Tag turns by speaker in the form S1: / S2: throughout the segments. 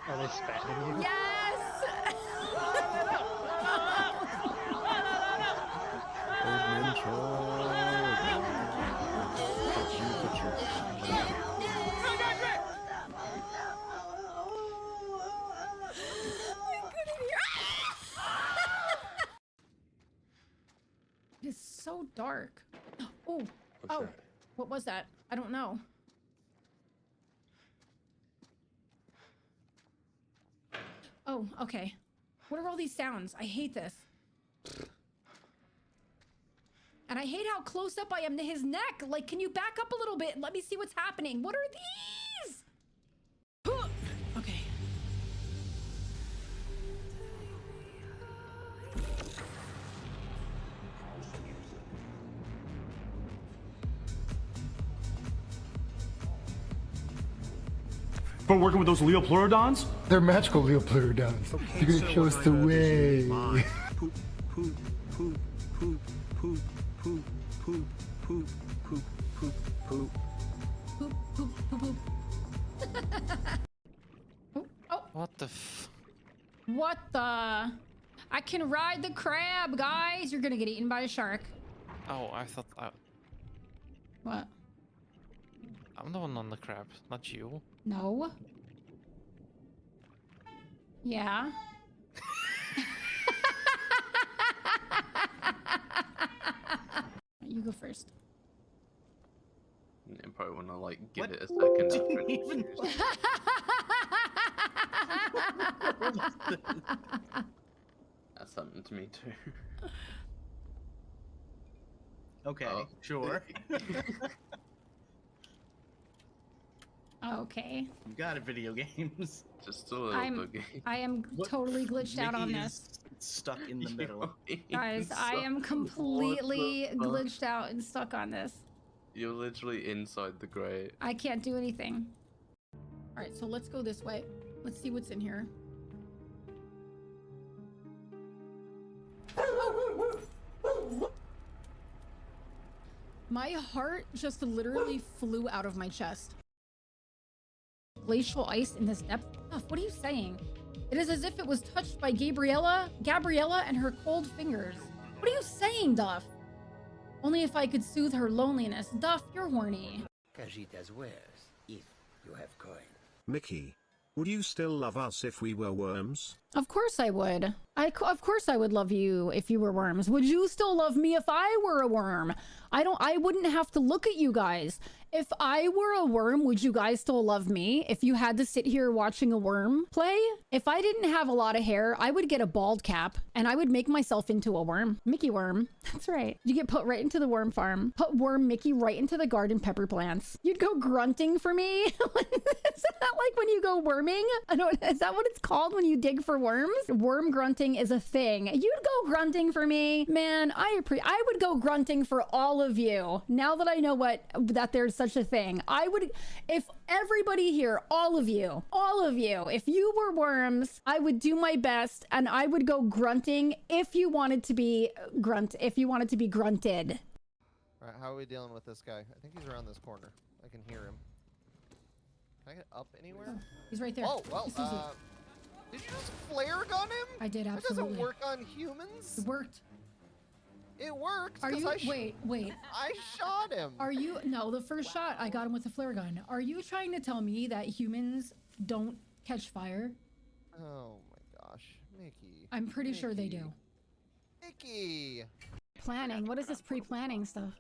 S1: Are they spamming you?
S2: Yes!
S3: Old man charge.
S2: It is so dark. Oh,
S3: What's that?
S2: what was that? I don't know. Oh, okay. What are all these sounds? I hate this. And I hate how close up I am to his neck. Like, can you back up a little bit and let me see what's happening? What are these? Okay.
S4: Been working with those Leopleurodons?
S5: They're magical Leopleurodons.
S3: Okay,
S5: You're gonna
S3: so
S5: show
S3: what
S5: us
S3: do
S5: the
S3: I have to
S5: way.
S3: do? Poop, poop, poop, poop, poop, poop, poop, poop, poop, poop, poop.
S2: Poop, poop, poop, poop. Oh,
S1: What the f...
S2: what the? I can ride the crab, guys. You're gonna get eaten by a shark.
S1: Oh, I thought...
S2: What?
S1: I'm the one on the crab, not you.
S2: No. Yeah. You go first.
S6: You probably want to like give it a second.
S7: Didn't even-
S6: That's something to me too.
S7: Okay,
S6: Oh.
S7: sure.
S2: Okay.
S7: You got it, video games.
S6: Just a little boogie.
S2: I am
S7: What-
S2: totally glitched out on
S7: Mickey
S2: this.
S7: is stuck in the middle.
S2: Guys, I am completely glitched out and stuck on this.
S6: You're literally inside the grate.
S2: I can't do anything. All right, so let's go this way. Let's see what's in here. My heart just literally flew out of my chest. Glacial ice in this depth? What are you saying? It is as if it was touched by Gabriella and her cold fingers. What are you saying, Duff? Only if I could soothe her loneliness. Duff, you're horny.
S8: Cajitas wares, if you have coin.
S3: Mickey, would you still love us if we were worms?
S2: Of course I would. Of course I would love you if you were worms. Would you still love me if I were a worm? I wouldn't have to look at you guys. If I were a worm, would you guys still love me? If you had to sit here watching a worm play? If I didn't have a lot of hair, I would get a bald cap and I would make myself into a worm. Mickey worm. That's right. You get put right into the worm farm. Put worm Mickey right into the garden pepper plants. You'd go grunting for me. Is that like when you go worming? Is that what it's called when you dig for worms? Worm grunting is a thing. You'd go grunting for me. Man, I would go grunting for all of you. Now that I know that there's such a thing. I would, if everybody here, all of you, if you were worms, I would do my best and I would go grunting if you wanted to be grunted.
S9: Alright, how are we dealing with this guy? I think he's around this corner. I can hear him. Can I get up anywhere?
S2: He's right there.
S9: Oh, well, did you just flare gun him?
S2: I did,
S9: That
S2: absolutely.
S9: doesn't work on humans.
S2: It worked.
S9: It worked.
S2: Are
S9: 'cause
S2: you,
S9: I
S2: wait.
S9: I shot him.
S2: Are you, no, the first shot, I got him with a flare gun. Are you trying to tell me that humans don't catch fire?
S9: Oh my gosh, Mickey.
S2: I'm pretty sure they do.
S9: Mickey!
S2: Planning, what is this pre-planning stuff?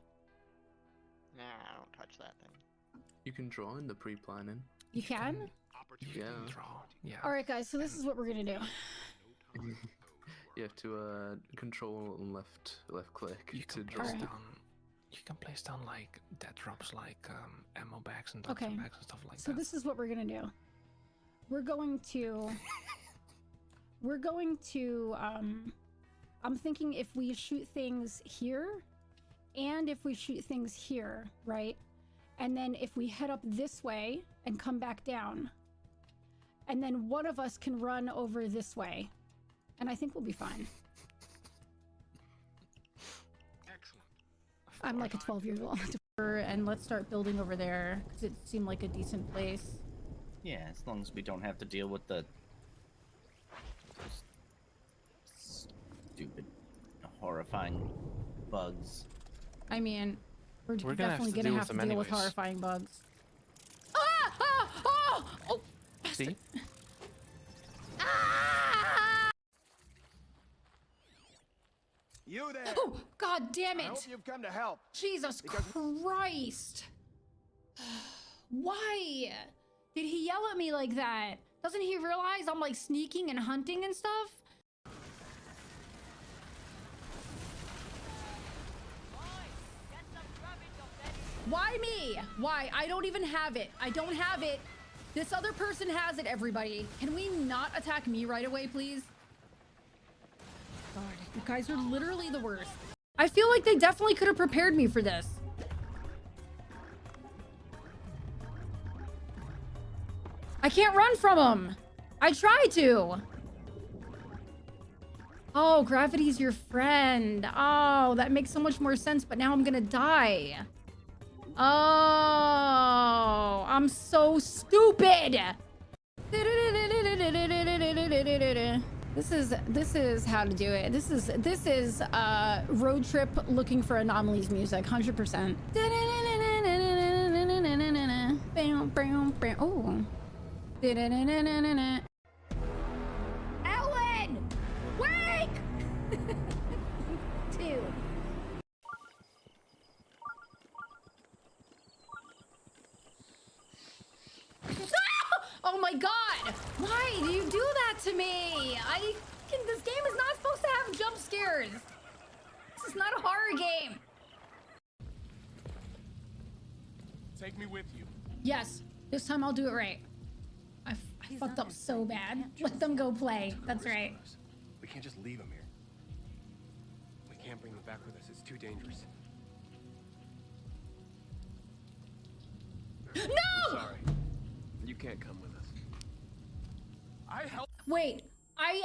S10: Nah, don't touch that thing.
S6: You can draw in the pre-planning.
S2: You can?
S6: Yeah.
S1: Yeah.
S2: Alright guys, so this is what we're gonna do.
S6: You have to control and left click
S1: You
S6: to
S1: can
S6: draw.
S1: place down. You can place down like dead drops, like ammo bags and doctor
S2: Okay.
S1: bags and stuff like
S2: So
S1: that.
S2: this is what we're gonna do. We're going to I'm thinking if we shoot things here and if we shoot things here, right? And then if we head up this way and come back down, and then one of us can run over this way, and I think we'll be fine.
S10: Excellent.
S2: I'm like a 12-year-old. And let's start building over there because it seemed like a decent place.
S7: Yeah, as long as we don't have to deal with the stupid, horrifying bugs.
S2: I mean, we're
S1: We're
S2: definitely gonna have to deal with
S1: anyways.
S2: horrifying bugs. Ah! Ah! Oh! Oh!
S1: See?
S2: Ah!
S3: You there!
S2: Oh, God damn
S3: I hope
S2: it!
S3: you've come to help.
S2: Jesus Christ! Why did he yell at me like that? Doesn't he realize I'm like sneaking and hunting and stuff? Why me? Why? I don't even have it. I don't have it. This other person has it, everybody. Can we not attack me right away, please? God, you guys are literally the worst. I feel like they definitely could have prepared me for this. I can't run from them. I try to. Oh, gravity's your friend. Oh, that makes so much more sense, but now I'm gonna die. Oh, I'm so stupid. This is how to do it. This is road trip looking for anomalies music, 100%. Oh. Ellen! Wake! Two. Oh my god! Why do you do that to me? This game is not supposed to have jump scares. This is not a horror game.
S3: Take me with you.
S2: Yes, this time I'll do it right. I fucked up so bad. Let them go play. That's right.
S3: We can't just leave him here. We can't bring him back with us. It's too dangerous.
S2: No!
S3: Sorry. You can't come with us. I helped.
S2: Wait, I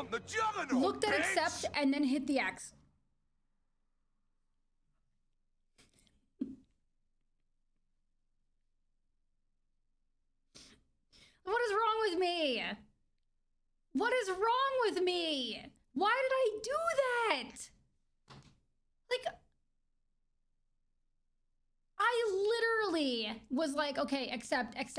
S3: the juggernaut,
S2: looked at accept and then hit the X. What is wrong with me? What is wrong with me? Why did I do that? Like, I literally was like, okay, accept, X.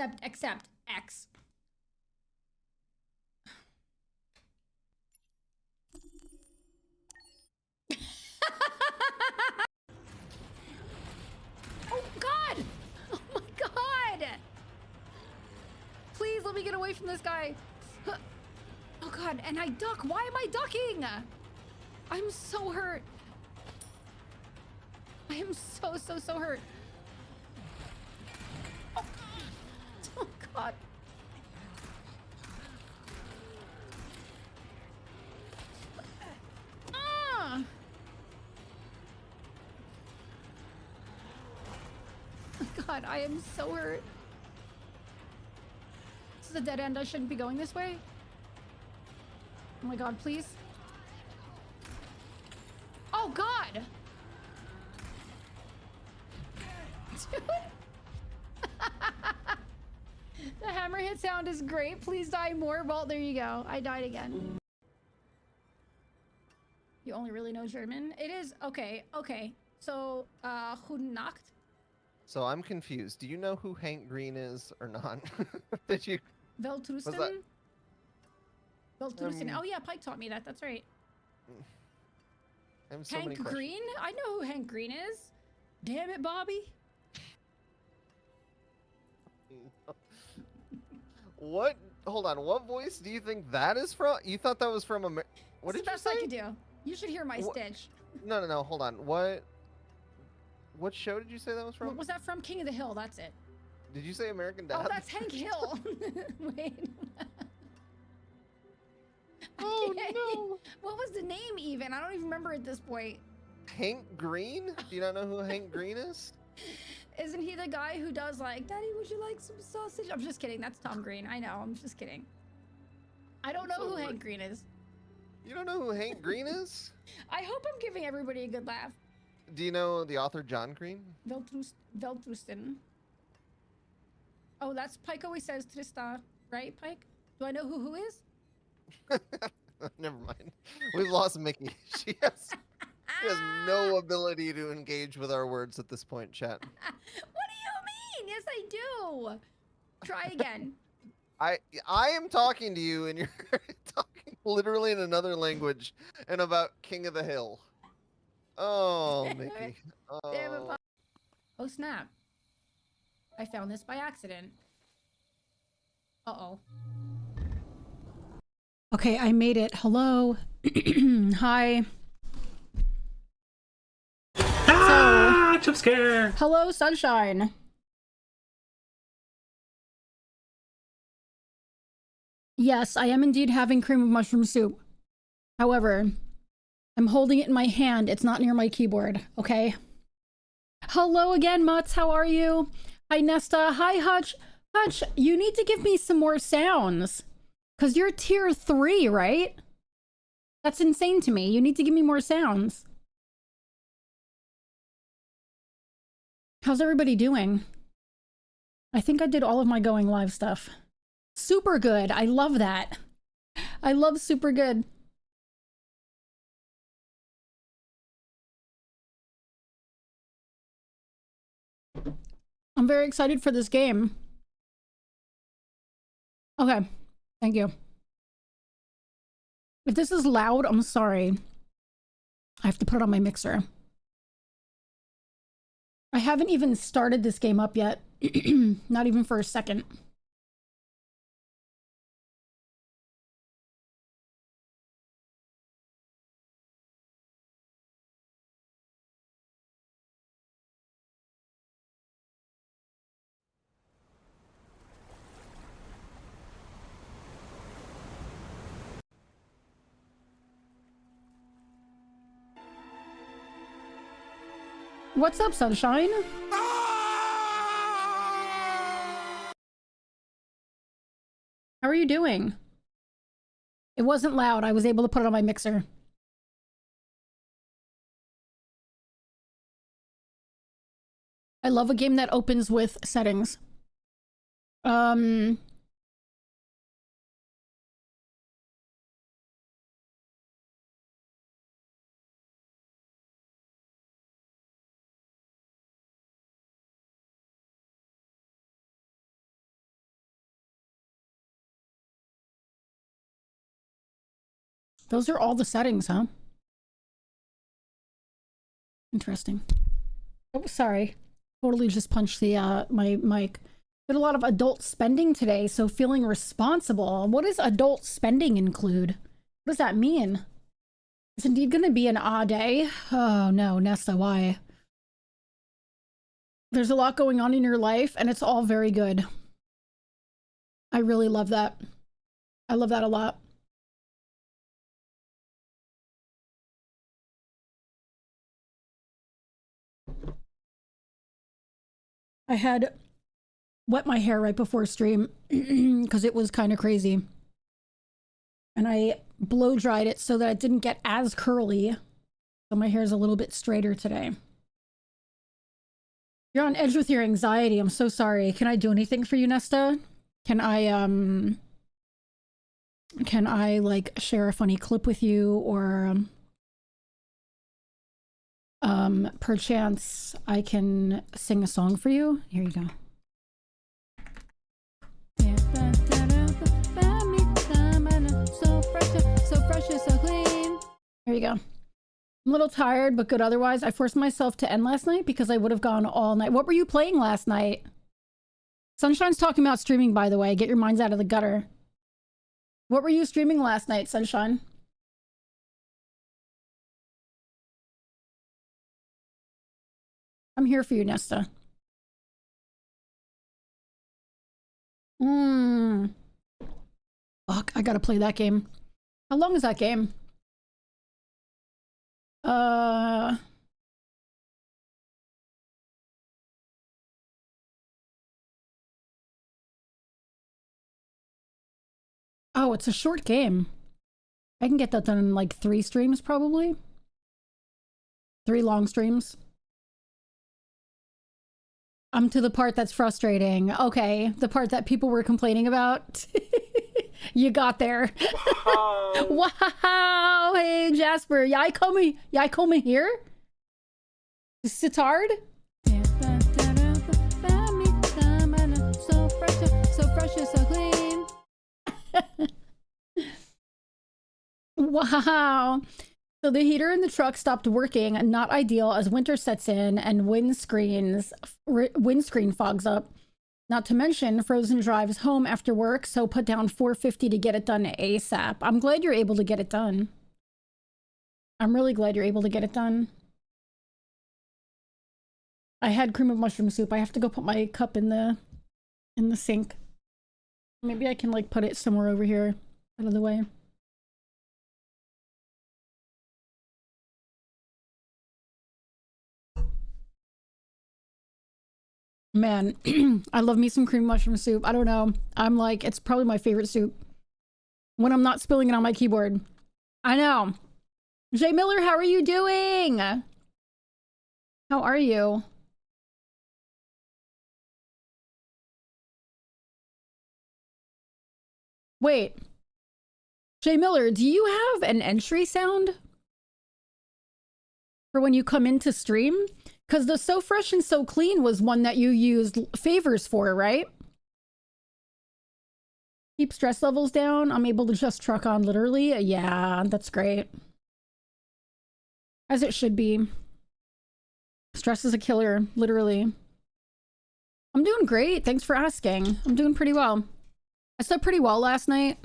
S2: Oh God! Oh my God! Please let me get away from this guy. Oh God, and I duck. Why am I ducking? I'm so hurt. I am so hurt. Oh, oh God. Ah! God, I am so hurt. This is a dead end. I shouldn't be going this way. Oh my God, please. Oh God! Dude. The hammer hit sound is great. Please die more. Well, there you go. I died again. You only really know German? It is okay. So, guten Nacht.
S9: So I'm confused. Do you know who Hank Green is or not? Did you?
S2: Veltrusten? Veltrusten. Oh yeah, Pike taught me that. That's right.
S9: I have so
S2: Hank
S9: many questions.
S2: Green? I know who Hank Green is. Damn it, Bobby.
S9: What? Hold on. What voice do you think that is from? You thought that was from What
S2: That's
S9: did
S2: the
S9: you
S2: best
S9: say?
S2: I could do. You should hear my stitch.
S9: No. Hold on. What show did you say that was from?
S2: What was that from? King of the Hill. That's it.
S9: Did you say American Dad?
S2: Oh, that's Hank Hill. Wait.
S9: Oh no.
S2: What was the name even? I don't even remember at this point.
S9: Hank Green? Do you not know who Hank Green is?
S2: Isn't he the guy who does like, Daddy, would you like some sausage? I'm just kidding. That's Tom Green. I know. I'm just kidding. I don't know who Hank Green is.
S9: You don't know who Hank Green is?
S2: I hope I'm giving everybody a good laugh.
S9: Do you know the author John Green?
S2: Veltrusten. Oh, that's Pike always says Trista, right, Pike? Do I know who is?
S9: Never mind. We've lost Mickey. She has no ability to engage with our words at this point, chat.
S2: What do you mean? Yes, I do. Try again.
S9: I am talking to you and you're talking literally in another language and about King of the Hill. Oh, Mickey.
S2: Damn it,
S9: Oh.
S2: Pike. Oh, snap. I found this by accident. Uh-oh. Okay, I made it. Hello. Hi.
S4: Ah, jump scare.
S2: Hello, Sunshine. Yes, I am indeed having cream of mushroom soup. However, I'm holding it in my hand. It's not near my keyboard, okay? Hello again, Mutz. How are you? Hi, Nesta. Hi, Hutch. Hutch, you need to give me some more sounds. Because you're tier 3, right? That's insane to me. You need to give me more sounds. How's everybody doing? I think I did all of my going live stuff. Super good. I love that. I love super good. I'm very excited for this game. Okay. Thank you. If this is loud, I'm sorry. I have to put it on my mixer. I haven't even started this game up yet. Not even for a second. What's up, Sunshine? How are you doing? It wasn't loud. I was able to put it on my mixer. I love a game that opens with settings. Those are all the settings, huh? Interesting. Oh, sorry. Totally just punched the my mic. Did a lot of adult spending today, so feeling responsible. What does adult spending include? What does that mean? It's indeed going to be an odd day. Oh no, Nesta, why? There's a lot going on in your life, and it's all very good. I really love that. I love that a lot. I had wet my hair right before stream because it was kind of crazy. And I blow dried it so that it didn't get as curly. So my hair is a little bit straighter today. You're on edge with your anxiety. I'm so sorry. Can I do anything for you, Nesta? Can I like share a funny clip with you, or perchance I can sing a song for you? Here you go. So fresh and so clean. Here you go. I'm a little tired, but good otherwise. I forced myself to end last night because I would have gone all night. What were you playing last night? Sunshine's talking about streaming, by the way. Get your minds out of the gutter. What were you streaming last night, Sunshine? I'm here for you, Nesta. Fuck, I gotta play that game. How long is that game? Oh, it's a short game. I can get that done in like 3 streams, probably. 3 long streams. I'm to the part that's frustrating. Okay, the part that people were complaining about. You got there. Wow. Hey, Jasper. Jeg kommer here. Sitard. So fresh and so clean. Wow. So the heater in the truck stopped working, not ideal as winter sets in and windscreen fogs up. Not to mention, Frozen drives home after work, so put down $4.50 to get it done ASAP. I'm glad you're able to get it done. I'm really glad you're able to get it done. I had cream of mushroom soup. I have to go put my cup in the sink. Maybe I can like put it somewhere over here out of the way. Man, I love me some cream mushroom soup. I don't know. I'm like, it's probably my favorite soup. When I'm not spilling it on my keyboard. I know. Jay Miller, how are you doing? How are you? Wait. Jay Miller, do you have an entry sound? For when you come into stream? Because the So Fresh and So Clean was one that you used favors for, right? Keep stress levels down. I'm able to just truck on literally. Yeah, that's great. As it should be. Stress is a killer, literally. I'm doing great. Thanks for asking. I'm doing pretty well. I slept pretty well last night.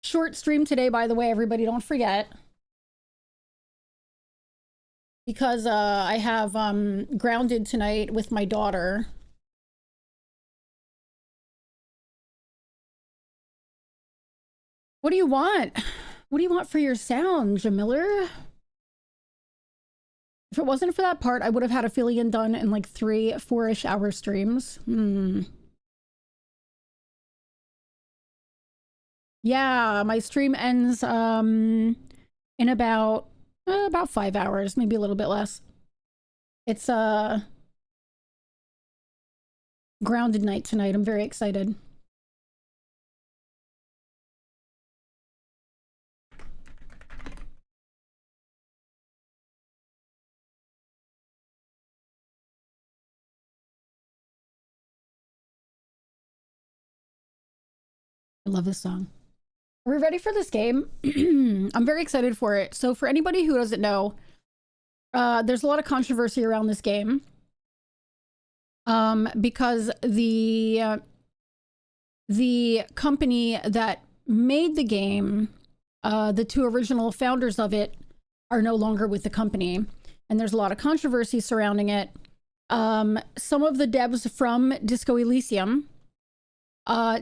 S2: Short stream today, by the way, everybody. Don't forget. Because I have grounded tonight with my daughter. What do you want? What do you want for your sound, Jamiller? If it wasn't for that part, I would have had a Affiliate done in like 3-4-ish hour streams. Yeah, my stream ends in about 5 hours, maybe a little bit less. It's grounded night tonight. I'm very excited. I love this song. Are we ready for this game? I'm very excited for it. So for anybody who doesn't know, there's a lot of controversy around this game. Because the company that made the game, the two original founders of it, are no longer with the company. And there's a lot of controversy surrounding it. Some of the devs from Disco Elysium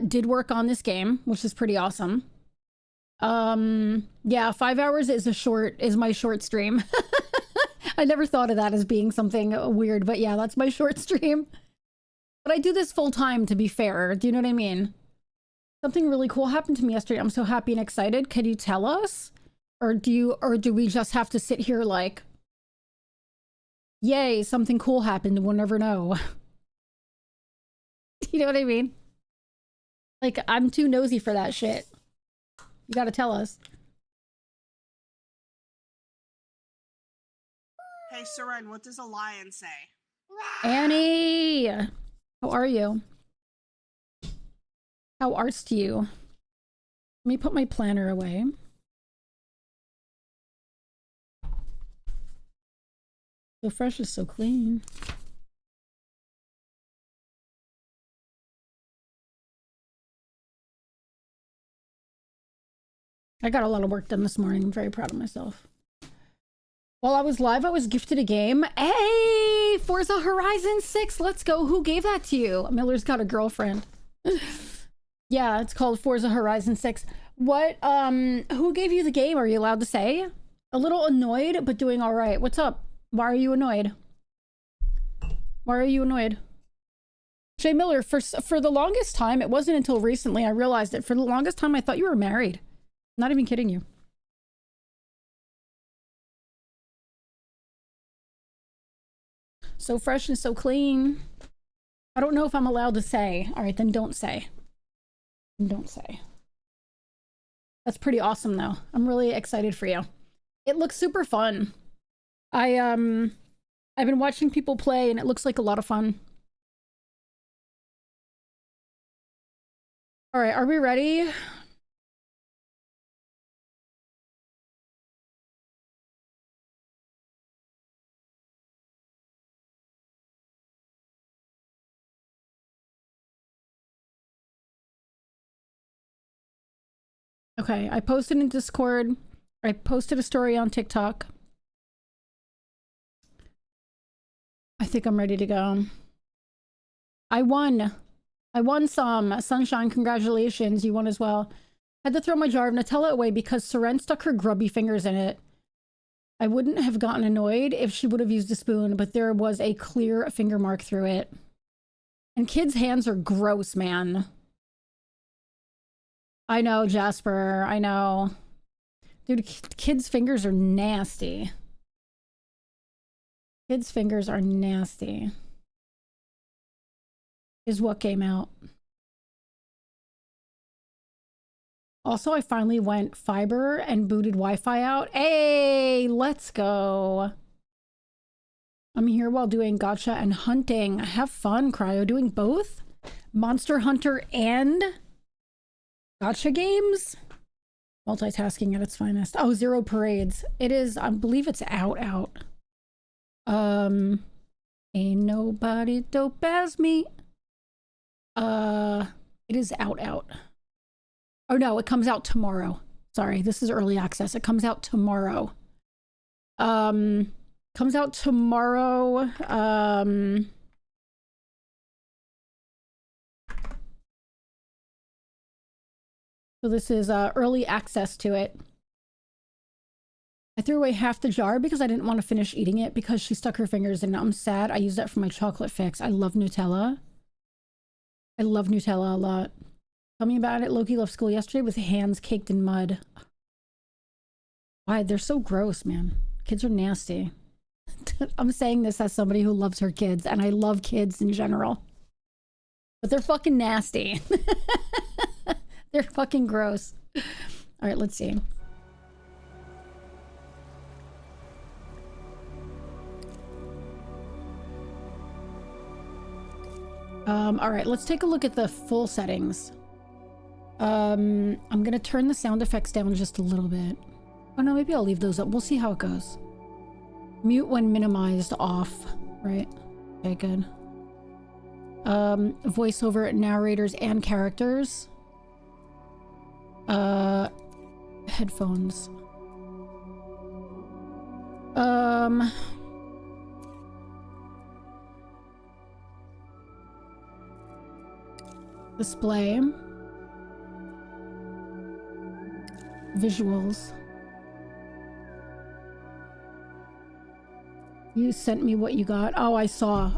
S2: did work on this game, which is pretty awesome. Yeah, 5 hours is my short stream. I never thought of that as being something weird, but yeah, that's my short stream. But I do this full time, to be fair. Do you know what I mean? Something really cool happened to me yesterday. I'm so happy and excited. Can you tell us? Or do we just have to sit here like, yay, something cool happened, we'll never know. You know what I mean? Like, I'm too nosy for that shit. You gotta tell us.
S11: Hey, Soren, what does a lion say?
S2: Annie! How are you? How arts you? Let me put my planner away. So fresh is so clean. I got a lot of work done this morning. I'm very proud of myself. While I was live, I was gifted a game. Hey, Forza Horizon 6. Let's go. Who gave that to you? Miller's got a girlfriend. Yeah, it's called Forza Horizon 6. What, who gave you the game? Are you allowed to say? A little annoyed, but doing all right. What's up? Why are you annoyed? Why are you annoyed? Jay Miller, for the longest time, it wasn't until recently I realized it. For the longest time, I thought you were married. Not even kidding you. So fresh and so clean. I don't know if I'm allowed to say. All right, then don't say. Don't say. That's pretty awesome, though. I'm really excited for you. It looks super fun. I've been watching people play, and it looks like a lot of fun. All right, are we ready? Okay, I posted in Discord. I posted a story on TikTok. I think I'm ready to go. I won. I won some. Sunshine, congratulations. You won as well. Had to throw my jar of Nutella away because Seren stuck her grubby fingers in it. I wouldn't have gotten annoyed if she would have used a spoon, but there was a clear finger mark through it. And kids' hands are gross, man. I know, Jasper. I know. Dude, kids' fingers are nasty. Kids' fingers are nasty. Is what came out. Also, I finally went fiber and booted Wi-Fi out. Hey, let's go. I'm here while doing gacha and hunting. Have fun, Cryo. Doing both? Monster Hunter and gacha games? Multitasking at its finest. Oh, Zero Parades. It is, I believe it's out. Ain't nobody dope as me. It is out. Oh no, it comes out tomorrow. Sorry, this is early access. It comes out tomorrow. Comes out tomorrow. So this is early access to it. I threw away half the jar because I didn't want to finish eating it because she stuck her fingers in it. I'm sad. I used that for my chocolate fix. I love Nutella. I love Nutella a lot. Tell me about it. Loki left school yesterday with hands caked in mud. Why? They're so gross, man. Kids are nasty. I'm saying this as somebody who loves her kids, and I love kids in general. But they're fucking nasty. They're fucking gross. All right, let's see. All right, let's take a look at the full settings. I'm gonna turn the sound effects down just a little bit. Oh no, maybe I'll leave those up. We'll see how it goes. Mute when minimized off, right? Okay, good. Voiceover narrators and characters. Headphones. Display. Visuals. You sent me what you got. Oh, I saw.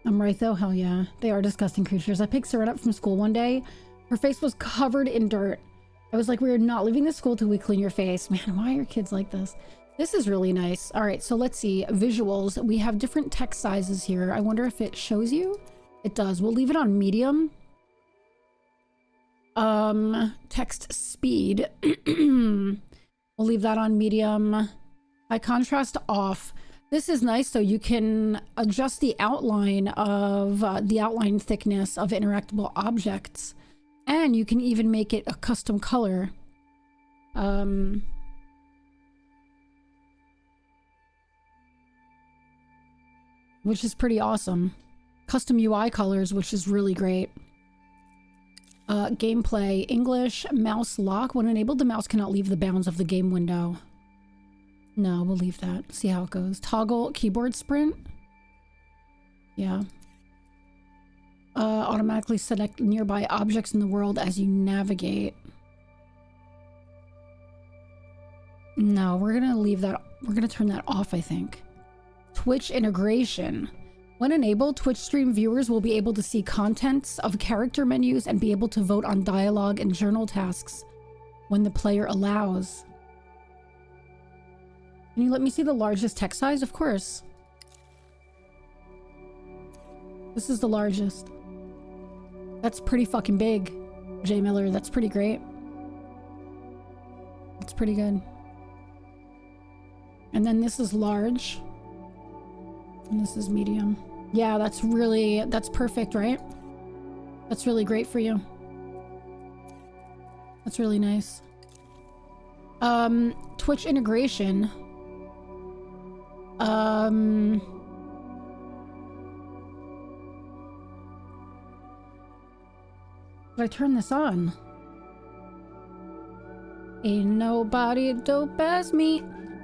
S2: I'm right though, hell yeah. They are disgusting creatures. I picked Seren up from school one day. Her face was covered in dirt. I was like, we're not leaving the school till we clean your face. Man, why are kids like this? This is really nice. All right, so let's see. Visuals. We have different text sizes here. I wonder if it shows you? It does. We'll leave it on medium. Text speed. We'll leave that on medium. High contrast off. This is nice, so you can adjust the outline of the outline thickness of interactable objects, and you can even make it a custom color. Which is pretty awesome. Custom UI colors, which is really great. Gameplay, English, mouse lock. When enabled, the mouse cannot leave the bounds of the game window. No, we'll leave that. See how it goes. Toggle keyboard sprint. Yeah. Automatically select nearby objects in the world as you navigate. No, we're gonna leave that. We're gonna turn that off, I think. Twitch integration. When enabled, Twitch stream viewers will be able to see contents of character menus and be able to vote on dialogue and journal tasks when the player allows. Can you let me see the largest text size? Of course. This is the largest. That's pretty fucking big, J Miller. That's pretty great. That's pretty good. And then this is large. And this is medium. Yeah, that's perfect, right? That's really great for you. That's really nice. Twitch integration. Did I turn this on? Ain't nobody dope as me.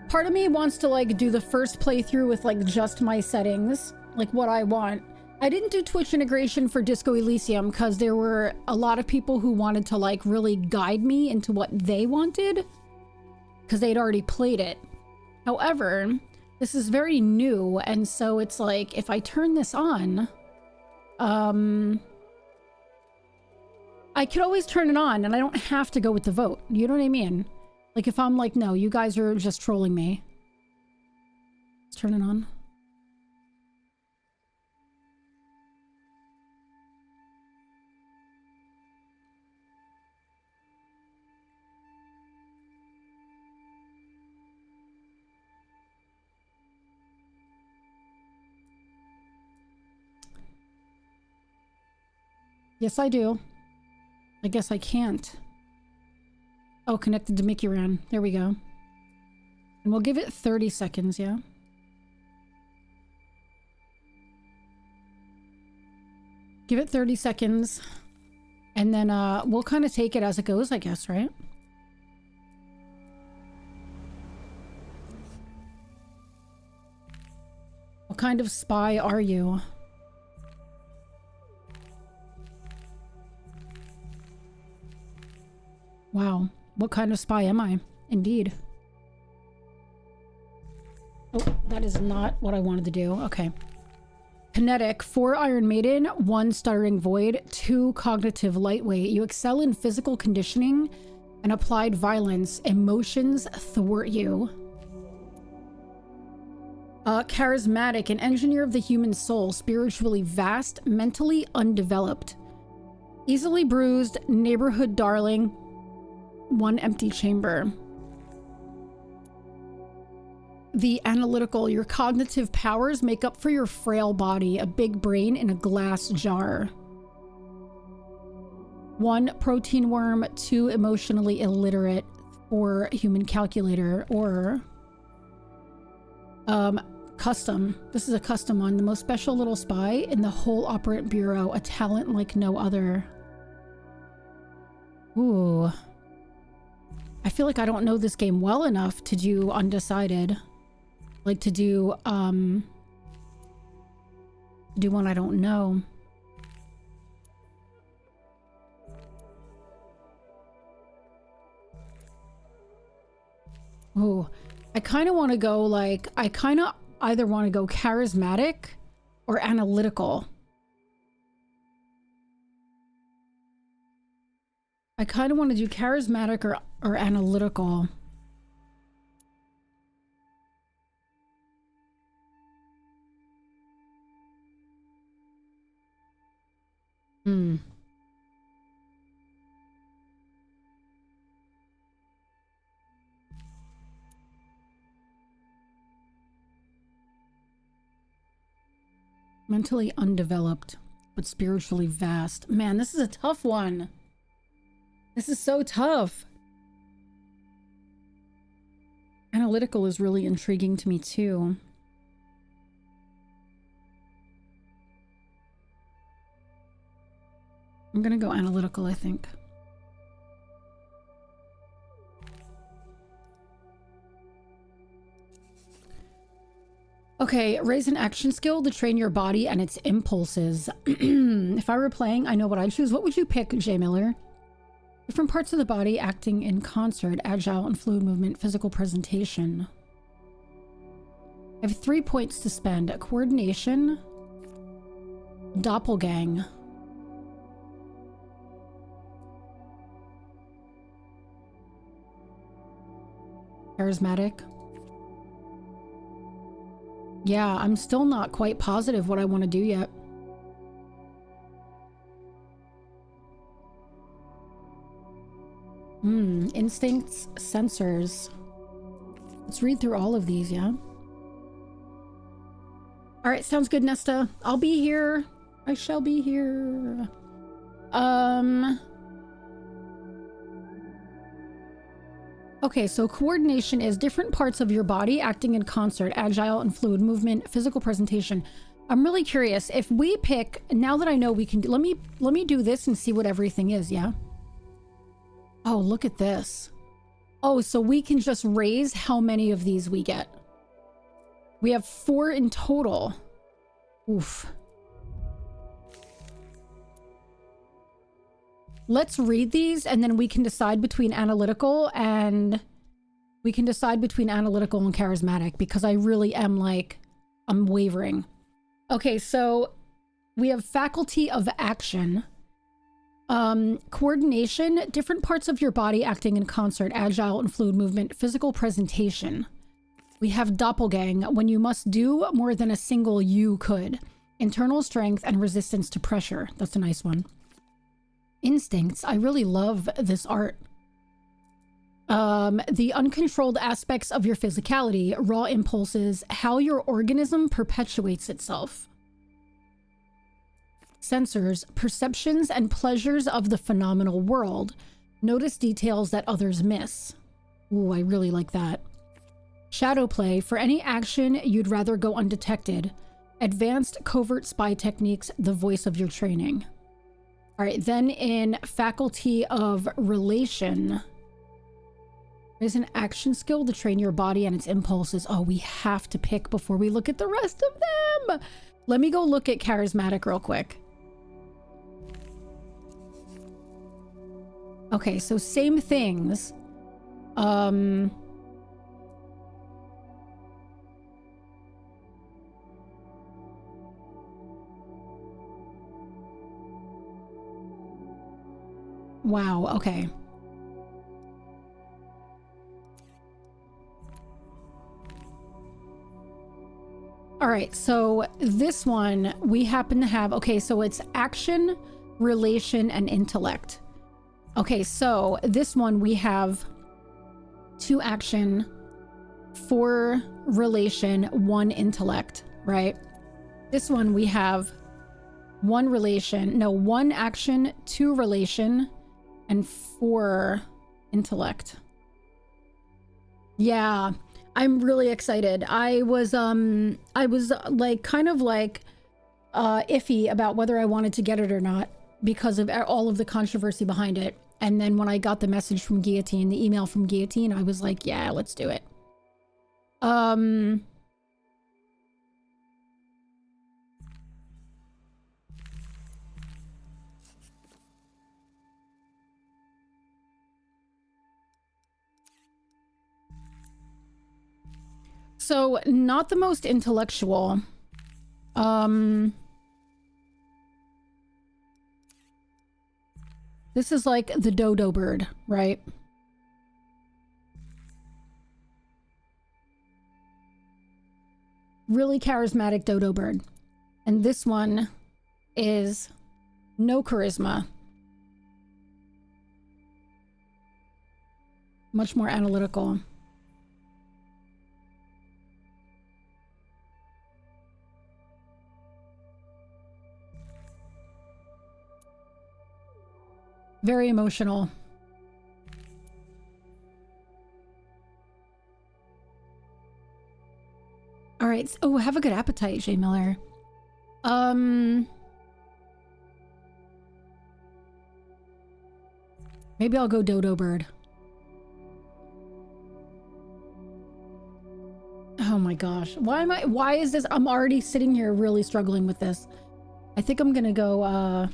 S2: Part of me wants to like do the first playthrough with like just my settings, like what I want. I didn't do Twitch integration for Disco Elysium because there were a lot of people who wanted to like really guide me into what they wanted because they'd already played it. However, this is very new, and so it's like if I turn this on, I could always turn it on and I don't have to go with the vote. You know what I mean? Like if I'm like, no, you guys are just trolling me. Let's turn it on. Yes, I do. I guess I can't. Oh, connected to Mickey Ran. There we go. And we'll give it 30 seconds, yeah? Give it 30 seconds. And then we'll kind of take it as it goes, I guess, right? What kind of spy are you? Wow. What kind of spy am I? Indeed. Oh, that is not what I wanted to do. Okay. Kinetic, 4 Iron Maiden, 1 Stuttering Void, 2 Cognitive Lightweight. You excel in physical conditioning and applied violence. Emotions thwart you. Charismatic, an engineer of the human soul, spiritually vast, mentally undeveloped. Easily bruised, neighborhood darling, 1 empty chamber. The analytical, your cognitive powers make up for your frail body, a big brain in a glass jar. 1 protein worm, 2 emotionally illiterate, 4 human calculator, or custom. This is a custom one. The most special little spy in the whole operant bureau, a talent like no other. Ooh. I feel like I don't know this game well enough to do undecided. Like to do one I don't know. Ooh. I kind of want to go like, I kind of either want to go charismatic or analytical. I kind of want to do charismatic or analytical. Mentally undeveloped, but spiritually vast. Man, this is a tough one. This is so tough. Analytical is really intriguing to me too. I'm gonna go analytical, I think. Okay, raise an action skill to train your body and its impulses. If I were playing, I know what I'd choose. What would you pick, J Miller? Different parts of the body acting in concert, agile and fluid movement, physical presentation. I have 3 points to spend. Coordination, doppelgang. Charismatic. Yeah, I'm still not quite positive what I want to do yet. Instincts, sensors. Let's read through all of these, yeah? All right, sounds good, Nesta. I'll be here. I shall be here. Okay, so coordination is different parts of your body acting in concert, agile and fluid movement, physical presentation. I'm really curious if we pick, now that I know we can, let me do this and see what everything is, yeah? Oh, look at this. Oh, so we can just raise how many of these we get. We have 4 in total. Oof. Let's read these and then we can decide between analytical and charismatic because I really am like, I'm wavering. Okay, so we have faculty of action. Coordination, different parts of your body acting in concert, agile and fluid movement, physical presentation. We have doppelgang, when you must do more than a single you could. Internal strength and resistance to pressure. That's a nice one. Instincts, I really love this art. The uncontrolled aspects of your physicality, raw impulses, how your organism perpetuates itself. Sensors, perceptions and pleasures of the phenomenal world. Notice details that others miss. Ooh, I really like that. Shadow play, for any action you'd rather go undetected. Advanced covert spy techniques, the voice of your training. All right, then in faculty of relation, there's an action skill to train your body and its impulses. Oh, we have to pick before we look at the rest of them. Let me go look at charismatic real quick. Okay, so same things. Wow, okay. All right, so this one we happen to have, okay, so it's action, relation, and intellect. Okay, so this one we have 2 action, 4 relation, 1 intellect, right? This one we have 1 relation, no, 1 action, 2 relation, and 4 intellect. Yeah, I'm really excited. I was like kind of like iffy about whether I wanted to get it or not because of all of the controversy behind it. And then when I got the message from Guillotine, the email from Guillotine, I was like, yeah, let's do it. So not the most intellectual. This is like the dodo bird, right? Really charismatic dodo bird. And this one is no charisma. Much more analytical. Very emotional. All right. Oh, have a good appetite, Jay Miller. Maybe I'll go dodo bird. Oh my gosh. Why is this? I'm already sitting here really struggling with this. I think I'm gonna go,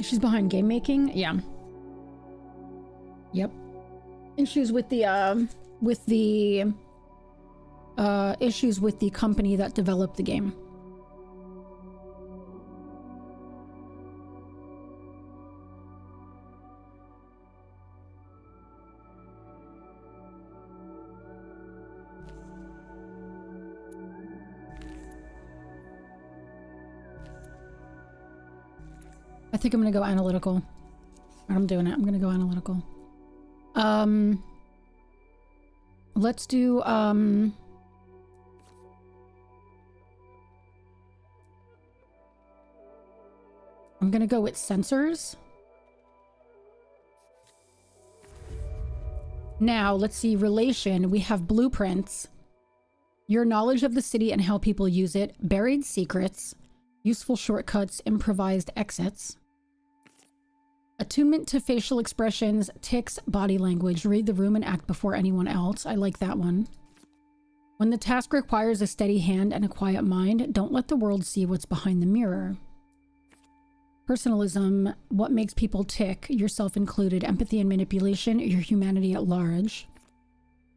S2: she's behind game making? Yeah. Yep. Issues with the issues with the company that developed the game. think I'm gonna go analytical. I'm doing it. I'm gonna go analytical. Let's do I'm gonna go with sensors. Now, let's see, relation. We have blueprints, your knowledge of the city and how people use it, buried secrets, useful shortcuts, improvised exits, attunement to facial expressions, tics, body language, read the room and act before anyone else. I like that one. When the task requires a steady hand and a quiet mind, don't let the world see what's behind the mirror. Personalism, what makes people tick, yourself included, empathy and manipulation, your humanity at large.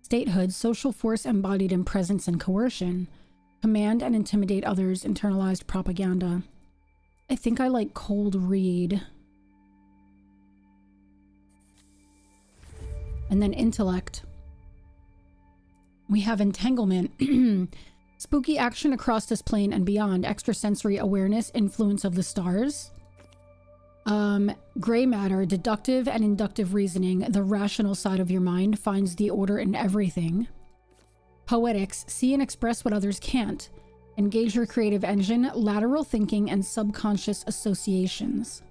S2: Statehood, social force embodied in presence and coercion. Command and intimidate others, internalized propaganda. I think I like cold read. And then intellect. We have entanglement. Spooky action across this plane and beyond. Extrasensory awareness, influence of the stars. Gray matter, deductive and inductive reasoning, the rational side of your mind finds the order in everything. Poetics, see and express what others can't. Engage your creative engine, lateral thinking, and subconscious associations.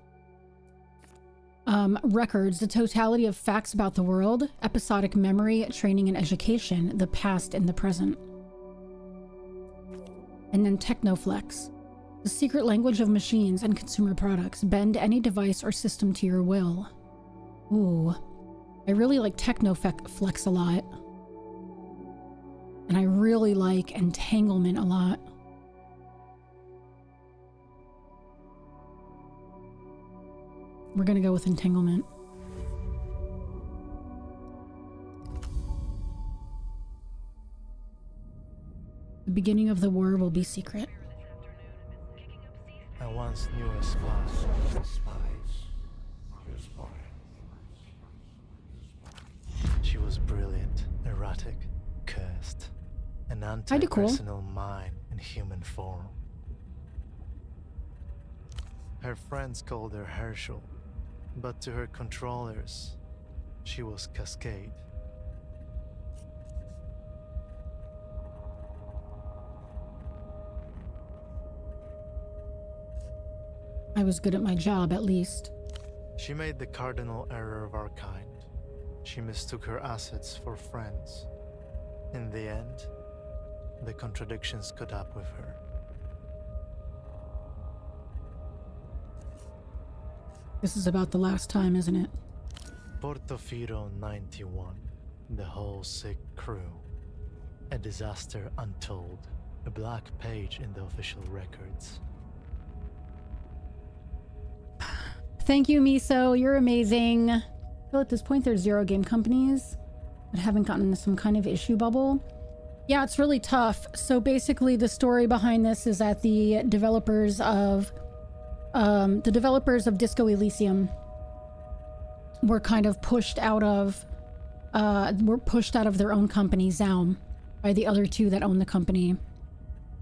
S2: Records, the totality of facts about the world, episodic memory, training and education, the past and the present. And then technoflex. The secret language of machines and consumer products. Bend any device or system to your will. Ooh. I really like Technoflex a lot. And I really like Entanglement a lot. We're gonna go with Entanglement. The beginning of the war will be secret.
S12: I once knew a spy. She was brilliant, erratic, cursed, an anti-personal mind in human form. Her friends called her Herschel, but to her controllers, she was Cascade.
S2: I was good at my job, at least.
S12: She made the cardinal error of our kind. She mistook her assets for friends. In the end, the contradictions caught up with her.
S2: This is about the last time, isn't it?
S12: Portofino 91. The whole sick crew. A disaster untold. A black page in the official records.
S2: Thank you, Miso. You're amazing. Well, at this point, there's 0 game companies that haven't gotten into some kind of issue bubble. Yeah, it's really tough. So basically, the story behind this is that the developers of Disco Elysium were kind of pushed out of their own company, Zaum, by the other 2 that own the company.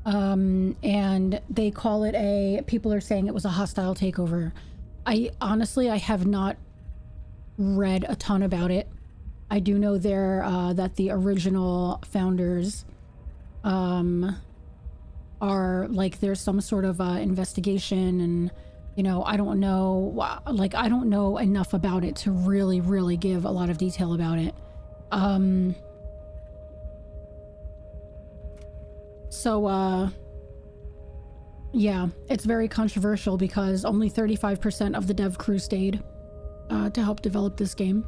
S2: And they call it people are saying it was a hostile takeover. I have not read a ton about it. I do know that the original founders are like, there's some sort of investigation, and you know, I don't know enough about it to really give a lot of detail about it. Yeah, it's very controversial because only 35% of the dev crew stayed to help develop this game.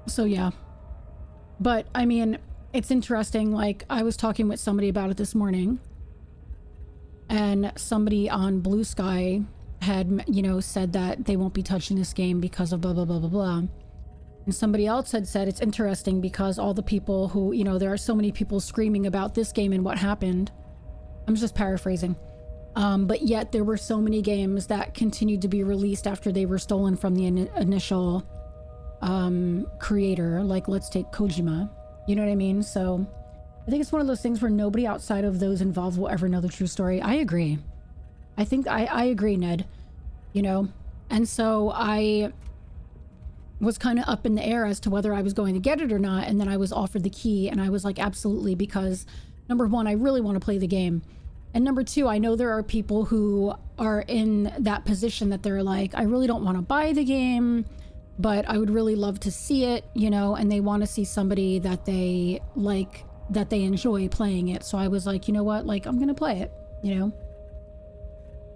S2: So yeah. But, I mean, it's interesting. Like, I was talking with somebody about it this morning, and somebody on Blue Sky had, you know, said that they won't be touching this game because of blah, blah, blah, blah, blah. And somebody else had said it's interesting because all the people who, you know, there are so many people screaming about this game and what happened. I'm just paraphrasing. But yet there were so many games that continued to be released after they were stolen from the initial creator. Like, let's take Kojima. You know what I mean? So I think it's one of those things where nobody outside of those involved will ever know the true story. I agree. I think I agree, Ned. You know? And so I was kind of up in the air as to whether I was going to get it or not. And then I was offered the key and I was like, absolutely, because number one, I really want to play the game. And number two, I know there are people who are in that position that they're like, I really don't want to buy the game, but I would really love to see it, you know, and they want to see somebody that they like, that they enjoy playing it. So I was like, you know what, like, I'm going to play it, you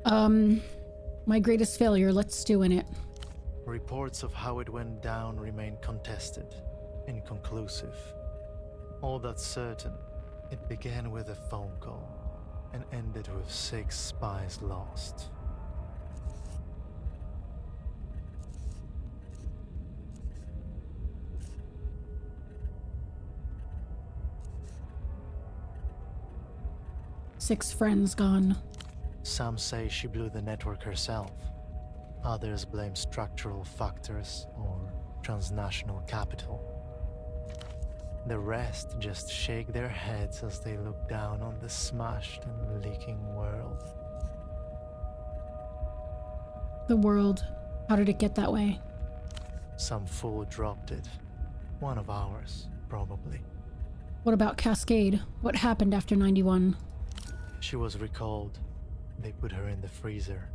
S2: know? My greatest failure, let's stew in it.
S12: Reports of how it went down remain contested, inconclusive. All that's certain, it began with a phone call and ended with 6 spies lost.
S2: Six friends gone.
S12: Some say she blew the network herself. Others blame structural factors or transnational capital. The rest just shake their heads as they look down on the smashed and leaking world.
S2: The world. How did it get that way?
S12: Some fool dropped it. One of ours, probably.
S2: What about Cascade? What happened after 91?
S12: She was recalled. They put her in the freezer.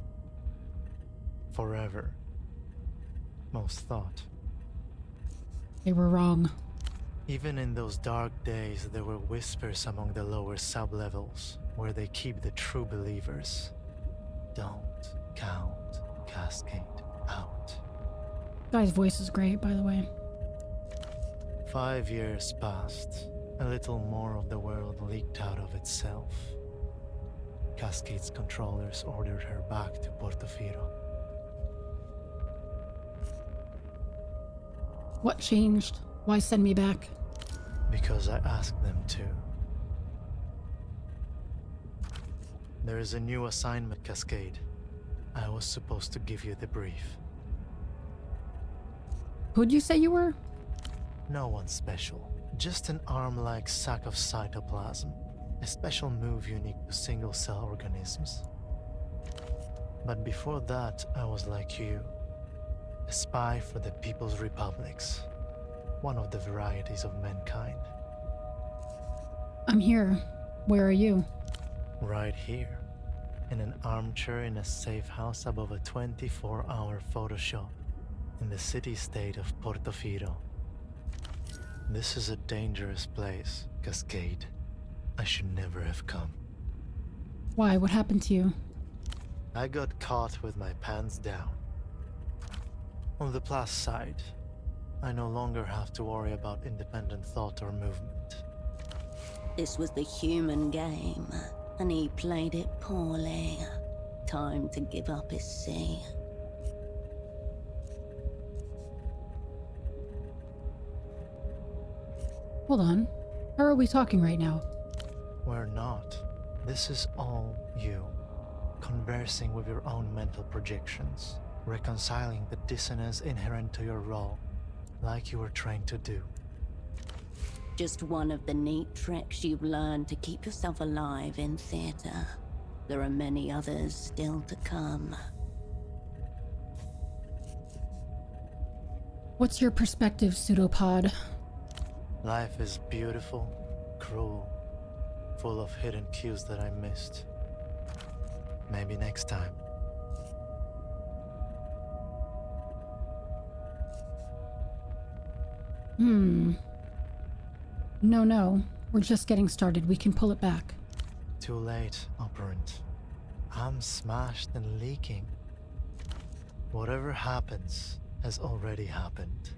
S12: Forever. Most thought.
S2: They were wrong.
S12: Even in those dark days, there were whispers among the lower sublevels, where they keep the true believers. Don't count Cascade out.
S2: Guy's voice is great, by the way.
S12: 5 years passed. A little more of the world leaked out of itself. Cascade's controllers ordered her back to Portofino.
S2: What changed? Why send me back?
S12: Because I asked them to. There is a new assignment, Cascade. I was supposed to give you the brief.
S2: Who'd you say you were?
S12: No one special. Just an arm-like sack of cytoplasm. A special move unique to single-cell organisms. But before that, I was like you. A spy for the People's Republics. One of the varieties of mankind.
S2: I'm here. Where are you?
S12: Right here. In an armchair in a safe house above a 24-hour photo shop. In the city-state of Portofino. This is a dangerous place, Cascade. I should never have come.
S2: Why? What happened to you?
S12: I got caught with my pants down. On the plus side, I no longer have to worry about independent thought or movement.
S13: This was the human game, and he played it poorly. Time to give up his seat.
S2: Hold on. How are we talking right now?
S12: We're not. This is all you. Conversing with your own mental projections. Reconciling the dissonance inherent to your role. Like you were trained to do.
S13: Just one of the neat tricks you've learned to keep yourself alive in theater. There are many others still to come.
S2: What's your perspective, pseudopod?
S12: Life is beautiful, cruel, full of hidden cues that I missed. Maybe next time.
S2: No. We're just getting started. We can pull it back.
S12: Too late, operant. I'm smashed and leaking. Whatever happens has already happened.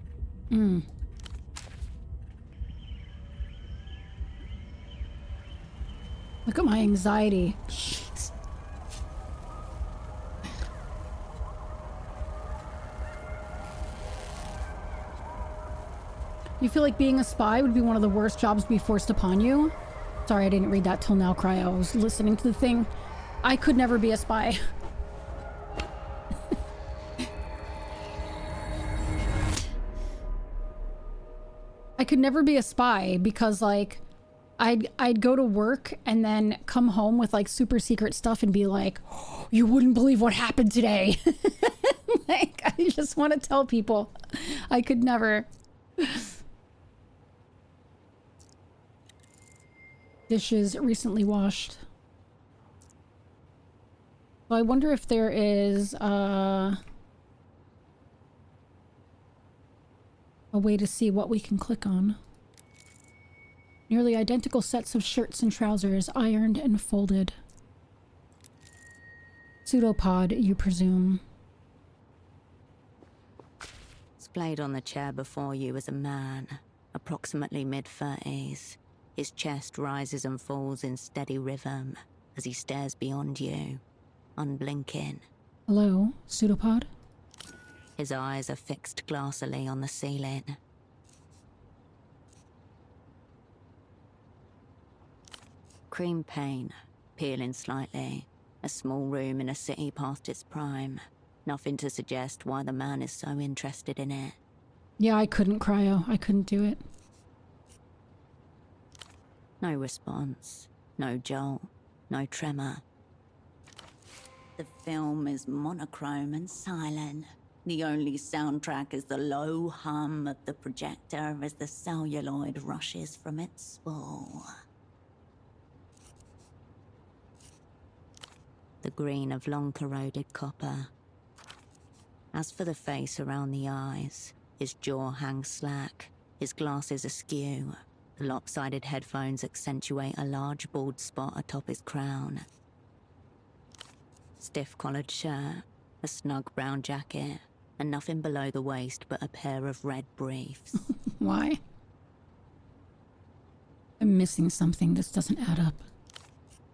S2: Look at my anxiety. Jeez. You feel like being a spy would be one of the worst jobs to be forced upon you? Sorry, I didn't read that till now, Cryo. I was listening to the thing. I could never be a spy. I could never be a spy because, like, I'd go to work and then come home with like super secret stuff and be like, oh, you wouldn't believe what happened today. Like, I just want to tell people. I could never. Dishes recently washed. So I wonder if there is a way to see what we can click on. Nearly identical sets of shirts and trousers, ironed and folded. Pseudopod, you presume.
S13: Displayed on the chair before you is a man, approximately mid-30s. His chest rises and falls in steady rhythm as he stares beyond you, unblinking.
S2: Hello, pseudopod?
S13: His eyes are fixed glassily on the ceiling. Cream paint, peeling slightly. A small room in a city past its prime. Nothing to suggest why the man is so interested in it.
S2: Yeah, I couldn't cryo. I couldn't do it.
S13: No response, no jolt, no tremor. The film is monochrome and silent. The only soundtrack is the low hum of the projector as the celluloid rushes from its spool. The green of long-corroded copper. As for the face around the eyes, his jaw hangs slack, his glasses askew. The lopsided headphones accentuate a large bald spot atop his crown. Stiff-collared shirt, a snug brown jacket, and nothing below the waist but a pair of red briefs.
S2: Why? I'm missing something. This doesn't add up.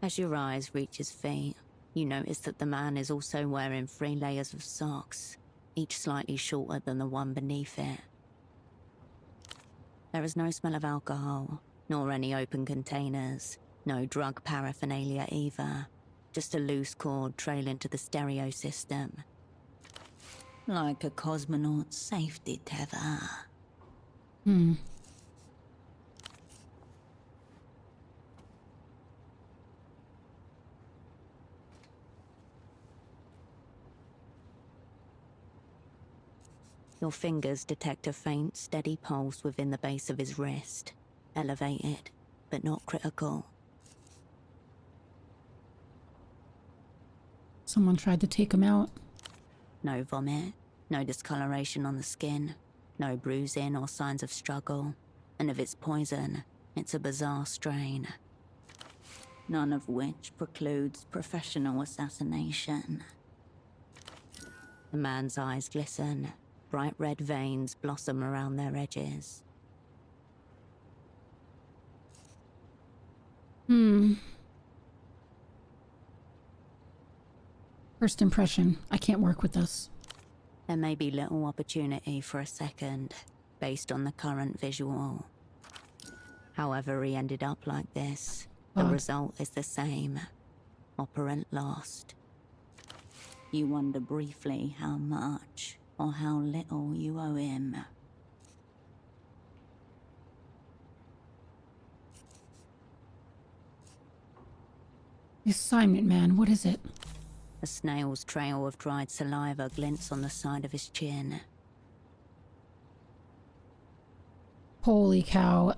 S13: As your eyes reach his feet, you notice that the man is also wearing 3 layers of socks, each slightly shorter than the one beneath it. There is no smell of alcohol, nor any open containers, no drug paraphernalia either, just a loose cord trailing to the stereo system. Like a cosmonaut's safety tether. Your fingers detect a faint, steady pulse within the base of his wrist. Elevated, but not critical.
S2: Someone tried to take him out.
S13: No vomit, no discoloration on the skin, no bruising or signs of struggle. And if it's poison, it's a bizarre strain. None of which precludes professional assassination. The man's eyes glisten. Bright red veins blossom around their edges.
S2: First impression. I can't work with this.
S13: There may be little opportunity for a second, based on the current visual. However he ended up like this, the result is the same. Operant lost. You wonder briefly how much or how little you owe him.
S2: The assignment, man. What is it?
S13: A snail's trail of dried saliva glints on the side of his chin.
S2: Holy cow.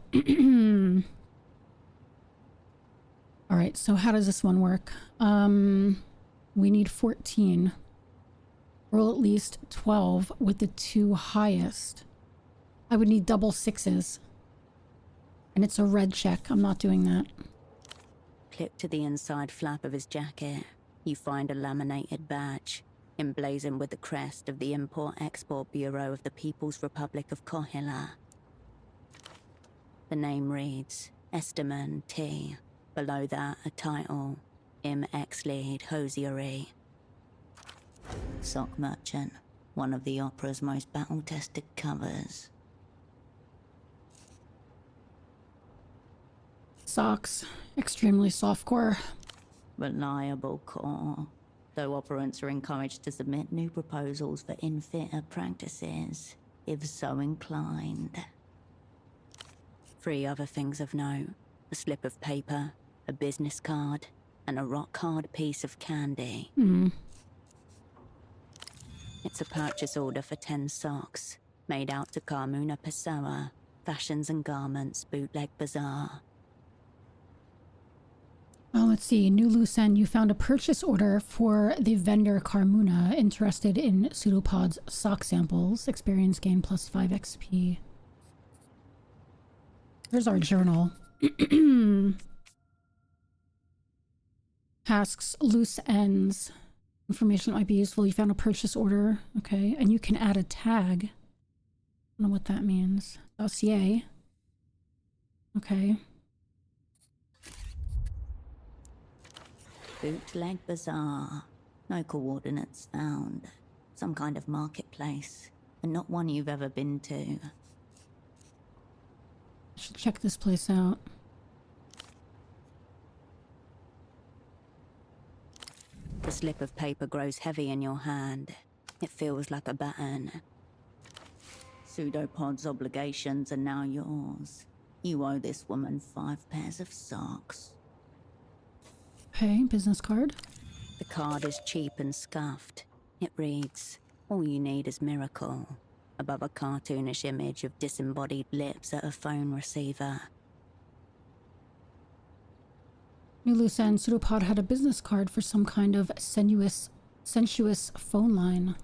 S2: Alright, so how does this one work? We need 14. Roll at least 12 with the 2 highest. I would need double 6s. And it's a red check. I'm not doing that.
S13: Clipped to the inside flap of his jacket, you find a laminated badge, emblazoned with the crest of the Import-Export Bureau of the People's Republic of Kohila. The name reads, Esteman T. Below that, a title, Im Ex-Lead Hosiery. Sock Merchant, one of the opera's most battle-tested covers.
S2: Socks. Extremely softcore.
S13: Reliable core. Though operants are encouraged to submit new proposals for in-fitter practices, if so inclined. 3 other things of note. A slip of paper, a business card, and a rock-hard piece of candy.
S2: Hmm.
S13: It's a purchase order for 10 socks, made out to Carmuna Pessoa, Fashions and Garments Bootleg Bazaar.
S2: Oh, let's see. New loose end. You found a purchase order for the vendor Carmuna, interested in pseudopod's sock samples. Experience gain plus 5 XP. Here's our journal. Tasks, loose ends. Information that might be useful. You found a purchase order. Okay. And you can add a tag. I don't know what that means. Dossier. Okay.
S13: Bootleg Bazaar. No coordinates found. Some kind of marketplace, and not one you've ever been to.
S2: I should check this place out.
S13: The slip of paper grows heavy in your hand. It feels like a baton. Pseudopod's obligations are now yours. You owe this woman 5 pairs of socks.
S2: Okay, business card.
S13: The card is cheap and scuffed. It reads, "All you need is miracle," above a cartoonish image of disembodied lips at a phone receiver.
S2: New loose end. Pseudopod had a business card for some kind of sensuous phone line.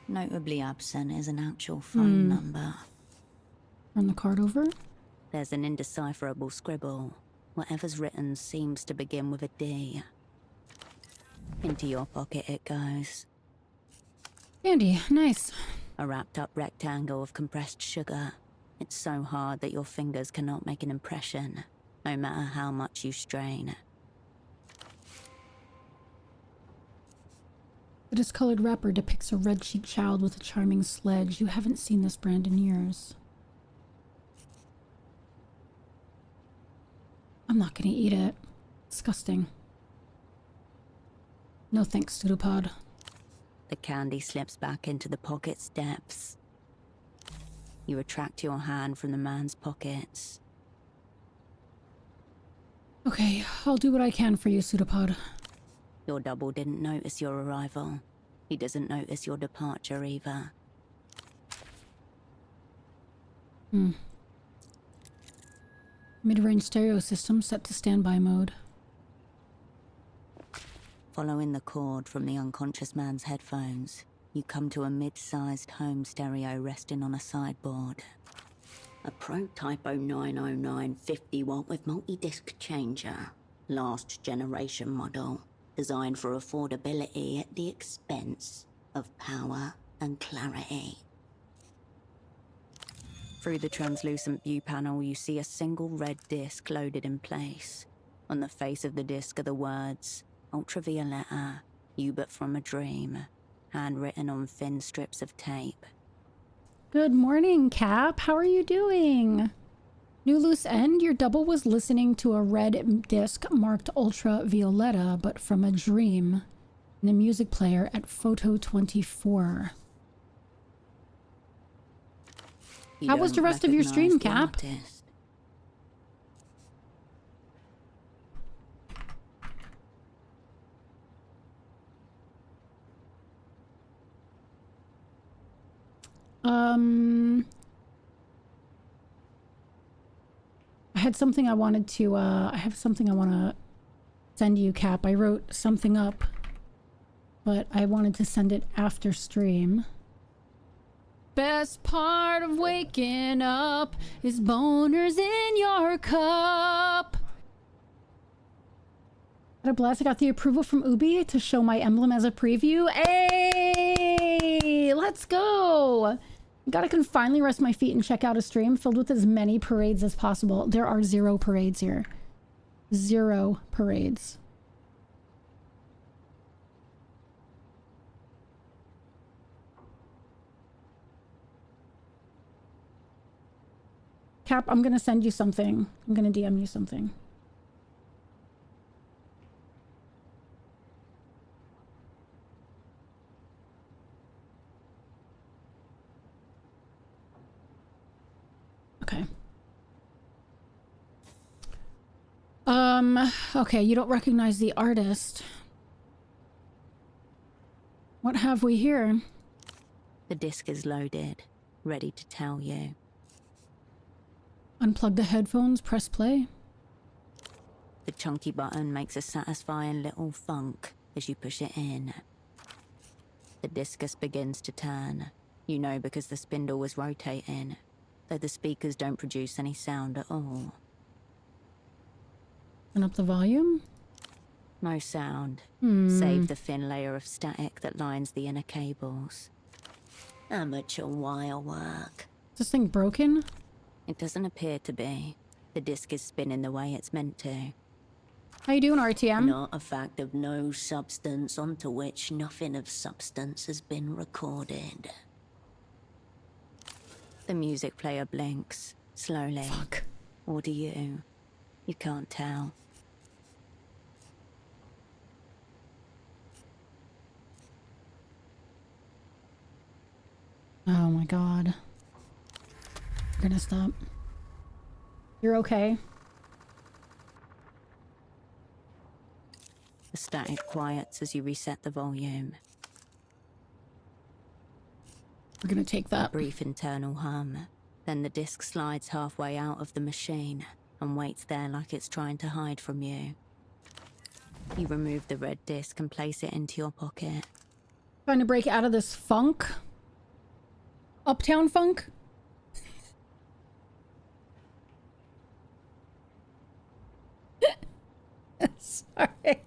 S13: Notably absent is an actual phone number.
S2: Turn the card over.
S13: There's an indecipherable scribble. Whatever's written seems to begin with a D. Into your pocket it goes.
S2: Candy, nice.
S13: A wrapped up rectangle of compressed sugar. It's so hard that your fingers cannot make an impression, no matter how much you strain.
S2: The discolored wrapper depicts a red-cheeked child with a charming sledge. You haven't seen this brand in years. I'm not gonna eat it. Disgusting. No thanks, Pseudopod.
S13: The candy slips back into the pocket's depths. You retract your hand from the man's pockets.
S2: Okay, I'll do what I can for you, Pseudopod.
S13: Your double didn't notice your arrival. He doesn't notice your departure either.
S2: Mid-range stereo system set to standby mode.
S13: Following the cord from the unconscious man's headphones, you come to a mid-sized home stereo resting on a sideboard. A Protypo 909 50-watt with multi-disc changer. Last generation model. Designed for affordability at the expense of power and clarity. Through the translucent view panel, you see a single red disc loaded in place. On the face of the disc are the words, "Ultravioletta, Hubert from a Dream," handwritten on thin strips of tape.
S2: Good morning, Cap. How are you doing? New loose end, your double was listening to a red disc marked Ultravioletta, but from a dream, in the music player at Photo 24. How was the rest of your stream, Cap? I had something I wanted to, I have something I want to send you, Cap. I wrote something up, but I wanted to send it after stream. Best part of waking up is boners in your cup. What a blast. I got the approval from Ubi to show my emblem as a preview. Hey, let's go. God, I can finally rest my feet and check out a stream filled with as many parades as possible. There are 0 parades here. 0 parades. Cap, I'm gonna send you something. I'm gonna DM you something. Okay. Okay, you don't recognize the artist. What have we here?
S13: The disc is loaded, ready to tell you.
S2: Unplug the headphones, press play.
S13: The chunky button makes a satisfying little thunk as you push it in. The discus begins to turn. You know because the spindle was rotating, though the speakers don't produce any sound at all.
S2: Turn up the volume.
S13: No sound,
S2: Hmm.
S13: save the thin layer of static that lines the inner cables. Amateur wire work.
S2: Is this thing broken?
S13: It doesn't appear to be. The disc is spinning the way it's meant to.
S2: How you doing, RTM?
S13: An artifact of no substance onto which nothing of substance has been recorded. The music player blinks, slowly.
S2: Fuck.
S13: Or do you? You can't tell.
S2: Oh my god. We're gonna stop. You're okay?
S13: The static quiets as you reset the volume.
S2: We're gonna take that.
S13: A brief internal hum. Then the disc slides halfway out of the machine and waits there like it's trying to hide from you. You remove the red disc and place it into your pocket.
S2: Trying to break out of this funk? Uptown funk? Sorry.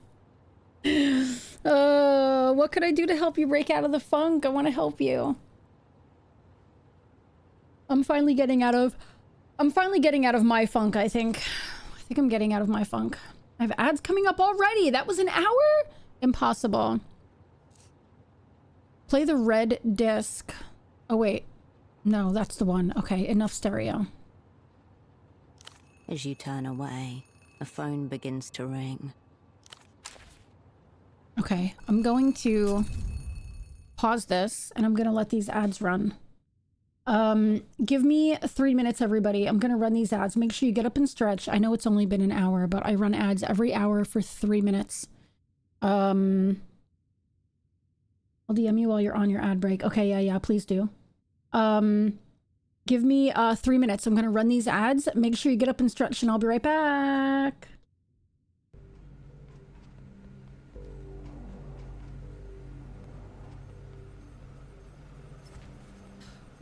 S2: What could I do to help you break out of the funk? I want to help you. I'm finally getting out of my funk, I think. I think I'm getting out of my funk. I have ads coming up already. That was an hour? Impossible. Play the red disc. Oh, wait. No, that's the one. Okay, enough stereo.
S13: As you turn away, a phone begins to ring.
S2: Okay, I'm going to pause this and I'm going to let these ads run. Give me 3 minutes, everybody. I'm going to run these ads. Make sure you get up and stretch. I know it's only been an hour, but I run ads every hour for 3 minutes. I'll DM you while you're on your ad break. Okay, yeah, please do. Give me 3 minutes. I'm going to run these ads. Make sure you get up and stretch and I'll be right back.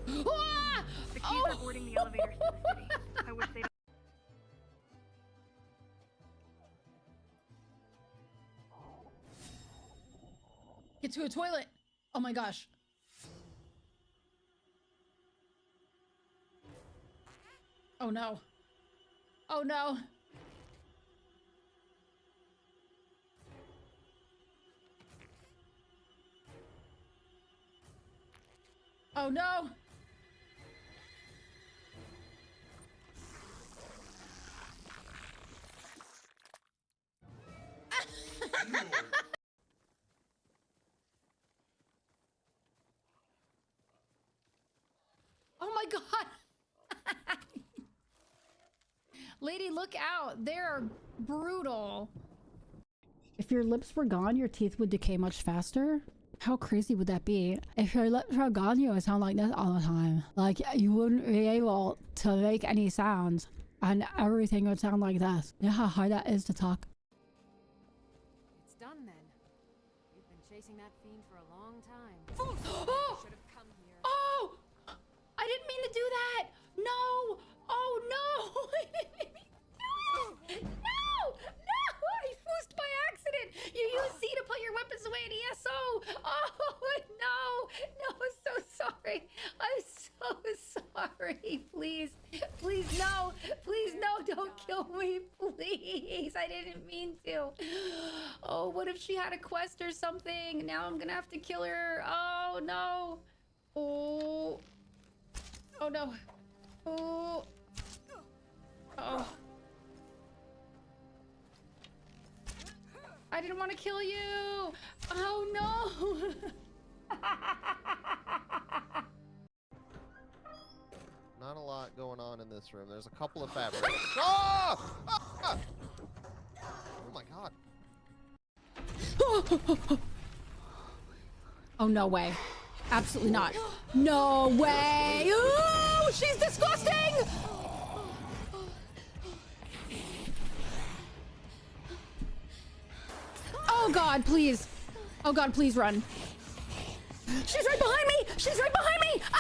S14: The keys are boarding the elevators to the city. I wish they'd...
S2: Get to a toilet. Oh my gosh. Oh no. Oh no. Oh no. Oh my god. Lady, look out. They're brutal. If your lips were gone, your teeth would decay much faster. How crazy would that be? If your lips were gone, you would sound like this all the time. Like, you wouldn't be able to make any sounds. And everything would sound like this. You know how hard that is to talk?
S15: It's done then. You've been chasing that fiend for a long time.
S2: Oh!
S15: Should have come here.
S2: Oh! I didn't mean to do that! No! Oh no! I didn't mean to do it! No! No! I foosed by accident! You used C to put your weapons away in ESO! Oh no! No, I'm so sorry. I'm so sorry. Please. Please no. Please no, don't kill me. Please. I didn't mean to. Oh, what if she had a quest or something? Now I'm gonna have to kill her. Oh no. Oh. Oh no. Oh. Oh. I didn't want to kill you. Oh no.
S9: Not a lot going on in this room. There's a couple of fabrics. Ah! Ah! Oh my god.
S2: Oh, no way. Absolutely not. No way. Ooh, she's disgusting. Oh god, please. Oh god, please run. She's right behind me. She's right behind me. Ah!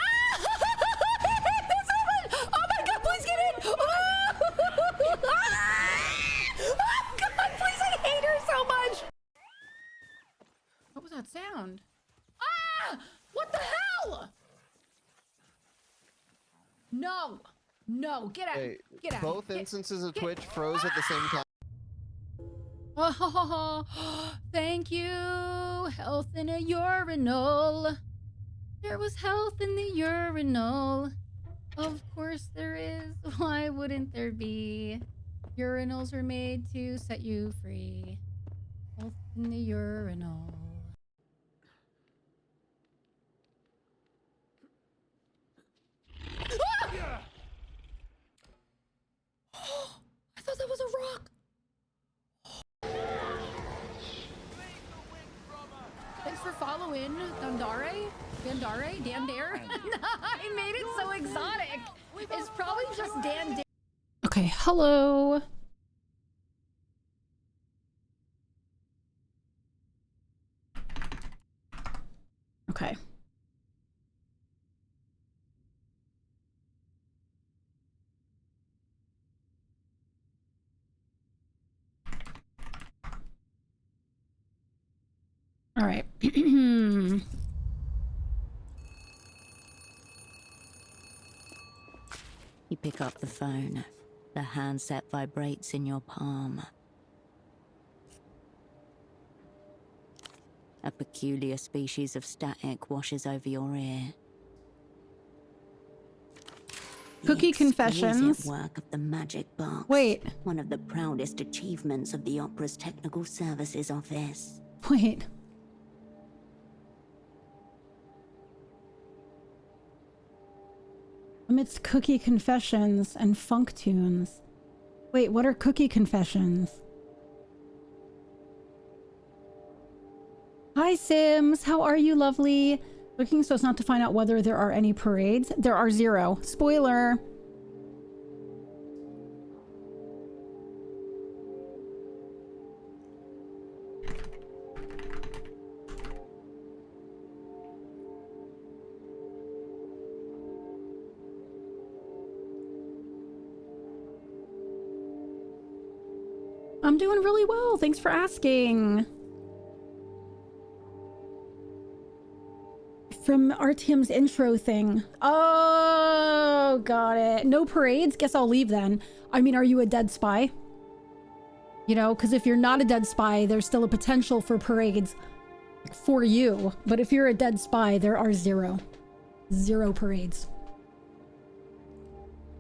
S2: Oh my god, please get in. Oh, oh god, please, I hate her so much. What was that sound? Ah! What the hell? No. No, get out.
S9: Hey,
S2: Get out.
S9: both instances of Twitch froze at the same time.
S2: Oh, thank you. Health in a urinal. There was health in the urinal. Of course there is. Why wouldn't there be? Urinals are made to set you free. Health in the urinal. Ah! I thought that was a rock. Thanks for following, Dandare. Dandare. I made it so exotic. It's probably just Dan. Okay, hello. Okay. All right.
S13: You pick up the phone. The handset vibrates in your palm. A peculiar species of static washes over your ear.
S2: Cookie confessions.
S13: Work of the magic box.
S2: Wait.
S13: One of the proudest achievements of the opera's technical services office.
S2: Wait. Amidst cookie confessions and funk tunes. Wait, what are cookie confessions? Hi Sims, how are you, lovely? Looking so as not to find out whether there are any parades. There are 0. Spoiler. I'm doing really well. Thanks for asking. From Artyom's intro thing. Oh, got it. No parades? Guess I'll leave then. I mean, are you a dead spy? You know, because if you're not a dead spy, there's still a potential for parades for you. But if you're a dead spy, there are 0. 0 parades.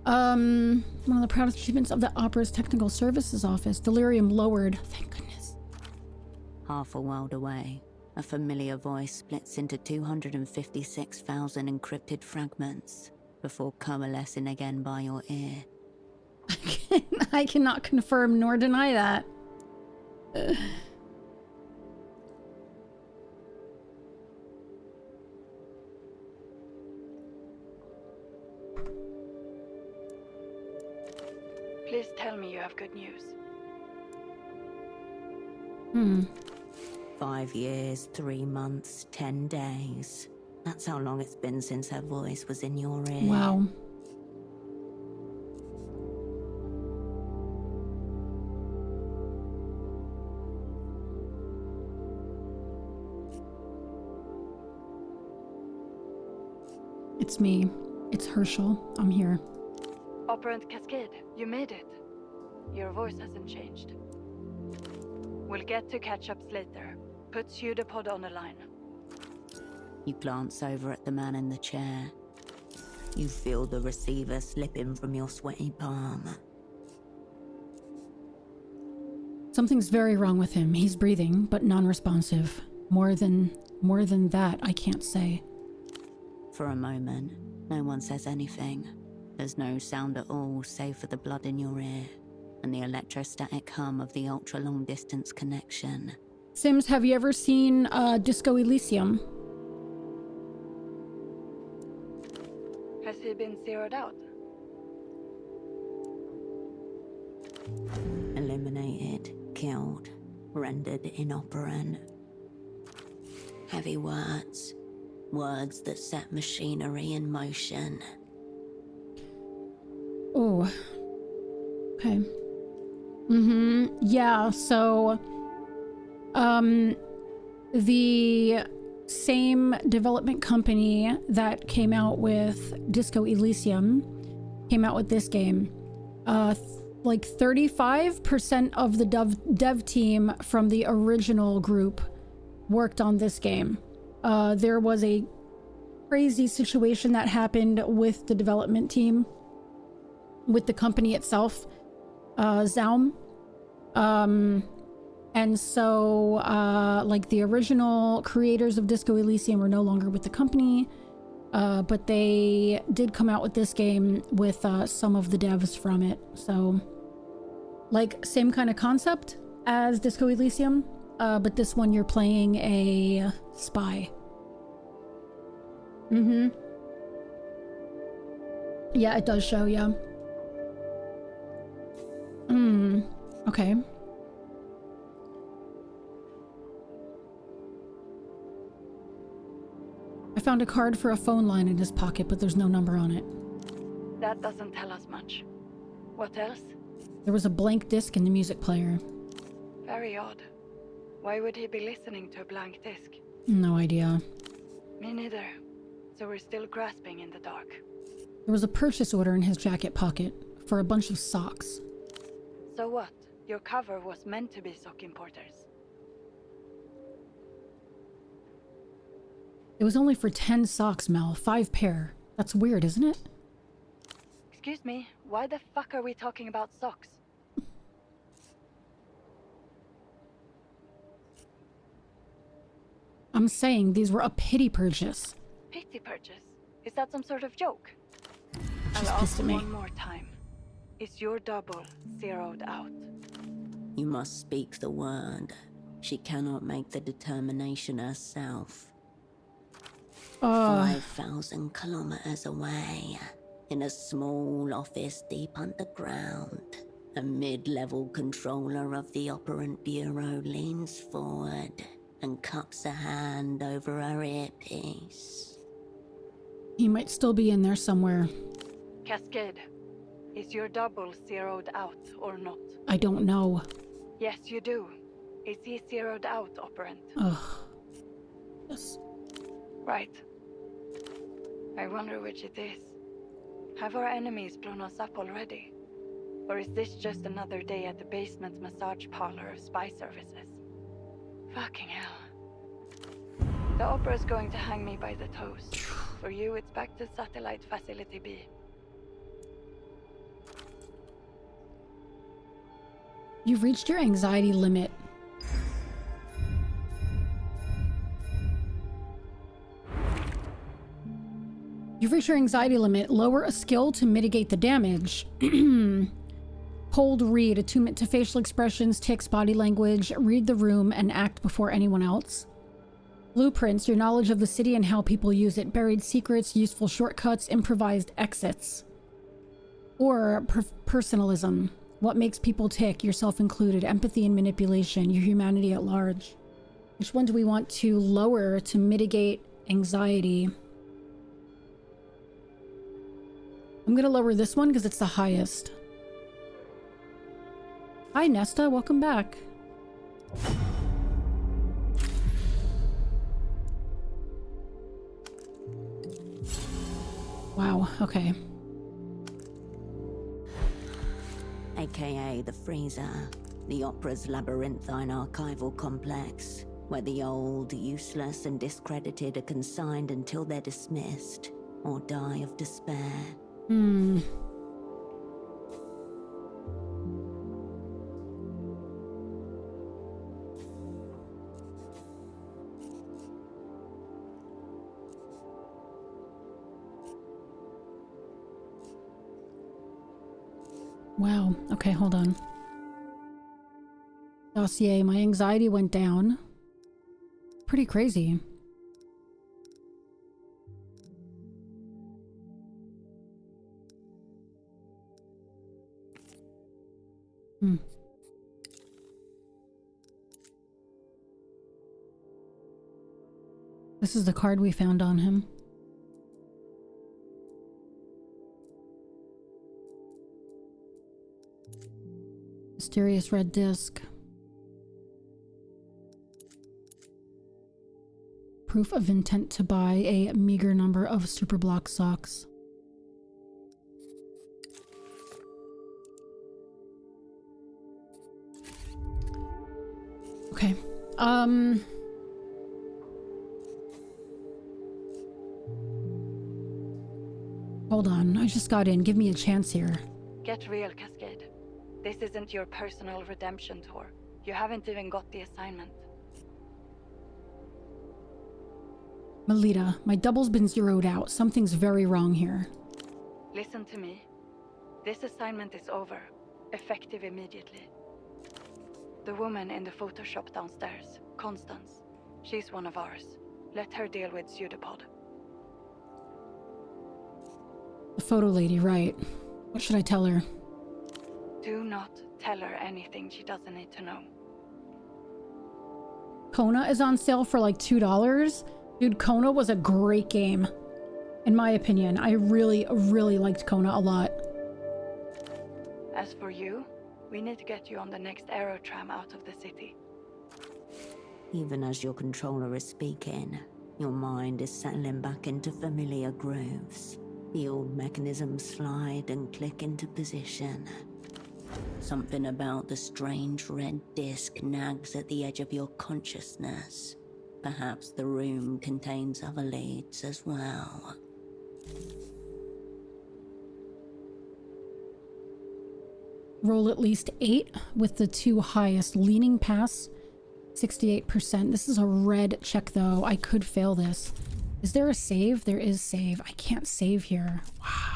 S2: One of the proudest achievements of the opera's technical services office. Delirium lowered. Thank goodness.
S13: Half a world away, a familiar voice splits into 256,000 encrypted fragments before coalescing again by your ear.
S2: I cannot confirm nor deny that.
S14: Please tell me you have good news.
S13: 5 years, 3 months, 10 days. That's how long it's been since her voice was in your ear.
S2: Wow. It's me. It's Herschel. I'm here.
S14: Operant Cascade, you made it. Your voice hasn't changed. We'll get to catch-ups later. Put pseudopod on the line.
S13: You glance over at the man in the chair. You feel the receiver slipping from your sweaty palm.
S2: Something's very wrong with him. He's breathing, but non-responsive. More than that, I can't say.
S13: For a moment, no one says anything. There's no sound at all save for the blood in your ear and the electrostatic hum of the ultra-long distance connection.
S2: Sims, have you ever seen Disco Elysium?
S14: Has he been zeroed out?
S13: Eliminated, killed, rendered inoperant. Heavy words. Words that set machinery in motion.
S2: Oh. Okay. Yeah, so the same development company that came out with Disco Elysium came out with this game. Like 35% of the dev team from the original group worked on this game. There was a crazy situation that happened with the development team, with the company itself, Zaum. And so, like, the original creators of Disco Elysium are no longer with the company, but they did come out with this game with some of the devs from it. So, like, same kind of concept as Disco Elysium, but this one you're playing a spy. Yeah, it does show, yeah. Okay. I found a card for a phone line in his pocket, but there's no number on it.
S14: That doesn't tell us much. What else?
S2: There was a blank disc in the music player.
S14: Very odd. Why would he be listening to a blank disc?
S2: No idea.
S14: Me neither. So we're still grasping in the dark.
S2: There was a purchase order in his jacket pocket for a bunch of socks.
S14: So what? Your cover was meant to be sock importers.
S2: It was only for 10 socks, Mel. 5 pair. That's weird, isn't it?
S14: Excuse me, why the fuck are we talking about socks?
S2: I'm saying these were a pity purchase.
S14: Pity purchase? Is that some sort of joke?
S2: She's
S14: I'll
S2: pissed
S14: ask
S2: at me.
S14: one more time. Is your double zeroed out?
S13: You must speak the word. She cannot make the determination herself. 5,000 kilometers away, in a small office deep underground, a mid-level controller of the Operant Bureau leans forward and cups a hand over her earpiece.
S2: He might still be in there somewhere.
S14: Cascade, is your double zeroed out or not?
S2: I don't know.
S14: Yes, you do. Is he zeroed out, Operant?
S2: Ugh. Yes.
S14: Right. I wonder which it is. Have our enemies blown us up already? Or is this just another day at the basement massage parlor of spy services? Fucking hell. The opera's going to hang me by the toes. For you, it's back to Satellite Facility B.
S2: You've reached your anxiety limit. You've reached your anxiety limit. Lower a skill to mitigate the damage. Hold read, attunement to facial expressions, tics, body language, read the room, and act before anyone else. Blueprints, your knowledge of the city and how people use it. Buried secrets, useful shortcuts, improvised exits. Or personalism. What makes people tick, yourself included. Empathy and manipulation, your humanity at large. Which one do we want to lower to mitigate anxiety? I'm gonna lower this one because it's the highest. Hi Nesta, welcome back. Wow, okay.
S13: AKA the Freezer, the Opera's labyrinthine archival complex, where the old, useless, and discredited are consigned until they're dismissed or die of despair.
S2: Wow. Okay, hold on. Dossier. My anxiety went down. Pretty crazy. Hmm. This is the card we found on him. Mysterious red disc. Proof of intent to buy a meager number of Superblock socks. Okay. Hold on. I just got in. Give me a chance here.
S14: Get real, Cascade. This isn't your personal redemption tour. You haven't even got the assignment.
S2: Melita, my double's been zeroed out. Something's very wrong here.
S14: Listen to me. This assignment is over. Effective immediately. The woman in the Photoshop downstairs, Constance. She's one of ours. Let her deal with Pseudopod.
S2: The photo lady, right. What should I tell her?
S14: Do not tell her anything she doesn't need to know.
S2: Kona is on sale for like $2. Dude, Kona was a great game. In my opinion, I really, really liked Kona a lot.
S14: As for you, we need to get you on the next aerotram out of the city.
S13: Even as your controller is speaking, your mind is settling back into familiar grooves. The old mechanisms slide and click into position. Something about the strange red disc nags at the edge of your consciousness. Perhaps the room contains other leads as well.
S2: Roll at least 8 with the 2 highest. Leaning pass, 68%. This is a red check though. I could fail this. Is there a save? There is save. I can't save here. Wow.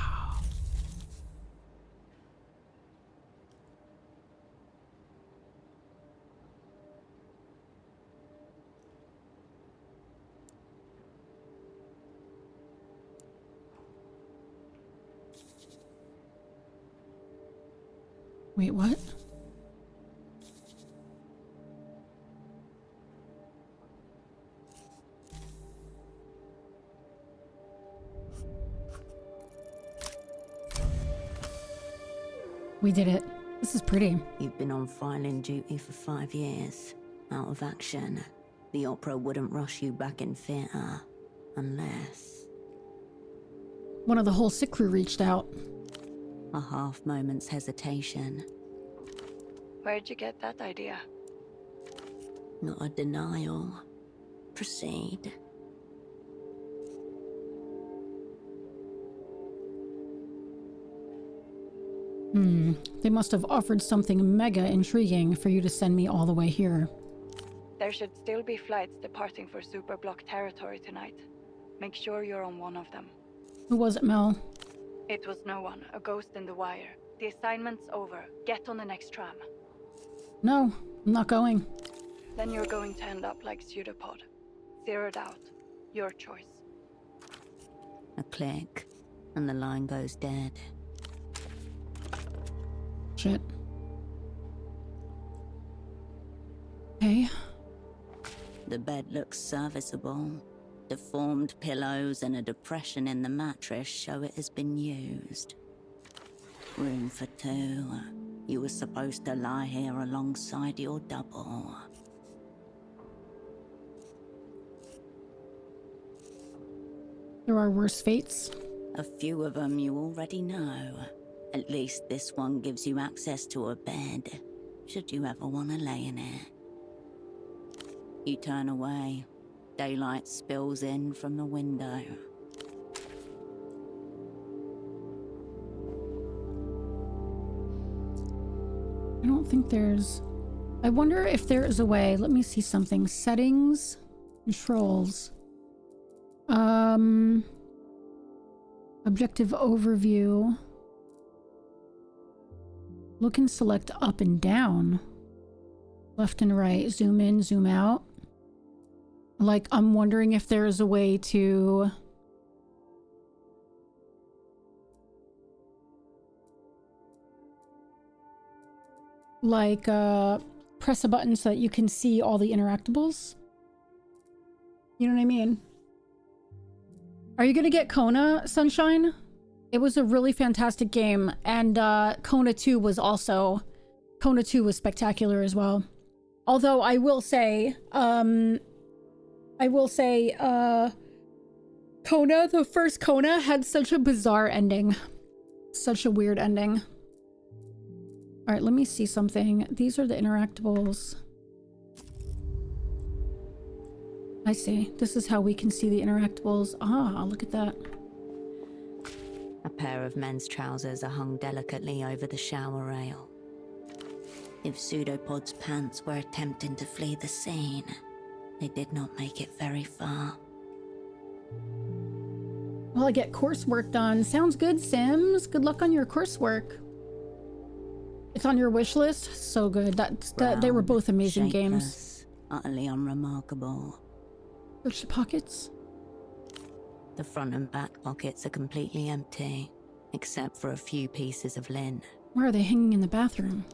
S2: Wait, what? We did it. This is pretty.
S13: You've been on filing duty for 5 years. Out of action. The opera wouldn't rush you back in theatre. Unless...
S2: One of the whole sick crew reached out.
S13: A half moment's hesitation.
S14: Where'd you get that idea?
S13: Not a denial. Proceed.
S2: They must have offered something mega intriguing for you to send me all the way here.
S14: There should still be flights departing for Superblock territory tonight. Make sure you're on one of them.
S2: Who was it, Mel?
S14: It was no one. A ghost in the wire. The assignment's over. Get on the next tram.
S2: No, I'm not going.
S14: Then you're going to end up like Pseudopod. Zeroed out. Your choice.
S13: A click, and the line goes dead.
S2: Shit. Hey.
S13: The bed looks serviceable. Deformed pillows and a depression in the mattress show it has been used. Room for 2. You were supposed to lie here alongside your double.
S2: There are worse fates.
S13: A few of them you already know. At least this one gives you access to a bed, should you ever want to lay in it. You turn away. Daylight spills in from the window.
S2: I don't think there's... I wonder if there is a way. Let me see something. Settings. Controls. Objective overview. Look and select up and down. Left and right. Zoom in, zoom out. Like, I'm wondering if there's a way to... like, press a button so that you can see all the interactables. You know what I mean? Are you gonna get Kona, Sunshine? It was a really fantastic game, and Kona 2 was also... Kona 2 was spectacular as well. Although I will say, Kona, the first Kona had such a bizarre ending. Such a weird ending. Alright, let me see something. These are the interactables. I see. This is how we can see the interactables. Ah, look at that.
S13: A pair of men's trousers are hung delicately over the shower rail. If Pseudopod's pants were attempting to flee the scene, they did not make it very far.
S2: Well, I get coursework done. Sounds good, Sims. Good luck on your coursework. It's on your wish list. So good. They were both amazing games.
S13: Utterly unremarkable.
S2: Search the pockets.
S13: The front and back pockets are completely empty, except for a few pieces of linen.
S2: Where are they hanging in the bathroom?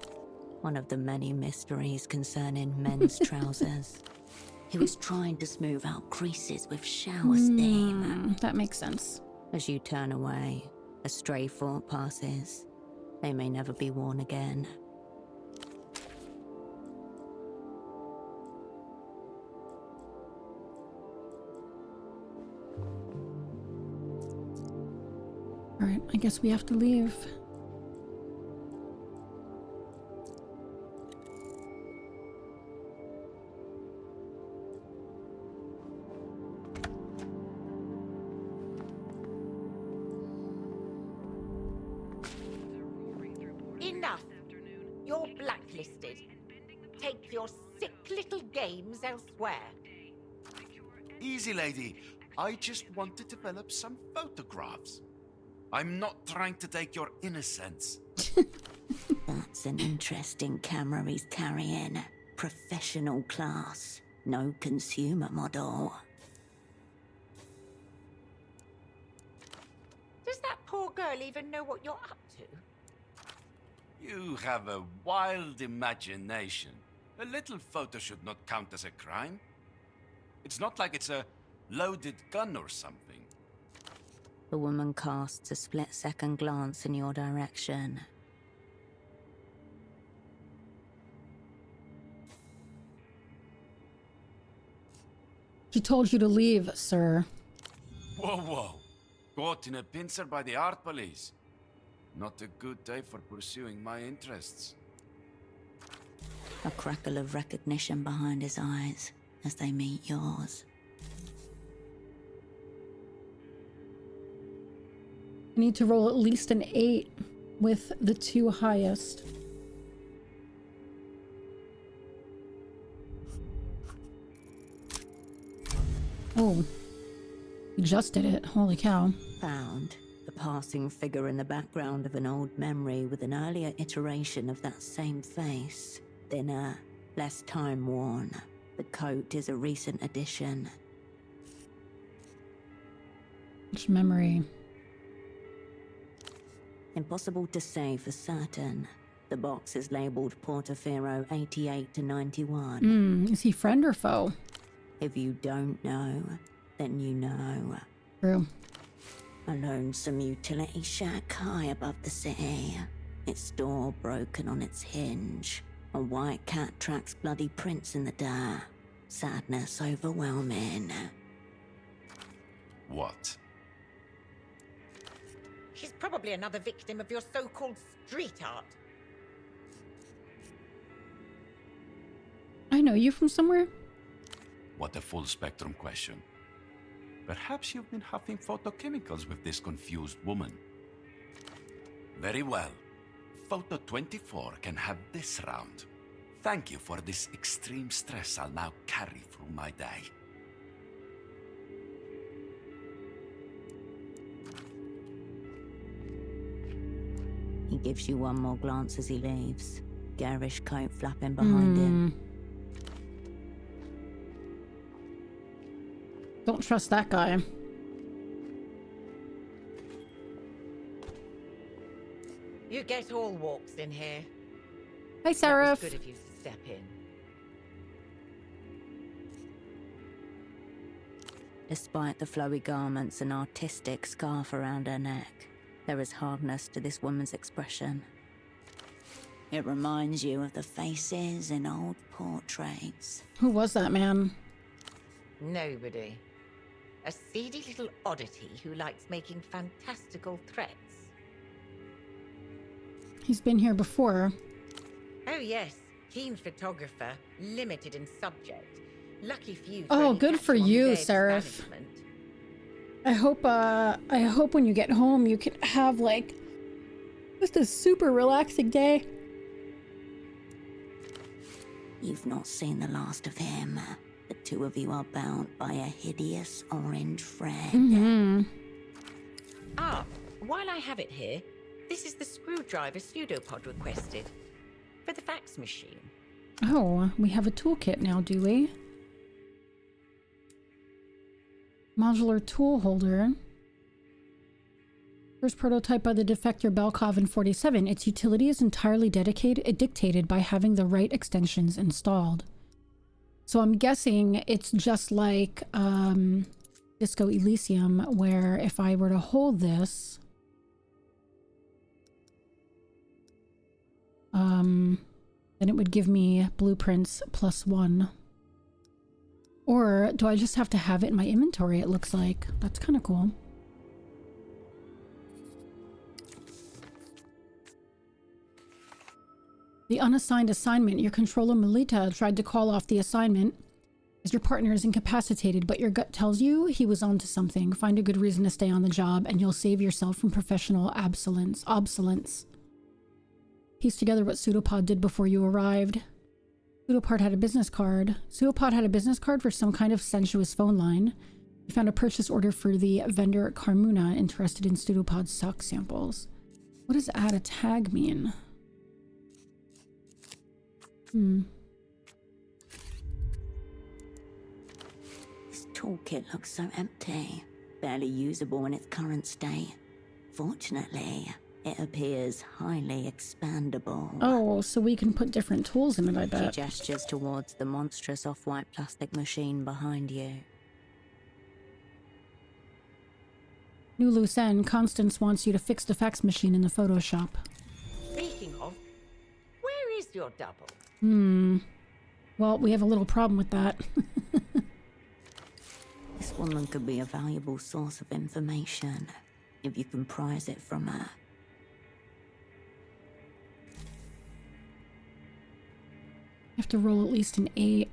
S13: One of the many mysteries concerning men's trousers. He was trying to smooth out creases with shower steam.
S2: That makes sense.
S13: As you turn away, a stray thought passes. They may never be worn again.
S2: Alright, I guess we have to leave.
S16: Enough! You're blacklisted. Take your sick little games elsewhere.
S17: Easy, lady. I just want to develop some photographs. I'm not trying to take your innocence.
S13: That's an interesting camera he's carrying. Professional class. No consumer model.
S16: Does that poor girl even know what you're up to?
S17: You have a wild imagination. A little photo should not count as a crime. It's not like it's a loaded gun or something.
S13: The woman casts a split-second glance in your direction.
S2: She told you to leave, sir.
S17: Whoa, whoa. Caught in a pincer by the art police. Not a good day for pursuing my interests.
S13: A crackle of recognition behind his eyes as they meet yours.
S2: I need to roll at least an 8 with the 2 highest. Oh, you just did it. Holy cow.
S13: Found the passing figure in the background of an old memory with an earlier iteration of that same face. Thinner, less time-worn. The coat is a recent addition.
S2: Which memory?
S13: Impossible to say for certain. The box is labeled Portofino 88 to 91.
S2: Is he friend or foe?
S13: If you don't know, then you know.
S2: True.
S13: A lonesome utility shack high above the city. Its door broken on its hinge. A white cat tracks bloody prints in the dirt. Sadness overwhelming.
S17: What?
S16: She's probably another victim of your so-called street art.
S2: I know you from somewhere.
S17: What a full spectrum question. Perhaps you've been huffing photochemicals with this confused woman. Very well. Photo 24 can have this round. Thank you for this extreme stress I'll now carry through my day.
S13: He Gives you one more glance as he leaves. Garish coat flapping behind him.
S2: Don't trust that guy.
S16: You get all walks in here.
S2: Hi,
S16: That
S2: Seraph.
S16: was good of you to step in.
S13: Despite the flowy garments and artistic scarf around her neck, there is hardness to this woman's expression. It reminds you of the faces in old portraits.
S2: Who was that man?
S16: Nobody. A seedy little oddity who likes making fantastical threats.
S2: He's been here before.
S16: Oh yes, keen photographer, limited in subject. Lucky few.
S2: Oh, good for you, Seraph. I hope when you get home you can have like just a super relaxing day.
S13: You've not seen the last of him. The two of you are bound by a hideous orange thread.
S16: Ah, while I have it here, this is the screwdriver pseudopod requested for the fax machine.
S2: Oh, we have a toolkit now, do we? Modular tool holder. First prototype by the defector Belkov in 47. Its utility is entirely dictated by having the right extensions installed. So I'm guessing it's just like Disco Elysium, where if I were to hold this, then it would give me blueprints +1. Or do I just have to have it in my inventory, it looks like. That's kind of cool. The unassigned assignment. Your controller Melita tried to call off the assignment as your partner is incapacitated, but your gut tells you he was onto something. Find a good reason to stay on the job and you'll save yourself from professional obsolescence. Piece together what Pseudopod did before you arrived. Pseudopod had a business card. Pseudopod had a business card for some kind of sensuous phone line. You found a purchase order for the vendor Carmuna interested in Pseudopod's sock samples. What does add a tag mean?
S13: This toolkit looks so empty, barely usable in its current state. Fortunately, it appears highly expandable.
S2: Oh, so we can put different tools in it, I bet.
S13: She gestures towards the monstrous off-white plastic machine behind you.
S2: New loose end. Constance wants you to fix the fax machine in the Photoshop.
S16: Speaking of, where is your double?
S2: Well, we have a little problem with that.
S13: This woman could be a valuable source of information if you can prise it from her.
S2: You have to roll at least an 8.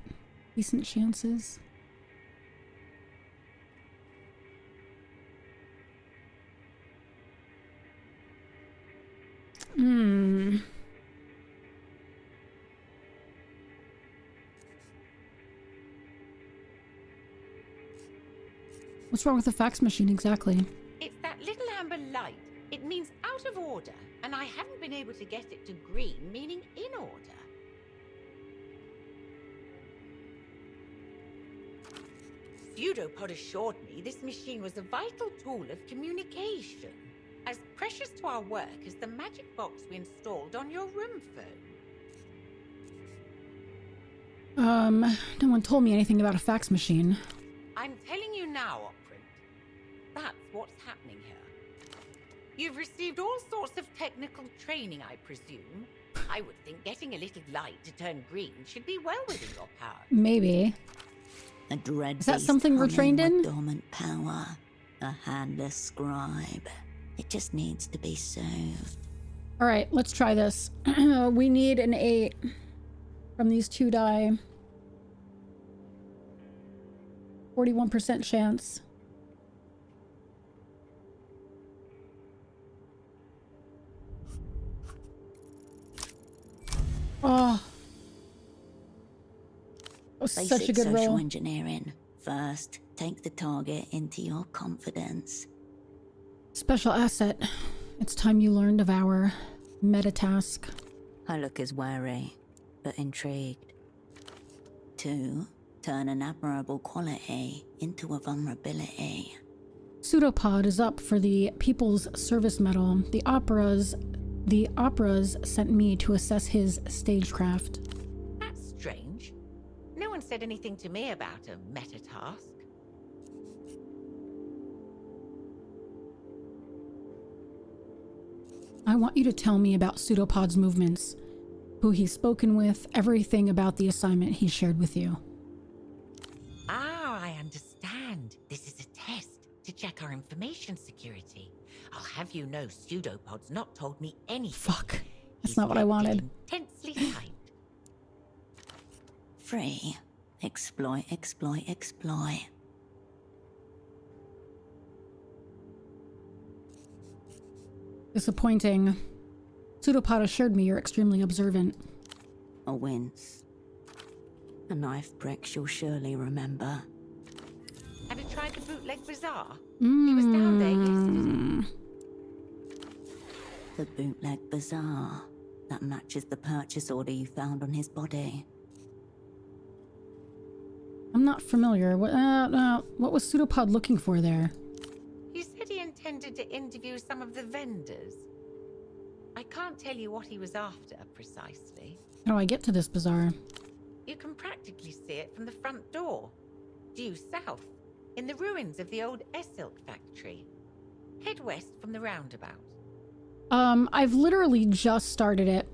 S2: Decent chances. What's wrong with the fax machine exactly?
S16: It's that little amber light. It means out of order, and I haven't been able to get it to green, meaning in order. Pseudopod assured me this machine was a vital tool of communication, as precious to our work as the magic box we installed on your room phone.
S2: No one told me anything about a fax machine.
S16: I'm telling you now, Operant. That's what's happening here. You've received all sorts of technical training, I presume. I would think getting a little light to turn green should be well within your power.
S2: Maybe.
S13: A dread
S2: Is that
S13: beast
S2: something we're
S13: coming
S2: trained
S13: with
S2: in?
S13: Dormant power. A handless scribe. It just needs to be soothed.
S2: Alright, let's try this. We need an 8 from these 2 die. 41% chance. Oh. Oh, such a
S13: Basic
S2: good
S13: social
S2: roll.
S13: engineering. First, take the target into your confidence.
S2: Special asset. It's time you learned of our Metatask.
S13: Her look is wary, but intrigued. 2. Turn an admirable quality into a vulnerability.
S2: Pseudopod is up for the People's Service Medal. The operas sent me to assess his stagecraft.
S16: That's strange. No one said anything to me about a meta-task.
S2: I want you to tell me about Pseudopod's movements, who he's spoken with, everything about the assignment he shared with you.
S16: Ah, I understand. This is a test to check our information security. I'll have you know Pseudopod's not told me anything.
S2: Fuck. That's not what I wanted.
S16: Intensely tight.
S13: 3. Exploit, exploit, exploit.
S2: Disappointing. Pseudopod assured me you're extremely observant.
S13: A wince. A knife prick she'll surely remember.
S16: Have you tried the bootleg bazaar? He was down there yesterday.
S13: The bootleg bazaar. That matches the purchase order you found on his body.
S2: I'm not familiar. What was Pseudopod looking for there?
S16: He said he intended to interview some of the vendors. I can't tell you what he was after precisely.
S2: How do I get to this bazaar?
S16: You can practically see it from the front door. Due south, in the ruins of the old Essilk factory. Head west from the roundabout.
S2: I've literally just started it.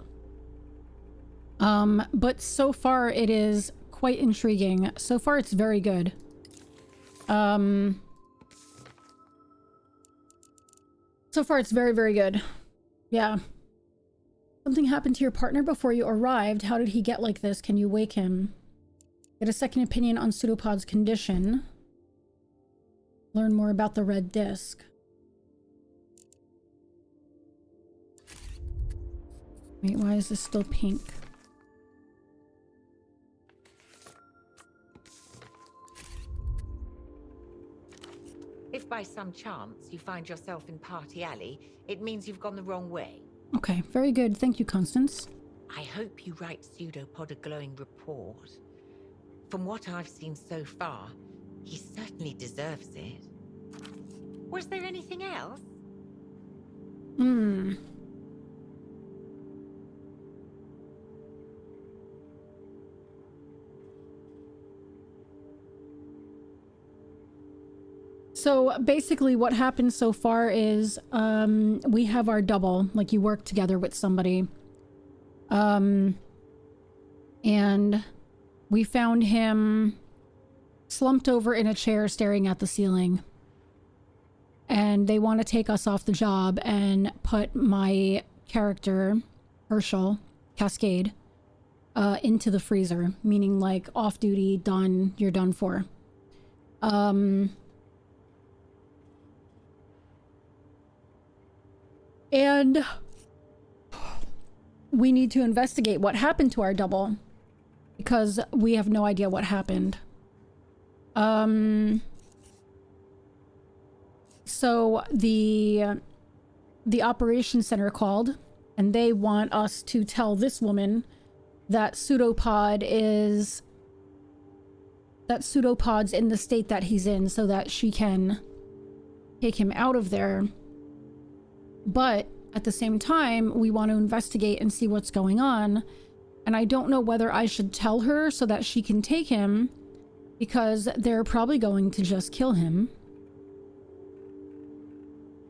S2: But so far it is quite intriguing. So far it's very good. So far it's very, very good. Yeah. Something happened to your partner before you arrived. How did he get like this? Can you wake him? Get a second opinion on Pseudopod's condition. Learn more about the red disc. Wait, why is this still pink?
S16: If by some chance you find yourself in Party Alley, it means you've gone the wrong way.
S2: Okay, very good. Thank you, Constance.
S16: I hope you write Pseudopod a glowing report. From what I've seen so far, he certainly deserves it. Was there anything else?
S2: So basically what happened so far is we have our double, like you work together with somebody. And we found him slumped over in a chair staring at the ceiling. And they want to take us off the job and put my character, Herschel, Cascade, into the freezer. Meaning like off duty, done, you're done for. And we need to investigate what happened to our double because we have no idea what happened. So the operations center called and they want us to tell this woman that Pseudopod's in the state that he's in so that she can take him out of there. But at the same time, we want to investigate and see what's going on. And I don't know whether I should tell her so that she can take him because they're probably going to just kill him.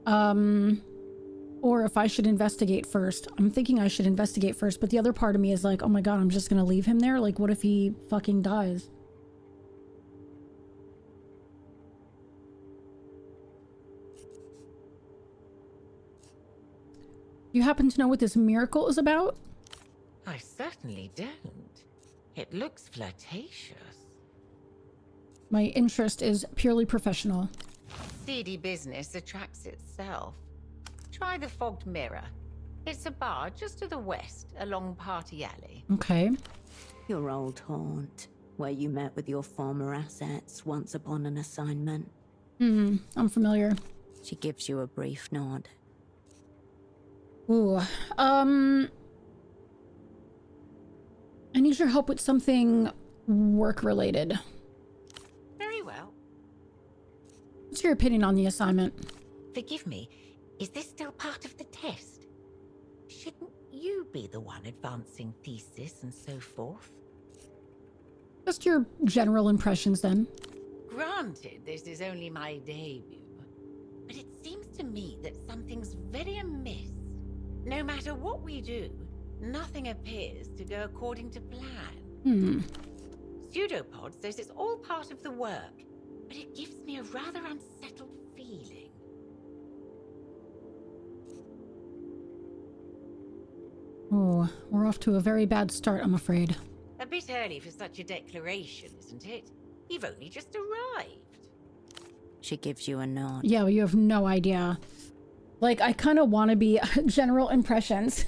S2: Or if I should investigate first. I'm thinking I should investigate first, but the other part of me is like, oh my god, I'm just gonna leave him there? Like, what if he fucking dies? You happen to know what this miracle is about?
S16: I certainly don't. It looks flirtatious.
S2: My interest is purely professional.
S16: Seedy business attracts itself. Try the Fogged Mirror. It's a bar just to the west, along Party Alley.
S2: Okay.
S13: Your old haunt, where you met with your former assets once upon an assignment.
S2: I'm familiar.
S13: She gives you a brief nod.
S2: Ooh. I need your help with something work-related.
S16: Very well.
S2: What's your opinion on the assignment?
S16: Forgive me, is this still part of the test? Shouldn't you be the one advancing thesis and so forth?
S2: Just your general impressions, then.
S16: Granted, this is only my debut, but it seems to me that something's very amiss. No matter what we do, nothing appears to go according to plan. Pseudopod says it's all part of the work, but it gives me a rather unsettled feeling.
S2: Oh, we're off to a very bad start, I'm afraid.
S16: A bit early for such a declaration, isn't it? You've only just arrived.
S13: She gives you a nod.
S2: Yeah, well, you have no idea. Like, I kind of want to be general impressions.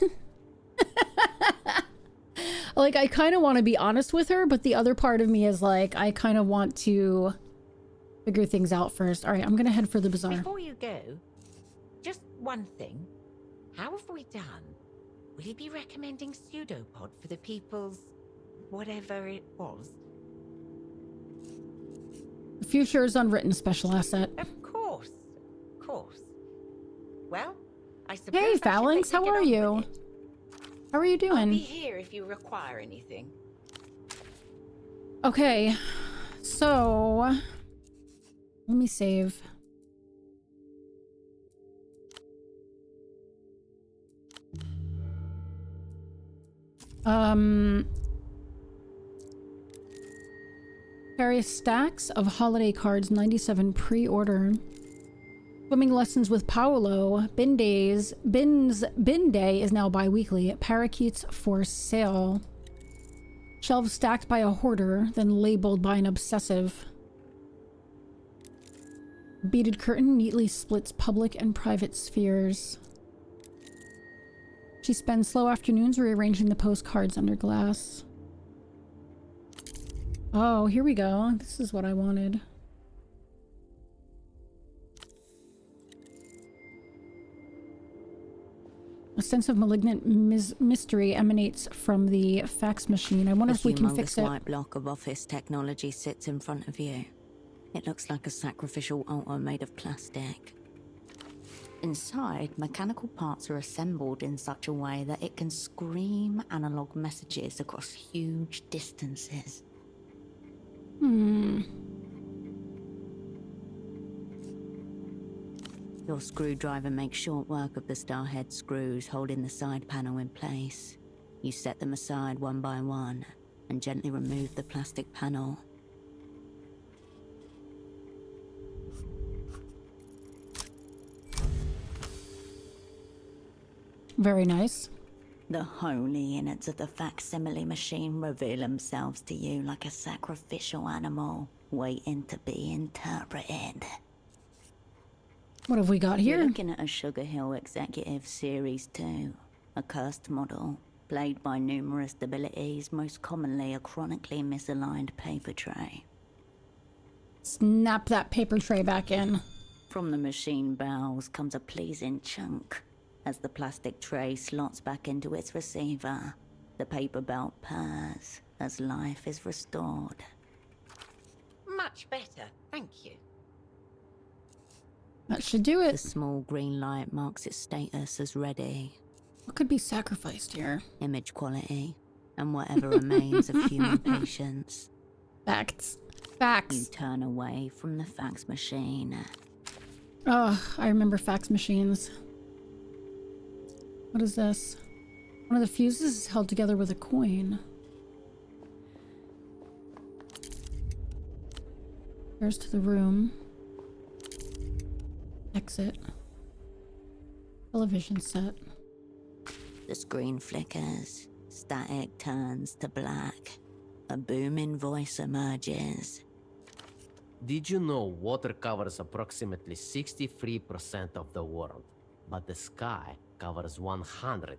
S2: Like, I kind of want to be honest with her, but the other part of me is like, I kind of want to figure things out first. All right, I'm going to head for the bazaar.
S16: Before you go, just one thing. How have we done? Will you be recommending Pseudopod for the people's whatever it was?
S2: The future is unwritten, special asset.
S16: Of course. Of course. Well, I suppose
S2: Hey, Phalanx, how are you? How are you doing?
S16: I'll be here if you require anything.
S2: Okay, so let me save. Various stacks of holiday cards, 97 pre-order. Swimming lessons with Paolo. Bin day is now bi-weekly. Parakeets for sale. Shelves stacked by a hoarder, then labeled by an obsessive. Beaded curtain neatly splits public and private spheres. She spends slow afternoons rearranging the postcards under glass. Oh, here we go. This is what I wanted. A sense of malignant mystery emanates from the fax machine. I wonder if we can fix it.
S13: A humongous white block of office technology sits in front of you. It looks like a sacrificial altar made of plastic. Inside, mechanical parts are assembled in such a way that it can scream analog messages across huge distances. Your screwdriver makes short work of the starhead screws holding the side panel in place. You set them aside one by one and gently remove the plastic panel.
S2: Very nice.
S13: The holy innards of the facsimile machine reveal themselves to you like a sacrificial animal waiting to be interpreted.
S2: What have we got here?
S13: You're looking at a Sugar Hill Executive Series 2, a cursed model, plagued by numerous debilities, most commonly a chronically misaligned paper tray.
S2: Snap that paper tray back in.
S13: From the machine bowels comes a pleasing chunk. As the plastic tray slots back into its receiver, the paper belt purrs as life is restored.
S16: Much better, thank you.
S2: That should do it.
S13: The small green light marks its status as ready.
S2: What could be sacrificed here?
S13: Image quality, and whatever remains of human patience.
S2: Facts. Facts.
S13: You turn away from the fax machine.
S2: Oh, I remember fax machines. What is this? One of the fuses is held together with a coin. Here's to the room. Exit. Television set.
S13: The screen flickers. Static turns to black. A booming voice emerges.
S18: Did you know water covers approximately 63% of the world, but the sky covers 100%?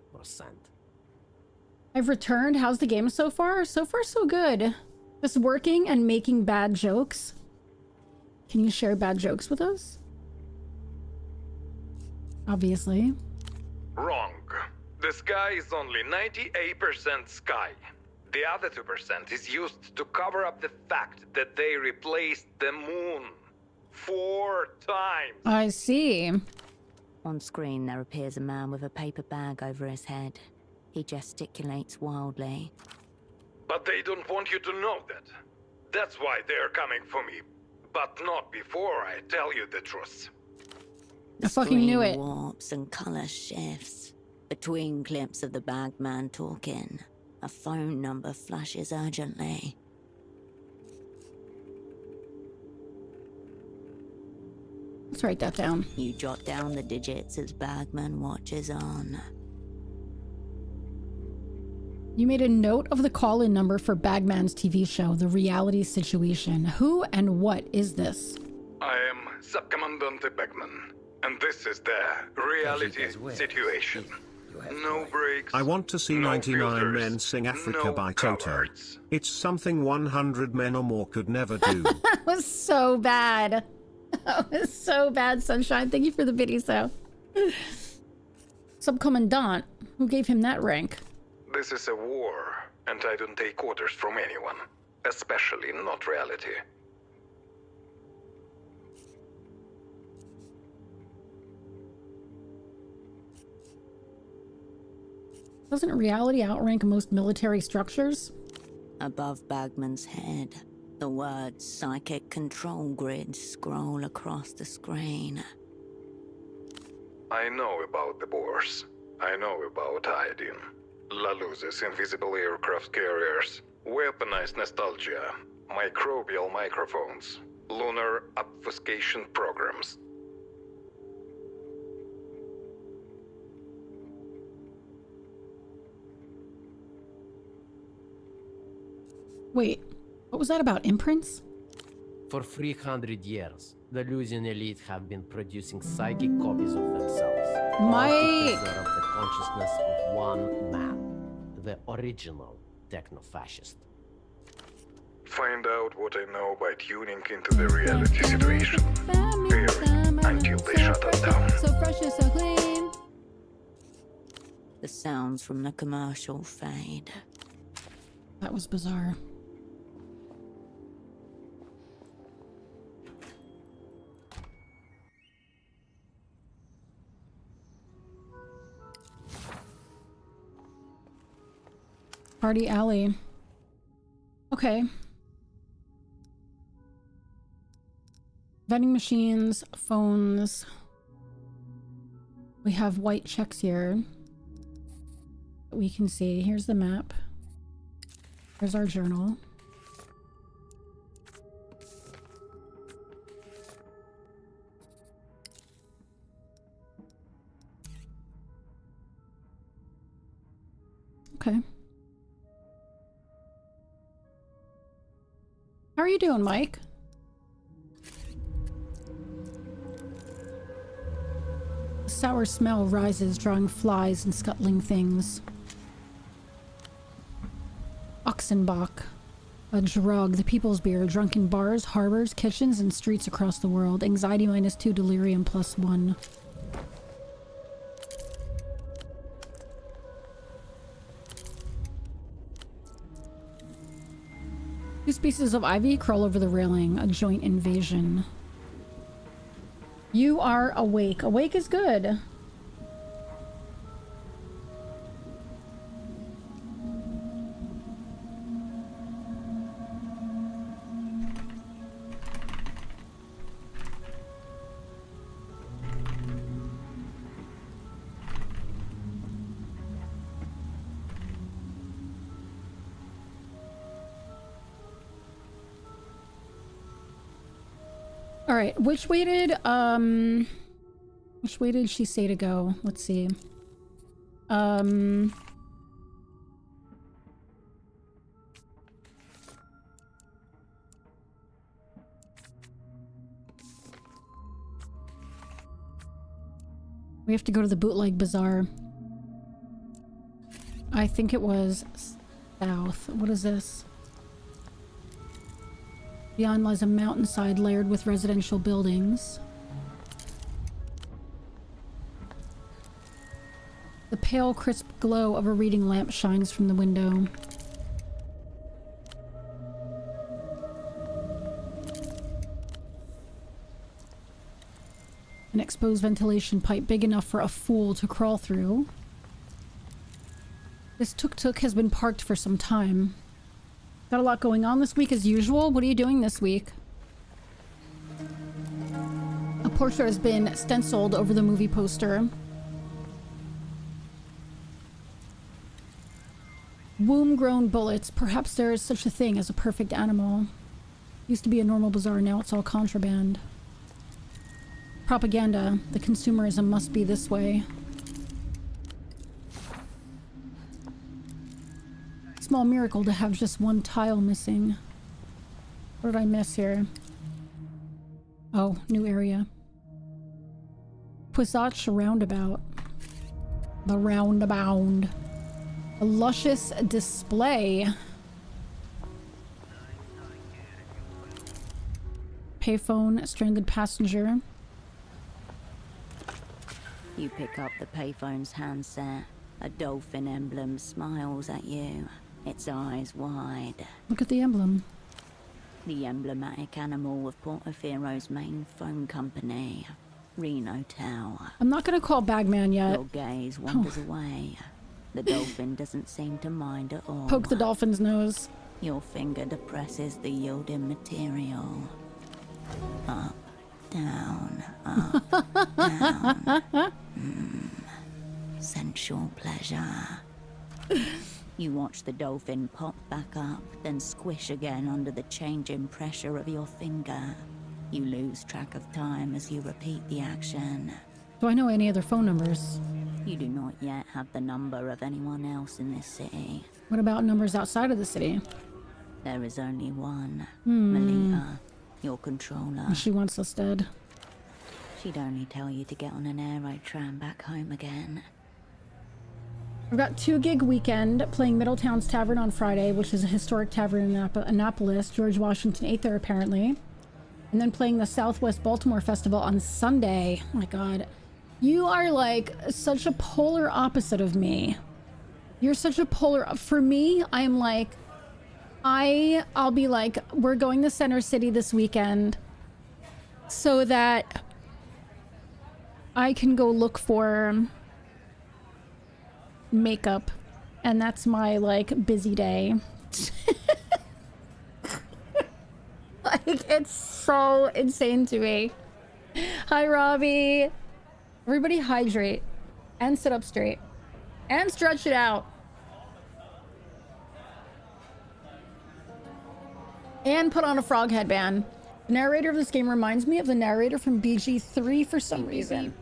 S2: I've returned. How's the game so far? So far, so good. Just working and making bad jokes. Can you share bad jokes with us? Obviously.
S19: Wrong. The sky is only 98% sky. The other 2% is used to cover up the fact that they replaced the moon 4 times.
S2: I see.
S13: On screen, there appears a man with a paper bag over his head. He gesticulates wildly.
S19: But they don't want you to know that. That's why they're coming for me. But not before I tell you the truth.
S2: I fucking knew it.
S13: Warps and color shifts. Between clips of the bagman talking, a phone number flashes urgently.
S2: Let's write that down.
S13: You jot down the digits as bagman watches on.
S2: You made a note of the call-in number for Bagman's TV show, The Reality Situation. Who and what is this?
S19: I am Subcommandante Beckman, and this is the reality situation. No breaks.
S3: I want to see
S19: no
S3: 99
S19: filters,
S3: Men Sing Africa
S19: no
S3: by Toto.
S19: cowards.
S3: It's something 100 men or more could never do.
S2: That was so bad. That was so bad, Sunshine. Thank you for the biddies, though. Subcommandant, who gave him that rank?
S19: This is a war, and I don't take orders from anyone, especially not reality.
S2: Doesn't reality outrank most military structures?
S13: Above Bagman's head, the words psychic control grid scroll across the screen.
S19: I know about the Boers. I know about iodine. La Luz's invisible aircraft carriers. Weaponized nostalgia. Microbial microphones. Lunar obfuscation programs.
S2: Wait, what was that about imprints?
S18: For 300 years, the Lusian elite have been producing psychic copies of themselves. all to preserve the consciousness of one man, the original techno-fascist.
S19: Find out what I know by tuning into the reality situation. Period. Until they shut us down.
S2: So fresh and so clean.
S13: The sounds from the commercial fade.
S2: That was bizarre. Party alley. Okay. Vending machines, phones. We have white checks here. We can see. Here's the map. Here's our journal. Okay. How are you doing, Mike? The sour smell rises, drawing flies and scuttling things. Oxenbach. A drug, the people's beer, drunk in bars, harbors, kitchens, and streets across the world. Anxiety -2, delirium +1. Two species of ivy crawl over the railing. A joint invasion. You are awake. Awake is good. All right, which way did she say to go? Let's see. We have to go to the bootleg bazaar. I think it was south. What is this? Beyond lies a mountainside layered with residential buildings. The pale, crisp glow of a reading lamp shines from the window. An exposed ventilation pipe big enough for a fool to crawl through. This tuk-tuk has been parked for some time. Got a lot going on this week as usual. What are you doing this week? A portrait has been stenciled over the movie poster. Womb-grown bullets. Perhaps there is such a thing as a perfect animal. Used to be a normal bazaar, now it's all contraband. Propaganda. The consumerism must be this way. Small miracle to have just one tile missing. What did I miss here? Oh, new area. Puisach roundabout. The roundabout. A luscious display. Payphone, stranded passenger.
S13: You pick up the payphone's handset. A dolphin emblem smiles at you, its eyes wide.
S2: Look at the emblem.
S13: The emblematic animal of Portofiero's main phone company, Reno Tower.
S2: I'm not gonna call Bagman yet.
S13: Your gaze wanders away. The dolphin doesn't seem to mind at all.
S2: Poke the dolphin's nose.
S13: Your finger depresses the yielding material. Up, down, up, down. Sensual pleasure. You watch the dolphin pop back up, then squish again under the changing pressure of your finger. You lose track of time as you repeat the action.
S2: Do I know any other phone numbers?
S13: You do not yet have the number of anyone else in this city.
S2: What about numbers outside of the city?
S13: There is only one. Melita, your controller.
S2: She wants us dead.
S13: She'd only tell you to get on an aero tram back home again.
S2: I've got 2 gig weekend playing Middletown's Tavern on Friday, which is a historic tavern in Annapolis. George Washington ate there apparently. And then playing the Southwest Baltimore Festival on Sunday. Oh my god. You are like such a polar opposite of me. You're such a polar... For me, I'm like... I'll be like, we're going to Center City this weekend so that I can go look for makeup, and that's my like busy day. Like, it's so insane to me. Hi, Robbie. Everybody hydrate and sit up straight and stretch it out and put on a frog headband. The narrator of this game reminds me of the narrator from BG3 for some reason.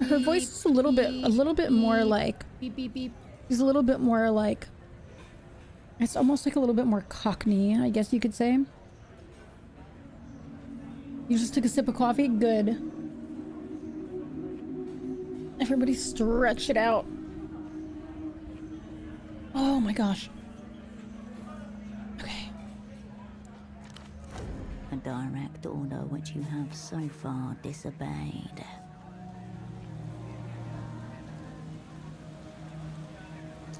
S2: Her voice is a little bit more like, she's a little bit more like, it's almost like a little bit more Cockney, I guess you could say. You just took a sip of coffee? Good. Everybody stretch it out. Oh my gosh. Okay.
S13: A direct order which you have so far disobeyed.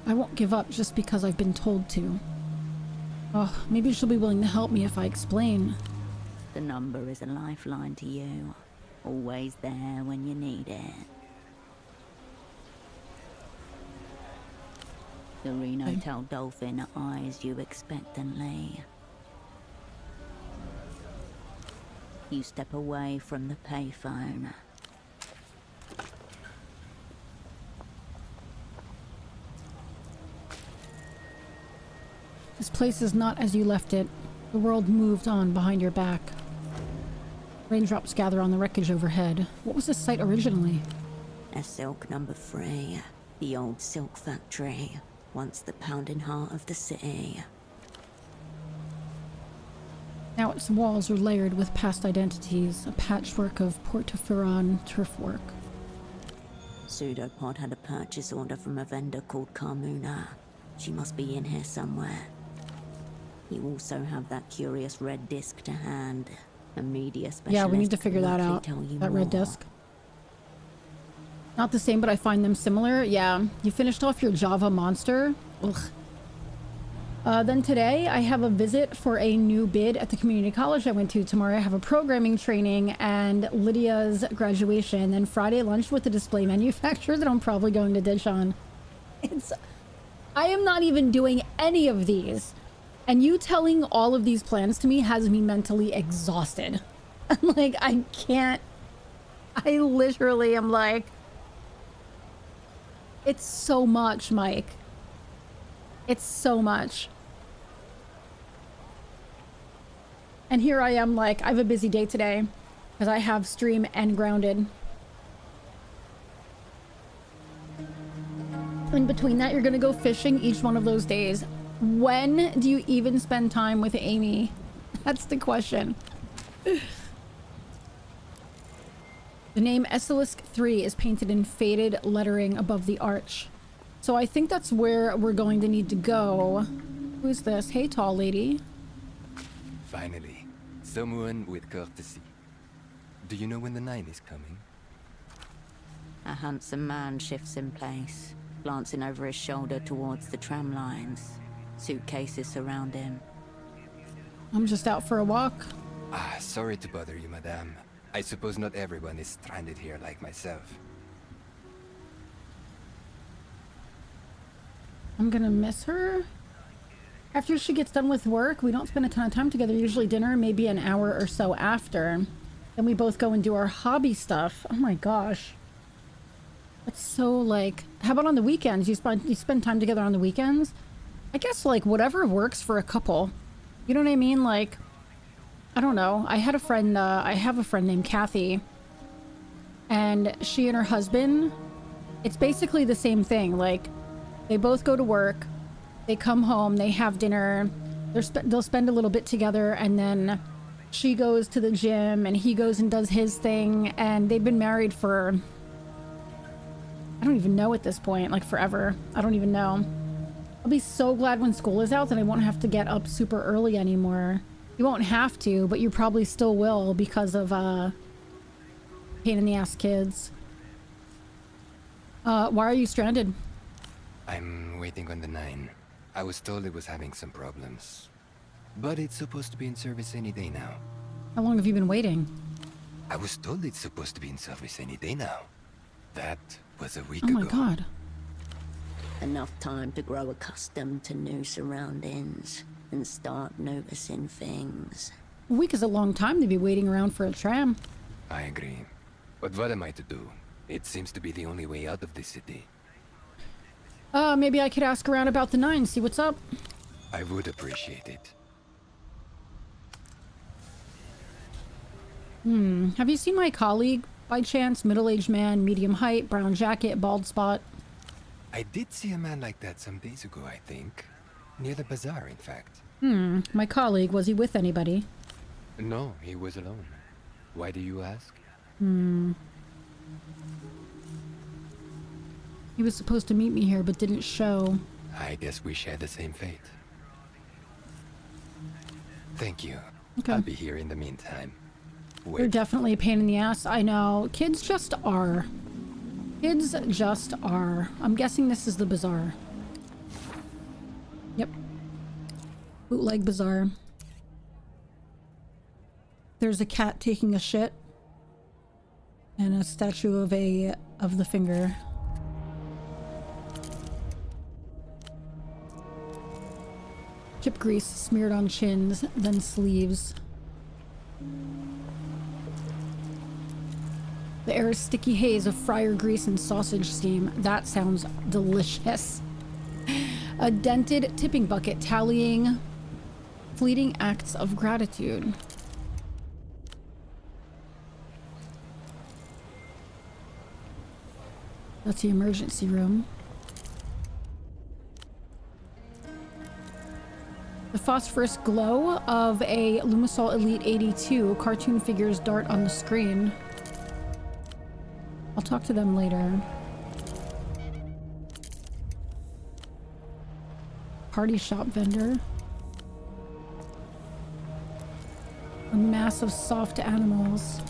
S2: I won't give up just because I've been told to. Oh, maybe she'll be willing to help me if I explain.
S13: The number is a lifeline to you. Always there when you need it. The Reno Tail Dolphin eyes you expectantly. You step away from the payphone.
S2: This place is not as you left it. The world moved on behind your back. Raindrops gather on the wreckage overhead. What was this site originally?
S13: A silk number 3. The old silk factory. Once the pounding heart of the city.
S2: Now its walls are layered with past identities, a patchwork of Portoferran turfwork.
S13: Pseudopod had a purchase order from a vendor called Carmuna. She must be in here somewhere. You also have that curious red disc to hand. A media specialist.
S2: Yeah, we need to figure that out.
S13: Tell you
S2: that
S13: more.
S2: red disc. Not the same, but I find them similar. Yeah. You finished off your Java monster. Ugh. Then today, I have a visit for a new bid at the community college I went to. Tomorrow, I have a programming training and Lydia's graduation. Then Friday, lunch with the display manufacturer that I'm probably going to ditch on. I am not even doing any of these. And you telling all of these plans to me has me mentally exhausted. I'm like, I can't. I literally am like, it's so much, Mike. It's so much. And here I am like, I have a busy day today because I have stream and grounded. In between that, you're gonna go fishing each one of those days. When do you even spend time with Amy? That's the question. The name Esselisk 3 is painted in faded lettering above the arch. So I think that's where we're going to need to go. Who's this? Hey, tall lady.
S20: Finally, someone with courtesy. Do you know when the 9 is coming?
S13: A handsome man shifts in place, glancing over his shoulder towards the tram lines. Suitcases surround him.
S2: I'm just out for a walk.
S20: Ah, sorry to bother you, madame. I suppose not everyone is stranded here like myself.
S2: I'm gonna miss her. After she gets done with work, we don't spend a ton of time together. Usually dinner, maybe an hour or so after. Then we both go and do our hobby stuff. Oh my gosh. That's so like, how about on the weekends? You spend time together on the weekends? I guess like whatever works for a couple. You know what I mean? Like, I don't know. I have a friend named Kathy. And she and her husband, it's basically the same thing. Like, they both go to work, they come home, they have dinner, they'll spend a little bit together, and then she goes to the gym and he goes and does his thing, and they've been married for, I don't even know at this point, like forever. I don't even know. I'll be so glad when school is out that I won't have to get up super early anymore. You won't have to, but you probably still will because of pain in the ass kids. Why are you stranded?
S20: I'm waiting on the 9. I was told it was having some problems. But it's supposed to be in service any day now.
S2: How long have you been waiting?
S20: I was told it's supposed to be in service any day now. That was a week ago.
S2: Oh my god.
S13: Enough time to grow accustomed to new surroundings and start noticing things.
S2: A week is a long time to be waiting around for a tram.
S20: I agree. But what am I to do? It seems to be the only way out of this city.
S2: Maybe I could ask around about the 9, see what's up.
S20: I would appreciate it.
S2: Have you seen my colleague, by chance? Middle-aged man, medium height, brown jacket, bald spot.
S20: I did see a man like that some days ago, I think. Near the bazaar, in fact.
S2: My colleague, was he with anybody?
S20: No, he was alone. Why do you ask?
S2: He was supposed to meet me here, but didn't show.
S20: I guess we share the same fate. Thank you.
S2: Okay.
S20: I'll be here in the meantime.
S2: You're definitely a pain in the ass. I know. Kids just are. Kids just are. I'm guessing this is the bazaar. Yep. Bootleg bazaar. There's a cat taking a shit. And a statue of the finger. Chip grease smeared on chins, then sleeves. The air is sticky haze of fryer grease and sausage steam. That sounds delicious. A dented tipping bucket tallying fleeting acts of gratitude. That's the emergency room. The phosphorus glow of a Lumisol Elite 82 cartoon figures dart on the screen. I'll talk to them later. Party shop vendor. A mass of soft animals.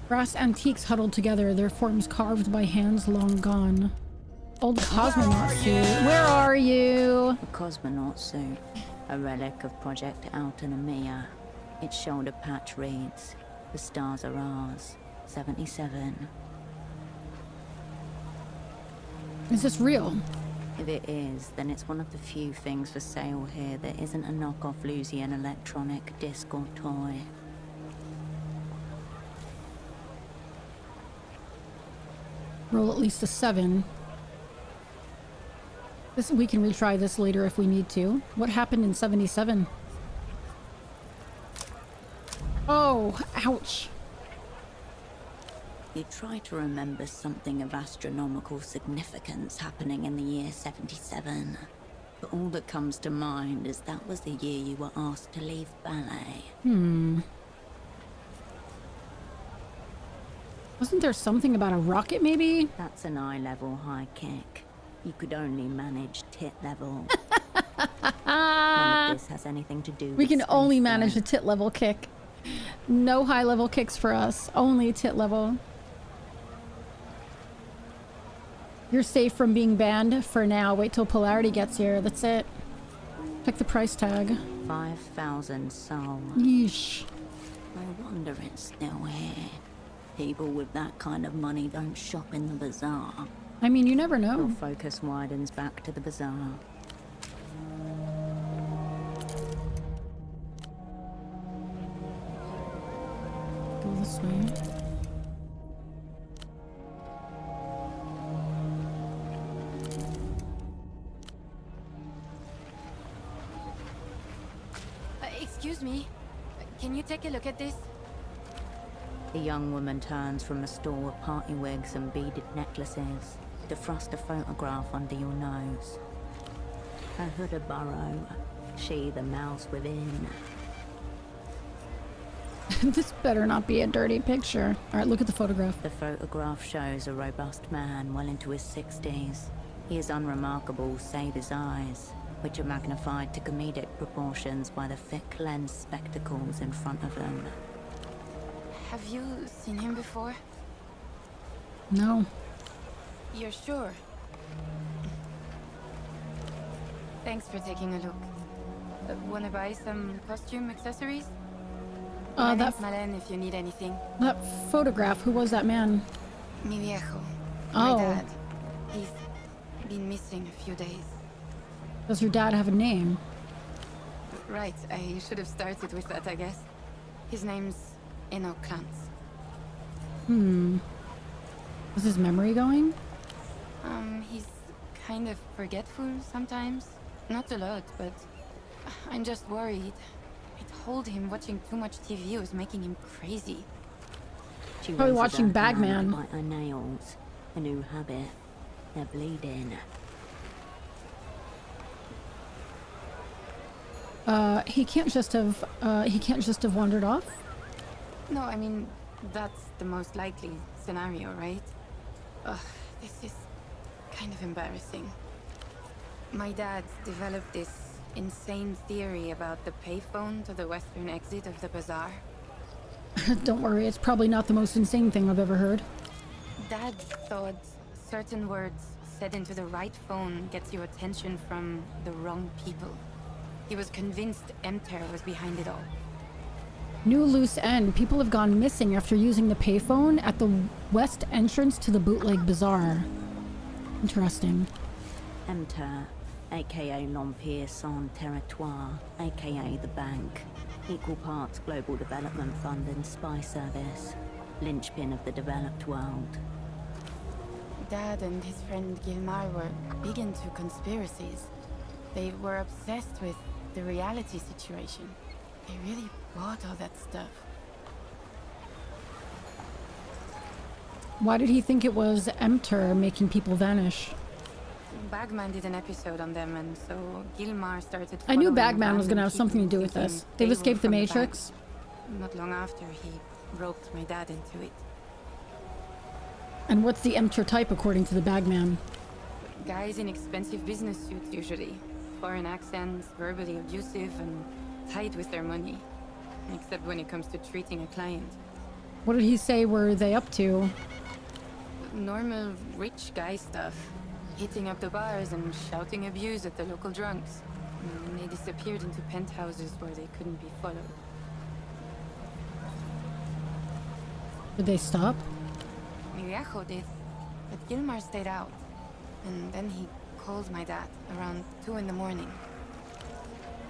S2: Brass antiques huddled together, their forms carved by hands long gone. Old cosmonaut suit. Where are you?
S13: A cosmonaut suit, a relic of Project Autonomia. Its shoulder patch reads, "The stars are ours, 77.
S2: Is this real?
S13: If it is, then it's one of the few things for sale here that isn't a knockoff Lusian electronic disc or toy.
S2: Roll at least a 7. We can retry this later if we need to. What happened in 77? Oh, ouch.
S13: You try to remember something of astronomical significance happening in the year 77. But all that comes to mind is that was the year you were asked to leave ballet.
S2: Wasn't there something about a rocket, maybe?
S13: That's an eye-level high kick. You could only manage tit level. None of this has anything to do with
S2: We can
S13: space,
S2: only
S13: though.
S2: manage a tit level kick. No high level kicks for us. Only tit level. You're safe from being banned for now. Wait till Polarity gets here. That's it. Check the price tag.
S13: 5,000 sol.
S2: Yeesh.
S13: I wonder it's still here. People with that kind of money don't shop in the bazaar.
S2: I mean, you never know.
S13: Your focus widens back to the bazaar.
S2: Go this way.
S15: Excuse me. Can you take a look at this?
S13: The young woman turns from a store of party wigs and beaded necklaces to thrust a photograph under your nose. Her hood a burrow, she the mouse within.
S2: This better not be a dirty picture. Alright, look at the photograph.
S13: The photograph shows a robust man well into his 60s. He is unremarkable save his eyes, which are magnified to comedic proportions by the thick lens spectacles in front of them.
S15: Have you seen him before?
S2: No.
S15: You're sure? Thanks for taking a look. Wanna buy some costume accessories? My name's Malen if you need anything.
S2: That photograph, who was that man?
S15: Mi viejo.
S2: Oh.
S15: My dad. He's been missing a few days.
S2: Does your dad have a name?
S15: Right, I should have started with that, I guess. His name's Eno Krantz.
S2: Is his memory going?
S15: He's kind of forgetful sometimes. Not a lot, but I'm just worried. I told him watching too much TV was making him crazy.
S13: She
S2: Probably
S13: raises
S2: watching
S13: her hand
S2: Bagman.
S13: to bite her nails. A new habit. They're bleeding.
S2: He can't just have wandered off?
S15: No, I mean, that's the most likely scenario, right? Ugh, this is kind of embarrassing. My dad developed this insane theory about the payphone to the western exit of the bazaar.
S2: Don't worry, it's probably not the most insane thing I've ever heard.
S15: Dad thought certain words said into the right phone gets you attention from the wrong people. He was convinced Emter was behind it all.
S2: New loose end. People have gone missing after using the payphone at the west entrance to the bootleg bazaar. Interesting.
S13: Emter, aka L'Empire Sans Territoire, aka the Bank. Equal parts Global Development Fund and Spy Service. Linchpin of the developed world.
S15: Dad and his friend Gilmar were big into conspiracies. They were obsessed with the reality situation. They really bought all that stuff.
S2: Why did he think it was Emter making people vanish?
S15: Bagman did an episode on them, and so Gilmar started.
S2: I knew
S15: following
S2: Bagman was
S15: random
S2: going to have something to
S15: people,
S2: do with
S15: thinking
S2: this.
S15: they
S2: They've
S15: were
S2: escaped the
S15: from
S2: Matrix.
S15: bank. Not long after, he roped my dad into it.
S2: And what's the Emter type according to the Bagman?
S15: Guys in expensive business suits, usually. Foreign accents, verbally abusive, and tight with their money. Except when it comes to treating a client.
S2: What did he say were they up to?
S15: Normal rich guy stuff. Hitting up the bars and shouting abuse at the local drunks. And they disappeared into penthouses where they couldn't be followed.
S2: Did they stop?
S15: Mi viejo did, but Gilmar stayed out. And then he called my dad around 2 in the morning.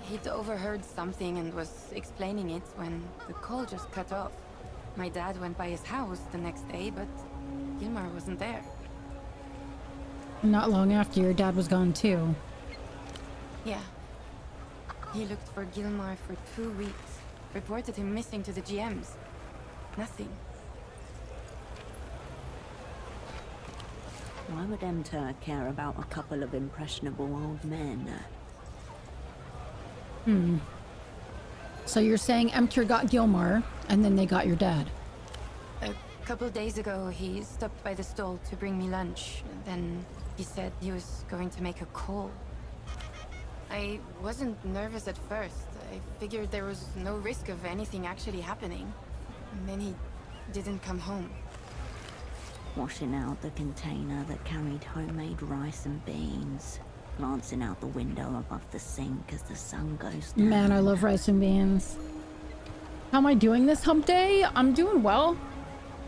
S15: He'd overheard something and was explaining it when the call just cut off. My dad went by his house the next day, but Gilmar wasn't there.
S2: Not long after your dad was gone too.
S15: Yeah. He looked for Gilmar for 2 weeks. Reported him missing to the GMs. Nothing.
S13: Why would Emter care about a couple of impressionable old men?
S2: So you're saying Emter got Gilmar, and then they got your dad?
S15: A couple days ago, he stopped by the stall to bring me lunch. Then he said he was going to make a call. I wasn't nervous at first. I figured there was no risk of anything actually happening. And then he didn't come home.
S13: Washing out the container that carried homemade rice and beans. Glancing out the window above the sink as the sun goes down.
S2: Man, I love rice and beans. How am I doing this hump day? I'm doing well.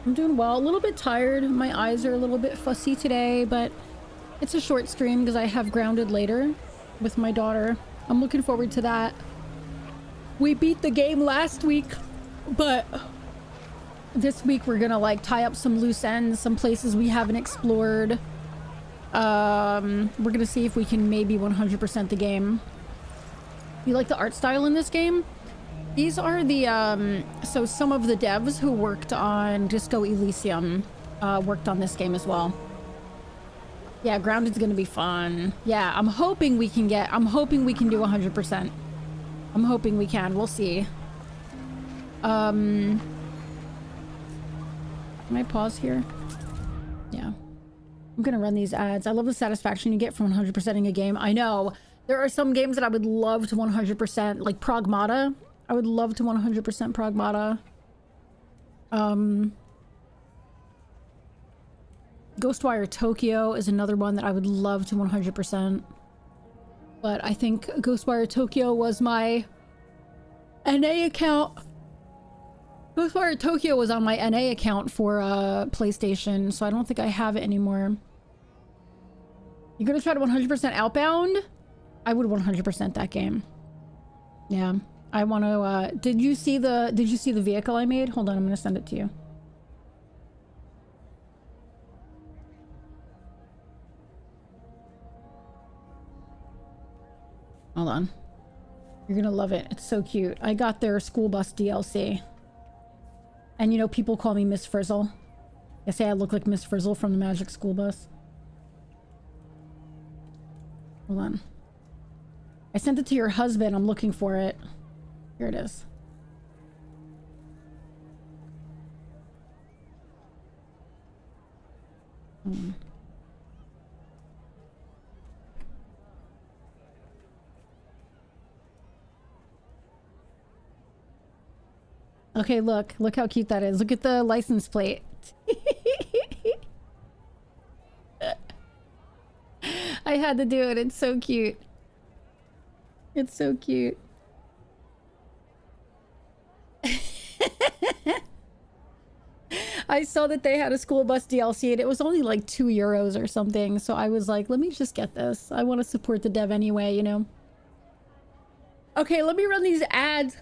S2: I'm doing well. A little bit tired. My eyes are a little bit fussy today, but it's a short stream because I have Grounded later with my daughter. I'm looking forward to that. We beat the game last week, but this week we're gonna like tie up some loose ends, some places we haven't explored. We're gonna see if we can maybe 100% the game. You like the art style in this game? These are the so some of the devs who worked on Disco Elysium worked on this game as well. Yeah, Grounded's gonna be fun. Yeah, I'm hoping we can do 100%. I'm hoping we can. We'll see. Can I pause here? Yeah. I'm gonna run these ads. I love the satisfaction you get from 100%ing a game. I know. There are some games that I would love to 100%, like Pragmata. I would love to 100% Pragmata. Ghostwire Tokyo is another one that I would love to 100%. But I think Ghostwire Tokyo was my NA account. Ghostwire Tokyo was on my NA account for PlayStation, so I don't think I have it anymore. You're gonna try to 100% Outbound? I would 100% that game. Yeah, I want to. Did you see the vehicle I made? Hold on, I'm gonna send it to you. Hold on. You're gonna love it. It's so cute. I got their school bus DLC. And you know, people call me Miss Frizzle. They say I look like Miss Frizzle from the Magic School Bus. Hold on. I sent it to your husband. I'm looking for it. Here it is. Okay, look how cute that is. Look at the license plate. I had to do it. It's so cute. It's so cute. I saw that they had a school bus DLC and it was only like €2 or something. So I was like, let me just get this. I want to support the dev anyway, you know? Okay, let me run these ads.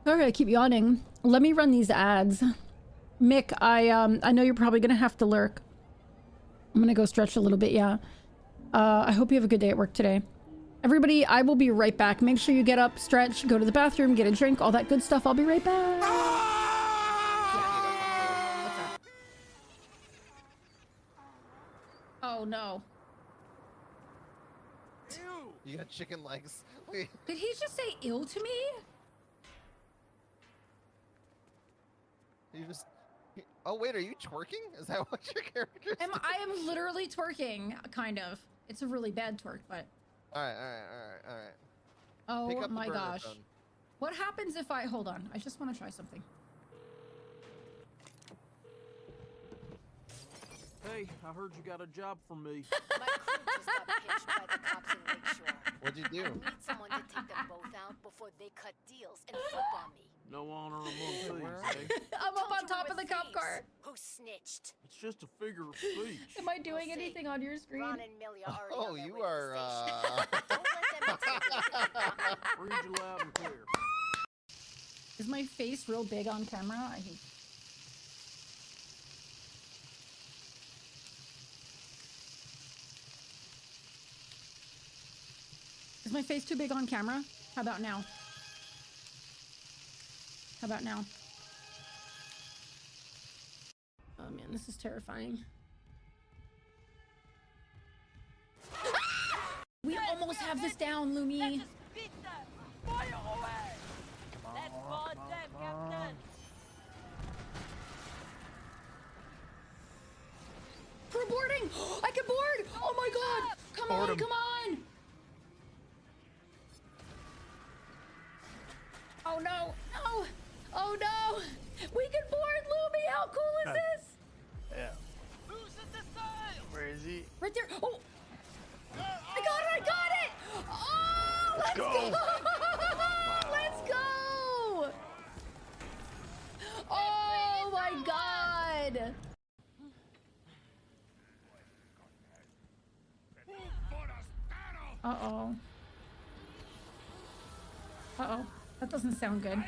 S2: Sorry, I keep yawning. Let me run these ads. Mick, I know you're probably gonna have to lurk. I'm gonna go stretch a little bit, yeah. I hope you have a good day at work today. Everybody, I will be right back. Make sure you get up, stretch, go to the bathroom, get a drink, all that good stuff. I'll be right back. Oh no.
S9: You got chicken legs. Wait.
S2: Did he just say ill to me?
S9: You just... Oh wait, are you twerking? Is that what your character's doing?
S2: I am literally twerking, kind of. It's a really bad twerk, but...
S9: Alright.
S2: Oh my gosh. What happens if I... Hold on. I just want to try something.
S21: Hey, I heard you got a job for me.
S22: My crew just got pinched by the cops in Lakeshore.
S9: What'd you do?
S22: I need someone to take them both out before they cut deals and flip on me.
S21: No honor among thieves, eh?
S2: I'm up on top of the cop car.
S22: Who snitched?
S21: It's just a figure of speech.
S2: Am I doing anything on your screen?
S22: Ron and Millie are already
S9: Oh,
S22: on their
S9: you
S22: way to the
S9: are,
S22: station. Don't let them intimidate you.
S21: Read you loud and clear.
S2: Is my face real big on camera? I think. Is my face too big on camera? How about now? How about now? Oh man, this is terrifying. We almost have this down, Lumi.
S22: Fire away! Let's board them, Captain!
S2: We're boarding! I can board! Oh my god! Come
S21: Board
S2: on,
S21: 'em.
S2: come on! Oh no! No! Oh no! We can board, Lumi! How cool is this?
S21: Yeah.
S7: Where is he?
S2: Right there! Oh! I got it! I got it! Oh! Let's go! Let's go! Oh my god! Uh-oh. Uh-oh. That doesn't sound good.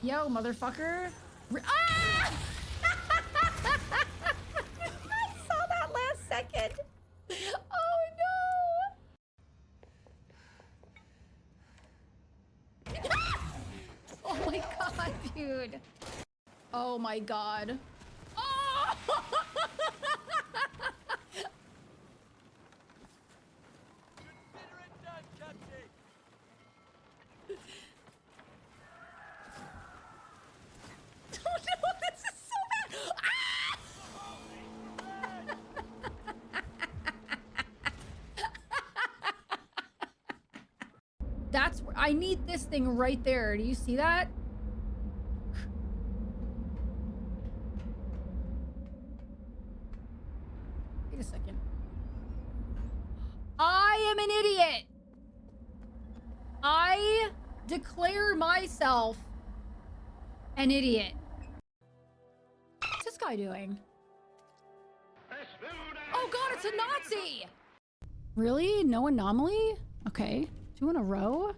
S2: Yo, motherfucker. Ah! I saw that last second. Oh no! Oh my god, dude. Oh my god. Oh! Oh no, this is so bad! That's where I need this thing right there. Do you see that? Wait a second. I am an idiot. I declare myself an idiot. What's this guy doing? Oh god, it's a Nazi! Really? No anomaly? Okay. 2 in a row?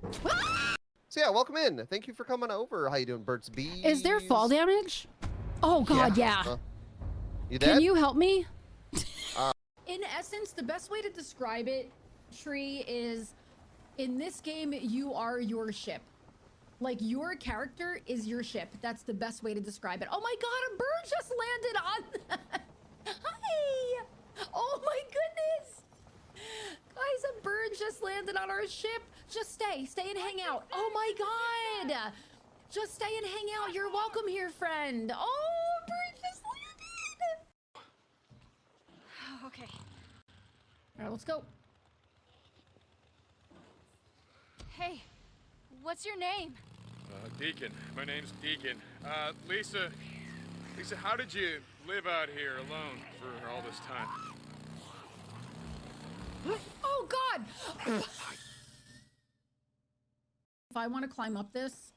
S9: So yeah, welcome in. Thank you for coming over. How you doing, Birds Bees?
S2: Is there fall damage? Oh god, yeah.
S9: You dead?
S2: Can you help me? In essence, the best way to describe it, Tree, is in this game, you are your ship. Like, your character is your ship. That's the best way to describe it. Oh my god, a bird just landed on... Hi! Oh my goodness! Guys, a bird just landed on our ship. Just stay and hang out. Oh my god! Just stay and hang out. You're welcome here, friend. Oh, a bird just landed!
S22: Okay.
S2: All right, let's go.
S22: Hey, what's your name?
S23: Deacon. My name's Deacon. Lisa, how did you live out here alone for all this time?
S2: Oh god! If I want to climb up this,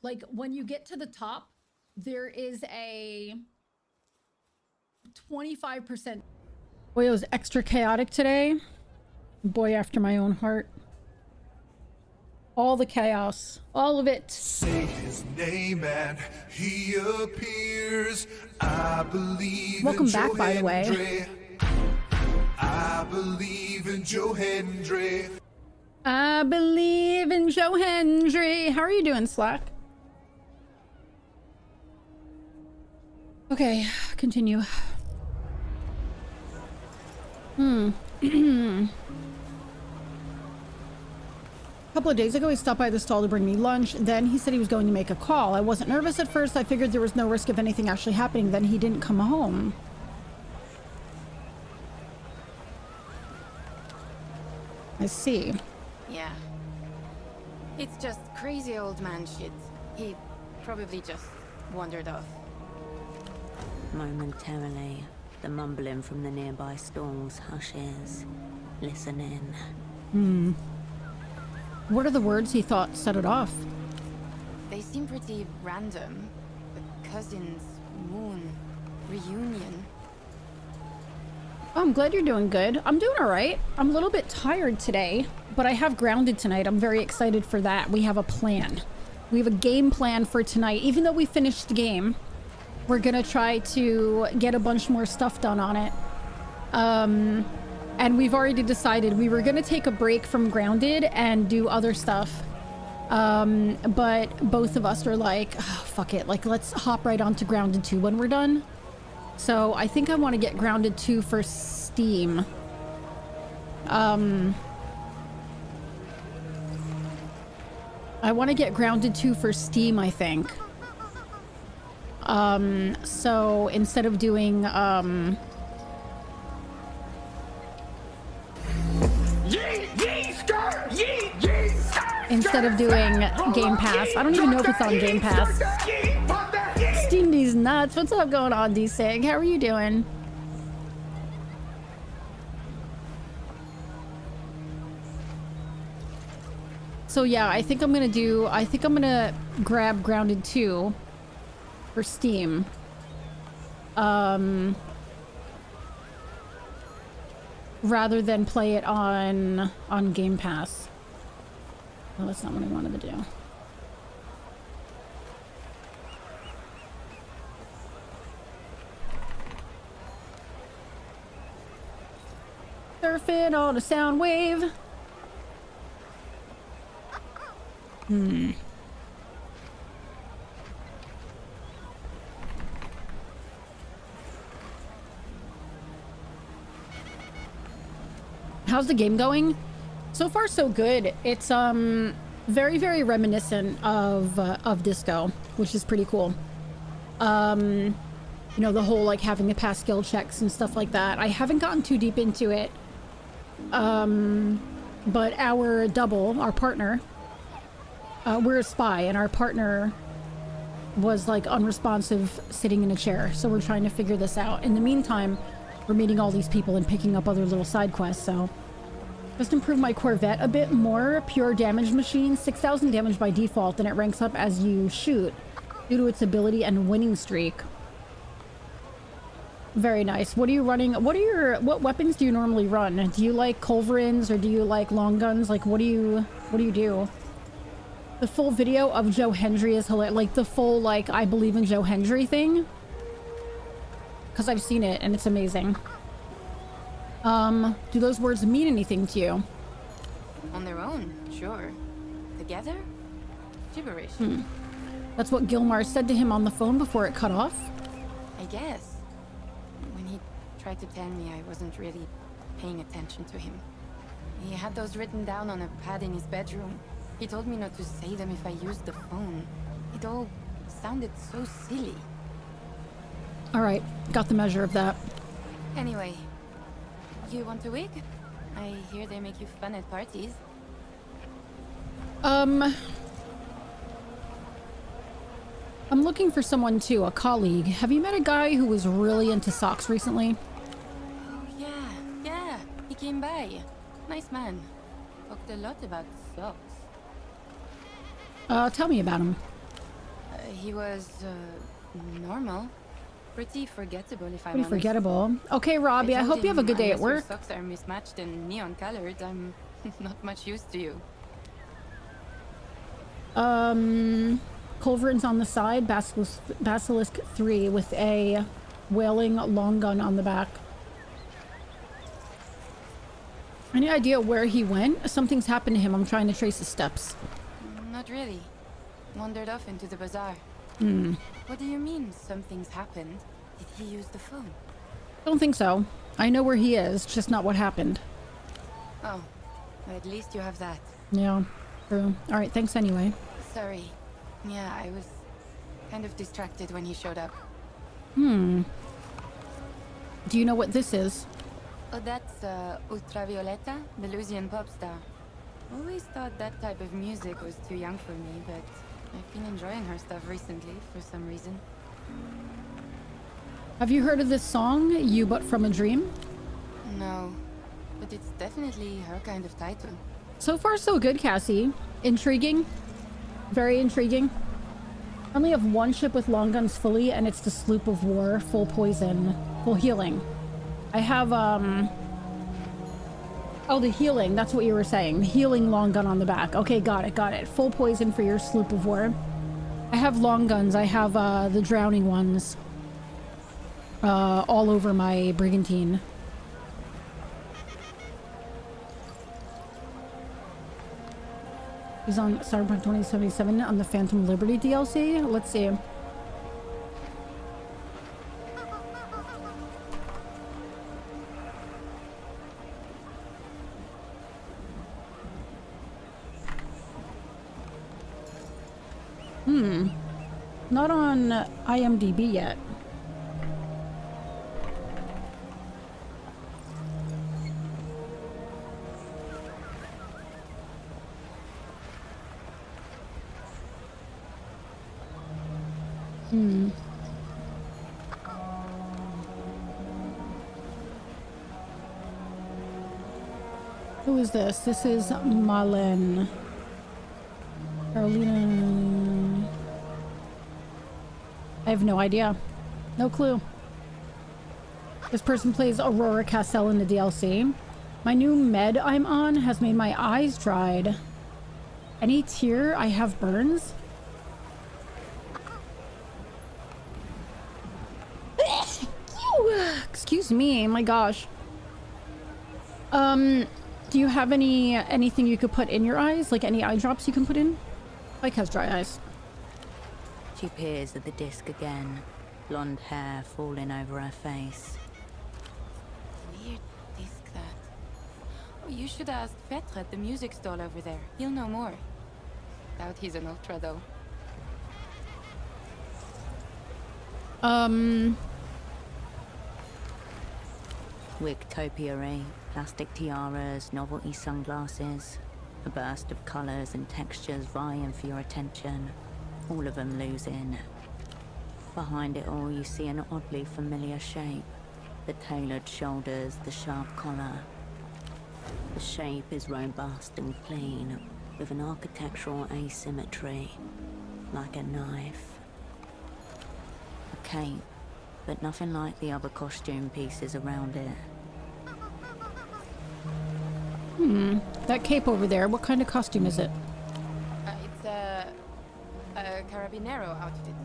S2: like when you get to the top, there is a 25%. Boy, it was extra chaotic today. Boy after my own heart. All the chaos, all of it.
S24: Say his name and he appears. I believe
S2: Welcome
S24: in
S2: back,
S24: Joe
S2: by the way.
S24: Hendry. I believe in Joe Hendry.
S2: I believe in Joe Hendry. How are you doing, Slack? Okay, continue. A couple of days ago, he stopped by the stall to bring me lunch. Then he said he was going to make a call. I wasn't nervous at first. I figured there was no risk of anything actually happening. Then he didn't come home. I see.
S15: Yeah. It's just crazy old man shit. He probably just wandered off.
S13: Momentarily, the mumbling from the nearby stalls hushes, listening.
S2: What are the words he thought set it off?
S15: They seem pretty random. Cousins, moon, reunion.
S2: Oh, I'm glad you're doing good. I'm doing all right. I'm a little bit tired today, but I have grounded tonight. I'm very excited for that. We have a plan. We have a game plan for tonight. Even though we finished the game, we're gonna try to get a bunch more stuff done on it. And we've already decided we were gonna take a break from Grounded and do other stuff. But both of us are like, oh, fuck it. Like, let's hop right onto Grounded 2 when we're done. So I think I want to get Grounded 2 for Steam. I want to get Grounded 2 for Steam, I think. So instead of doing, instead of doing Game Pass. I don't even know if it's on Game Pass. Steam D's nuts. What's up going on, D-Sig? How are you doing? So yeah, I think I'm gonna grab Grounded 2 for Steam. Rather than play it on Game Pass. Well, that's not what I wanted to do. Surfing on a sound wave. How's the game going? So far, so good. It's very, very reminiscent of Disco, which is pretty cool. You know, the whole like having to pass skill checks and stuff like that. I haven't gotten too deep into it. But our double, our partner, we're a spy, and our partner was like unresponsive, sitting in a chair. So we're trying to figure this out. In the meantime, we're meeting all these people and picking up other little side quests. So just improve my Corvette a bit more. Pure damage machine, 6,000 damage by default, and it ranks up as you shoot due to its ability and winning streak. Very nice. What are you running? What weapons do you normally run? Do you like culverins or do you like long guns? Like, what do you do? The full video of Joe Hendry is hilarious. Like the full, like, I believe in Joe Hendry thing. Because I've seen it and it's amazing. Do those words mean anything to you?
S15: On their own, sure. Together? Gibberish.
S2: That's what Gilmar said to him on the phone before it cut off?
S15: I guess. When he tried to tell me, I wasn't really paying attention to him. He had those written down on a pad in his bedroom. He told me not to say them if I used the phone. It all sounded so silly.
S2: Alright, got the measure of that.
S15: Anyway, you want a wig? I hear they make you fun at parties.
S2: I'm looking for someone too, a colleague. Have you met a guy who was really into socks recently?
S15: Oh, yeah. He came by. Nice man. Talked a lot about socks.
S2: Tell me about him.
S15: He was, normal. Pretty forgettable, if I'm
S2: Pretty
S15: honest.
S2: forgettable. Okay, Robbie, I hope you have a good day at
S15: Unless your
S2: work.
S15: socks are mismatched and neon colored, I'm not much use to you.
S2: Culverins on the side, Basilisk 3 with a wailing long gun on the back. Any idea where he went? Something's happened to him. I'm trying to trace his steps.
S15: Not really. Wandered off into the bazaar. What do you mean, something's happened? Did he use the phone?
S2: Don't think so. I know where he is, just not what happened.
S15: Oh, well, at least you have that.
S2: Yeah, true. Alright, thanks anyway.
S15: Sorry. Yeah, I was kind of distracted when he showed up.
S2: Do you know what this is?
S15: Oh, that's Ultravioleta, the Lusian pop star. Always thought that type of music was too young for me, but I've been enjoying her stuff recently for some reason.
S2: Have you heard of this song, You But From a Dream?
S15: No, but it's definitely her kind of title.
S2: So far, so good, Cassie. Intriguing. Very intriguing. I only have one ship with long guns fully, and it's the Sloop of War, full poison, full healing. I have, oh, the healing. That's what you were saying. The healing long gun on the back. Okay, got it, got it. Full poison for your Sloop of War. I have long guns. I have, the drowning ones. All over my brigantine. He's on Cyberpunk 2077 on the Phantom Liberty DLC. Let's see. Not on IMDb yet. Who is this? This is Malin. Carolina. I have no idea. No clue. This person plays Aurora Cassell in the DLC. My new med I'm on has made my eyes dried. Any tear I have burns? Excuse me, my gosh. Do you have anything you could put in your eyes? Like any eye drops you can put in? Mike has dry eyes.
S13: She peers at the disc again, blonde hair falling over her face.
S15: Weird disc, that. Oh, you should ask Petre at the music stall over there. He'll know more. Doubt he's an ultra, though.
S13: Wig topiary, plastic tiaras, novelty sunglasses. A burst of colours and textures vying for your attention. All of them losing. Behind it all, you see an oddly familiar shape. The tailored shoulders, the sharp collar. The shape is robust and clean, with an architectural asymmetry, like a knife. A cape, but nothing like the other costume pieces around it.
S2: That cape over there, what kind of costume is it?
S15: It's a Carabinero outfit.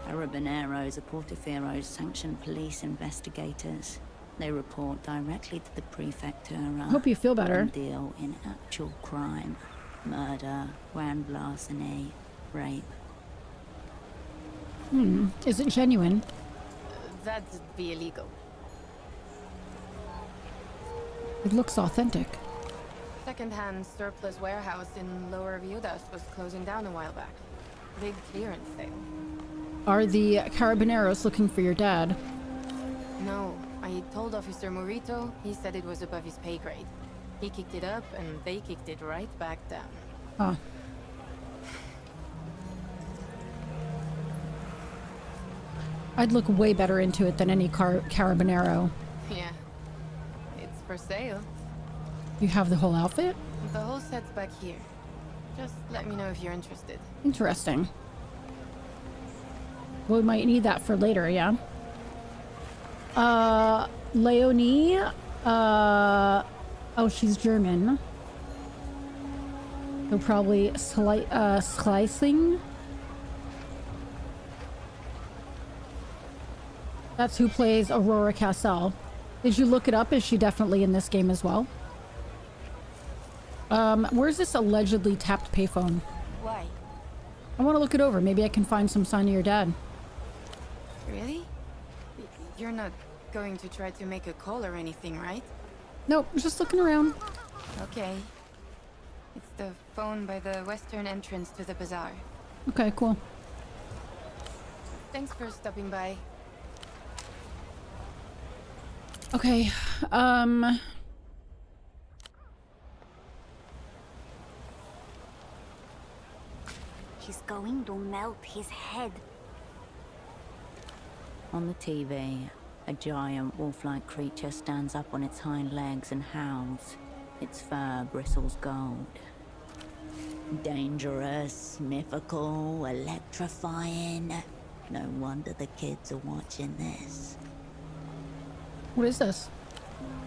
S13: Carabineros are Portofiero's sanctioned police investigators. They report directly to the Prefectura.
S2: Hope you feel better.
S13: And deal in actual crime. Murder, grand larceny, rape.
S2: Is it genuine?
S15: That'd be illegal.
S2: It looks authentic.
S15: Second-hand surplus warehouse in Lower Viudas was closing down a while back. Big clearance sale.
S2: Are the Carabineros looking for your dad?
S15: No, I told Officer Morito. He said it was above his pay grade. He kicked it up, and they kicked it right back down.
S2: Huh. I'd look way better into it than any Carabinero.
S15: Yeah. It's for sale.
S2: You have the whole outfit?
S15: The whole set's back here. Just let me know if you're interested.
S2: Interesting. We might need that for later, yeah? Leonie, oh, she's German. So probably slicing. That's who plays Aurora Cassell. Did you look it up? Is she definitely in this game as well? Where's this allegedly tapped payphone?
S15: Why?
S2: I want to look it over. Maybe I can find some sign of your dad.
S15: Really? You're not going to try to make a call or anything, right?
S2: Nope, just looking around.
S15: Okay. It's the phone by the western entrance to the bazaar.
S2: Okay, cool.
S15: Thanks for stopping by.
S2: Okay,
S5: going to melt his head.
S13: On the TV, a giant wolf-like creature stands up on its hind legs and howls. Its fur bristles gold. Dangerous, mythical, electrifying. No wonder the kids are watching this.
S2: What is this?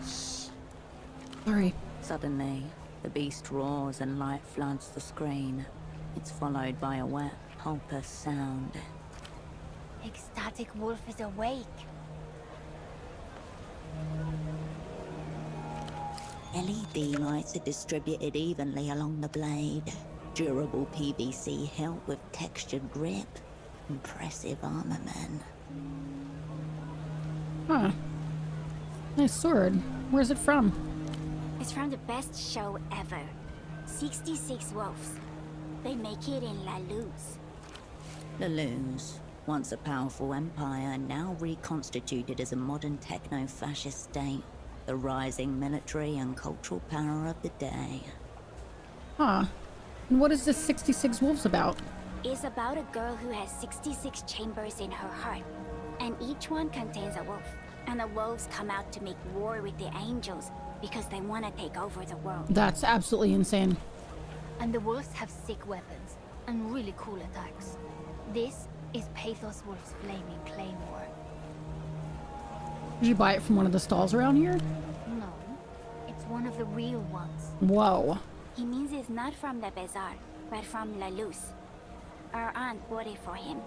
S2: Sorry.
S13: Suddenly, the beast roars and light floods the screen. It's followed by a wet, pulpous sound.
S5: Ecstatic Wolf is awake.
S13: LED lights are distributed evenly along the blade. Durable PVC hilt with textured grip. Impressive armament.
S2: Huh. Nice sword. Where's it from?
S5: It's from the best show ever. 66 Wolves. They make it in La Luz.
S13: La Luz, once a powerful empire, now reconstituted as a modern techno-fascist state. The rising military and cultural power of the day.
S2: Huh. And what is this 66 Wolves about?
S5: It's about a girl who has 66 chambers in her heart. And each one contains a wolf. And the wolves come out to make war with the angels because they want to take over the world.
S2: That's absolutely insane.
S22: And the wolves have sick weapons and really cool attacks. This is Pathos Wolf's Flaming Claymore.
S2: Did you buy it from one of the stalls around here?
S22: No, it's one of the real ones.
S2: Whoa.
S5: He means it's not from the bazaar, but from La Luz. Our aunt bought it for him.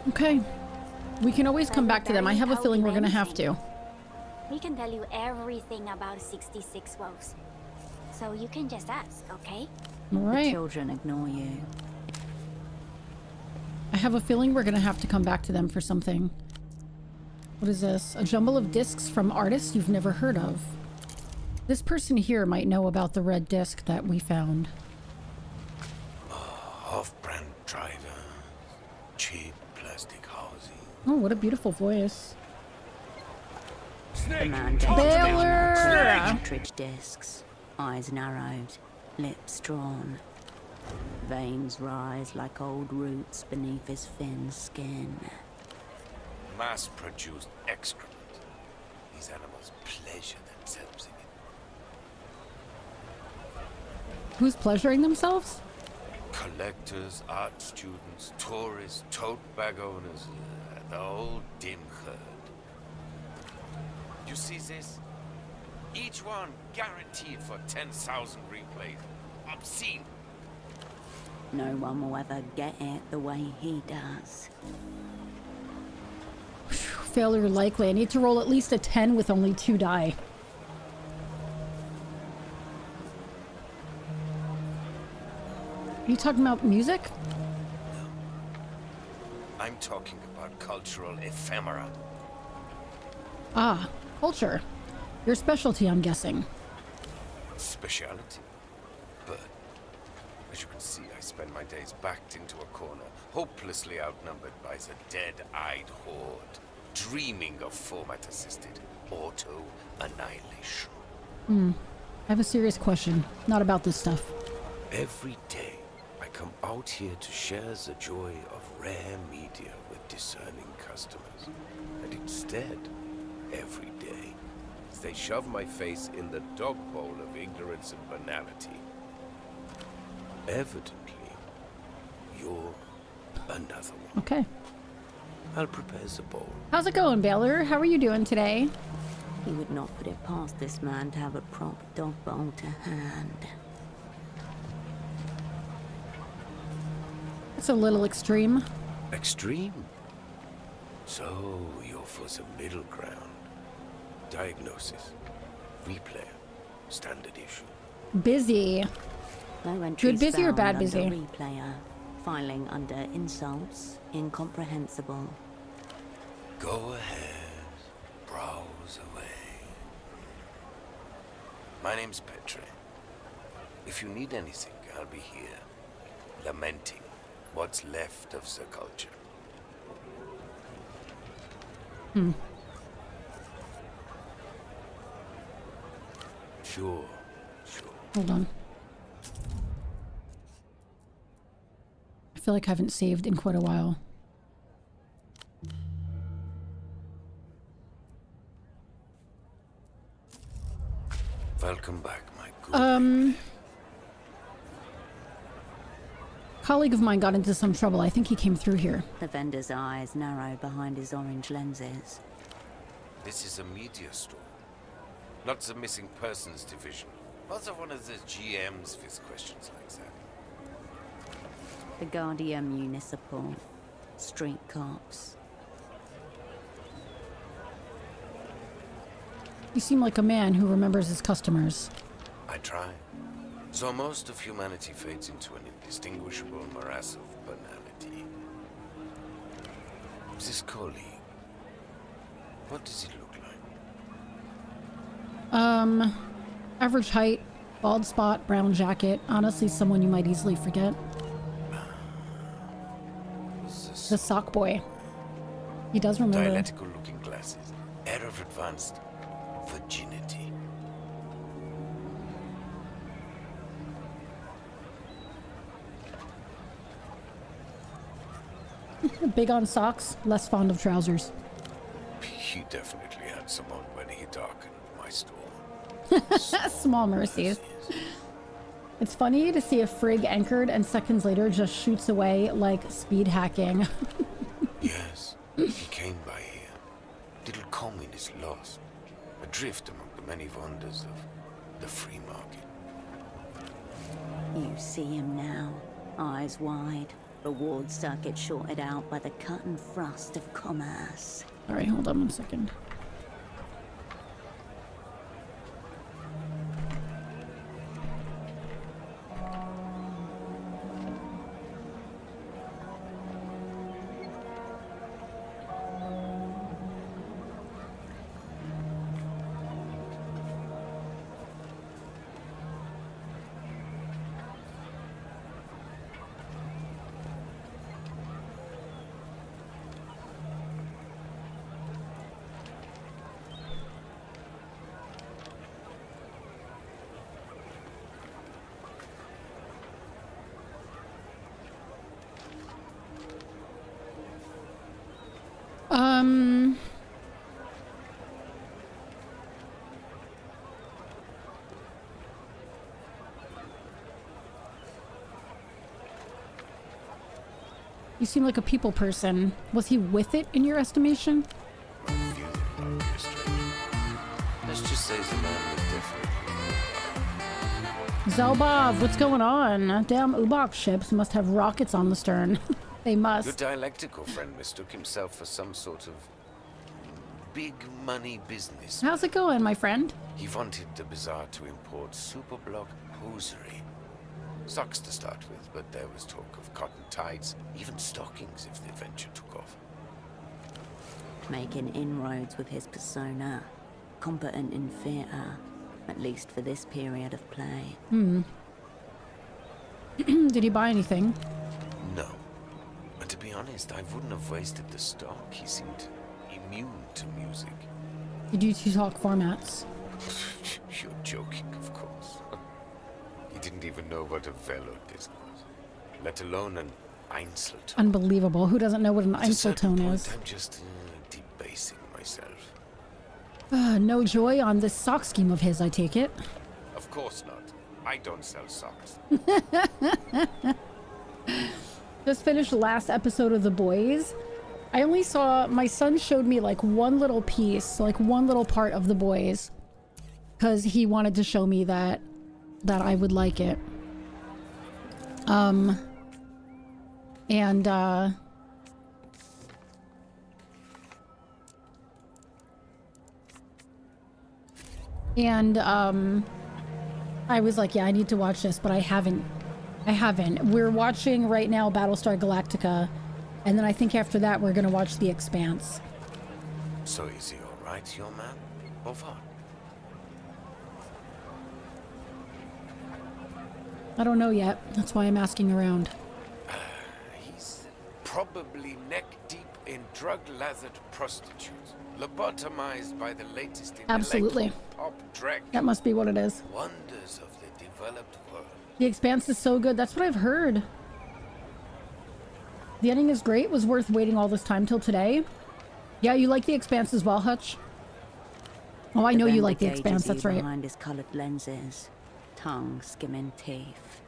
S2: Okay. We can always come back to them. I have a feeling we're gonna have to.
S5: We can tell you everything about 66 Wolves. So you can just ask, okay?
S2: All right.
S13: The children ignore you.
S2: I have a feeling we're gonna have to come back to them for something. What is this? A jumble of discs from artists you've never heard of. This person here might know about the red disc that we found.
S6: Off-brand driver. Cheap plastic housing.
S2: Oh, what a beautiful voice.
S13: The man
S2: Baylor!
S13: cartridge discs, eyes narrowed, lips drawn. Veins rise like old roots beneath his thin skin.
S6: Mass-produced excrement. These animals pleasure themselves in it.
S2: Who's pleasuring themselves?
S6: Collectors, art students, tourists, tote bag owners, the whole dim herd. You see this? Each one guaranteed for 10,000 replays. Obscene.
S13: No one will ever get it the way he does.
S2: Failure likely. I need to roll at least a 10 with only 2 die. Are you talking about music?
S6: I'm talking about cultural ephemera.
S2: Ah, culture. Your specialty, I'm guessing.
S6: Speciality. But, as you can see, I spend my days backed into a corner, hopelessly outnumbered by the dead-eyed horde, dreaming of format-assisted auto-annihilation.
S2: I have a serious question. Not about this stuff.
S6: Every day, I come out here to share the joy of rare media with discerning customers. And instead, every day, they shove my face in the dog bowl of ignorance and banality. Evidently, you're another one.
S2: Okay.
S6: I'll prepare the bowl.
S2: How's it going, Baylor? How are you doing today?
S13: He would not put it past this man to have a prop dog bowl to hand.
S2: It's a little extreme.
S6: Extreme? So, you're for the middle ground. Diagnosis. Replayer. Standard issue.
S2: Busy.
S13: No entries
S2: Good busy or
S13: found
S2: bad
S13: under
S2: busy?
S13: Replayer. Filing under insults. Incomprehensible.
S6: Go ahead. Browse away. My name's Petre. If you need anything, I'll be here. Lamenting what's left of the culture. Sure.
S2: Hold on. feel like I haven't saved in quite a while.
S6: Welcome back, my good.
S2: Colleague of mine got into some trouble. I think he came through here.
S13: The vendor's eyes narrow behind his orange lenses.
S6: This is a media store, not the missing persons division. Also one of the GMs with questions like that.
S13: The Guardia Municipal. Street cops.
S2: You seem like a man who remembers his customers.
S6: I try. So most of humanity fades into an indistinguishable morass of banality. This colleague, what does it look like?
S2: Average height, bald spot, brown jacket. Honestly, someone you might easily forget. The sock boy. He does remember.
S6: Dialectical looking glasses. Air of advanced virginity.
S2: Big on socks, less fond of trousers.
S6: He definitely had some on when he darkened my store.
S2: Small mercies. It's funny to see a frig anchored and seconds later just shoots away like speed hacking.
S6: Yes, he came by here. Little communist lost. Adrift among the many wonders of the free market.
S13: You see him now, eyes wide. Reward circuit shorted out by the cut and thrust of commerce.
S2: Alright, hold on 1 second. You seem like a people person. Was he with it in your estimation?
S6: Let's just say the man was different.
S2: Zelbov, what's going on? Damn Ubok ships must have rockets on the stern. They must.
S6: Your dialectical friend mistook himself for some sort of big money business.
S2: How's it going, my friend?
S6: He wanted the bazaar to import superblock hosiery. Socks to start with, but there was talk of cotton tights, even stockings if the venture took off.
S13: Making inroads with his persona. Competent in theatre, at least for this period of play.
S2: Did he buy anything?
S6: No. But to be honest, I wouldn't have wasted the stock. He seemed immune to music.
S2: Did you two talk formats?
S6: You're joking, of course. He didn't even know what a velodisc was, let alone an Einzelton.
S2: Unbelievable. Who doesn't know what an Einzelton is?
S6: I'm just debasing myself.
S2: No joy on this sock scheme of his, I take it.
S6: Of course not. I don't sell socks.
S2: Just finished the last episode of The Boys. I only saw, my son showed me like one little piece, like one little part of The Boys, because he wanted to show me that I would like it. I was like, yeah, I need to watch this, but I haven't. We're watching right now Battlestar Galactica, and then I think after that we're gonna watch The Expanse.
S6: So is he alright, your man? Or what?
S2: I don't know yet. That's why I'm asking around.
S6: He's probably neck-deep in drug-lathered prostitutes, lobotomized by the latest
S2: Absolutely.
S6: pop drag.
S2: That must be what it is.
S6: Wonders of the developed world.
S2: The Expanse is so good. That's what I've heard. The ending is great. Was worth waiting all this time till today. Yeah, you like The Expanse as well, Hutch? Oh, I know you like The Expanse. That's right.
S13: Behind his coloured lenses, tongue skimming teeth.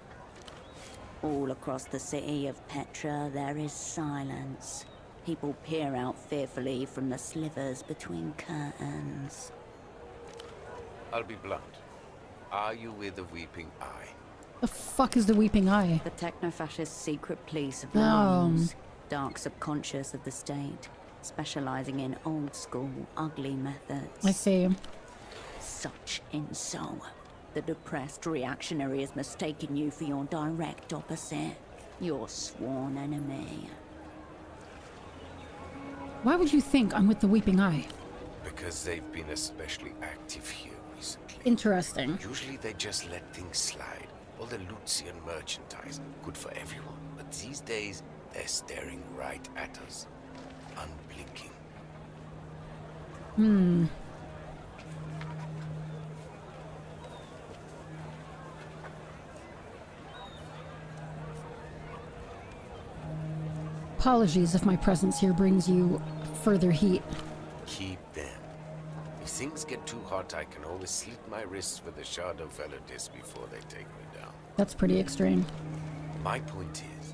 S13: All across the city of Petra, there is silence. People peer out fearfully from the slivers between curtains.
S6: I'll be blunt. Are you with the Weeping Eye?
S2: The fuck is the Weeping Eye?
S13: The techno-fascist secret police of London's dark subconscious of the state, specializing in old-school, ugly methods.
S2: I see.
S13: Such insult. The depressed reactionary has mistaken you for your direct opposite, your sworn enemy.
S2: Why would you think I'm with the Weeping Eye?
S6: Because they've been especially active here recently.
S2: Interesting.
S6: Usually they just let things slide. All the Lucian merchandise, good for everyone. But these days, they're staring right at us, unblinking.
S2: Apologies if my presence here brings you further heat.
S6: Keep them. If things get too hot, I can always slit my wrists with a shard of Veladis before they take me down.
S2: That's pretty extreme.
S6: My point is,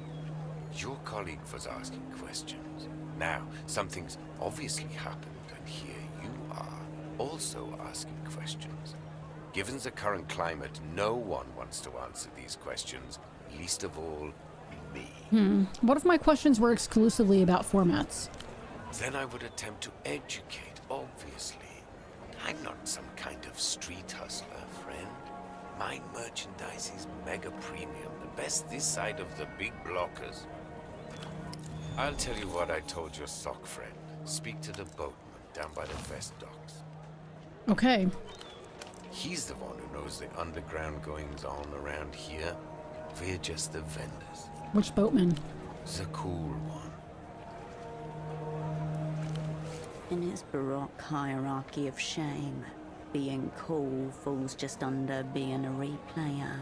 S6: your colleague was asking questions. Now, something's obviously happened, and here you are, also asking questions. Given the current climate, no one wants to answer these questions, least of all, me.
S2: What if my questions were exclusively about formats?
S6: Then I would attempt to educate, obviously. I'm not some kind of street hustler, friend. My merchandise is mega premium, the best this side of the big blockers. I'll tell you what I told your sock friend. Speak to the boatman down by the Vest docks.
S2: Okay.
S6: He's the one who knows the underground goings-on around here. We're just the vendors.
S2: Which boatman?
S6: The cool one.
S13: In his baroque hierarchy of shame, being cool falls just under being a replayer,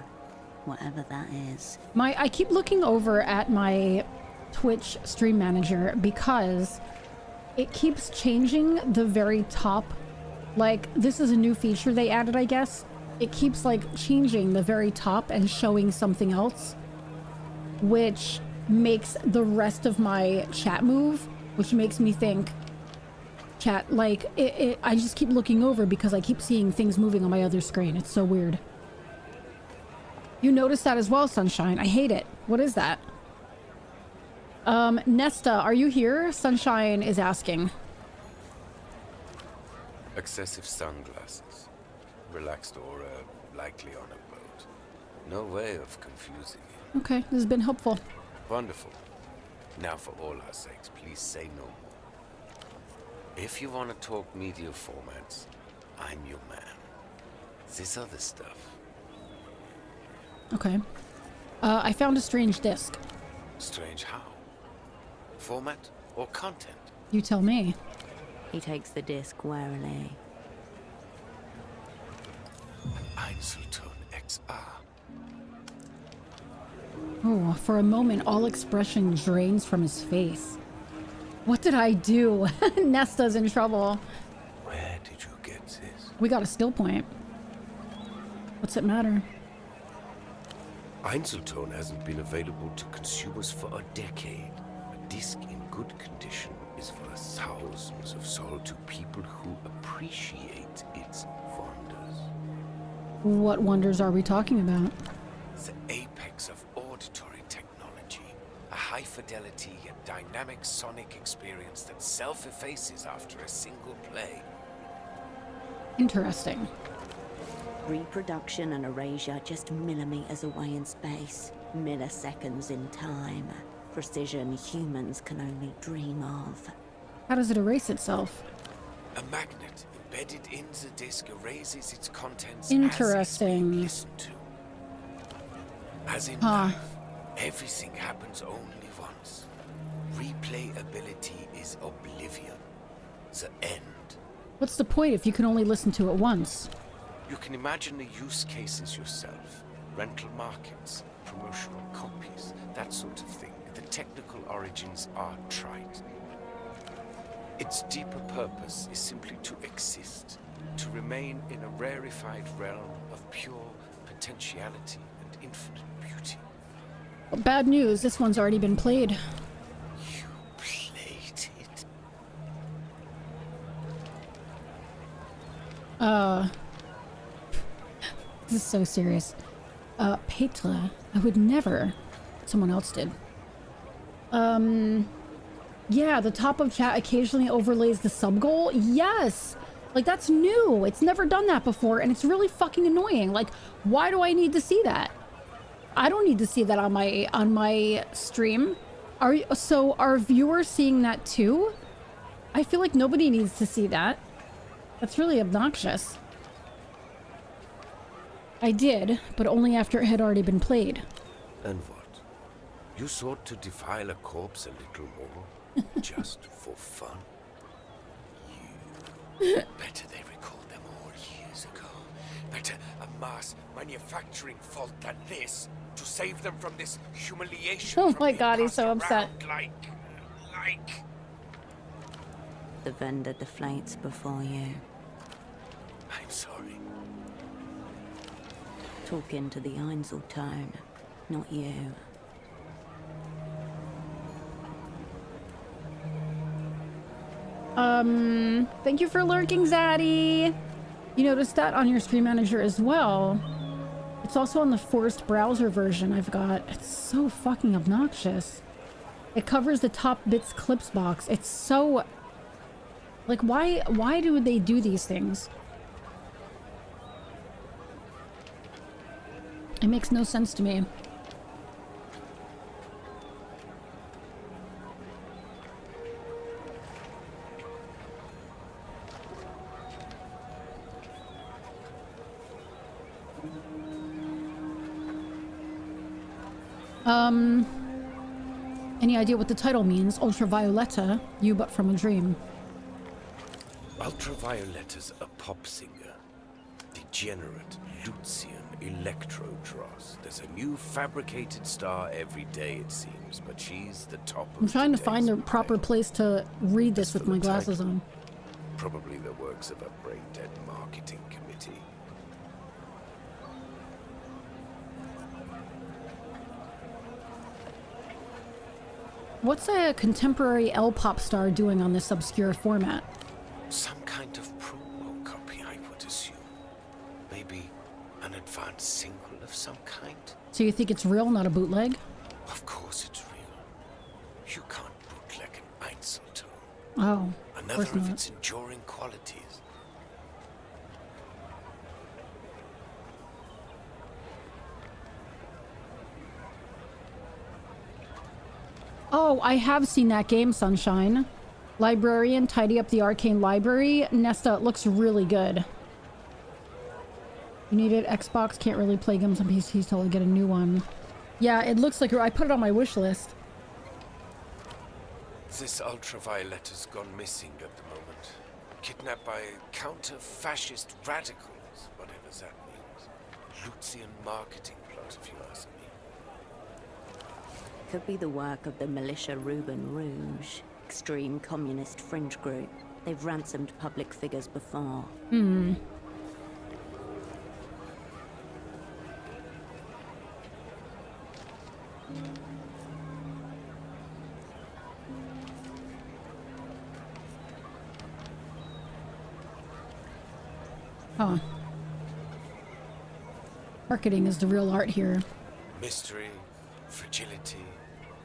S13: whatever that is.
S2: I keep looking over at my Twitch stream manager because it keeps changing the very top. Like, this is a new feature they added, I guess. It keeps like changing the very top and showing something else, which makes the rest of my chat move, which makes me think chat, like, I just keep looking over because I keep seeing things moving on my other screen. It's so weird. You notice that as well, Sunshine. I hate it. What is that? Nesta, are you here? Sunshine is asking.
S6: Excessive sunglasses. Relaxed aura, likely on a boat. No way of confusing you.
S2: Okay, this has been helpful.
S6: Wonderful. Now for all our sakes, please say no more. If you want to talk media formats, I'm your man. This other stuff.
S2: Okay. I found a strange disc.
S6: Strange how? Format or content?
S2: You tell me.
S13: He takes the disc warily.
S6: Einzelton XR.
S2: Oh, for a moment, all expression drains from his face. What did I do? Nesta's in trouble.
S6: Where did you get this?
S2: We got a skill point. What's it matter?
S6: Einzelton hasn't been available to consumers for a decade. A disc in good condition is worth thousands of sol to people who appreciate its wonders.
S2: What wonders are we talking about?
S6: The apex of auditory technology. A high-fidelity yet dynamic sonic experience that self-effaces after a single play.
S2: Interesting.
S13: Reproduction and erasure just millimeters away in space, milliseconds in time. Precision humans can only dream of.
S2: How does it erase itself?
S6: A magnet embedded in the disc erases its contents.
S2: Interesting.
S6: As it's being listened to. As in life, everything happens only once. Replayability is oblivion. The end.
S2: What's the point if you can only listen to it once?
S6: You can imagine the use cases yourself. Rental markets, promotional copies, that sort of thing. The technical origins are trite. Its deeper purpose is simply to exist, to remain in a rarefied realm of pure potentiality and infinite beauty.
S2: Well, bad news, this one's already been played.
S6: You played it?
S2: This is so serious. Petra, I would never. Someone else did. Yeah, the top of chat occasionally overlays the sub goal. Yes! Like, that's new. It's never done that before, and it's really fucking annoying. Like, why do I need to see that? I don't need to see that on my stream. So are viewers seeing that too? I feel like nobody needs to see that. That's really obnoxious. I did, but only after it had already been played.
S6: And what? You sought to defile a corpse a little more? Just for fun? You... Better they recalled them all years ago. Better a mass manufacturing fault than this, to save them from this humiliation.
S2: Oh my god, he's so upset.
S6: Like...
S13: The vendor deflates before you.
S6: I'm sorry.
S13: Talking to the Einzeltone, not you.
S2: Thank you for lurking, Zaddy. You noticed that on your stream manager as well. It's also on the forced browser version I've got. It's so fucking obnoxious. It covers the top bits clips box. It's so... Like, why do they do these things? It makes no sense to me. Any idea what the title means? Ultravioletta, you but from a dream.
S6: Ultravioletta's a pop singer. Degenerate, Lucian, Electro-Dross. There's a new fabricated star every day, it seems, but she's the top of
S2: I'm trying to find a proper place to read this with my glasses on.
S6: Probably the works of a brain-dead marketing committee.
S2: What's a contemporary L-pop star doing on this obscure format?
S6: Some kind of promo copy, I would assume. Maybe an advanced single of some kind?
S2: So you think it's real, not a bootleg?
S6: Of course it's real. You can't bootleg an Einzeltone.
S2: Oh,
S6: Another of its enduring qualities.
S2: Oh, I have seen that game, Sunshine. Librarian, tidy up the arcane library. Nesta, it looks really good. You need it. Xbox can't really play games on PC till I get a new one. Yeah, it looks like I put it on my wish list.
S6: This Ultravioletta's gone missing at the moment. Kidnapped by counter-fascist radicals, whatever that means. Lucian marketing plot, if you ask me.
S13: Could be the work of the militia Ruben Rouge, extreme communist fringe group. They've ransomed public figures before.
S2: Hmm. Huh. Marketing is the real art here.
S6: Mystery, fragility,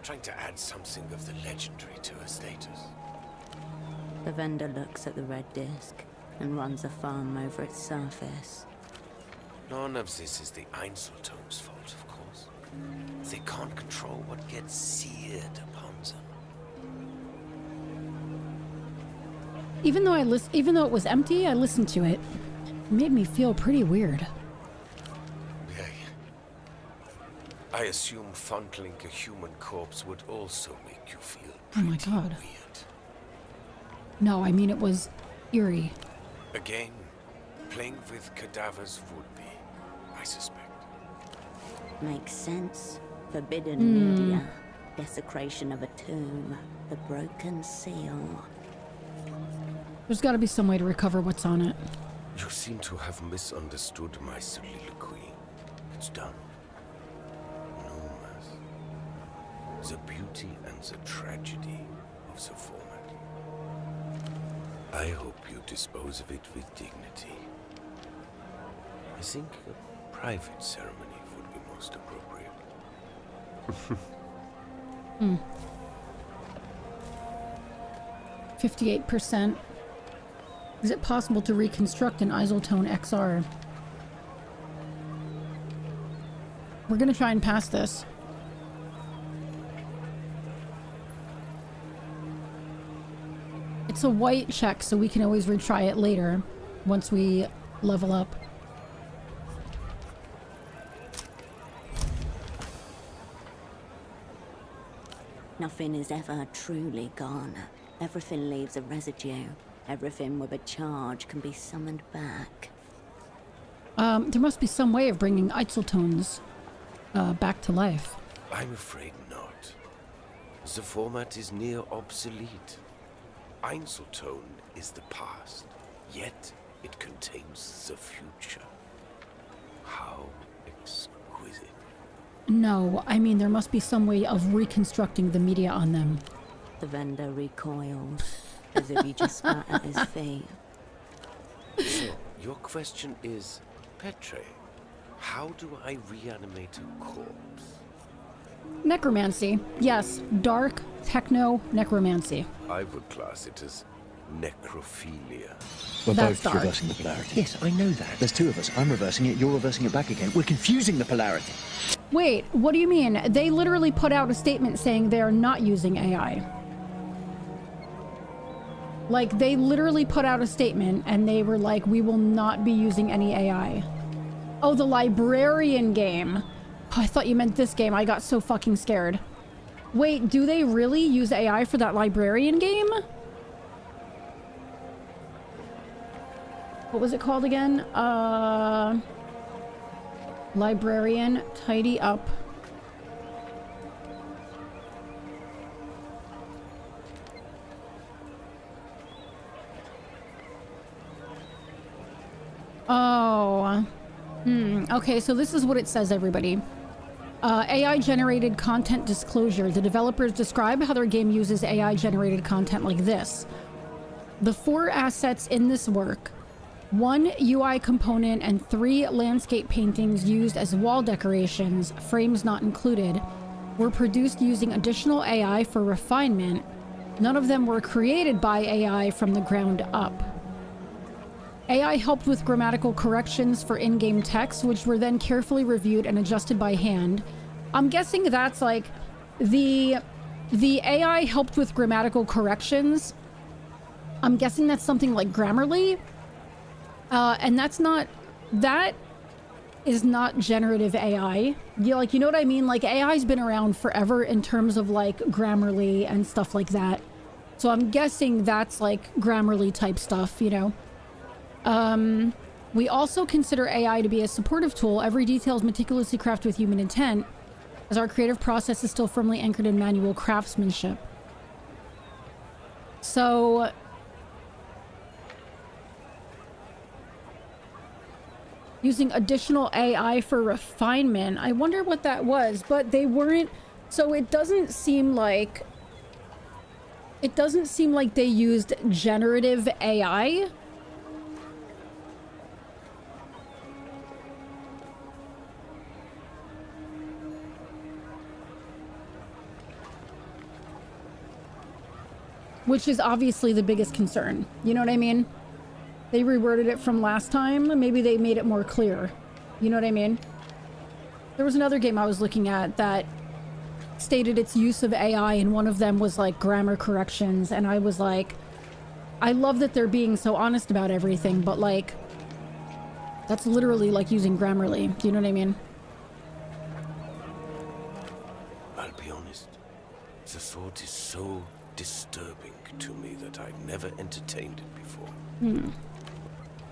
S6: trying to add something of the legendary to her status.
S13: The vendor looks at the red disc and runs a thumb over its surface.
S6: None of this is the Einzeltone's fault, of course. They can't control what gets seared upon them.
S2: Even though it was empty, I listened to it. It made me feel pretty weird.
S6: I assume fondling a human corpse would also make you feel
S2: Oh my god. No, I mean it was eerie.
S6: Again, playing with cadavers would be, I suspect.
S13: Makes sense. Forbidden media. desecration of a tomb, the broken seal.
S2: There's got to be some way to recover what's on it.
S6: You seem to have misunderstood my soliloquy. It's done. No mass. The beauty and the tragedy of the format. I hope you dispose of it with dignity. I think a private ceremony would be most appropriate.
S2: 58%. Is it possible to reconstruct an Isoltone XR? We're gonna try and pass this. It's a white check, so we can always retry it later once we level up.
S13: Nothing is ever truly gone. Everything leaves a residue. Everything with a charge can be summoned back.
S2: There must be some way of bringing Isoltones back to life.
S6: I'm afraid not. The format is near obsolete. Einzeltone is the past, yet it contains the future. How exquisite.
S2: No, I mean there must be some way of reconstructing the media on them.
S13: The vendor recoils, as if he just spat at his feet.
S6: So, your question is, Petre, how do I reanimate a corpse?
S2: Necromancy. Yes, dark, techno, necromancy.
S6: I would class it as necrophilia.
S1: We're
S2: That's
S1: both
S2: dark.
S1: reversing the polarity. Yes, I know that. There's two of us. I'm reversing it, you're reversing it back again. We're confusing the polarity.
S2: Wait, what do you mean? They literally put out a statement saying they're not using AI. Like, they literally put out a statement and they were like, we will not be using any AI. Oh, the librarian game. Oh, I thought you meant this game. I got so fucking scared. Wait, do they really use AI for that librarian game? What was it called again? Librarian, tidy up. Oh. Okay, so this is what it says, everybody. AI-generated content disclosure. The developers describe how their game uses AI-generated content like this. The 4 assets in this work, 1 UI component and 3 landscape paintings used as wall decorations, frames not included, were produced using additional AI for refinement. None of them were created by AI from the ground up. AI helped with grammatical corrections for in-game text, which were then carefully reviewed and adjusted by hand. I'm guessing that's like the AI helped with grammatical corrections. I'm guessing that's something like Grammarly. And that is not generative AI. You know what I mean? Like, AI's been around forever in terms of like Grammarly and stuff like that. So I'm guessing that's like Grammarly type stuff, you know? We also consider AI to be a supportive tool. Every detail is meticulously crafted with human intent, as our creative process is still firmly anchored in manual craftsmanship. So using additional AI for refinement, I wonder what that was, but they weren't. So it doesn't seem like they used generative AI. Which is obviously the biggest concern. You know what I mean? They reworded it from last time. Maybe they made it more clear. You know what I mean? There was another game I was looking at that stated its use of AI, and one of them was like grammar corrections. And I was like, I love that they're being so honest about everything, but like, that's literally like using Grammarly. Do you know what I mean?
S6: I'll be honest. The thought is so disturbing to me that I've never entertained it before.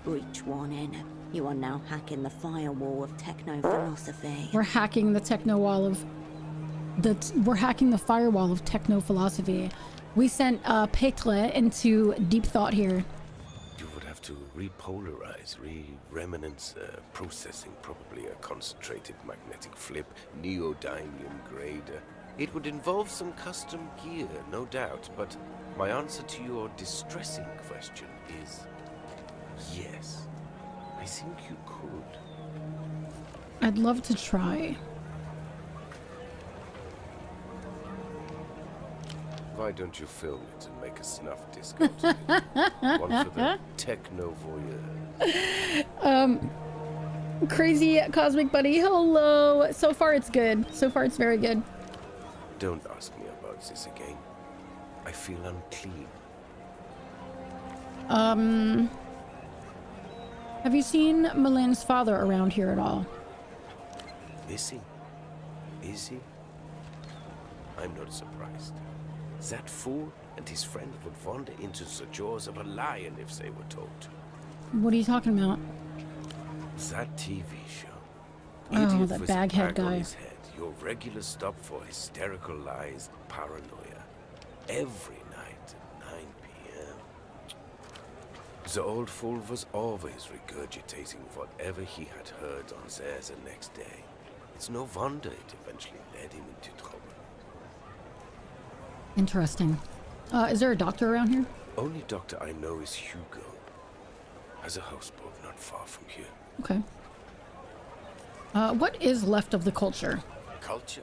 S13: Breach warning. You are now hacking the firewall of techno-philosophy.
S2: We're hacking the techno wall of... we're hacking the firewall of techno philosophy. We sent Petre into deep thought here.
S6: You would have to repolarize, re-remnants, processing, probably a concentrated magnetic flip, neodymium grader. It would involve some custom gear, no doubt, but my answer to your distressing question is yes. I think you could.
S2: I'd love to try.
S6: Why don't you film it and make a snuff discount of it? One for the techno voyeur.
S2: Crazy Cosmic Buddy, hello. So far it's good. So far it's very good.
S6: Don't ask me about this again. I feel unclean.
S2: Have you seen Malin's father around here at all?
S6: Is he? Is he? I'm not surprised. That fool and his friend would wander into the jaws of a lion if they were told to.
S2: What are you talking about?
S6: That TV show.
S2: Oh,
S6: Idiot
S2: that
S6: with a
S2: baghead
S6: bag on
S2: guy.
S6: his head. Your regular stop for hysterical lies, paranoia. Every night at 9 p.m. The old fool was always regurgitating whatever he had heard on there the next day. It's no wonder it eventually led him into trouble.
S2: Interesting. Is there a doctor around here?
S6: Only doctor I know is Hugo. Has a houseboat not far from here.
S2: Okay. What is left of the culture?
S6: Culture?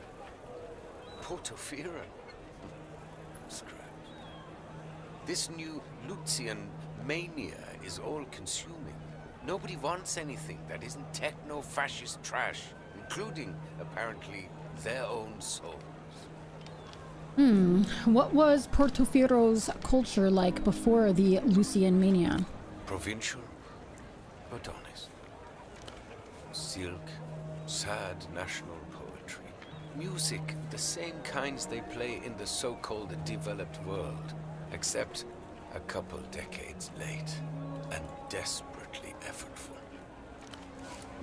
S6: Portofira? Scrap. This new Lucian mania is all-consuming. Nobody wants anything that isn't techno-fascist trash, including, apparently, their own souls.
S2: What was Portofiro's culture like before the Lucian Mania?
S6: Provincial, but honest. Silk, sad national poetry. Music, the same kinds they play in the so-called developed world, except a couple decades late and desperately effortful.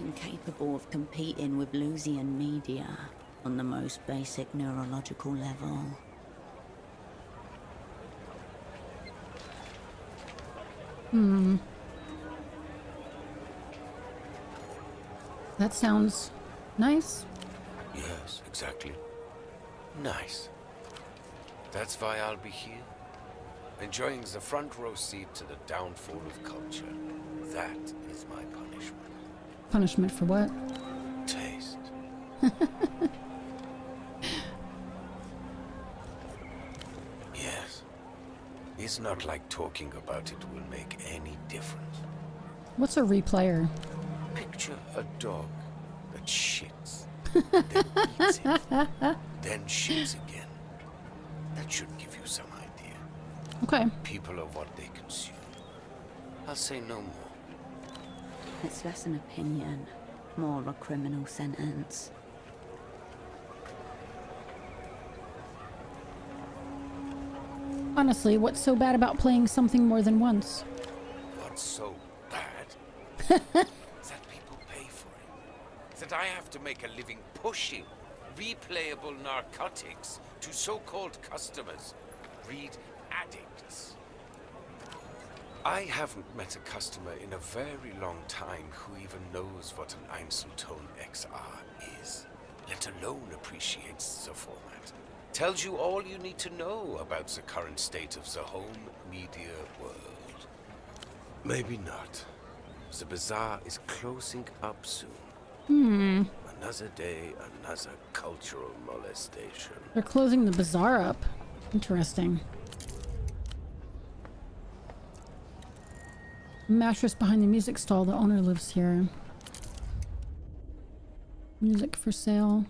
S13: Incapable of competing with Lucian media on the most basic neurological level.
S2: That sounds nice.
S6: Yes, exactly. Nice. That's why I'll be here. Enjoying the front row seat to the downfall of culture. That is my punishment.
S2: Punishment for what?
S6: Taste. Yes. It's not like talking about it will make any difference.
S2: What's a replayer?
S6: Picture a dog that shits, then eats it, then shits again. That should give you some idea.
S2: Okay.
S6: People are what they consume. I'll say no more.
S13: It's less an opinion, more a criminal sentence.
S2: Honestly, what's so bad about playing something more than once?
S6: What's so bad? That people pay for it. That I have to make a living pushing replayable narcotics to so-called customers. Read addicts. I haven't met a customer in a very long time who even knows what an Einzelton XR is, let alone appreciates the format. Tells you all you need to know about the current state of the home media world. Maybe not. The bazaar is closing up soon. Another day, another cultural molestation.
S2: They're closing the bazaar up. Interesting. Mattress behind the music stall. The owner lives here. Music for sale.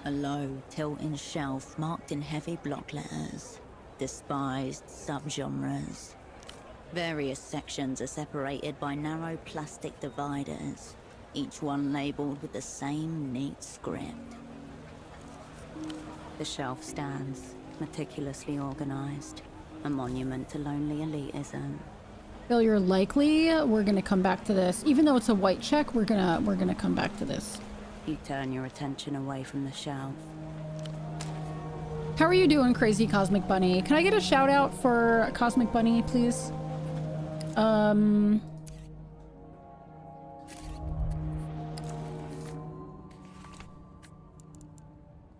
S13: A low, tilting shelf marked in heavy block letters. Despised subgenres. Various sections are separated by narrow plastic dividers, each one labeled with the same neat script. The shelf stands, meticulously organized, a monument to lonely elitism.
S2: Failure likely. We're gonna come back to this. Even though it's a white check, we're gonna come back to this.
S13: You turn your attention away from the shelf,
S2: How are you doing, Crazy Cosmic Bunny? Can I get a shout out for Cosmic Bunny, please? We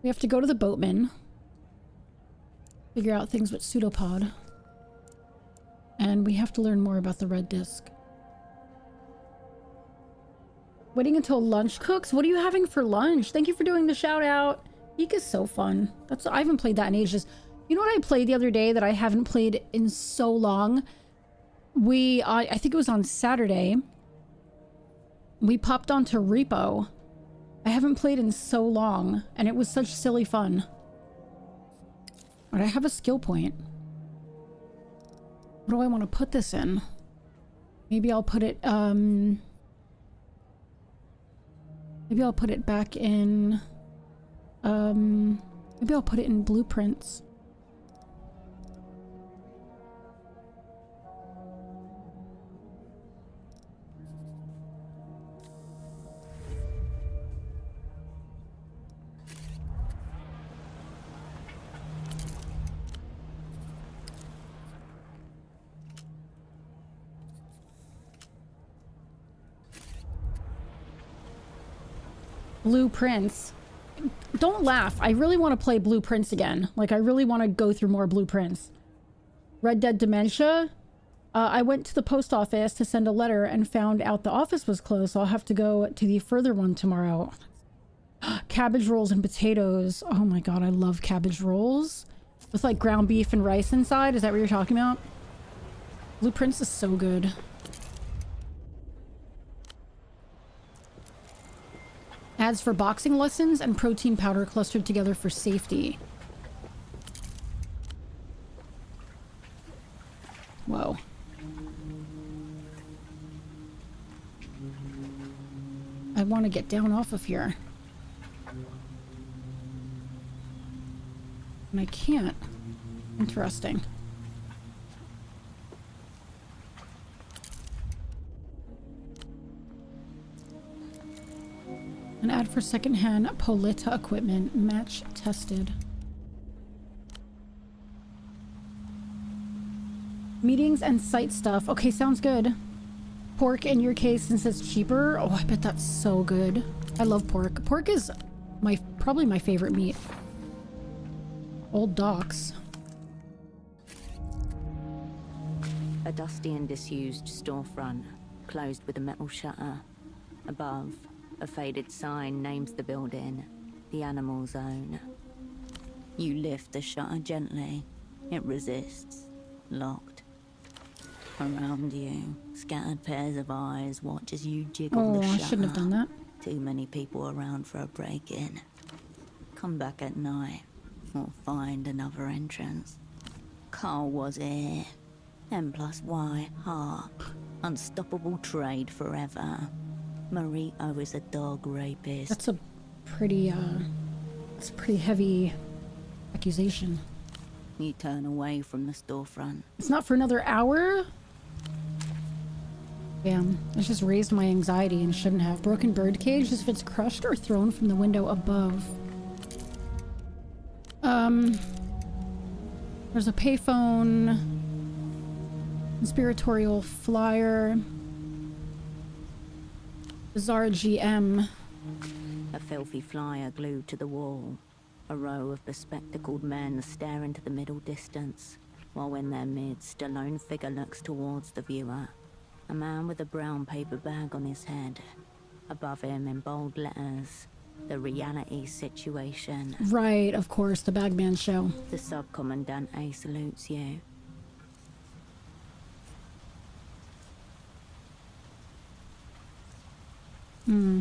S2: have to go to the boatman. Figure out things with pseudopod. And we have to learn more about the red disc. Waiting until lunch cooks? What are you having for lunch? Thank you for doing the shout out. Eek is so fun. I haven't played that in ages. You know what I played the other day that I haven't played in so long? I think it was on Saturday. We popped onto Repo. I haven't played in so long, and it was such silly fun. But I have a skill point. What do I want to put this in? Maybe I'll put it, maybe I'll put it back in, maybe I'll put it in blueprints. Blueprints. Don't laugh. I really want to play Blueprints again. Like, I really want to go through more Blueprints. Red Dead Dementia. I went to the post office to send a letter and found out the office was closed, so I'll have to go to the further one tomorrow. Cabbage rolls and potatoes. Oh my god, I love cabbage rolls. With like ground beef and rice inside. Is that what you're talking about? Blueprints is so good. Ads for boxing lessons and protein powder clustered together for safety. Whoa. I want to get down off of here. And I can't. Interesting. An ad for secondhand Polita equipment, match tested. Meetings and site stuff. Okay, sounds good. Pork in your case since it's cheaper. Oh, I bet that's so good. I love pork. Pork is probably my favorite meat. Old docks.
S13: A dusty and disused storefront, closed with a metal shutter. Above, a faded sign names the building, the Animal Zone. You lift the shutter gently. It resists, locked. Around you, scattered pairs of eyes watch as you jiggle the shutter.
S2: I shouldn't have done that.
S13: Too many people around for a break-in. Come back at night, or find another entrance. Carl was here. M plus Y, heart. Unstoppable trade forever. Marito is a dog rapist.
S2: That's a pretty heavy accusation.
S13: You turn away from the storefront.
S2: It's not for another hour? Damn, it's just raised my anxiety and shouldn't have. Broken birdcage as if it's crushed or thrown from the window above. There's a payphone. Conspiratorial flyer. Bizarre GM.
S13: A filthy flyer glued to the wall. A row of bespectacled men stare into the middle distance, while in their midst a lone figure looks towards the viewer. A man with a brown paper bag on his head. Above him in bold letters, the reality situation.
S2: Right, of course, the Bagman show.
S13: The Sub-Commandant A salutes you.
S2: Hmm.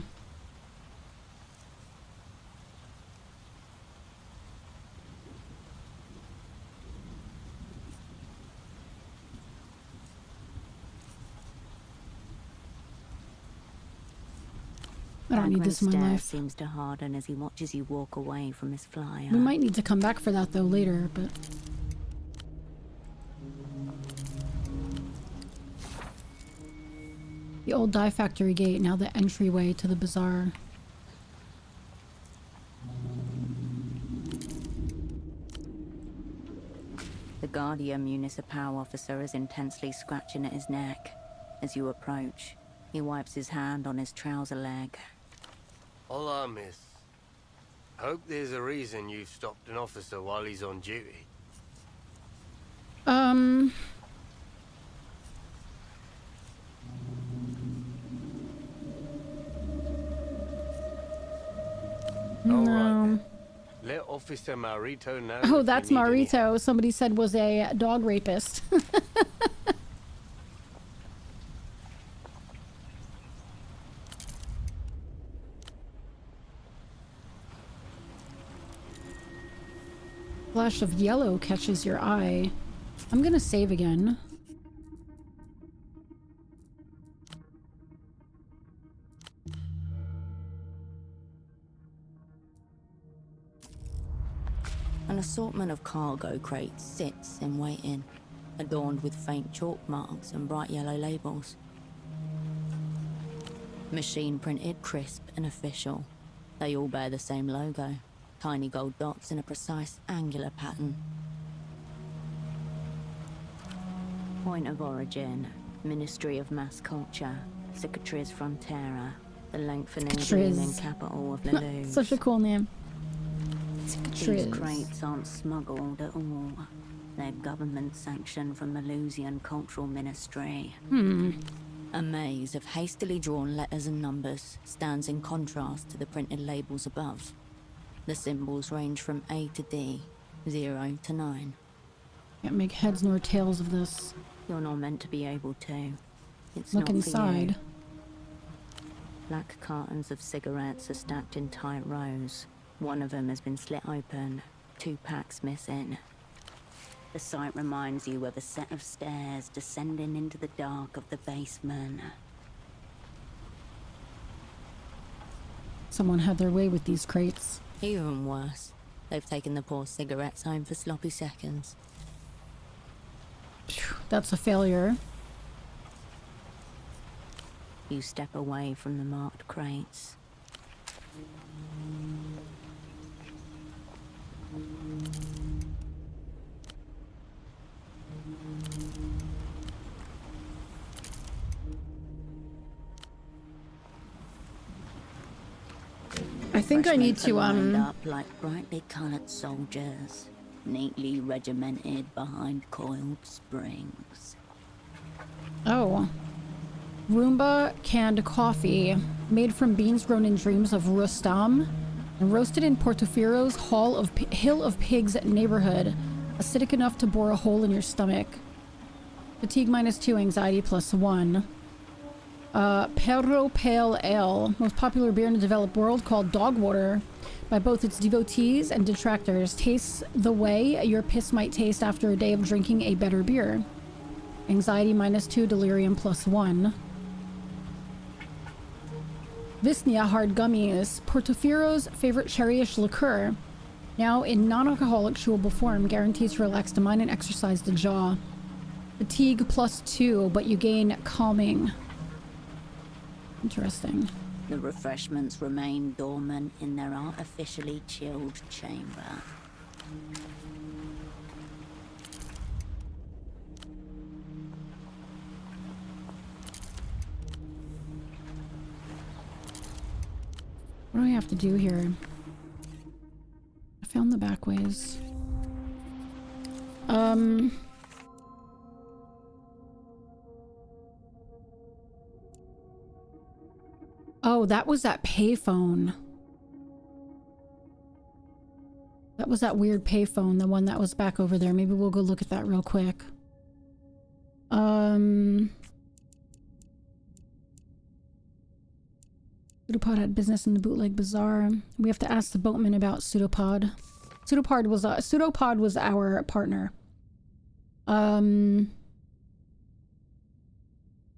S2: I don't need this in my life.
S13: Seems to harden as he watches you walk away from his flyer.
S2: We might need to come back for that though later, but the old dye factory gate, now the entryway to the bazaar.
S13: Guardia Municipal officer is intensely scratching at his neck. As you approach, he wipes his hand on his trouser leg.
S4: Hola, miss. Hope there's a reason you've stopped an officer while he's on duty.
S2: No.
S4: Let Officer Marito know.
S2: Oh, that's Marito. Somebody said was a dog rapist. Flash of yellow catches your eye. I'm gonna save again.
S13: An assortment of cargo crates sits in waiting, adorned with faint chalk marks and bright yellow labels. Machine printed, crisp and official. They all bear the same logo, tiny gold dots in a precise angular pattern. Point of origin, Ministry of Mass Culture, Cicatriz Frontera, the lengthening gleaming capital of Lelouch.
S2: Such a cool name.
S13: These crates aren't smuggled at all. They're government sanctioned from the Lelouchian Cultural Ministry. A maze of hastily drawn letters and numbers stands in contrast to the printed labels above. The symbols range from A to D, 0 to 9.
S2: Can't make heads nor tails of this.
S13: You're not meant to be able to. It's
S2: Look
S13: not
S2: inside.
S13: For you. Black cartons of cigarettes are stacked in tight rows. One of them has been slit open, 2 packs missing. The sight reminds you of a set of stairs descending into the dark of the basement.
S2: Someone had their way with these crates.
S13: Even worse, they've taken the poor cigarettes home for sloppy seconds.
S2: That's a failure.
S13: You step away from the marked crates.
S2: I think I need to
S13: lined up like brightly colored soldiers, neatly regimented behind coiled springs.
S2: Oh. Roomba canned coffee, made from beans grown in dreams of Rustam, and roasted in Portofero's Hill of Pigs neighborhood, acidic enough to bore a hole in your stomach. Fatigue -2, anxiety +1. Perro Pale Ale, most popular beer in the developed world, called dog water by both its devotees and detractors, tastes the way your piss might taste after a day of drinking a better beer. Anxiety -2, delirium +1. Visnia hard gummies, Portofero's favorite cherryish liqueur, now in non-alcoholic chewable form, guarantees to relax the mind and exercise the jaw. Fatigue +2, but you gain calming. Interesting.
S13: The refreshments remain dormant in their artificially chilled chamber.
S2: What do I have to do here? I found the back ways. Oh, that was that payphone. That was that weird payphone, the one that was back over there. Maybe we'll go look at that real quick. Pseudopod had business in the bootleg bazaar. We have to ask the boatman about Pseudopod. Pseudopod was our partner.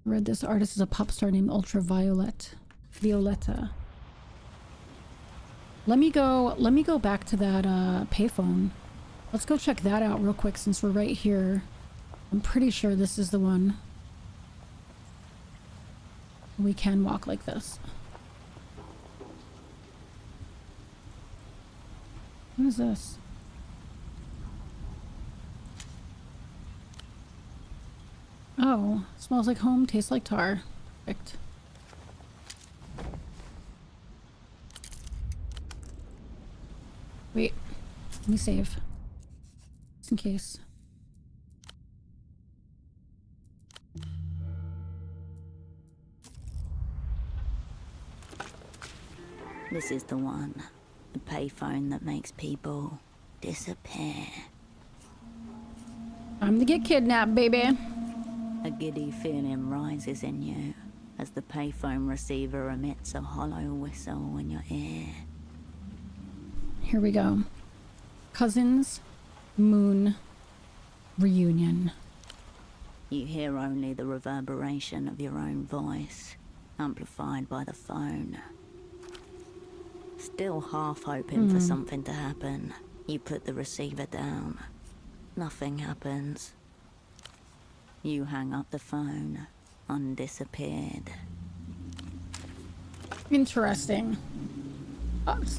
S2: Read this artist is a pop star named Violetta. Let me go back to that payphone. Let's go check that out real quick since we're right here. I'm pretty sure this is the one. We can walk like this. What is this? Oh, smells like home, tastes like tar. Perfect. Wait, let me save. Just in case.
S13: This is the one. The payphone that makes people disappear.
S2: Time to get kidnapped, baby.
S13: A giddy feeling rises in you as the payphone receiver emits a hollow whistle in your ear.
S2: Here we go. Cousins, Moon, reunion.
S13: You hear only the reverberation of your own voice, amplified by the phone. Still half hoping for something to happen, you put the receiver down. Nothing happens. You hang up the phone, undisappeared.
S2: Interesting.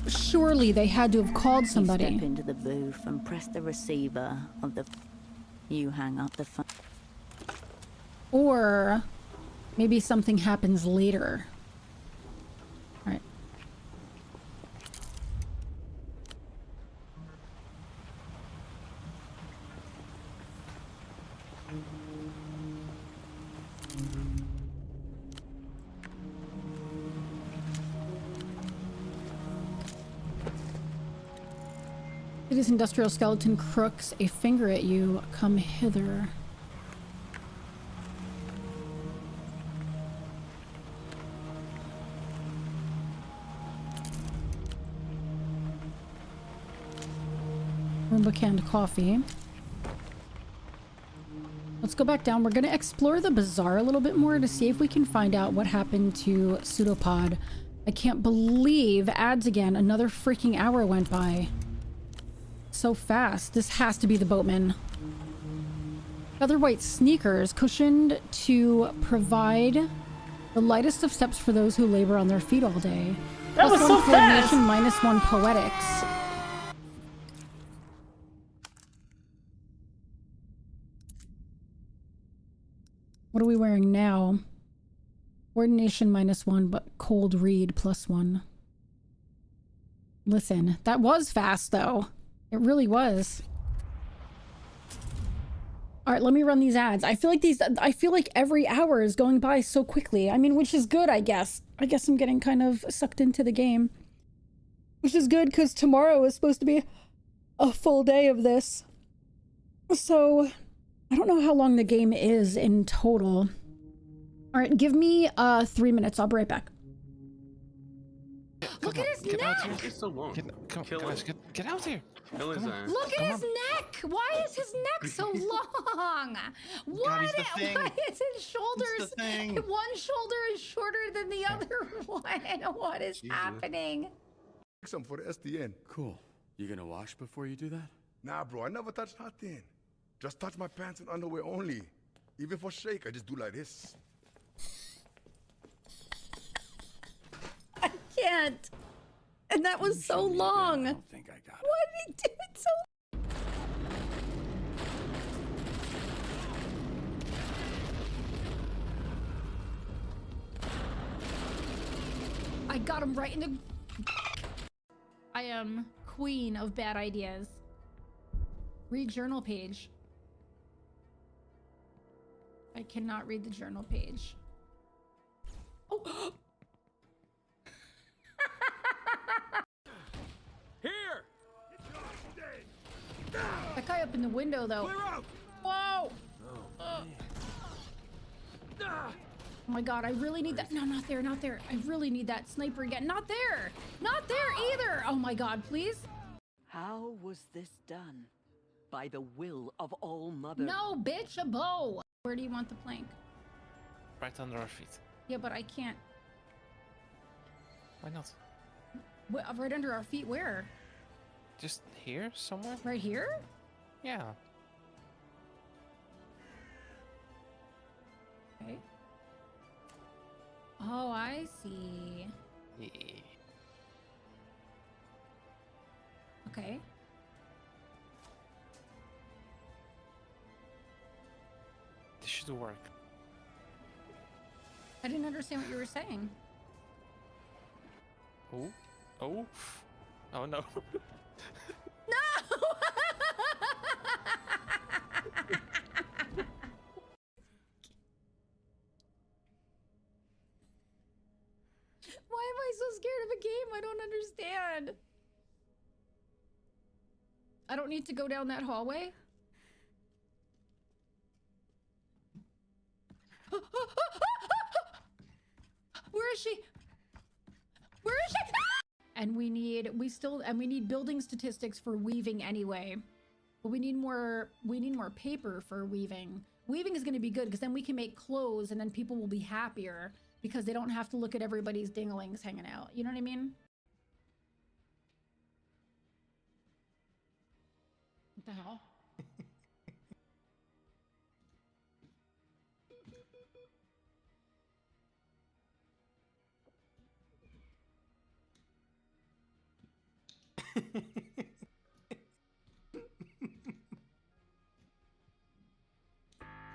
S2: Surely they had to have called somebody.
S13: You step into the booth and press the receiver of the... You hang up the phone.
S2: Or maybe something happens later. All right. It is industrial skeleton crooks a finger at you. Come hither. Roomba canned coffee. Let's go back down. We're going to explore the bazaar a little bit more to see if we can find out what happened to Pseudopod. I can't believe ads again. Another freaking hour went by. So fast. This has to be the boatman. Feather white sneakers cushioned to provide the lightest of steps for those who labor on their feet all day.
S8: That was so fast!
S2: -1 poetics. What are we wearing now? Coordination -1, but cold read +1. Listen, that was fast though. It really was. All right, let me run these ads. I feel like every hour is going by so quickly. I mean, which is good, I guess. I guess I'm getting kind of sucked into the game. Which is good because tomorrow is supposed to be a full day of this. So I don't know how long the game is in total. All right, give me 3 minutes. I'll be right back.
S21: Look
S2: at his neck!
S23: It's so long.
S21: Get out here!
S23: Kill his ass.
S2: Look at his neck! Why is his neck so long? Why is his shoulders? One shoulder is shorter than the other one. What is happening?
S10: Some for the SDN.
S11: Cool. You gonna wash before you do that?
S10: Nah, bro, I never touch nothing. Just touch my pants and underwear only. Even for shake, I just do like this.
S2: I can't. And that was so long.
S11: I don't think I got it.
S2: Why did he do it so? I got him right in the... I am queen of bad ideas. Read journal page. I cannot read the journal page. Oh!
S23: Here!
S2: That guy up in the window, though. Whoa! Oh my god, I really need that. No, not there, not there. I really need that sniper again. Not there! Not there either! Oh my god, please?
S12: How was this done? By the will of All Mother?
S2: No, bitch, a bow! Where do you want the plank?
S21: Right under our feet.
S2: Yeah, but I can't.
S21: Why not?
S2: Right under our feet, where?
S21: Just here, somewhere?
S2: Right here?
S21: Yeah.
S2: Okay. Oh, I see.
S21: Yeah.
S2: Okay.
S21: This should work.
S2: I didn't understand what you were saying.
S21: Oh, oh, oh no!
S2: No! Why am I so scared of a game? I don't understand. I don't need to go down that hallway. Where is she? Where is she? And we need building statistics for weaving anyway. But we need more paper for weaving. Weaving is going to be good because then we can make clothes and then people will be happier because they don't have to look at everybody's dinglings hanging out. You know what I mean? What the hell?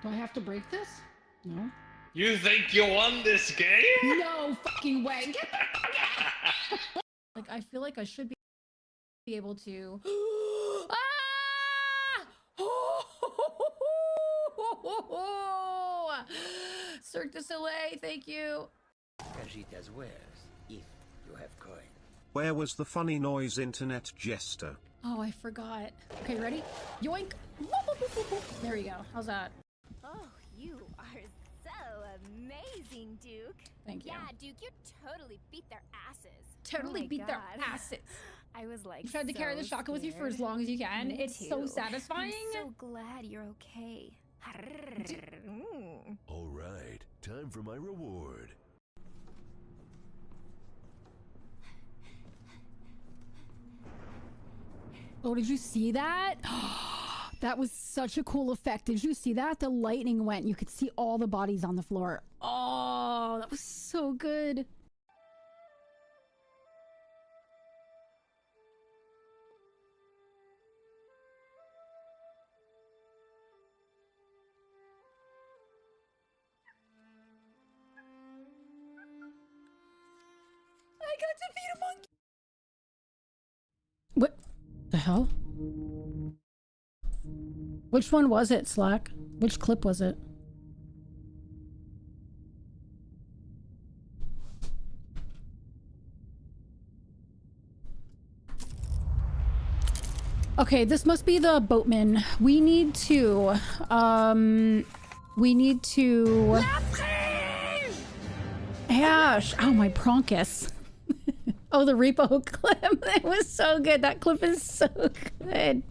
S2: Do I have to break this? No.
S19: You think you won this game?
S2: No fucking way. Get the fuck out. Like, I feel like I should be able to. Ah! Cirque du Soleil, thank you.
S8: Cajita's wares, if you have coin.
S14: Where was the funny noise, internet jester?
S2: Oh, I forgot. Okay, ready? Yoink. There you go. How's that?
S16: Oh, you are so amazing, Duke.
S2: Thank you.
S16: Yeah, Duke, you totally beat their asses.
S2: Totally
S16: Oh my
S2: beat their
S16: God.
S2: asses.
S16: I was like,
S2: You tried to carry the shotgun with you for as long as you can.
S16: Me
S2: It's so
S16: too.
S2: satisfying.
S16: I'm so glad you're okay.
S17: All right, time for my reward.
S2: Oh, did you see that? That was such a cool effect. Did you see that? The lightning went. You could see all the bodies on the floor. Oh, that was so good. I got to feed a monkey. What the hell? Which one was it, Slack? Which clip was it? Okay, this must be the boatman. We need to, Ash! Oh, my Pronkus. Oh, the repo clip. It was so good. That clip is so good.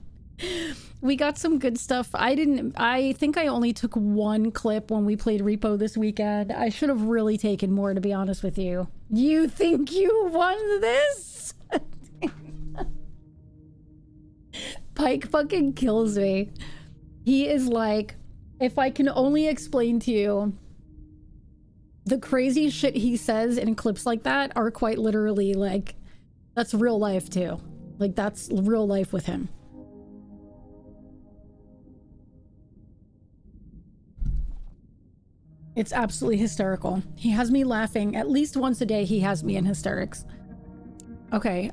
S2: We got some good stuff. I think I only took one clip when we played repo this weekend. I should have really taken more, to be honest with you. You think you won this? Pike fucking kills me. He is like, if I can only explain to you, the crazy shit he says in clips like that are quite literally like, that's real life too. Like, that's real life with him. It's absolutely hysterical. He has me laughing. At least once a day he has me in hysterics. Okay,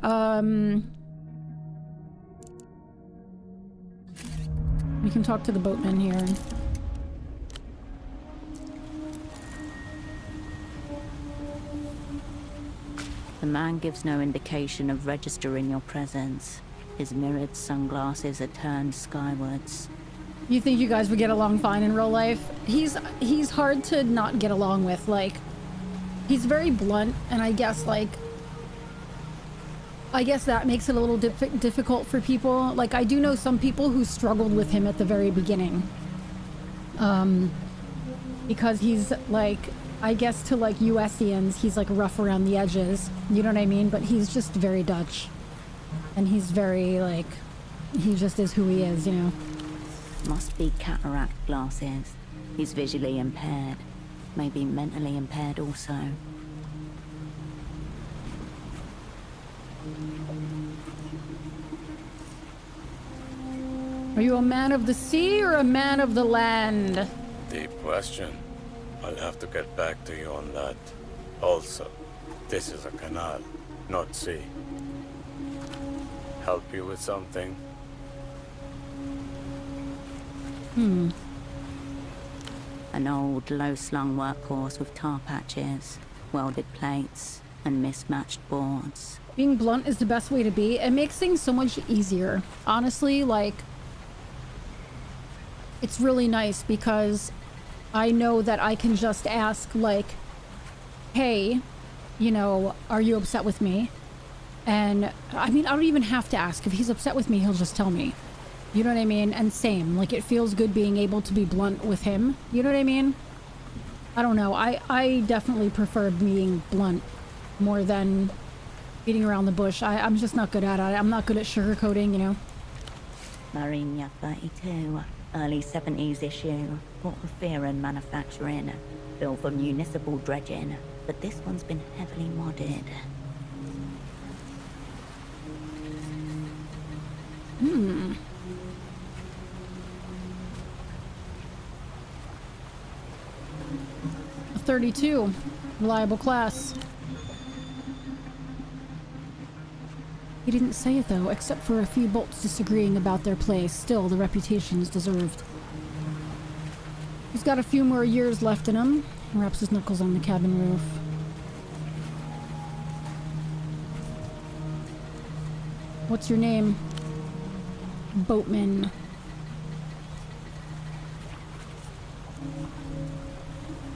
S2: we can talk to the boatman here.
S13: The man gives no indication of registering your presence. His mirrored sunglasses are turned skywards.
S2: You think you guys would get along fine in real life? He's hard to not get along with. Like, he's very blunt, and I guess that makes it a little difficult for people. Like, I do know some people who struggled with him at the very beginning. Because he's like, I guess to like USians, he's like rough around the edges. You know what I mean? But he's just very Dutch. And he's very like, he just is who he is, you know?
S13: Must be cataract glasses. He's visually impaired. Maybe mentally impaired also.
S2: Are you a man of the sea or a man of the land?
S11: Deep question. I'll have to get back to you on that. Also, this is a canal, not sea. Help you with something?
S13: An old, low-slung workhorse with tar patches, welded plates, and mismatched boards.
S2: Being blunt is the best way to be. It makes things so much easier. Honestly, like, it's really nice because I know that I can just ask, like, hey, you know, are you upset with me? And I mean, I don't even have to ask. If he's upset with me, he'll just tell me. You know what I mean? And same, like, it feels good being able to be blunt with him. You know what I mean? I don't know. I definitely prefer being blunt more than beating around the bush. I'm just not good at it. I'm not good at sugarcoating, you know?
S13: Marinia 32, early 70s issue. Port of Fear and Manufacturing. Built for municipal dredging, but this one's been heavily modded.
S2: Hmm. A 32. Reliable class. He didn't say it though, except for a few bolts disagreeing about their place. Still, the reputation is deserved. He's got a few more years left in him. He wraps his knuckles on the cabin roof. What's your name? Boatman.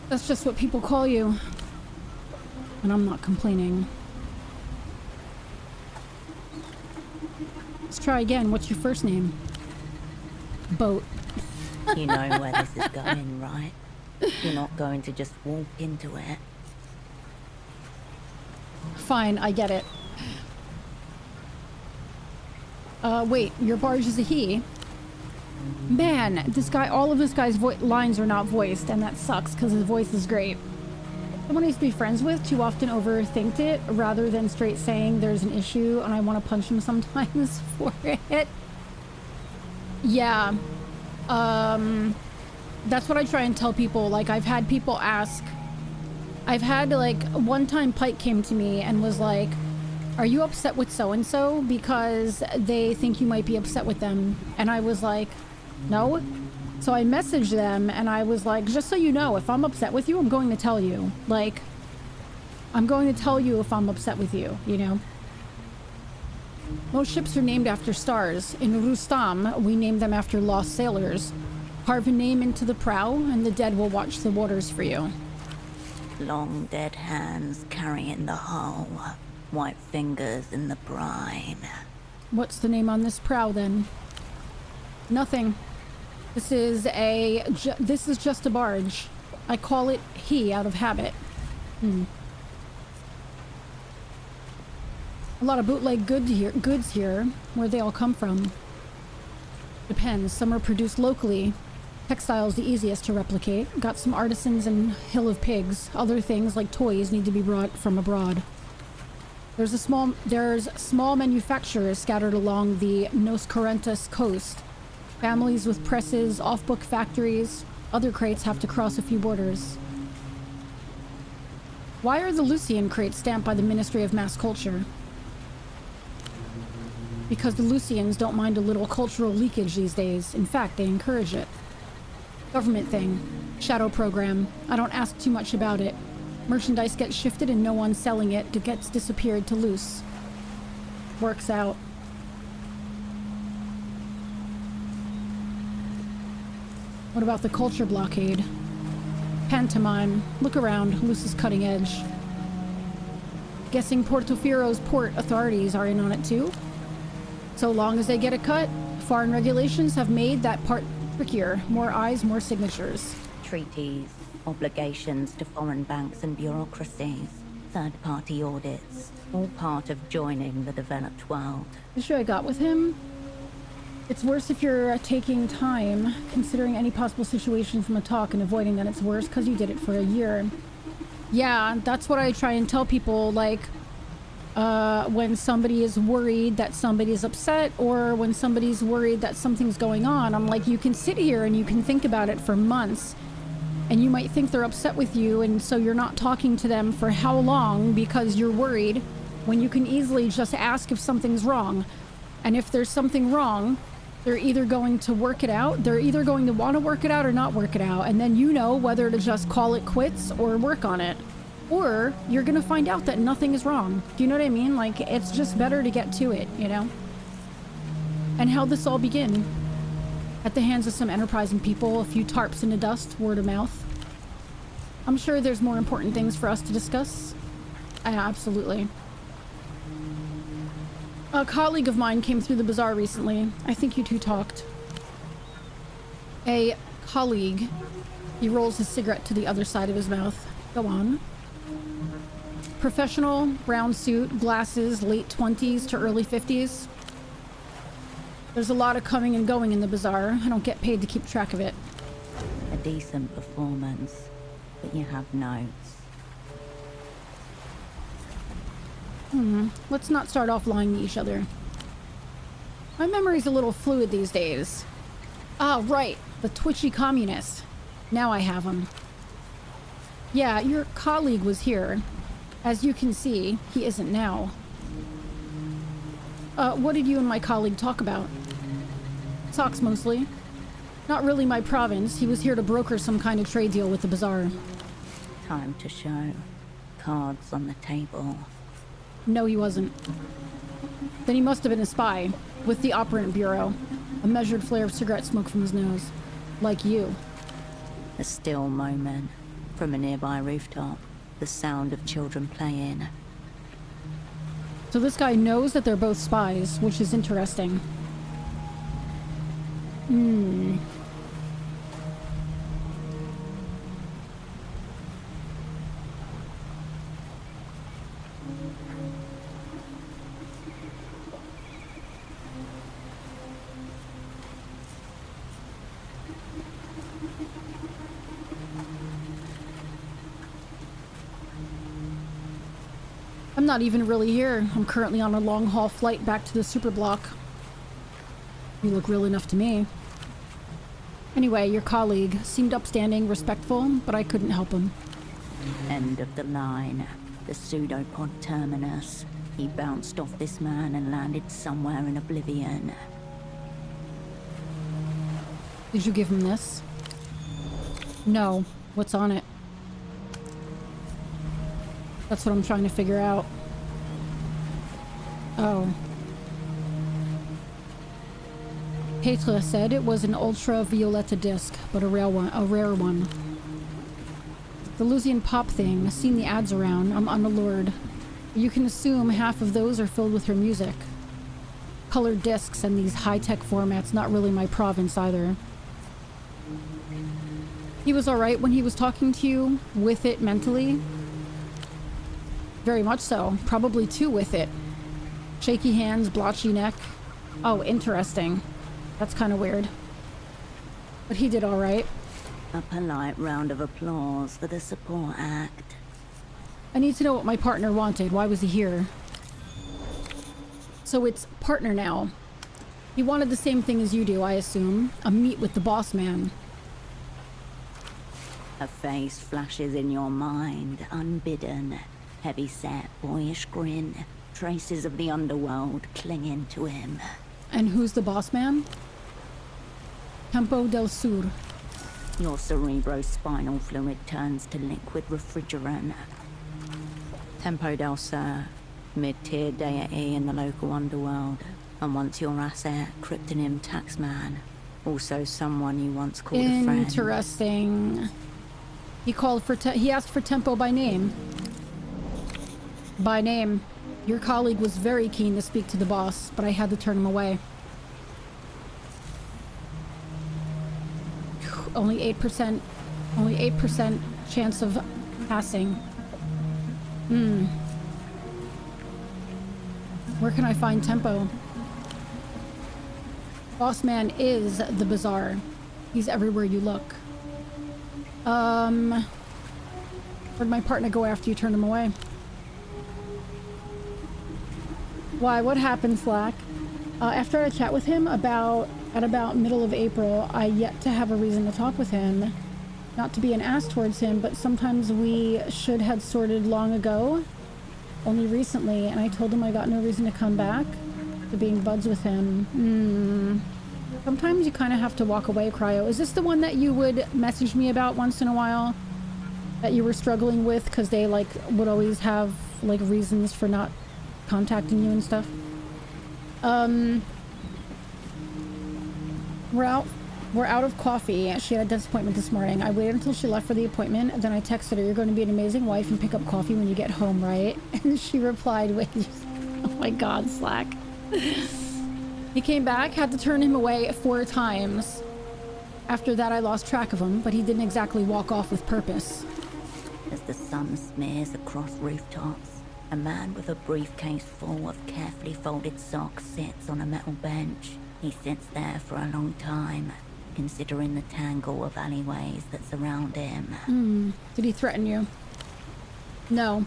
S2: That's just what people call you. And I'm not complaining. Let's try again. What's your first name? Boat.
S13: You know where this is going, right? You're not going to just walk into it.
S2: Fine, I get it. Wait, your barge is a he? Man, this guy, all of this guy's lines are not voiced, and that sucks because his voice is great. Someone I used to be friends with too often overthinked it rather than straight saying there's an issue and I want to punch him sometimes for it. Yeah. That's what I try and tell people. Like, I've had people ask. I've had, like, one time Pike came to me and was like, are you upset with so-and-so because they think you might be upset with them? And I was like, no. So I messaged them and I was like, just so you know, if I'm upset with you, I'm going to tell you. Like, I'm going to tell you if I'm upset with you, you know? Most ships are named after stars. In Rustam, we name them after lost sailors. Carve a name into the prow and the dead will watch the waters for you.
S13: Long dead hands carrying the hull. White fingers in the brine.
S2: What's the name on this prow then? Nothing. This is just a barge. I call it he out of habit. A lot of bootleg goods here. Where'd they all come from? Depends. Some are produced locally. Textile's the easiest to replicate. Got some artisans in Hill of Pigs. Other things like toys need to be brought from abroad. There's small manufacturers scattered along the Nos Correntas coast. Families with presses, off-book factories. Other crates have to cross a few borders. Why are the Lucian crates stamped by the Ministry of Mass Culture? Because the Lucians don't mind a little cultural leakage these days. In fact, they encourage it. Government thing. Shadow program. I don't ask too much about it. Merchandise gets shifted and no one's selling it. It gets disappeared to loose. Works out. What about the culture blockade? Pantomime. Look around. Loose is cutting edge. Guessing Portofero's port authorities are in on it too? So long as they get a cut, foreign regulations have made that part trickier. More eyes, more signatures.
S13: Treaties, obligations to foreign banks and bureaucracies, third-party audits, all part of joining the developed world.
S2: The issue I got with him? It's worse if you're taking time, considering any possible situation from a talk and avoiding that it's worse because you did it for a year. Yeah, that's what I try and tell people, like, when somebody is worried that somebody's upset or when somebody's worried that something's going on, I'm like, you can sit here and you can think about it for months And you might think they're upset with you, and so you're not talking to them for how long because you're worried, when you can easily just ask if something's wrong. And if there's something wrong, they're either going to work it out, they're either going to want to work it out or not work it out, and then you know whether to just call it quits or work on it. Or you're gonna find out that nothing is wrong. Do you know what I mean? Like, it's just better to get to it, you know? And how'd this all begin? At the hands of some enterprising people, a few tarps in the dust, word of mouth. I'm sure there's more important things for us to discuss. Absolutely. A colleague of mine came through the bazaar recently. I think you two talked. A colleague. He rolls his cigarette to the other side of his mouth. Go on. Professional, brown suit, glasses, late 20s to early 50s. There's a lot of coming and going in the bazaar. I don't get paid to keep track of it.
S13: A decent performance, but you have notes.
S2: Let's not start off lying to each other. My memory's a little fluid these days. Ah, right. The twitchy communist. Now I have him. Yeah, your colleague was here. As you can see, he isn't now. What did you and my colleague talk about? Socks, mostly. Not really my province. He was here to broker some kind of trade deal with the bazaar.
S13: Time to show. Cards on the table.
S2: No, he wasn't. Then he must have been a spy. With the operant bureau. A measured flare of cigarette smoke from his nose. Like you.
S13: A still moment. From a nearby rooftop. The sound of children playing.
S2: So this guy knows that they're both spies, which is interesting. I'm not even really here. I'm currently on a long-haul flight back to the superblock. You look real enough to me. Anyway, your colleague seemed upstanding, respectful, but I couldn't help him.
S13: End of the line. The pseudopod terminus. He bounced off this man and landed somewhere in oblivion.
S2: Did you give him this? No. What's on it? That's what I'm trying to figure out. Oh. Petra said it was an ultra-violetta disc, but a rare one. The Lusian pop thing. I've seen the ads around. I'm unallured. You can assume half of those are filled with her music. Colored discs and these high-tech formats, not really my province either. He was alright when he was talking to you, with it mentally. Very much so. Probably too with it. Shaky hands, blotchy neck. Oh, interesting. That's kind of weird. But he did alright.
S13: A polite round of applause for the support act.
S2: I need to know what my partner wanted. Why was he here? So it's partner now. He wanted the same thing as you do, I assume. A meet with the boss man.
S13: A face flashes in your mind, unbidden. Heavy-set, boyish grin. Traces of the underworld clinging to him.
S2: And who's the boss man? Tempo del Sur.
S13: Your cerebrospinal fluid turns to liquid refrigerant. Tempo del Sur. Mid-tier deity in the local underworld. And once your asset, cryptonym taxman. Also someone you once called a friend.
S2: Interesting. He asked for Tempo by name. By name. Your colleague was very keen to speak to the boss, but I had to turn him away. Only 8% chance of passing. Where can I find Tempo? Boss man is the bazaar. He's everywhere you look. Where'd my partner go after you turned him away? Why? What happened, Slack? After I chat with him at about middle of April, I yet to have a reason to talk with him. Not to be an ass towards him, but sometimes we should had sorted long ago. Only recently, and I told him I got no reason to come back to being buds with him. Sometimes you kind of have to walk away, Cryo. Is this the one that you would message me about once in a while? That you were struggling with because they, like, would always have, like, reasons for not contacting you and stuff? We're out of coffee. She had a dentist appointment this morning. I waited until she left for the appointment, and then I texted her, "You're going to be an amazing wife and pick up coffee when you get home, right?" And she replied, "Wait, oh my god, Slack." He came back, had to turn him away 4 times. After that, I lost track of him, but he didn't exactly walk off with purpose.
S13: As the sun smears across rooftops, a man with a briefcase full of carefully folded socks sits on a metal bench. He sits there for a long time, considering the tangle of alleyways that surround him.
S2: Did he threaten you? No.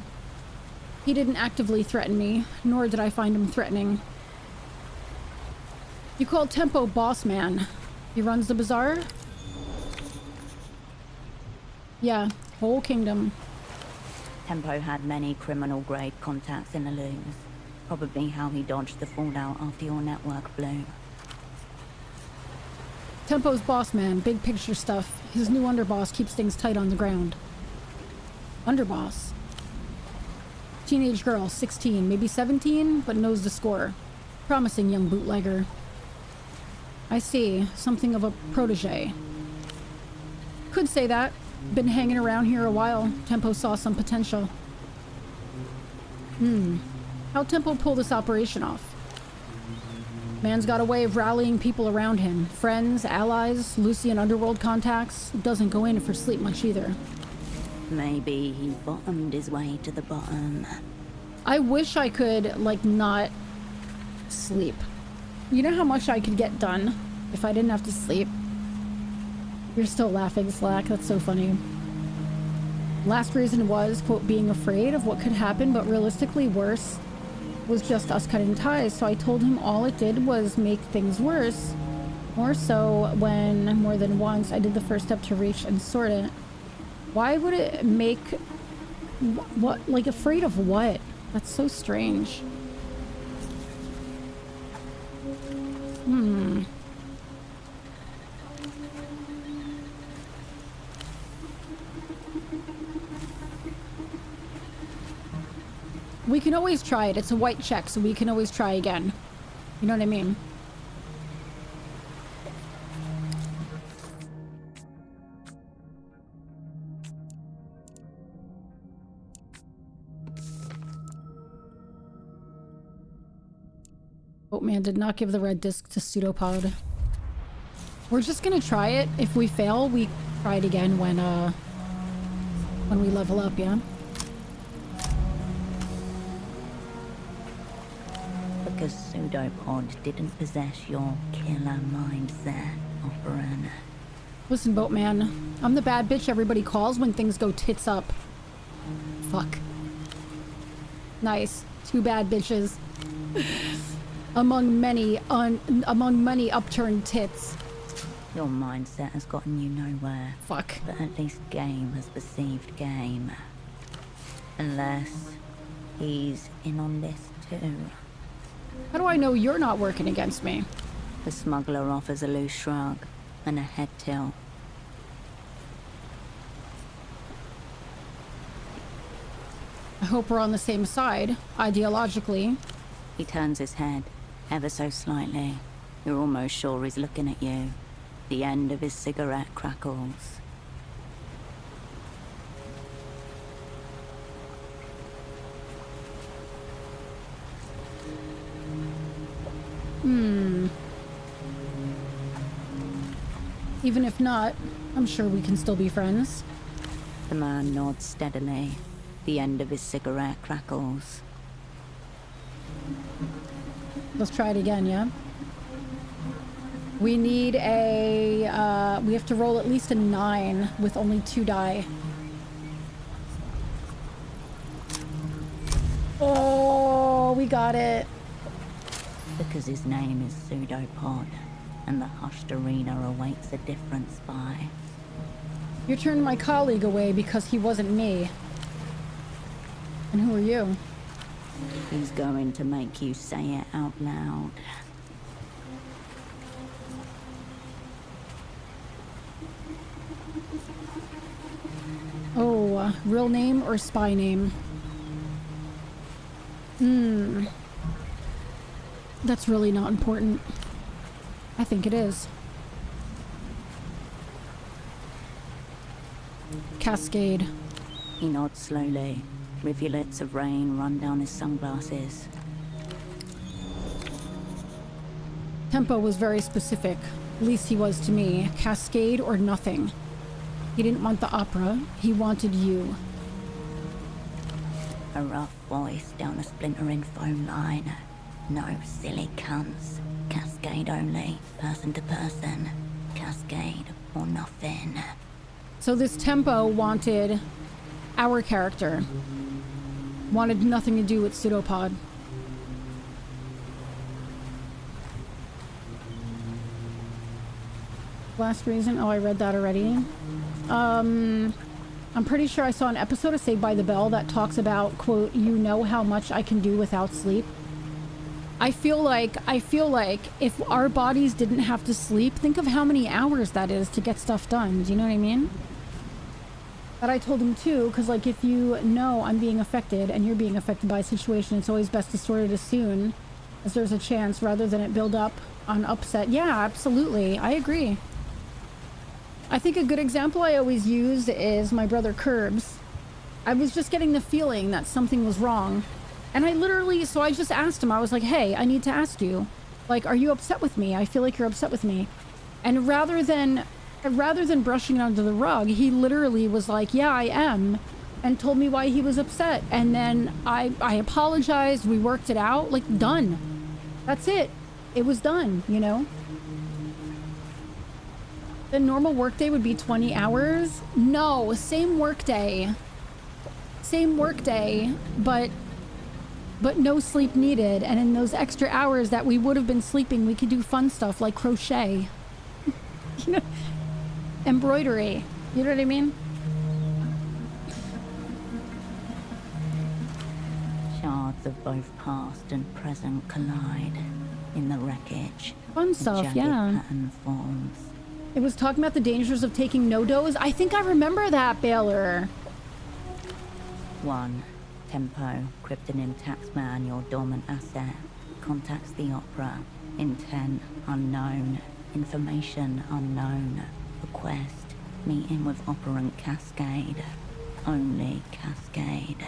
S2: He didn't actively threaten me, nor did I find him threatening. You called Tempo boss man. He runs the bazaar? Yeah, whole kingdom.
S13: Tempo had many criminal-grade contacts in the looms. Probably how he dodged the fallout after your network blew.
S2: Tempo's boss man, big picture stuff. His new underboss keeps things tight on the ground. Underboss? Teenage girl, 16, maybe 17, but knows the score. Promising young bootlegger. I see. Something of a protege. Could say that. Been hanging around here a while. Tempo saw some potential. How'd Tempo pull this operation off? Man's got a way of rallying people around him. Friends, allies, Lucian underworld contacts. Doesn't go in for sleep much either.
S13: Maybe he bottomed his way to the bottom.
S2: I wish I could, like, not sleep. You know how much I could get done if I didn't have to sleep? You're still laughing, Slack. That's so funny. Last reason was, quote, being afraid of what could happen, but realistically worse was just us cutting ties. So I told him all it did was make things worse. More so when, more than once, I did the first step to reach and sort it. Why would it make... what? Like, afraid of what? That's so strange. We can always try it. It's a white check, so we can always try again. You know what I mean? Boatman did not give the red disc to Pseudopod. We're just gonna try it. If we fail, we try it again when we level up, yeah?
S13: Because Pseudopod didn't possess your killer mindset, Operan.
S2: Listen, Boatman. I'm the bad bitch everybody calls when things go tits up. Fuck. Nice. 2 bad bitches. Among many upturned tits.
S13: Your mindset has gotten you nowhere.
S2: Fuck.
S13: But at least game has perceived game. Unless he's in on this too.
S2: How do I know you're not working against me?
S13: The smuggler offers a loose shrug and a head tilt.
S2: I hope we're on the same side, ideologically.
S13: He turns his head, ever so slightly. You're almost sure he's looking at you. The end of his cigarette crackles.
S2: Even if not, I'm sure we can still be friends.
S13: The man nods steadily. The end of his cigarette crackles.
S2: Let's try it again, yeah? We need a, we have to roll at least a 9 with only 2 die. Oh, we got it.
S13: Because his name is Pseudopod, and the hushed arena awaits a different spy.
S2: You turned my colleague away because he wasn't me. And who are you?
S13: He's going to make you say it out loud.
S2: Oh, real name or spy name? That's really not important. I think it is. Cascade.
S13: He nods slowly. Rivulets of rain run down his sunglasses.
S2: Tempo was very specific. At least he was to me. Cascade or nothing. He didn't want the opera. He wanted you.
S13: A rough voice down a splintering phone line. No silly cunts. Cascade only. Person to person. Cascade or nothing.
S2: So this Tempo wanted our character. Wanted nothing to do with Pseudopod. Last reason? Oh, I read that already. I'm pretty sure I saw an episode of Saved by the Bell that talks about, quote, you know how much I can do without sleep. I feel like if our bodies didn't have to sleep, think of how many hours that is to get stuff done. Do you know what I mean? But I told him too, because like if you know I'm being affected and you're being affected by a situation, it's always best to sort it as soon as there's a chance rather than it build up on upset. Yeah, absolutely. I agree. I think a good example I always use is my brother Curbs. I was just getting the feeling that something was wrong. And I literally, so I just asked him, I was like, hey, I need to ask you, like, are you upset with me? I feel like you're upset with me. And rather than brushing it under the rug, he literally was like, yeah, I am, and told me why he was upset. And then I apologized, we worked it out, like, done. That's it. It was done, you know? The normal workday would be 20 hours? No, same workday. Same workday, but no sleep needed. And in those extra hours that we would have been sleeping, we could do fun stuff like crochet. You know? Embroidery. You know what I mean?
S13: Shards of both past and present collide in the wreckage.
S2: Fun stuff,
S13: jagged
S2: yeah.
S13: pattern forms.
S2: It was talking about the dangers of taking no-dos. I think I remember that, Baylor.
S13: 1. Tempo, Kryptonim Taxman, your dormant asset. Contacts the opera. Intent, unknown. Information, unknown. Request, meeting with operant Cascade. Only Cascade.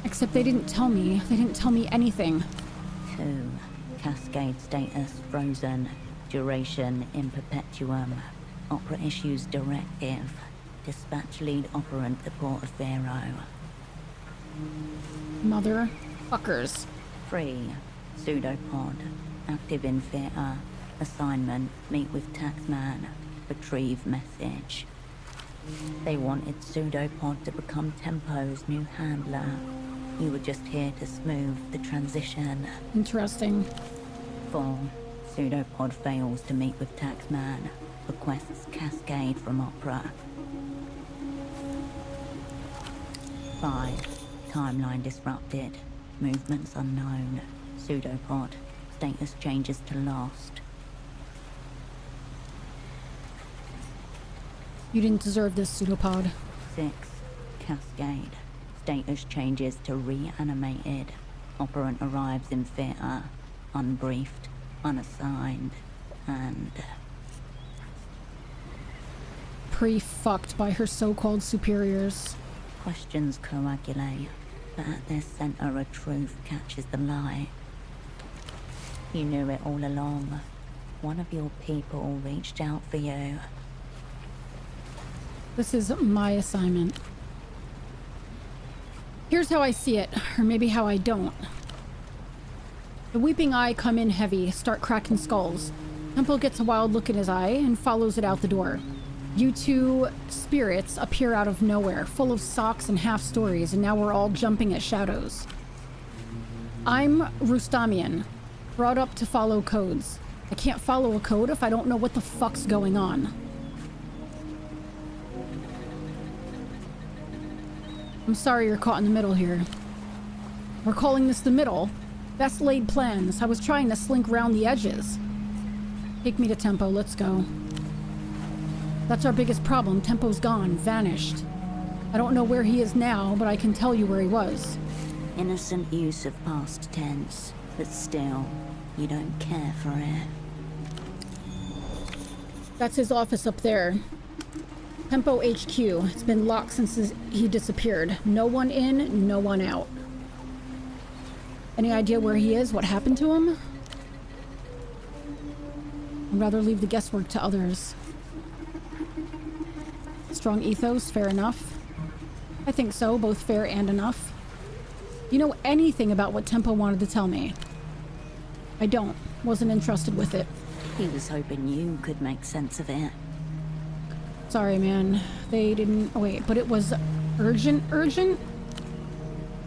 S2: Except they didn't tell me. They didn't tell me anything.
S13: 2. Cascade status frozen. Duration in perpetuum. Opera issues directive. Dispatch lead operant to Portaferro.
S2: Motherfuckers.
S13: 3. Pseudopod. Active in theater. Assignment. Meet with Taxman. Retrieve message. They wanted Pseudopod to become Tempo's new handler. You were just here to smooth the transition.
S2: Interesting.
S13: 4. Pseudopod fails to meet with Taxman. Requests Cascade from Opera. 5. Timeline disrupted. Movements unknown. Pseudopod. Status changes to lost.
S2: You didn't deserve this, Pseudopod.
S13: 6. Cascade. Status changes to reanimated. Operant arrives in theater. Unbriefed. Unassigned. And...
S2: Pre-fucked by her so-called superiors.
S13: Questions coagulate, but at their center a truth catches the lie. You knew it all along. One of your people reached out for you.
S2: This is my assignment. Here's how I see it, or maybe how I don't. The Weeping Eye come in heavy, start cracking skulls. Temple gets a wild look in his eye and follows it out the door. You two spirits appear out of nowhere, full of socks and half stories, and now we're all jumping at shadows. I'm Rustamian, brought up to follow codes. I can't follow a code if I don't know what the fuck's going on. I'm sorry you're caught in the middle here. We're calling this the middle. Best laid plans. I was trying to slink round the edges. Take me to Tempo, let's go. That's our biggest problem. Tempo's gone, vanished. I don't know where he is now, but I can tell you where he was.
S13: Innocent use of past tense, but still, you don't care for it.
S2: That's his office up there. Tempo HQ. It's been locked since he disappeared. No one in, no one out. Any idea where he is? What happened to him? I'd rather leave the guesswork to others. Strong ethos, fair enough. I think so, both fair and enough. You know anything about what Tempo wanted to tell me? I don't. Wasn't interested with it.
S13: He was hoping you could make sense of it.
S2: Sorry, man. They didn't... Oh, wait, but it was urgent?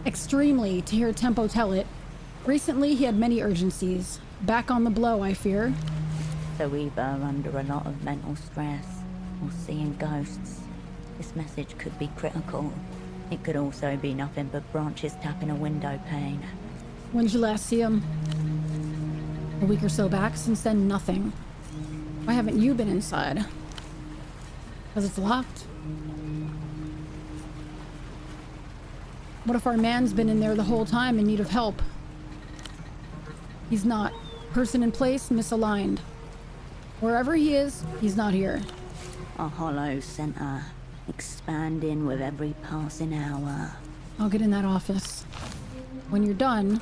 S2: Extremely, to hear Tempo tell it. Recently, he had many urgencies. Back on the blow, I fear.
S13: So either under a lot of mental stress or seeing ghosts. This message could be critical. It could also be nothing but branches tapping a window pane.
S2: When did you last see him? A week or so back. Since then, nothing. Why haven't you been inside? Because it's locked. What if our man's been in there the whole time in need of help? He's not. Person in place, misaligned. Wherever he is, he's not here.
S13: A hollow center, expanding with every passing hour.
S2: I'll get in that office. When you're done...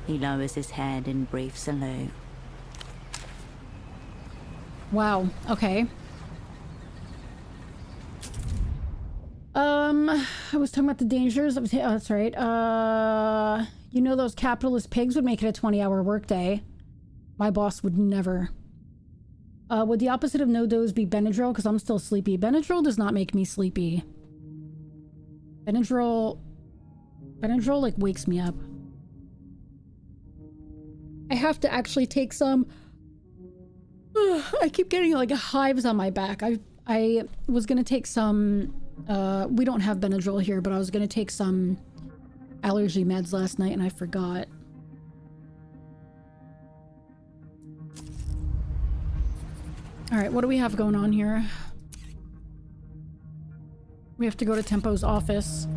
S13: He lowers his head in brief salute.
S2: Wow, okay. I was talking about the dangers of... Oh, that's right. You know those capitalist pigs would make it a 20-hour workday. My boss would never. Would the opposite of no doze be Benadryl? Because I'm still sleepy. Benadryl does not make me sleepy. Benadryl, like, wakes me up. I have to actually take some... I keep getting, like, hives on my back. I was gonna take some... we don't have Benadryl here, but I was gonna take some allergy meds last night and I forgot. Alright, what do we have going on here? We have to go to Tempo's office.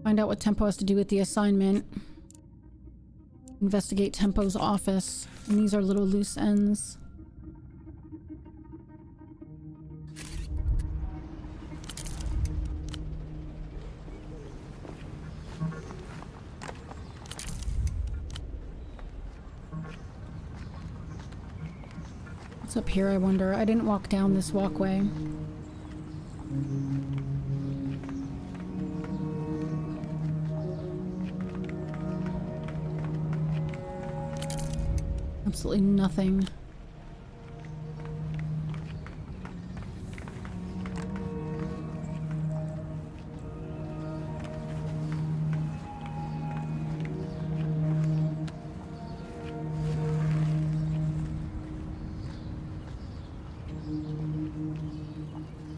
S2: Find out what Tempo has to do with the assignment. Investigate Tempo's office. And these are little loose ends. What's up here, I wonder? I didn't walk down this walkway. Absolutely nothing.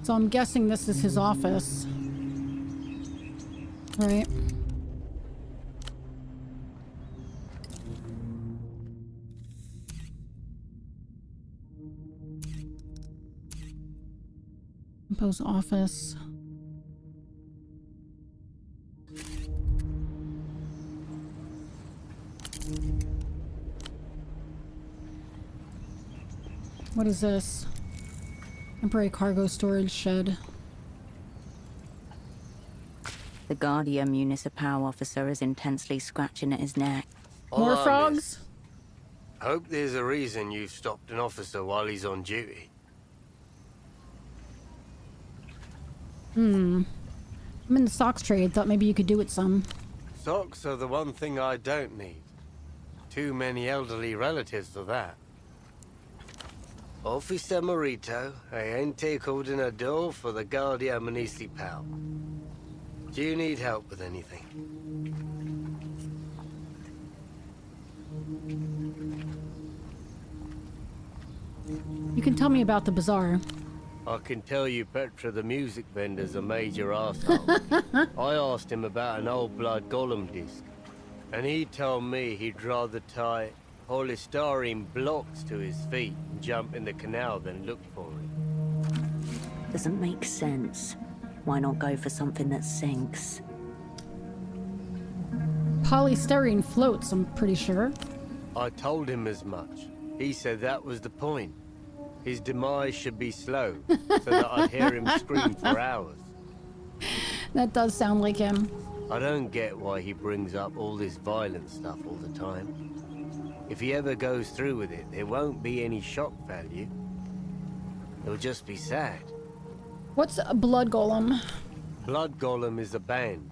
S2: So I'm guessing this is his office. Right? Tempo's office. What is this? Temporary cargo storage shed.
S13: The Guardian Municipal officer is intensely scratching at his neck.
S2: More frogs?
S4: Hope there's a reason you've stopped an officer while he's on duty.
S2: I'm in the socks trade. Thought maybe you could do it some.
S4: Socks are the one thing I don't need. Too many elderly relatives for that. Officer Morito, agente coordinador for the Guardia Municipal. Do you need help with anything?
S2: You can tell me about the bazaar.
S4: I can tell you Petra the music vendor's a major arsehole. I asked him about an old Blood Golem disc, and he told me he'd rather tie polystyrene blocks to his feet and jump in the canal than look for it.
S13: Doesn't make sense. Why not go for something that sinks?
S2: Polystyrene floats, I'm pretty sure.
S4: I told him as much. He said that was the point. His demise should be slow, so that I'd hear him scream for hours.
S2: That does sound like him.
S4: I don't get why he brings up all this violent stuff all the time. If he ever goes through with it, there won't be any shock value. It'll just be sad.
S2: What's a Blood Golem?
S4: Blood Golem is a band.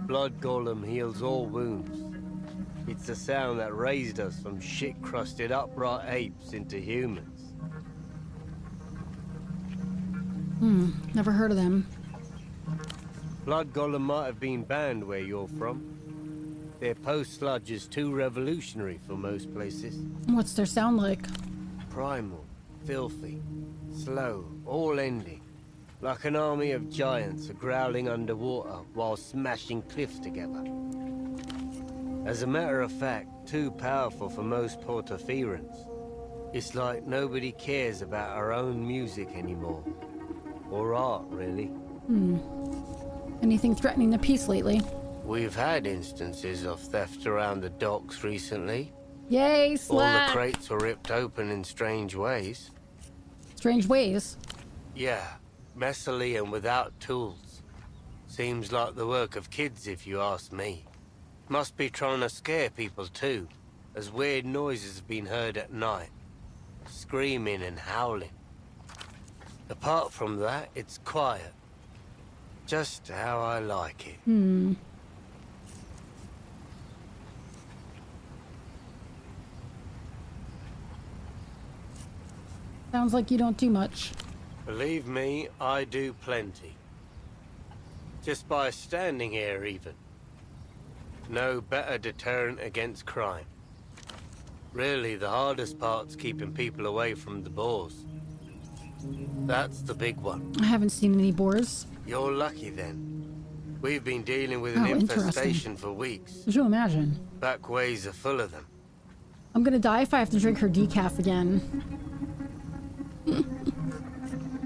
S4: Blood Golem heals all wounds. It's the sound that raised us from shit-crusted upright apes into humans.
S2: Never heard of them.
S4: Blood Golem might have been banned where you're from. Their post-sludge is too revolutionary for most places.
S2: What's their sound like?
S4: Primal, filthy, slow, all-ending. Like an army of giants growling underwater while smashing cliffs together. As a matter of fact, too powerful for most Portoferans. It's like nobody cares about our own music anymore. Or art, really.
S2: Anything threatening the peace lately?
S4: We've had instances of theft around the docks recently.
S2: Yay, Slack!
S4: All the crates were ripped open in strange ways.
S2: Strange ways?
S4: Yeah, messily and without tools. Seems like the work of kids, if you ask me. Must be trying to scare people too, as weird noises have been heard at night. Screaming and howling. Apart from that, it's quiet. Just how I like it.
S2: Sounds like you don't do much.
S4: Believe me, I do plenty. Just by standing here, even. No better deterrent against crime. Really, the hardest part's keeping people away from the boars. That's the big one.
S2: I haven't seen any boars.
S4: You're lucky then. We've been dealing with an infestation for weeks.
S2: Could you imagine?
S4: Back ways are full of them.
S2: I'm gonna die if I have to drink her decaf again.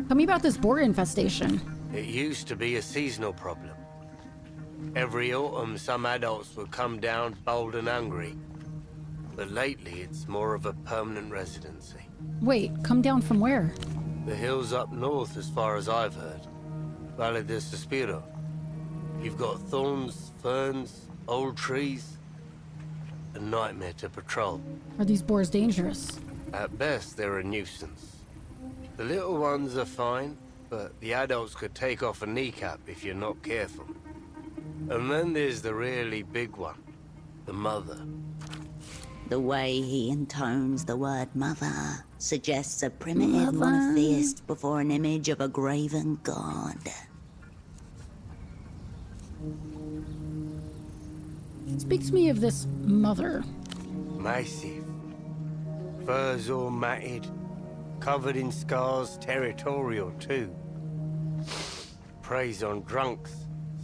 S2: Tell me about this boar infestation.
S4: It used to be a seasonal problem. Every autumn, some adults would come down bold and hungry. But lately, it's more of a permanent residency.
S2: Wait, come down from where?
S4: The hills up north, as far as I've heard. Valle de Suspiro. You've got thorns, ferns, old trees. A nightmare to patrol.
S2: Are these boars dangerous?
S4: At best, they're a nuisance. The little ones are fine, but the adults could take off a kneecap if you're not careful. And then there's the really big one. The mother.
S13: The way he intones the word mother suggests a primitive monotheist before an image of a graven god.
S2: Speak to me of this mother.
S4: Massive. Furs all matted. Covered in scars, territorial too. Preys on drunks,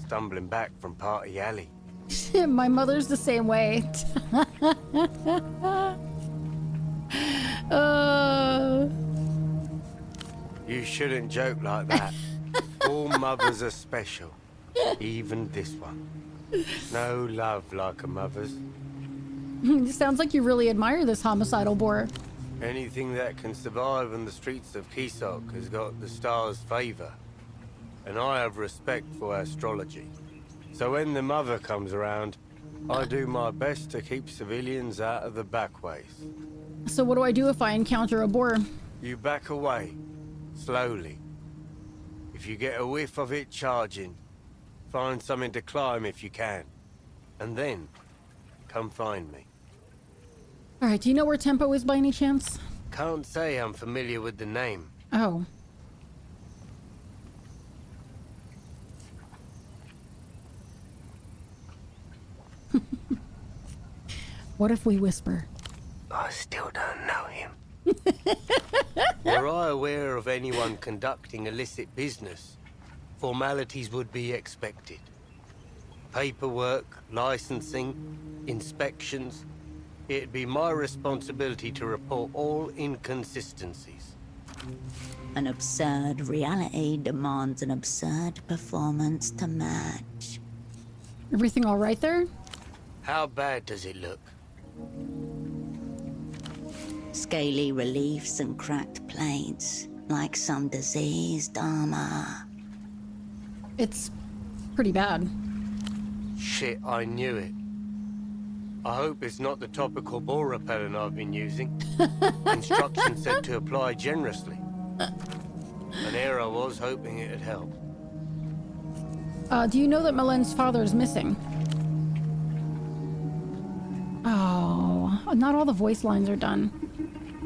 S4: stumbling back from Party Alley.
S2: My mother's the same way.
S4: You shouldn't joke like that. All mothers are special. Even this one. No love like a mother's.
S2: It sounds like you really admire this homicidal boar.
S4: Anything that can survive on the streets of Kisok has got the stars' favor. And I have respect for astrology. So when the mother comes around, I do my best to keep civilians out of the backways.
S2: So what do I do if I encounter a boar?
S4: You back away, slowly. If you get a whiff of it charging, find something to climb if you can. And then, come find me.
S2: Alright, do you know where Tempo is by any chance?
S4: Can't say I'm familiar with the name.
S2: Oh. What if we whisper?
S4: I still don't know him. Were I aware of anyone conducting illicit business, formalities would be expected. Paperwork, licensing, inspections. It'd be my responsibility to report all inconsistencies.
S13: An absurd reality demands an absurd performance to match.
S2: Everything all right there?
S4: How bad does it look?
S13: Scaly reliefs and cracked plates, like some diseased armor.
S2: It's pretty bad.
S4: Shit, I knew it. I hope it's not the topical ball repellent I've been using. Instructions said to apply generously. An error I was hoping it'd help.
S2: Do you know that Milen's father is missing? Oh, not all the voice lines are done.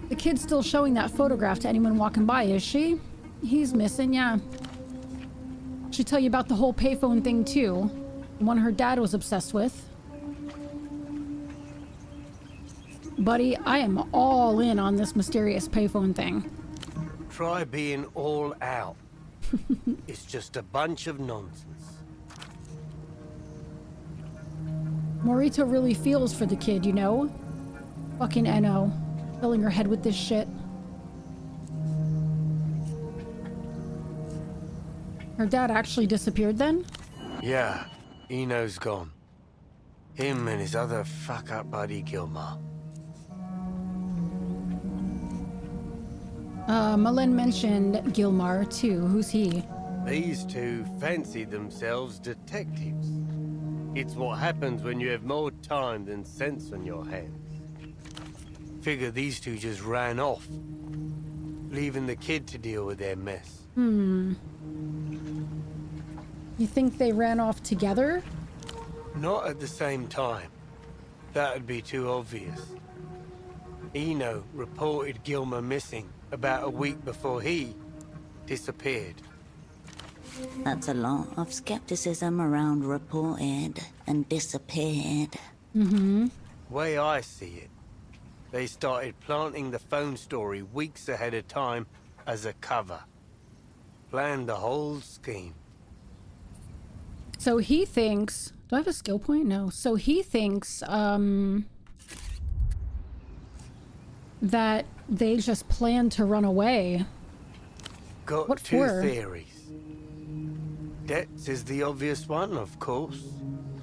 S2: The kid's still showing that photograph to anyone walking by, is she? He's missing, yeah. She'd tell you about the whole payphone thing, too. The one her dad was obsessed with. Buddy, I am all in on this mysterious payphone thing.
S4: Try being all out. It's just a bunch of nonsense.
S2: Morita really feels for the kid, you know? Fucking Eno. Filling her head with this shit. Her dad actually disappeared then?
S4: Yeah, Eno's gone. Him and his other fuck-up buddy Gilmar.
S2: Milen mentioned Gilmar, too. Who's he?
S4: These two fancy themselves detectives. It's what happens when you have more time than sense on your hands. Figure these two just ran off, leaving the kid to deal with their mess.
S2: You think they ran off together?
S4: Not at the same time. That'd be too obvious. Eno reported Gilmer missing about a week before he disappeared.
S13: That's a lot of skepticism around reported and disappeared.
S4: Way I see it, they started planting the phone story weeks ahead of time as a cover. Planned the whole scheme.
S2: So he thinks... Do I have a skill point? No. So he thinks, that they just planned to run away.
S4: Got
S2: What
S4: two
S2: for?
S4: theories. Debts is the obvious one, of course.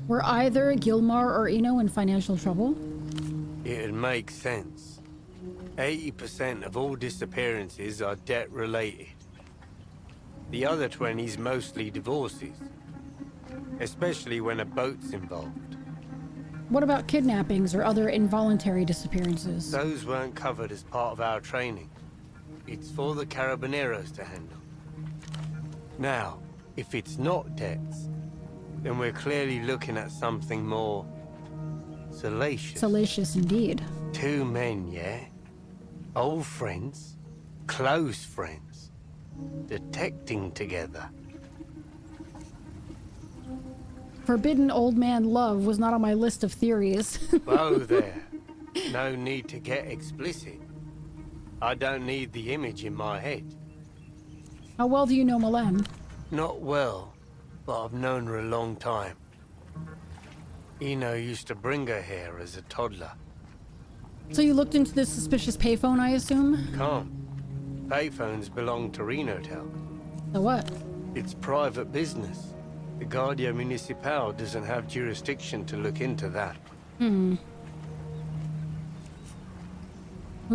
S2: Were either Gilmar or Eno in financial trouble?
S4: It'd make sense. 80% of all disappearances are debt-related. The other 20's mostly divorces. Especially when a boat's involved.
S2: What about kidnappings or other involuntary disappearances?
S4: Those weren't covered as part of our training. It's for the Carabineros to handle. Now, if it's not debts, then we're clearly looking at something more salacious.
S2: Salacious indeed.
S4: Two men, yeah? Old friends, close friends, detecting together.
S2: Forbidden old man love was not on my list of theories.
S4: Whoa there. No need to get explicit. I don't need the image in my head.
S2: How well do you know Milen?
S4: Not well, but I've known her a long time. Eno used to bring her here as a toddler.
S2: So you looked into this suspicious payphone, I assume?
S4: Can't. Payphones belong to Renotel.
S2: So what?
S4: It's private business. The Guardia Municipal doesn't have jurisdiction to look into that.
S2: Who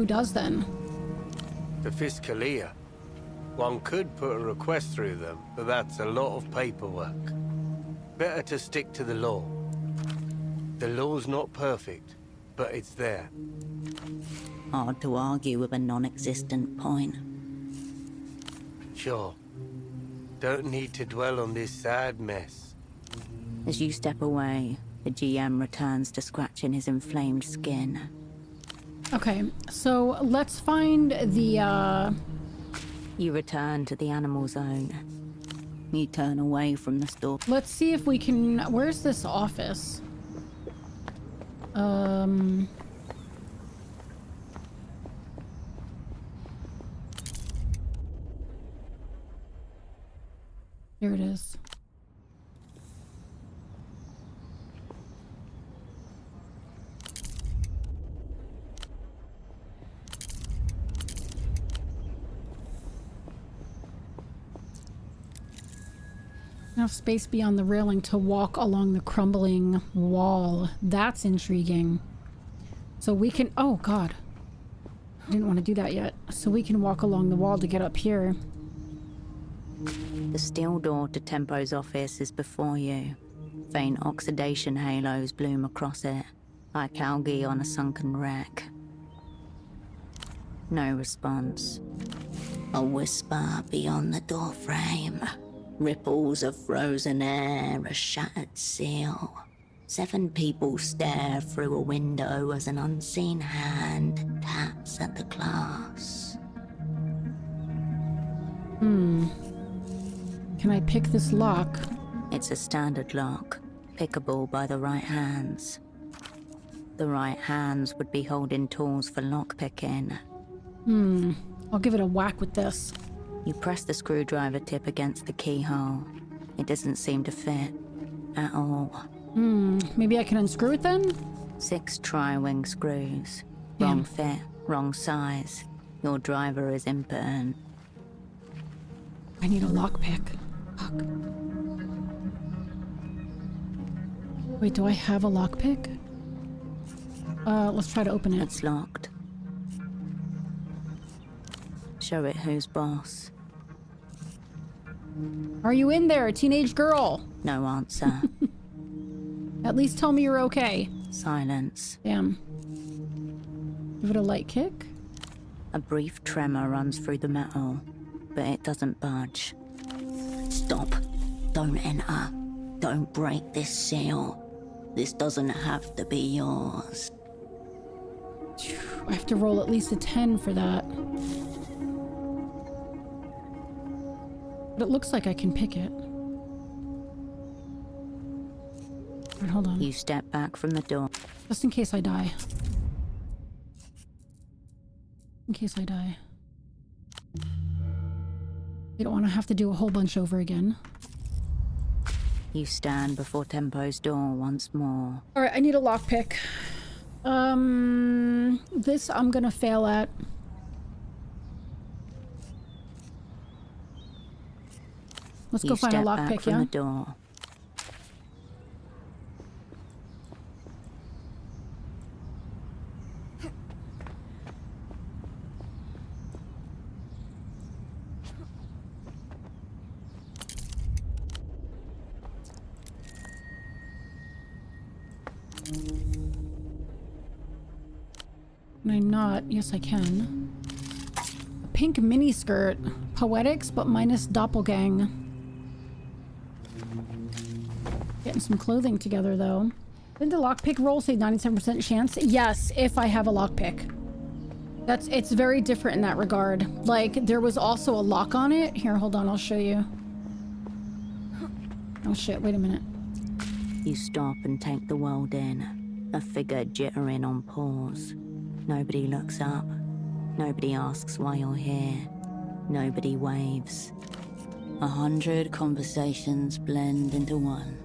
S2: does then?
S4: The Fiscalia. One could put a request through them, but that's a lot of paperwork. Better to stick to the law. The law's not perfect, but it's there.
S13: Hard to argue with a non-existent point.
S4: Sure. Don't need to dwell on this sad mess.
S13: As you step away, the GM returns to scratching his inflamed skin.
S2: Okay, so let's find the,
S13: You return to the animal zone. You turn away from the store.
S2: Let's see if we can... Where's this office? Here it is. Enough space beyond the railing to walk along the crumbling wall. That's intriguing. So we can... Oh, God. I didn't want to do that yet. So we can walk along the wall to get up here.
S13: The steel door to Tempo's office is before you. Faint oxidation halos bloom across it, like algae on a sunken wreck. No response. A whisper beyond the doorframe. Ripples of frozen air, a shattered seal. 7 people stare through a window as an unseen hand taps at the glass.
S2: Can I pick this lock?
S13: It's a standard lock, pickable by the right hands. The right hands would be holding tools for lockpicking.
S2: I'll give it a whack with this.
S13: You press the screwdriver tip against the keyhole. It doesn't seem to fit at all.
S2: Maybe I can unscrew it then?
S13: 6 tri-wing screws.
S2: Yeah.
S13: Wrong fit, wrong size. Your driver is impotent.
S2: I need a lockpick. Fuck. Wait, do I have a lockpick? Let's try to open it.
S13: It's locked. Show it who's boss.
S2: Are you in there, teenage girl?
S13: No answer.
S2: At least tell me you're okay.
S13: Silence.
S2: Damn. Give it a light kick.
S13: A brief tremor runs through the metal, but it doesn't budge. Stop. Don't enter. Don't break this seal. This doesn't have to be yours.
S2: I have to roll at least a 10 for that. But it looks like I can pick it. Alright, hold on.
S13: You step back from the door.
S2: Just in case I die. In case I die. You don't want to have to do a whole bunch over again.
S13: You stand before Tempo's door once more.
S2: Alright, I need a lockpick. This I'm gonna fail at. Let's go find a lockpick, yeah?
S13: The door.
S2: Can I not? Yes, I can. A pink miniskirt. Poetics, but minus doppelgang. Getting some clothing together, though. Didn't the lockpick roll say 97% chance? Yes, if I have a lockpick. It's very different in that regard. Like, there was also a lock on it. Here, hold on, I'll show you. Oh shit, wait a minute.
S13: You stop and take the world in. A figure jittering on pause. Nobody looks up. Nobody asks why you're here. Nobody waves. 100 conversations blend into one.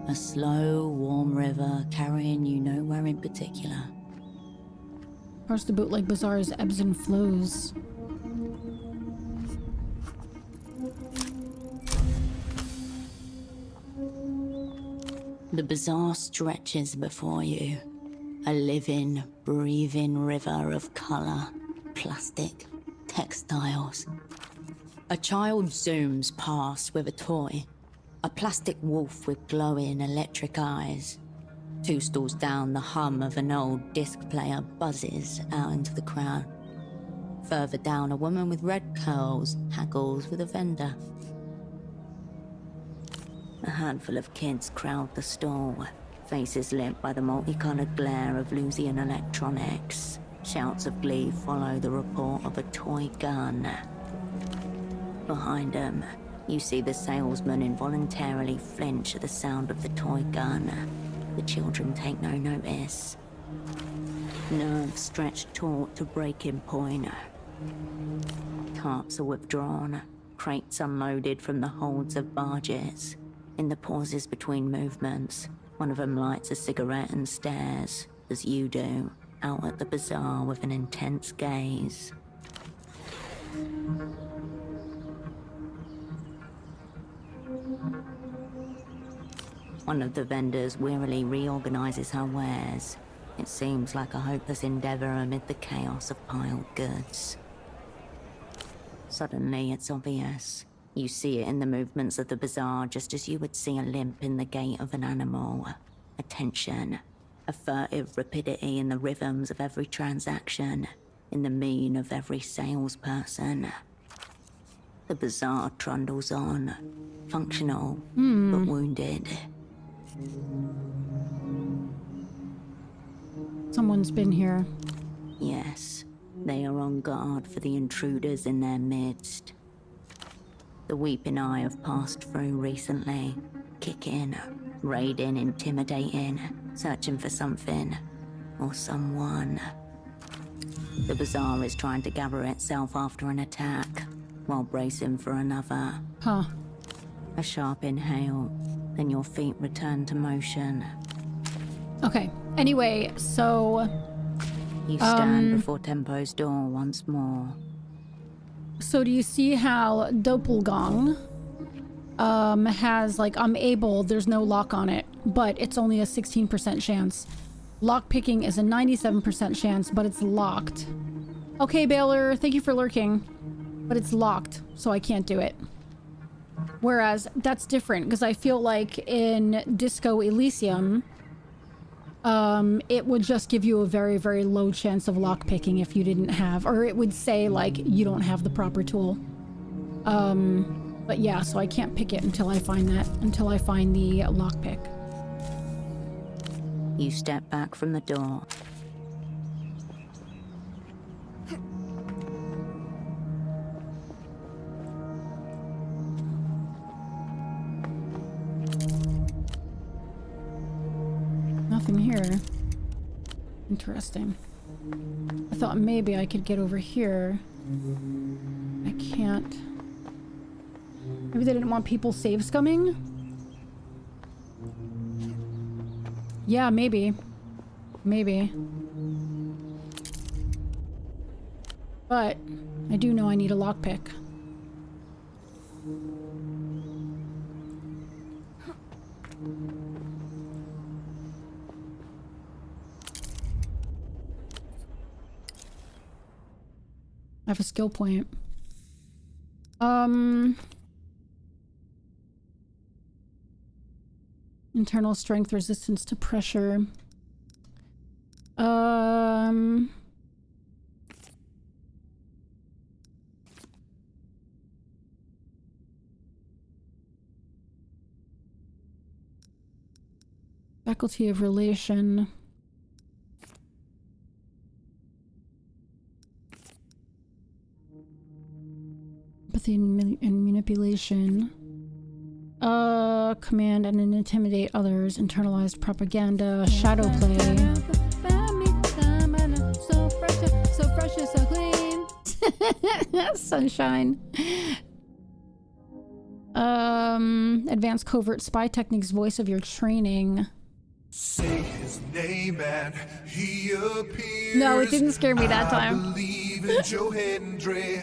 S13: A slow, warm river carrying you nowhere in particular.
S2: Parse the bootleg bazaar's ebbs and flows.
S13: The bazaar stretches before you. A living, breathing river of color, plastic, textiles. A child zooms past with a toy. A plastic wolf with glowing electric eyes. 2 stalls down, the hum of an old disc player buzzes out into the crowd. Further down, a woman with red curls haggles with a vendor. A handful of kids crowd the stall, faces lit by the multicolored glare of Lusian electronics. Shouts of glee follow the report of a toy gun. Behind them, you see the salesman involuntarily flinch at the sound of the toy gun. The children take no notice. Nerves stretched taut to breaking point. Tarps are withdrawn, crates unloaded from the holds of barges. In the pauses between movements, one of them lights a cigarette and stares, as you do, out at the bazaar with an intense gaze. One of the vendors wearily reorganizes her wares. It seems like a hopeless endeavor amid the chaos of piled goods. Suddenly, it's obvious. You see it in the movements of the bazaar, just as you would see a limp in the gait of an animal. A tension, a furtive rapidity in the rhythms of every transaction, in the mien of every salesperson. The bazaar trundles on, functional, but wounded.
S2: Someone's been here.
S13: Yes, they are on guard for the intruders in their midst. The weeping eye have passed through recently, kicking, raiding, intimidating, searching for something or someone. The bazaar is trying to gather itself after an attack, while bracing for another.
S2: Huh.
S13: A sharp inhale, then your feet return to motion.
S2: Okay. Anyway, so...
S13: You stand before Tempo's door once more.
S2: So do you see how Doppelgang has, like, there's no lock on it, but it's only a 16% chance. Lockpicking is a 97% chance, but it's locked. Okay, Baylor, thank you for lurking. But it's locked, so I can't do it. Whereas, that's different, because I feel like in Disco Elysium, it would just give you a very, very low chance of lockpicking if you didn't have, or it would say, like, you don't have the proper tool. But yeah, so I can't pick it until I find the lockpick.
S13: You step back from the door.
S2: Nothing here. Interesting. I thought maybe I could get over here. I can't. Maybe they didn't want people save scumming? Yeah, maybe. Maybe. But I do know I need a lockpick. I have a skill point. Internal strength, resistance to pressure. Faculty of relation. Empathy and manipulation. Command and intimidate others. Internalized propaganda. Shadow play. So fresh and so clean. Sunshine. Advanced covert spy techniques. Voice of your training.
S24: Say his name and he appears.
S2: No, it didn't scare me that time.
S24: I believe in Joe Hendry.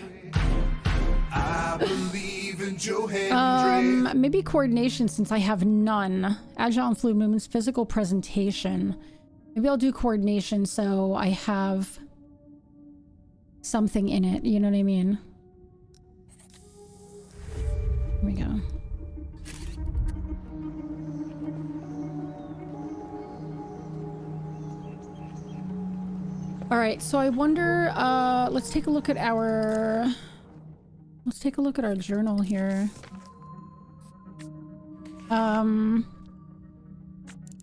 S24: I believe in Joe Hendry.
S2: Maybe coordination since I have none. Agile and fluid movements, physical presentation. Maybe I'll do coordination so I have something in it. You know what I mean? Here we go. All right, so I wonder, let's take a look at our journal here. I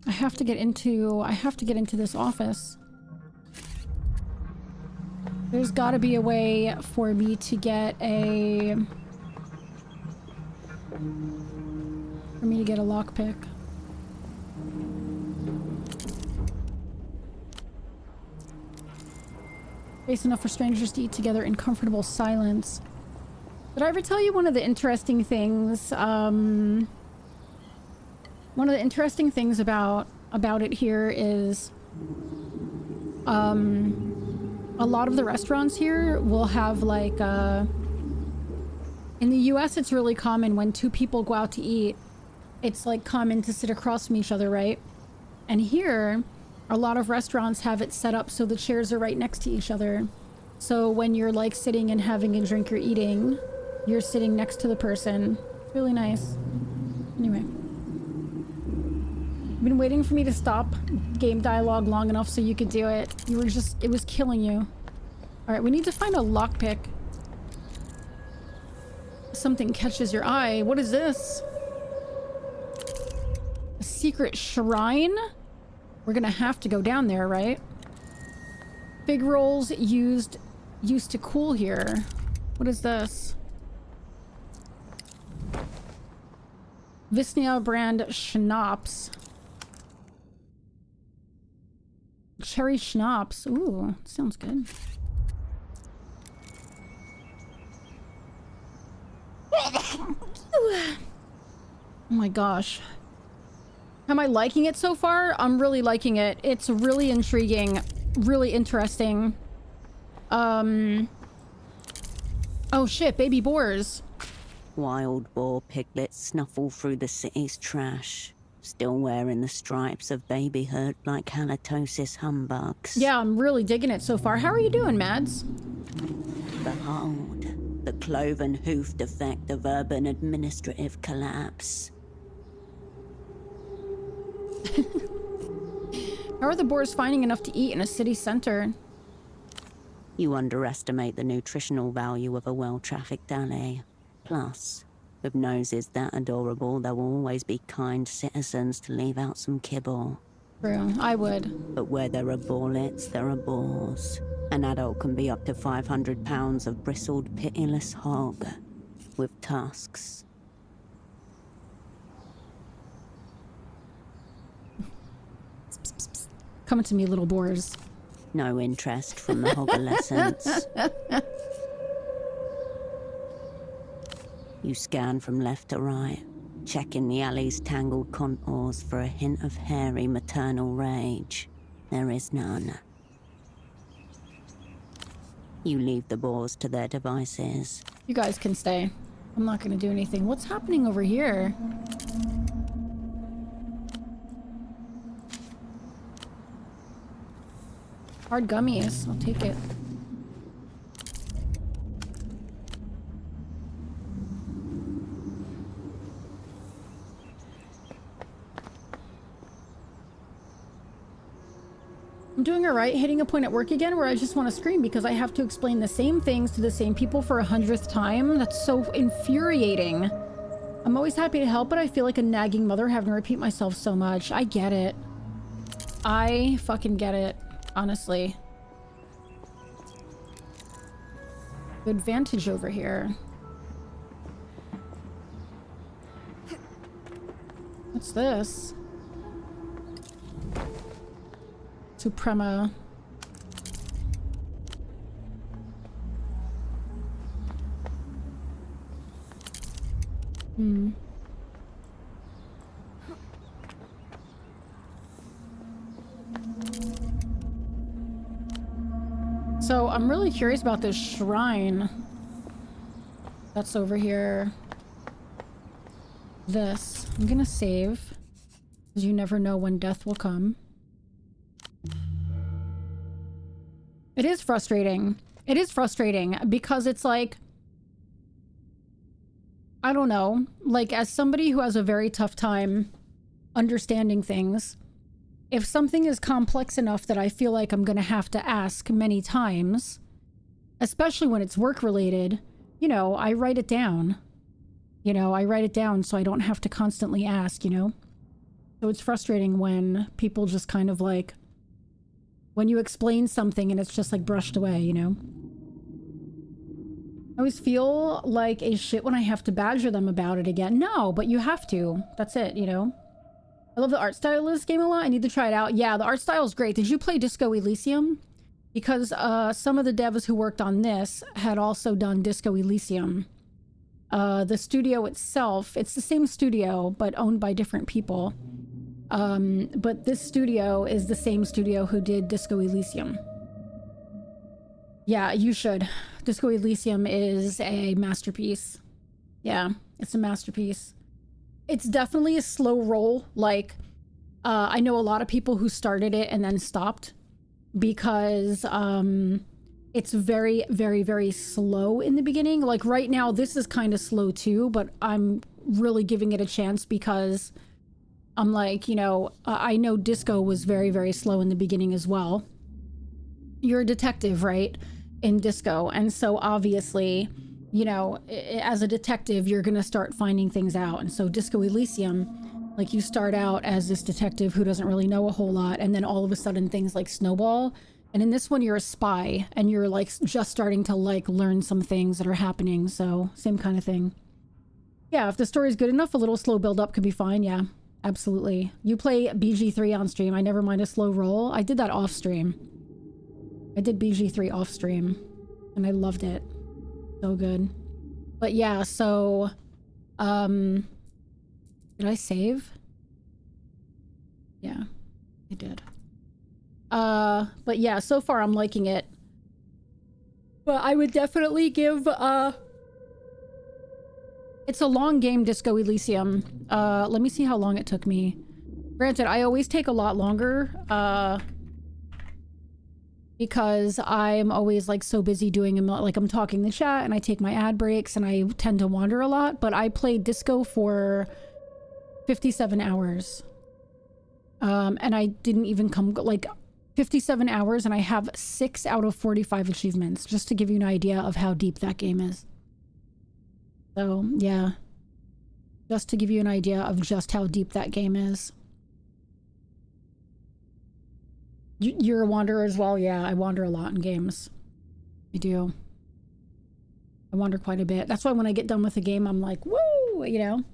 S2: have to get into this office. There's gotta be a way for me to get a... For me to get a lockpick. Space enough for strangers to eat together in comfortable silence. Did I ever tell you one of the interesting things, one of the interesting things about it here is, a lot of the restaurants here will have like, in the US it's really common when two people go out to eat, it's like common to sit across from each other, right? And here, a lot of restaurants have it set up so the chairs are right next to each other. So when you're like sitting and having a drink or eating, you're sitting next to the person. It's really nice. Anyway. You've been waiting for me to stop game dialogue long enough so you could do it. You were just, it was killing you. Alright, we need to find a lockpick. Something catches your eye. What is this? A secret shrine? We're gonna have to go down there, right? Big rolls used to cool here. What is this? Visnia brand schnapps. Cherry schnapps. Ooh, sounds good. Oh my gosh. Am I liking it so far? I'm really liking it. It's really intriguing. Really interesting. Oh shit, baby boars.
S13: Wild boar piglets snuffle through the city's trash, still wearing the stripes of babyhood like halitosis humbugs.
S2: Yeah, I'm really digging it so far. How are you doing, Mads?
S13: Behold, the cloven-hoofed effect of urban administrative collapse.
S2: How are the boars finding enough to eat in a city center?
S13: You underestimate the nutritional value of a well-trafficked alley. Plus, with noses that adorable, there will always be kind citizens to leave out some kibble.
S2: True, I would.
S13: But where there are boarlets, there are boars. An adult can be up to 500 pounds of bristled, pitiless hog with tusks.
S2: Come to me, little boars.
S13: No interest from the hog-adolescents. You scan from left to right, checking the alley's tangled contours for a hint of hairy maternal rage. There is none. You leave the boars to their devices.
S2: You guys can stay. I'm not gonna do anything. What's happening over here? Hard gummies. I'll take it. I'm doing alright, hitting a point at work again where I just want to scream because I have to explain the same things to the same people for 100th time. That's so infuriating. I'm always happy to help, but I feel like a nagging mother having to repeat myself so much. I get it. I fucking get it, honestly. Good vantage over here. What's this? Suprema. So I'm really curious about this shrine that's over here. This. I'm gonna save, because you never know when death will come. It is frustrating. It is frustrating because it's like, I don't know, like as somebody who has a very tough time understanding things, if something is complex enough that I feel like I'm gonna have to ask many times, especially when it's work related, you know, I write it down. You know, I write it down so I don't have to constantly ask, you know? So it's frustrating when people just kind of like when you explain something and it's just like brushed away, you know? I always feel like a shit when I have to badger them about it again. No, but you have to. That's it, you know? I love the art style of this game a lot. I need to try it out. Yeah, the art style is great. Did you play Disco Elysium? Because some of the devs who worked on this had also done Disco Elysium. The studio itself, it's the same studio, but owned by different people. But this studio is the same studio who did Disco Elysium. Yeah, you should. Disco Elysium is a masterpiece. Yeah, it's a masterpiece. It's definitely a slow roll. Like, I know a lot of people who started it and then stopped because it's very, very, very slow in the beginning. Like right now, this is kind of slow too, but I'm really giving it a chance because I'm like, you know, I know Disco was very, very slow in the beginning as well. You're a detective, right? In Disco. And so obviously, you know, as a detective, you're going to start finding things out. And so Disco Elysium, like you start out as this detective who doesn't really know a whole lot. And then all of a sudden things like snowball. And in this one, you're a spy and you're like just starting to like learn some things that are happening. So same kind of thing. Yeah, if the story's good enough, a little slow build up could be fine. Yeah, absolutely. You play BG3 on stream. I never mind a slow roll. I did that off stream. I did BG3 off stream and I loved it. So good. But yeah, so did I save? Yeah, I did. But yeah, so far I'm liking it. But I would definitely give it's a long game, Disco Elysium. Let me see how long it took me. Granted, I always take a lot longer, because I'm always like so busy doing like I'm talking the chat and I take my ad breaks and I tend to wander a lot, but I played Disco for 57 hours. And I didn't even come like 57 hours and I have 6 out of 45 achievements, just to give you an idea of how deep that game is. So yeah, just to give you an idea of just how deep that game is. You're a wanderer as well? Yeah, I wander a lot in games. I do. I wander quite a bit. That's why when I get done with a game, I'm like, woo, you know?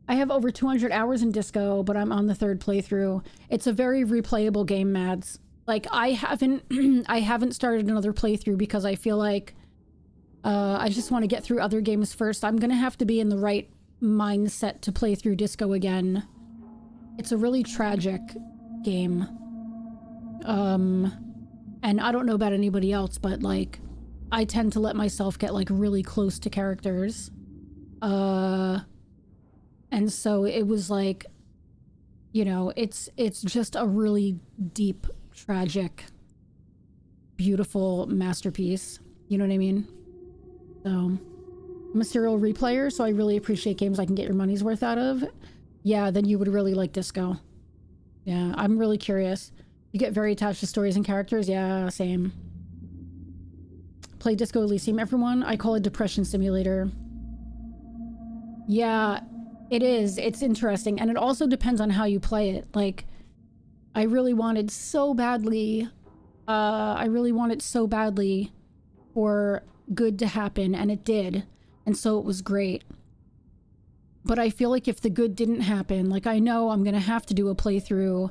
S2: I have over 200 hours in Disco, but I'm on the 3rd playthrough. It's a very replayable game, Mads. Like, I haven't started another playthrough because I feel like I just want to get through other games first. I'm gonna have to be in the right mindset to play through Disco again. It's a really tragic game. And I don't know about anybody else, but like, I tend to let myself get like really close to characters. And so it was like, you know, it's just a really deep, tragic, beautiful masterpiece. You know what I mean? So I'm a serial replayer, so I really appreciate games I can get your money's worth out of. Yeah, then you would really like Disco. Yeah, I'm really curious. You get very attached to stories and characters? Yeah, same. Play Disco Elysium, everyone. I call it Depression Simulator. Yeah, it is. It's interesting. And it also depends on how you play it. Like, I really wanted so badly for good to happen, and it did. And so it was great. But I feel like if the good didn't happen, like I know I'm gonna have to do a playthrough.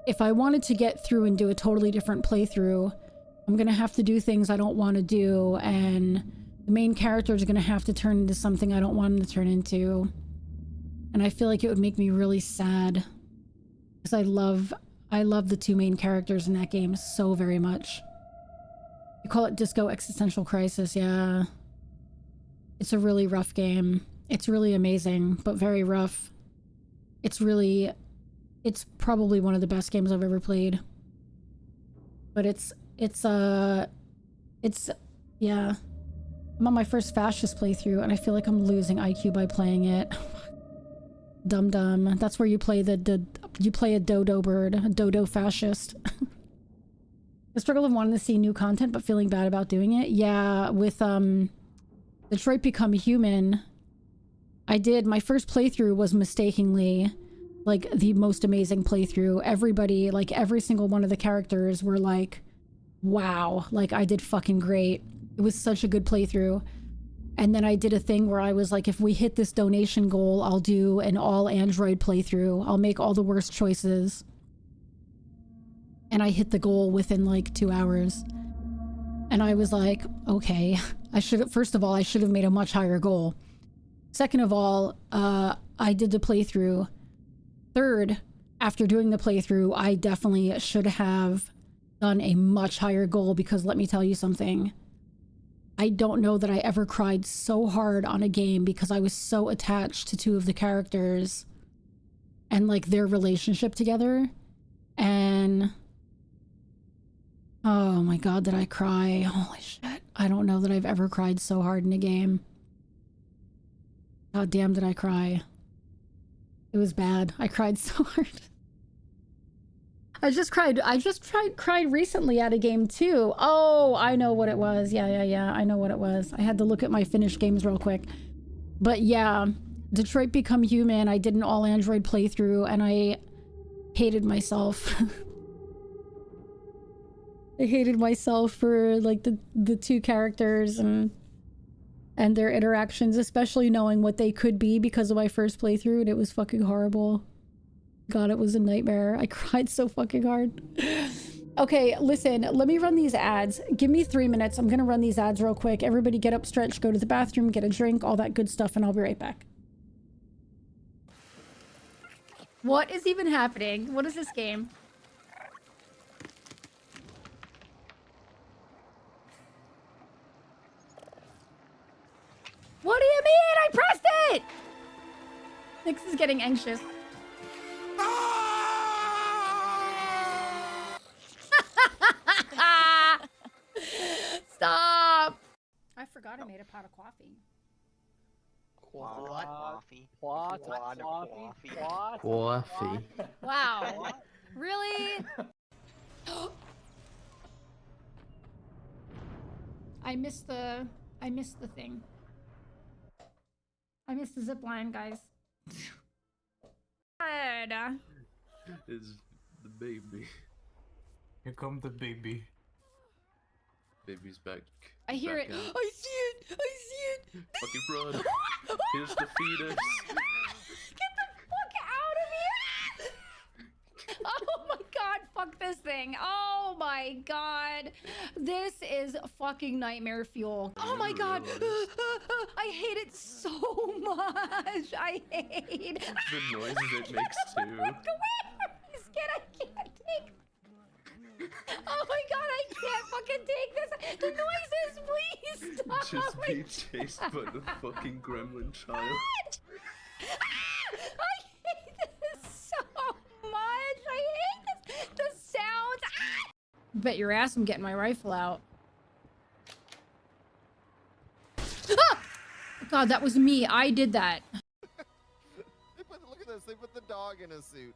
S2: If I wanted to get through and do a totally different playthrough, I'm gonna have to do things I don't want to do, and the main character is gonna have to turn into something I don't want him to turn into. And I feel like it would make me really sad. Because I love the 2 main characters in that game so very much. You call it Disco Existential Crisis, yeah. It's a really rough game. It's really amazing, but very rough. It's probably one of the best games I've ever played. But yeah. I'm on my first fascist playthrough and I feel like I'm losing IQ by playing it. Dum dum. That's where you play you play a dodo bird, a dodo fascist. The struggle of wanting to see new content but feeling bad about doing it. Yeah, with Detroit Become Human, I did. My first playthrough was mistakenly like the most amazing playthrough. Everybody, like every single one of the characters were like, wow, like I did fucking great. It was such a good playthrough. And then I did a thing where I was like, if we hit this donation goal, I'll do an all Android playthrough. I'll make all the worst choices. And I hit the goal within like 2 hours. And I was like, okay, first of all, I should have made a much higher goal. Second of all, I did the playthrough. Third, after doing the playthrough, I definitely should have done a much higher goal, because let me tell you something. I don't know that I ever cried so hard on a game because I was so attached to 2 of the characters and like their relationship together. And oh my god, did I cry? Holy shit. I don't know that I've ever cried so hard in a game. God damn, did I cry. It was bad. I cried so hard. I just cried recently at a game too. Oh, I know what it was. Yeah. I know what it was. I had to look at my finished games real quick. But yeah, Detroit Become Human, I did an all Android playthrough and I hated myself. I hated myself for like the 2 characters and their interactions, especially knowing what they could be because of my first playthrough, and it was fucking horrible. God, it was a nightmare. I cried so fucking hard. Okay, listen, let me run these ads. Give me 3 minutes. I'm gonna run these ads real quick. Everybody get up, stretch, go to the bathroom, get a drink, all that good stuff, and I'll be right back. What is even happening? What is this game? What do you mean? I pressed it! Nix is getting anxious. Stop! I forgot I made a pot of coffee.
S3: Coffee.
S2: Wow. Really? I missed the thing. I missed the zip line, guys. God.
S3: Is the baby.
S7: Here come the baby.
S3: Baby's back.
S2: I hear it.
S3: Back out.
S2: I see it. I see it.
S3: Fucking run. Here's the fetus.
S2: Get the fuck out of here. Oh my god, fuck this thing. Oh my god. This is fucking nightmare fuel. Oh my god. I hate it so much. I hate
S3: The noises it makes too.
S2: I can't take. Oh my god, I can't fucking take this. The noises, please stop.
S3: Just be chased by the fucking gremlin child.
S2: I hate this so much. I hate this. The sounds. Bet your ass I'm getting my rifle out. God, that was me. I did that.
S9: Look at this. They put the dog in a suit.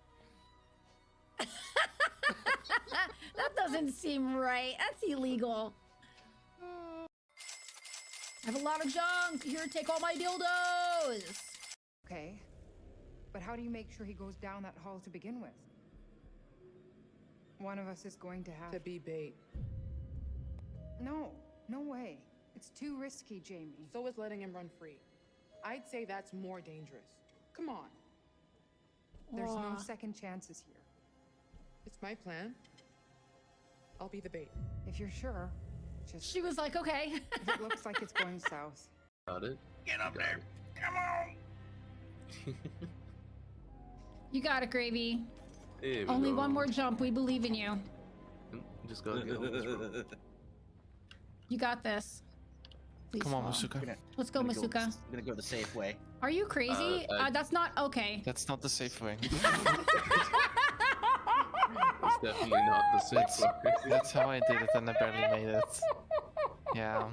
S2: That doesn't seem right. That's illegal. I have a lot of junk. Here, take all my dildos.
S18: Okay, but how do you make sure he goes down that hall to begin with? One of us is going to have to be bait. No way. It's too risky, Jamie.
S20: So is letting him run free. I'd say that's more dangerous. Come on.
S18: There's no second chances here.
S20: It's my plan. I'll be the bait.
S18: If you're sure, just...
S2: She was like, okay.
S18: If it looks like it's going south.
S3: Got it.
S18: Get up there.
S3: Come on.
S2: You got it, Gravy.
S3: Here we
S2: Only
S3: go.
S2: one more jump. We believe in you.
S3: Just gotta get on this road.
S2: You got this. Please
S7: Come on,
S2: fall.
S7: Masuka.
S2: Let's go, Masuka.
S25: I'm gonna go the safe way.
S2: Are you crazy? That's not okay.
S7: That's not the safe way.
S3: It's definitely not the safe way.
S7: That's how I did it and I barely made it. Yeah.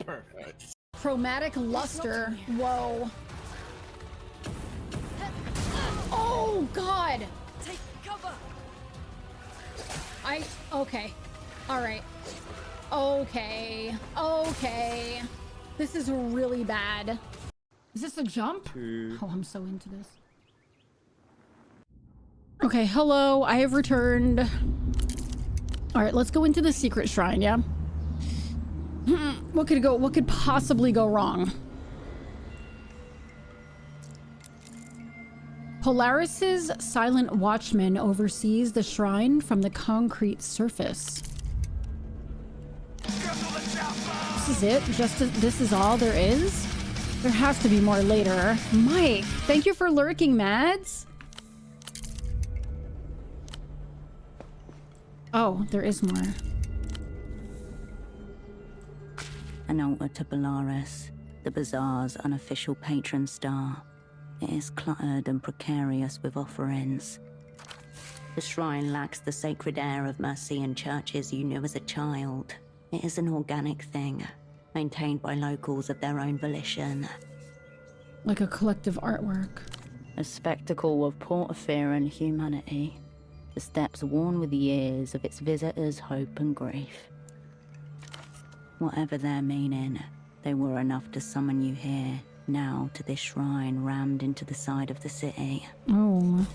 S25: Perfect.
S2: Chromatic luster. Whoa. Oh, God.
S22: Take cover.
S2: Okay. All right. Okay. This is really bad. Is this a jump? Oh, I'm so into this. Okay, hello, I have returned. All right, let's go into the secret shrine, yeah? What could possibly go wrong? Polaris's silent watchman oversees the shrine from the concrete surface. This is it? This is all there is? There has to be more later. Mike, thank you for lurking, Mads. Oh, there is more.
S13: An altar to Polaris, the bazaar's unofficial patron star. It is cluttered and precarious with offerings. The shrine lacks the sacred air of Mercian churches you knew as a child. It is an organic thing, maintained by locals of their own volition.
S2: Like a collective artwork.
S13: A spectacle of porphyry humanity. The steps worn with years of its visitors' hope and grief. Whatever their meaning, they were enough to summon you here, now to this shrine rammed into the side of the city.
S2: Oh.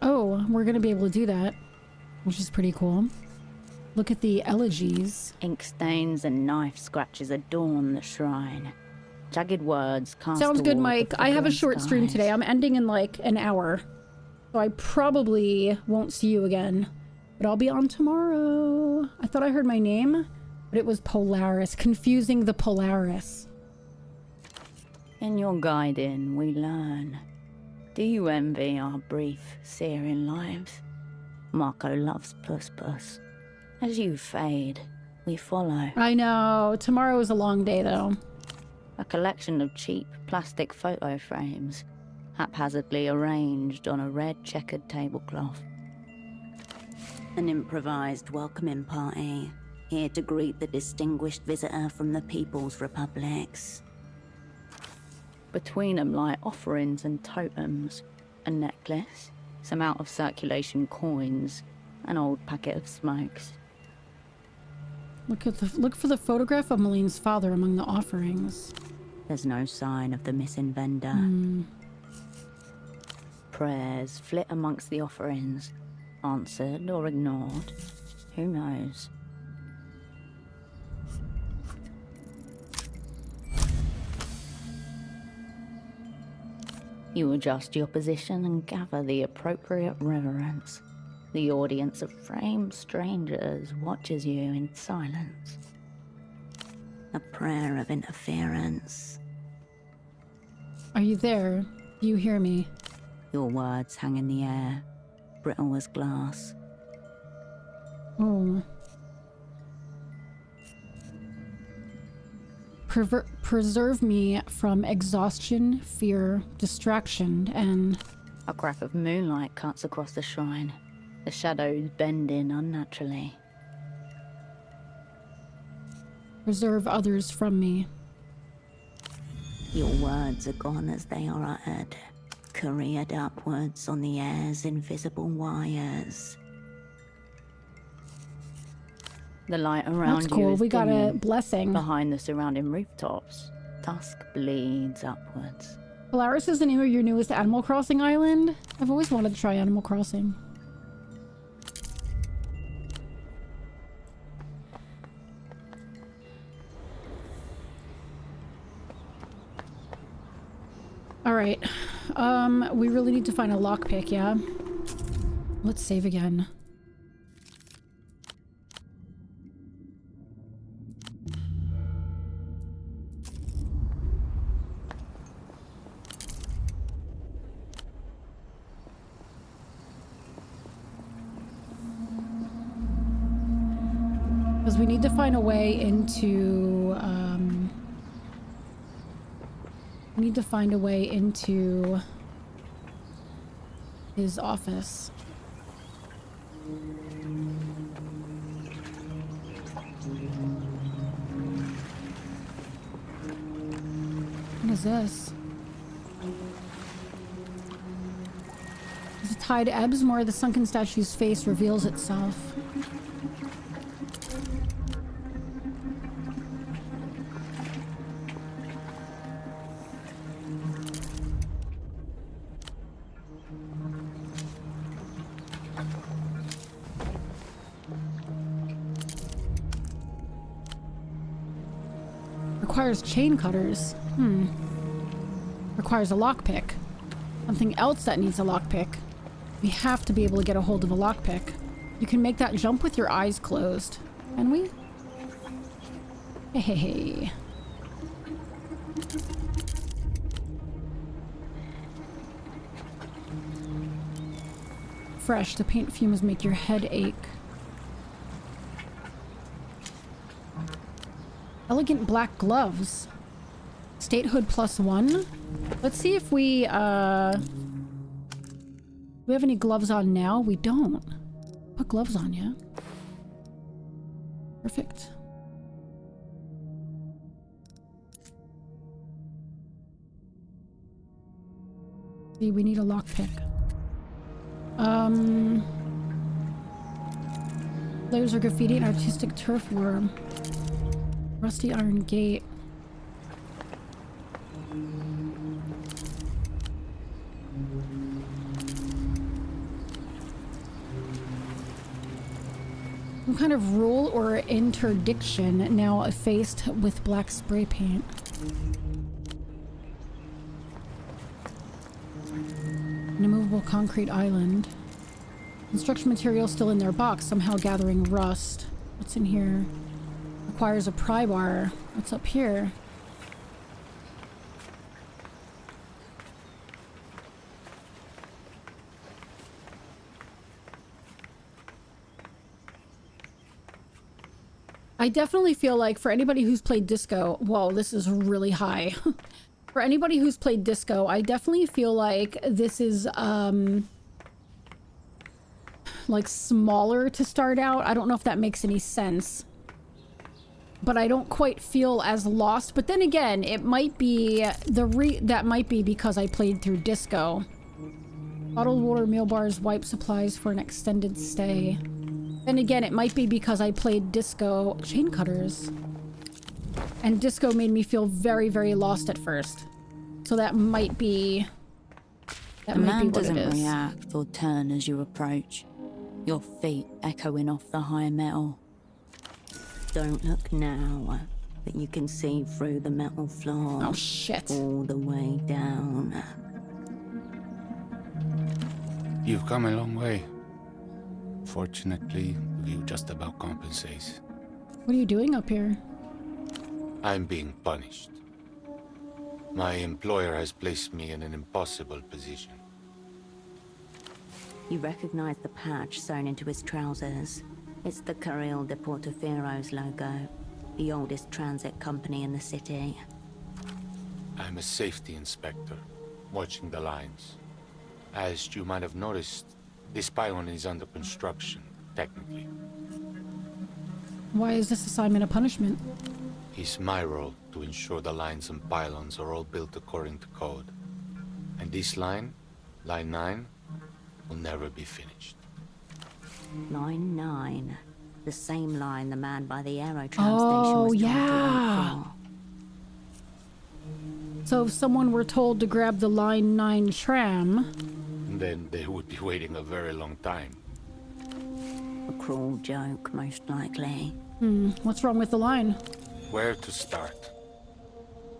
S2: Oh, we're gonna be able to do that, which is pretty cool. Look at the elegies.
S13: Ink stains and knife scratches adorn the shrine. Jagged words cast.
S2: Sounds good, Mike. I have a short stream today. I'm ending in like an hour. So I probably won't see you again. But I'll be on tomorrow. I thought I heard my name, but it was Polaris. Confusing the Polaris.
S13: In your guiding, we learn. Do you envy our brief, searing lives? Marco loves Puss Puss. As you fade, we follow.
S2: I know. Tomorrow is a long day, though.
S13: A collection of cheap plastic photo frames, haphazardly arranged on a red checkered tablecloth. An improvised welcoming party, here to greet the distinguished visitor from the People's Republics. Between them lie offerings and totems, a necklace, some out-of-circulation coins, an old packet of smokes.
S2: Look for the photograph of Maline's father among the offerings.
S13: There's no sign of the missing vendor. Prayers flit amongst the offerings, answered or ignored. Who knows? You adjust your position and gather the appropriate reverence. The audience of framed strangers watches you in silence. A prayer of interference.
S2: Are you there? Do you hear me?
S13: Your words hang in the air, brittle as glass.
S2: Oh. Preserve me from exhaustion, fear, distraction, and...
S13: A crack of moonlight cuts across the shrine, the shadows bending unnaturally.
S2: Preserve others from me.
S13: Your words are gone as they are uttered, careered upwards on the air's invisible wires. The light around
S2: That's cool.
S13: you is
S2: We got a
S13: dimming.
S2: blessing.
S13: Behind the surrounding rooftops, dusk bleeds upwards.
S2: Polaris is the name of your newest Animal Crossing island? I've always wanted to try Animal Crossing. Alright. We really need to find a lockpick, yeah? Let's save again. Because we need to find a way into, we need to find a way into his office. What is this? As the tide ebbs more, the sunken statue's face reveals itself. Requires chain cutters. Requires a lockpick. Something else that needs a lockpick. We have to be able to get a hold of a lockpick. You can make that jump with your eyes closed. Can we? Hey. Fresh. The paint fumes make your head ache. Elegant black gloves. Statehood +1. Let's see if we, do we have any gloves on now? We don't. Put gloves on, yeah. Perfect. See, we need a lockpick. Laser graffiti and artistic turf worm. Rusty iron gate. Some kind of rule or interdiction now effaced with black spray paint. An immovable concrete island. Construction material still in their box, somehow gathering rust. What's in here? Requires a pry bar. What's up here? I definitely feel like for anybody who's played Disco, whoa, this is really high. For anybody who's played Disco, I definitely feel like this is, like smaller to start out. I don't know if that makes any sense. But I don't quite feel as lost. But then again, it might be that might be because I played through Disco. Bottled water, meal bars, wipe supplies for an extended stay. Then again, it might be because I played Disco. Chain cutters. And Disco made me feel very, very lost at first. So that might be...
S13: The man doesn't react or turn as you approach. Your feet echoing off the high metal. Don't look now, but you can see through the metal floor.
S2: Oh, shit.
S13: All the way down.
S11: You've come a long way. Fortunately, the view just about compensates.
S2: What are you doing up here?
S11: I'm being punished. My employer has placed me in an impossible position.
S13: You recognize the patch sewn into his trousers. It's the Carril de Portofiero's logo, the oldest transit company in the city.
S11: I'm a safety inspector, watching the lines. As you might have noticed, this pylon is under construction, technically.
S2: Why is this assignment a punishment?
S11: It's my role to ensure the lines and pylons are all built according to code. And this line, Line 9, will never be finished.
S13: Line 9. The same line the man by the Aerotram station was trying to wait for.
S2: So if someone were told to grab the Line 9 tram...
S11: Then they would be waiting a very long time.
S13: A cruel joke, most likely.
S2: What's wrong with the line?
S11: Where to start?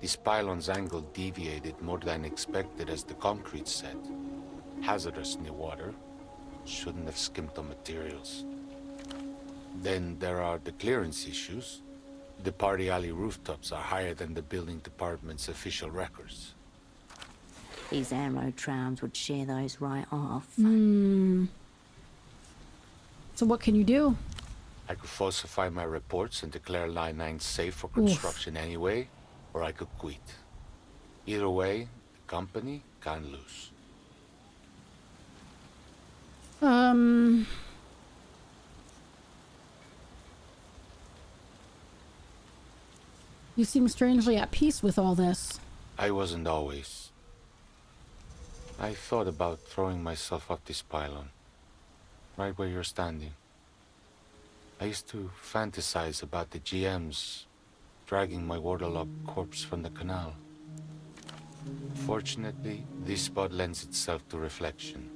S11: This pylon's angle deviated more than expected as the concrete set. Hazardous near water. Shouldn't have skimped on materials. Then there are the clearance issues. The party alley rooftops are higher than the building department's official records.
S13: These Aerotrams would shear those right off.
S2: So what can you do?
S11: I could falsify my reports and declare Line 9 safe for construction anyway, or I could quit. Either way, the company can't lose.
S2: You seem strangely at peace with all this.
S11: I wasn't always. I thought about throwing myself off this pylon, right where you're standing. I used to fantasize about the GMs dragging my waterlogged corpse from the canal. Fortunately, this spot lends itself to reflection.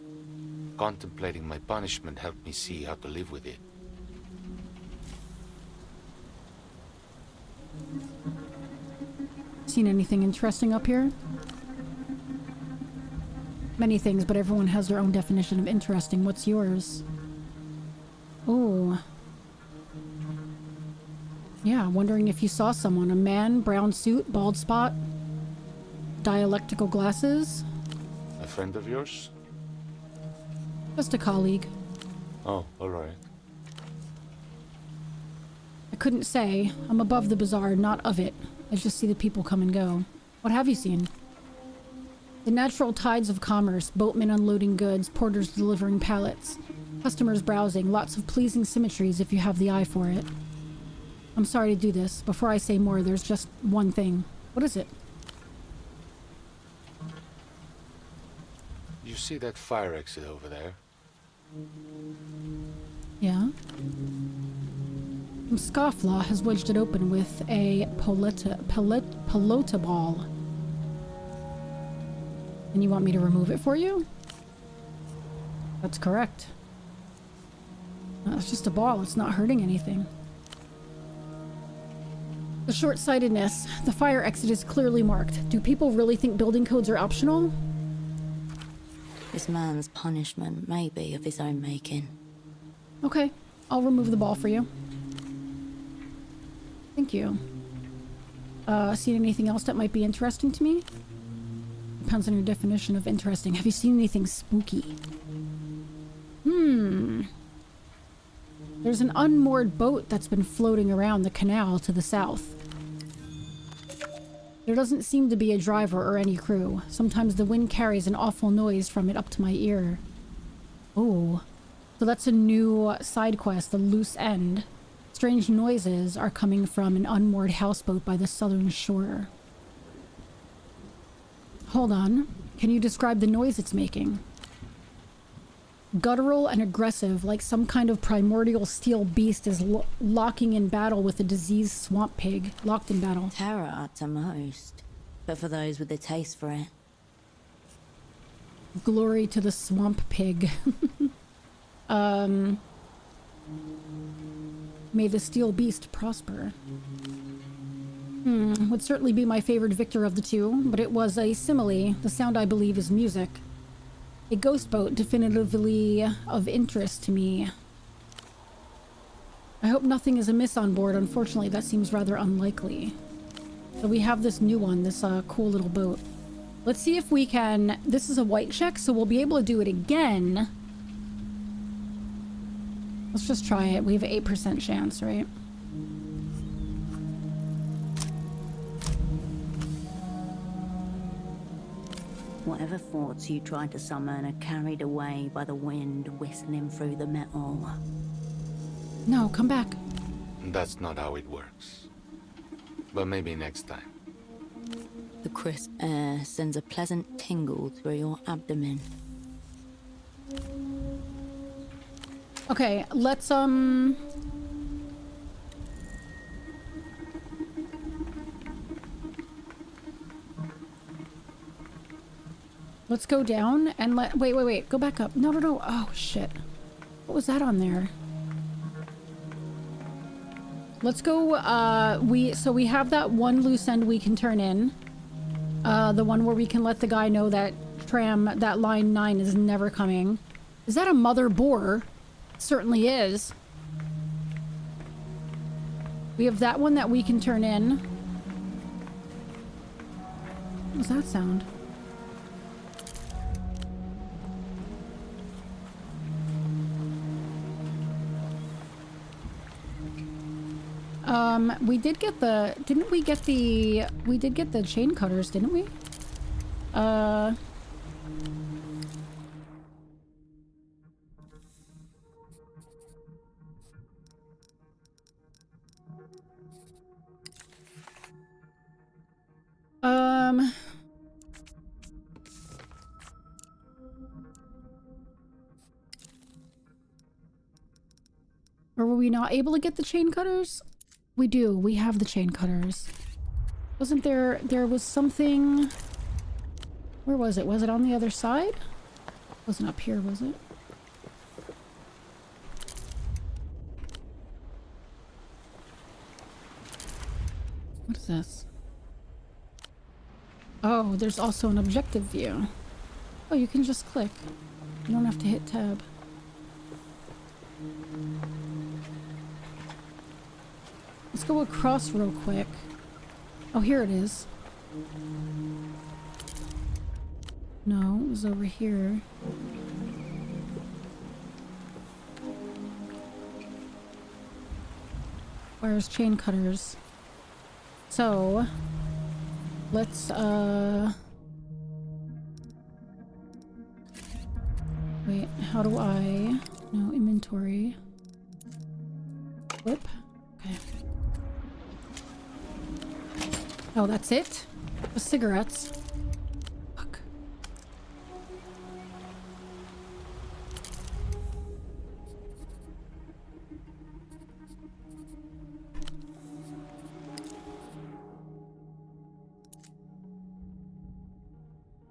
S11: Contemplating my punishment helped me see how to live with it.
S2: seen anything interesting up here? Many things, but everyone has their own definition of interesting. What's yours? Oh. Yeah, wondering if you saw someone. A man, brown suit, bald spot, dialectical glasses.
S11: A friend of yours?
S2: Just a colleague.
S11: Oh, alright.
S2: I couldn't say. I'm above the bazaar, not of it. I just see the people come and go. What have you seen? The natural tides of commerce, boatmen unloading goods, porters delivering pallets, customers browsing, lots of pleasing symmetries if you have the eye for it. I'm sorry to do this. Before I say more, there's just one thing. What is it?
S11: You see that fire exit over there?
S2: Yeah? Scofflaw has wedged it open with a pelota ball. And you want me to remove it for you? That's correct. No, it's just a ball. It's not hurting anything. The short-sightedness. The fire exit is clearly marked. Do people really think building codes are optional?
S13: This man's punishment may be of his own making.
S2: Okay. I'll remove the ball for you. Thank you. Seen anything else that might be interesting to me? Depends on your definition of interesting. Have you seen anything spooky? There's an unmoored boat that's been floating around the canal to the south. There doesn't seem to be a driver or any crew. Sometimes the wind carries an awful noise from it up to my ear. Oh. So that's a new side quest, the loose end. Strange noises are coming from an unmoored houseboat by the southern shore. Hold on. Can you describe the noise it's making? Guttural and aggressive, like some kind of primordial steel beast is locking in battle with a diseased swamp pig. Locked in battle.
S13: Terror to most, but for those with a taste for it.
S2: Glory to the swamp pig. May the steel beast prosper. Would certainly be my favorite victor of the two, but it was a simile. The sound, I believe, is music. A ghost boat, definitively of interest to me. I hope nothing is amiss on board. Unfortunately, that seems rather unlikely. So we have this new one, this cool little boat. Let's see if we can... This is a white check, so we'll be able to do it again. Let's just try it. We have an 8% chance, right?
S13: Whatever thoughts you tried to summon are carried away by the wind whistling through the metal.
S2: No, come back.
S11: That's not how it works. But maybe next time.
S13: The crisp air sends a pleasant tingle through your abdomen.
S2: Okay, let's let's go down and wait, go back up. No. Oh shit. What was that on there? Let's go, so we have that one loose end we can turn in. The one where we can let the guy know that that line 9 is never coming. Is that a mother boar? Certainly is. We have that one that we can turn in. What was that sound? We did get the... Didn't we get the... We did get the chain cutters, didn't we? Or were we not able to get the chain cutters? We do. We have the chain cutters. Wasn't there... There was something... Where was it? Was it on the other side? Wasn't up here, was it? What is this? Oh, there's also an objective view. Oh, you can just click. You don't have to hit tab. Let's go across real quick. Oh, here it is. No, it was over here. Where's chain cutters? So, let's, wait, how do I... No, inventory. Whip. Okay. Oh, that's it? The cigarettes. Fuck.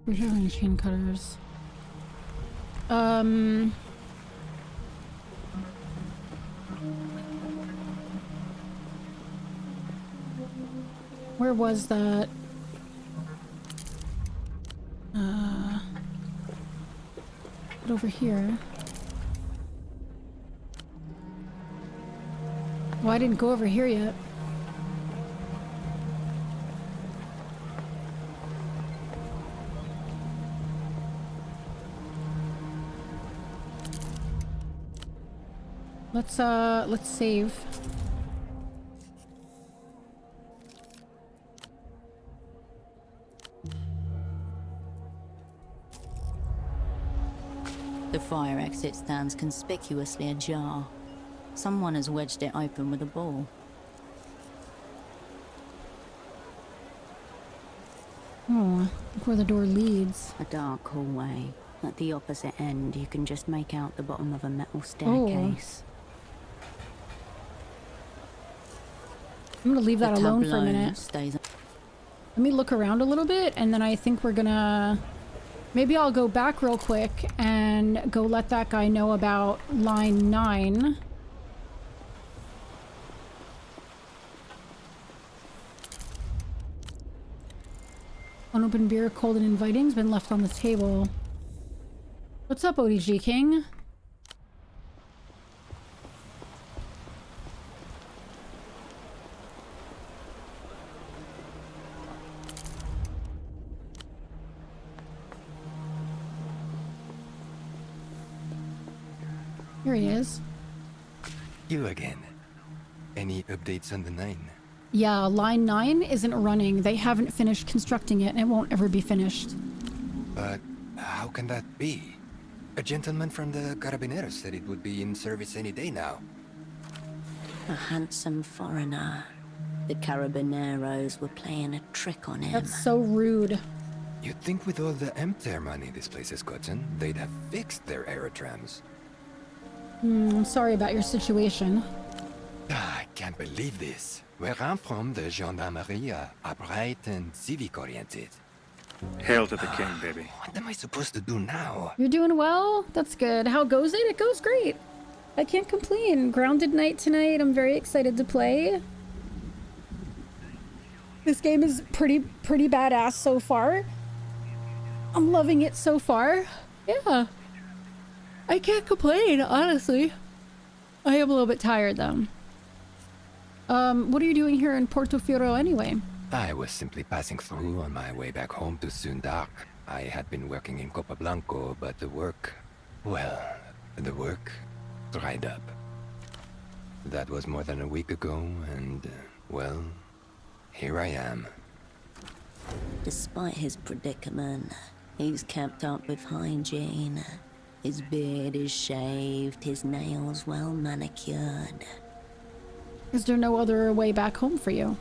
S2: We're having chain cutters. Where was that? Over here. Well, I didn't go over here yet. Let's save.
S13: The fire exit stands conspicuously ajar. Someone has wedged it open with a ball.
S2: Oh, look where the door leads.
S13: A dark hallway. At the opposite end, you can just make out the bottom of a metal staircase.
S2: I'm gonna leave that alone for a
S13: tableau
S2: minute.
S13: stays.
S2: Let me look around a little bit, and then I think we're gonna... Maybe I'll go back real quick and go let that guy know about line 9. Unopened beer, cold and inviting, has been left on the table. What's up, ODG King? Here he is.
S1: You again. Any updates on the 9?
S2: Yeah, line 9 isn't running. They haven't finished constructing it, and it won't ever be finished.
S1: But how can that be? A gentleman from the Carabineros said it would be in service any day now.
S13: A handsome foreigner. The Carabineros were playing a trick on him.
S2: That's so rude.
S1: You'd think with all the MTER money this place has gotten, they'd have fixed their aerotrams.
S2: I'm sorry about your situation.
S1: I can't believe this. Where I'm from, the gendarmerie are upright and civic-oriented.
S5: Hail to the king, baby.
S1: What am I supposed to do now?
S2: You're doing well? That's good. How goes it? It goes great. I can't complain. Grounded night tonight. I'm very excited to play. This game is pretty badass so far. I'm loving it so far. Yeah. I can't complain, honestly. I am a little bit tired, though. What are you doing here in Portofino anyway?
S1: I was simply passing through on my way back home to Sundark. I had been working in Copablanco, but the work dried up. That was more than a week ago, and, well, here I am.
S13: Despite his predicament, he's kept up with hygiene. His beard is shaved, his nails well manicured.
S2: Is there no other way back home for you?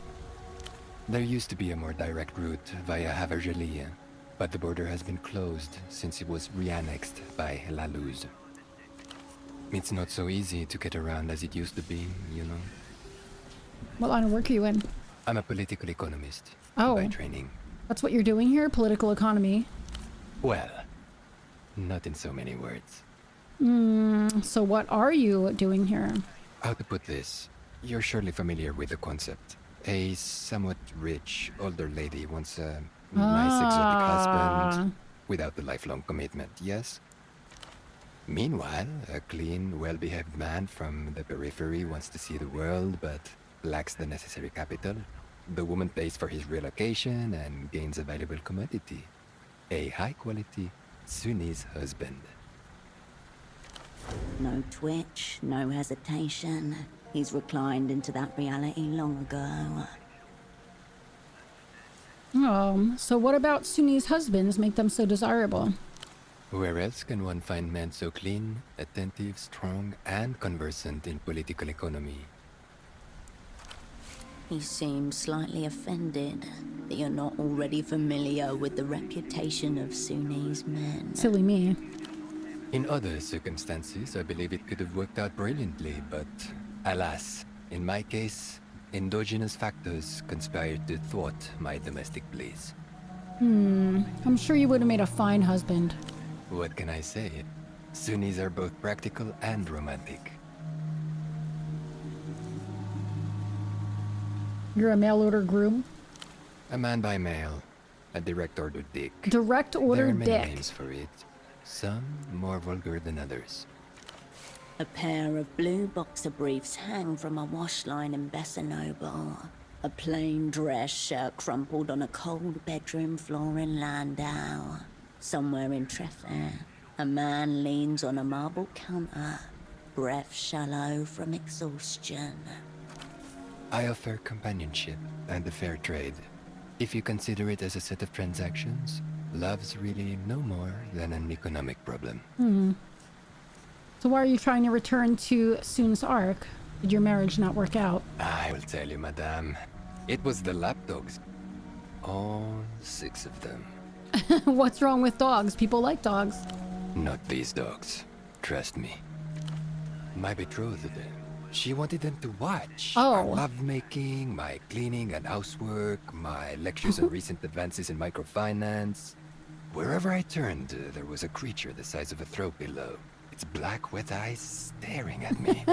S1: There used to be a more direct route via Havergelie, but the border has been closed since it was re-annexed by La Luz. It's not so easy to get around as it used to be, you know.
S2: What line of work are you in?
S1: I'm a political economist
S2: by
S1: by training.
S2: That's what you're doing here? Political economy?
S1: Well, not in so many words.
S2: So what are you doing here?
S1: How to put this? You're surely familiar with the concept. A somewhat rich older lady wants a Nice exotic husband, without the lifelong commitment, yes? Meanwhile, a clean, well-behaved man from the periphery wants to see the world, but lacks the necessary capital. The woman pays for his relocation and gains a valuable commodity. A high-quality Sunnis husband.
S13: No twitch, no hesitation. He's reclined into that reality long ago.
S2: So what about Sunni's husbands make them so desirable?
S1: Where else can one find men so clean, attentive, strong, and conversant in political economy?
S13: He seems slightly offended that you're not already familiar with the reputation of Sunni's men.
S2: Silly me.
S1: In other circumstances, I believe it could have worked out brilliantly, but alas, in my case, endogenous factors conspired to thwart my domestic bliss.
S2: I'm sure you would have made a fine husband.
S1: What can I say? Sunnis are both practical and romantic.
S2: You're a mail-order groom?
S1: A man by mail. A direct order dick.
S2: Direct order
S1: there are many
S2: dick.
S1: names for it. Some more vulgar than others.
S13: A pair of blue boxer briefs hang from a wash line in Bessanoble. A plain dress shirt crumpled on a cold bedroom floor in Landau. Somewhere in Treffer, a man leans on a marble counter, breath shallow from exhaustion.
S1: I offer companionship and a fair trade. If you consider it as a set of transactions, love's really no more than an economic problem.
S2: So why are you trying to return to Soon's Ark? Did your marriage not work out?
S1: I will tell you, madame. It was the lapdogs. All 6 of them.
S2: What's wrong with dogs? People like dogs.
S1: Not these dogs. Trust me. My betrothed, she wanted them to watch. Our lovemaking, my cleaning and housework, my lectures on recent advances in microfinance. Wherever I turned, there was a creature the size of a throw pillow. Its black, wet eyes staring at me.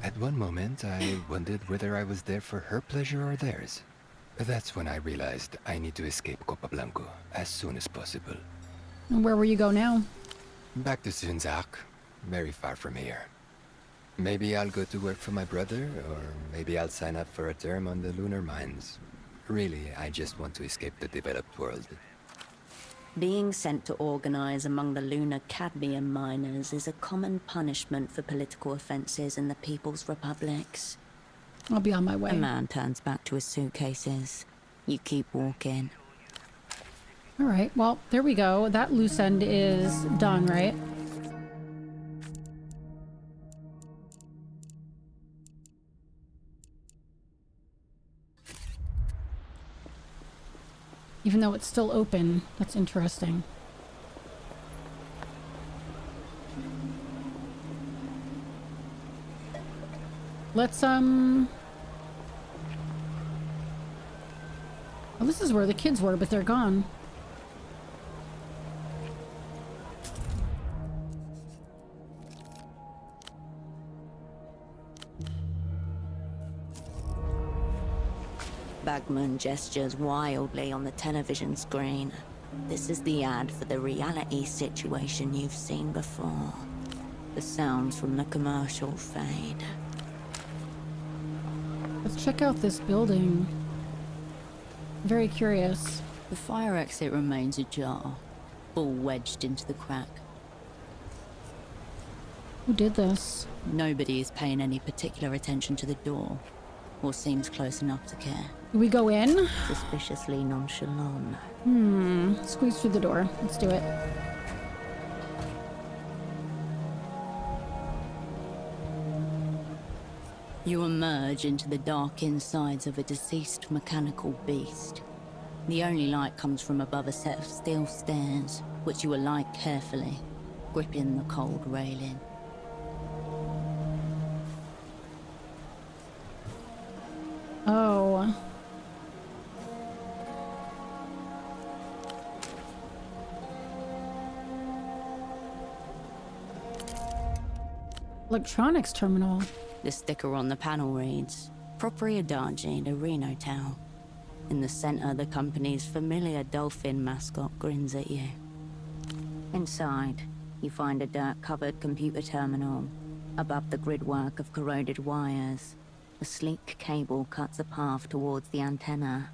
S1: At one moment, I wondered whether I was there for her pleasure or theirs. That's when I realized I need to escape Copa Blanco as soon as possible.
S2: And where will you go now?
S1: Back to Sunzak, very far from here. Maybe I'll go to work for my brother, or maybe I'll sign up for a term on the lunar mines. Really, I just want to escape the developed world.
S13: Being sent to organize among the lunar cadmium miners is a common punishment for political offenses in the People's Republics.
S2: I'll be on my way.
S13: A man turns back to his suitcases. You keep walking.
S2: All right, well, there we go. That loose end is done, right? Even though it's still open, that's interesting. Let's, well, this is where the kids were, but they're gone.
S13: Bagman gestures wildly on the television screen. This is the ad for the reality situation you've seen before. The sounds from the commercial fade.
S2: Let's check out this building. Very curious.
S13: The fire exit remains ajar, all wedged into the crack.
S2: Who did this?
S13: Nobody is paying any particular attention to the door, or seems close enough to care.
S2: Do we go in?
S13: Suspiciously nonchalant.
S2: Squeeze through the door. Let's do it.
S13: You emerge into the dark insides of a deceased mechanical beast. The only light comes from above a set of steel stairs, which you alight carefully, gripping the cold railing.
S2: Oh. Electronics terminal.
S13: The sticker on the panel reads, Propriedade de Renotel. In the center, the company's familiar dolphin mascot grins at you. Inside, you find a dirt-covered computer terminal. Above the gridwork of corroded wires, a sleek cable cuts a path towards the antenna.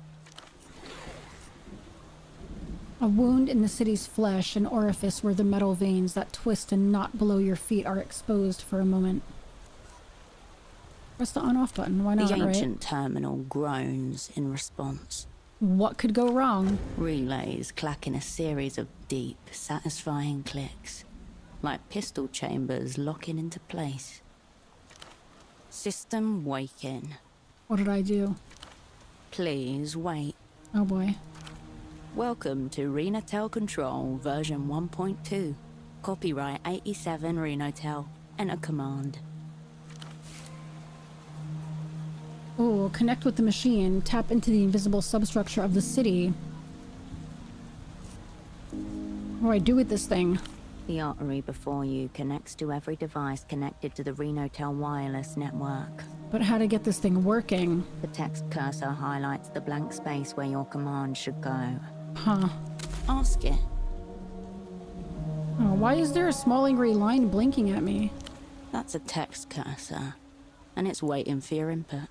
S2: A wound in the city's flesh, an orifice where the metal veins that twist and knot below your feet are exposed for a moment. Press the on-off button, why not,
S13: The
S2: right?
S13: ancient terminal groans in response.
S2: What could go wrong?
S13: Relays clack in a series of deep, satisfying clicks, like pistol chambers locking into place. System waking.
S2: What did I do?
S13: Please wait.
S2: Oh boy.
S13: Welcome to Renotel Control version 1.2. Copyright 87 Renotel. Enter command.
S2: Oh, connect with the machine. Tap into the invisible substructure of the city. What do I do with this thing?
S13: The artery before you connects to every device connected to the Renotel wireless network.
S2: But how to get this thing working?
S13: The text cursor highlights the blank space where your command should go.
S2: Huh.
S13: Ask it.
S2: Oh, why is there a small angry line blinking at me?
S13: That's a text cursor, and it's waiting for your input.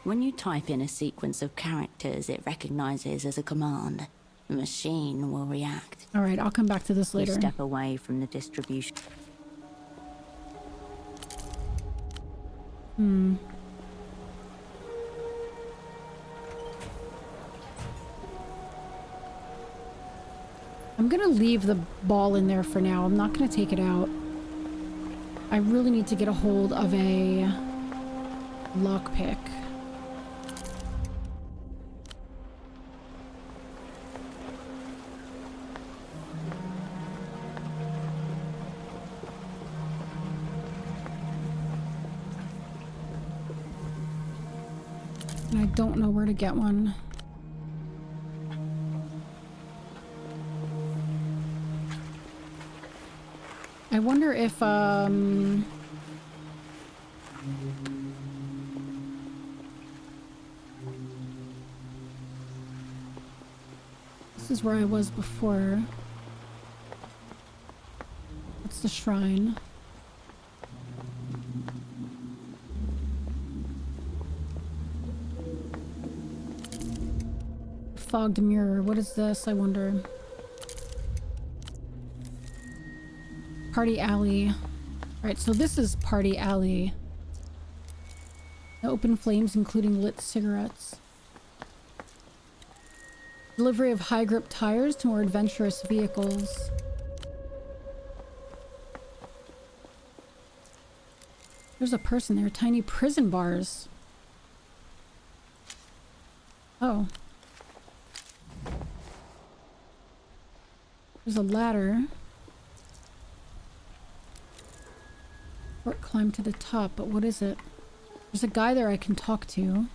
S13: When you type in a sequence of characters it recognizes as a command, the machine will react.
S2: Alright, I'll come back to this later.
S13: You step away from the distribution.
S2: I'm gonna leave the ball in there for now. I'm not gonna take it out. I really need to get a hold of a lockpick. And I don't know where to get one. I wonder if, this is where I was before. What's the shrine? Fogged mirror. What is this, I wonder? Party alley. Alright, so this is party alley. The open flames, including lit cigarettes. Delivery of high grip tires to more adventurous vehicles. There's a person there. Tiny prison bars. Oh. There's a ladder. Or climb to the top, but what is it? There's a guy there I can talk to.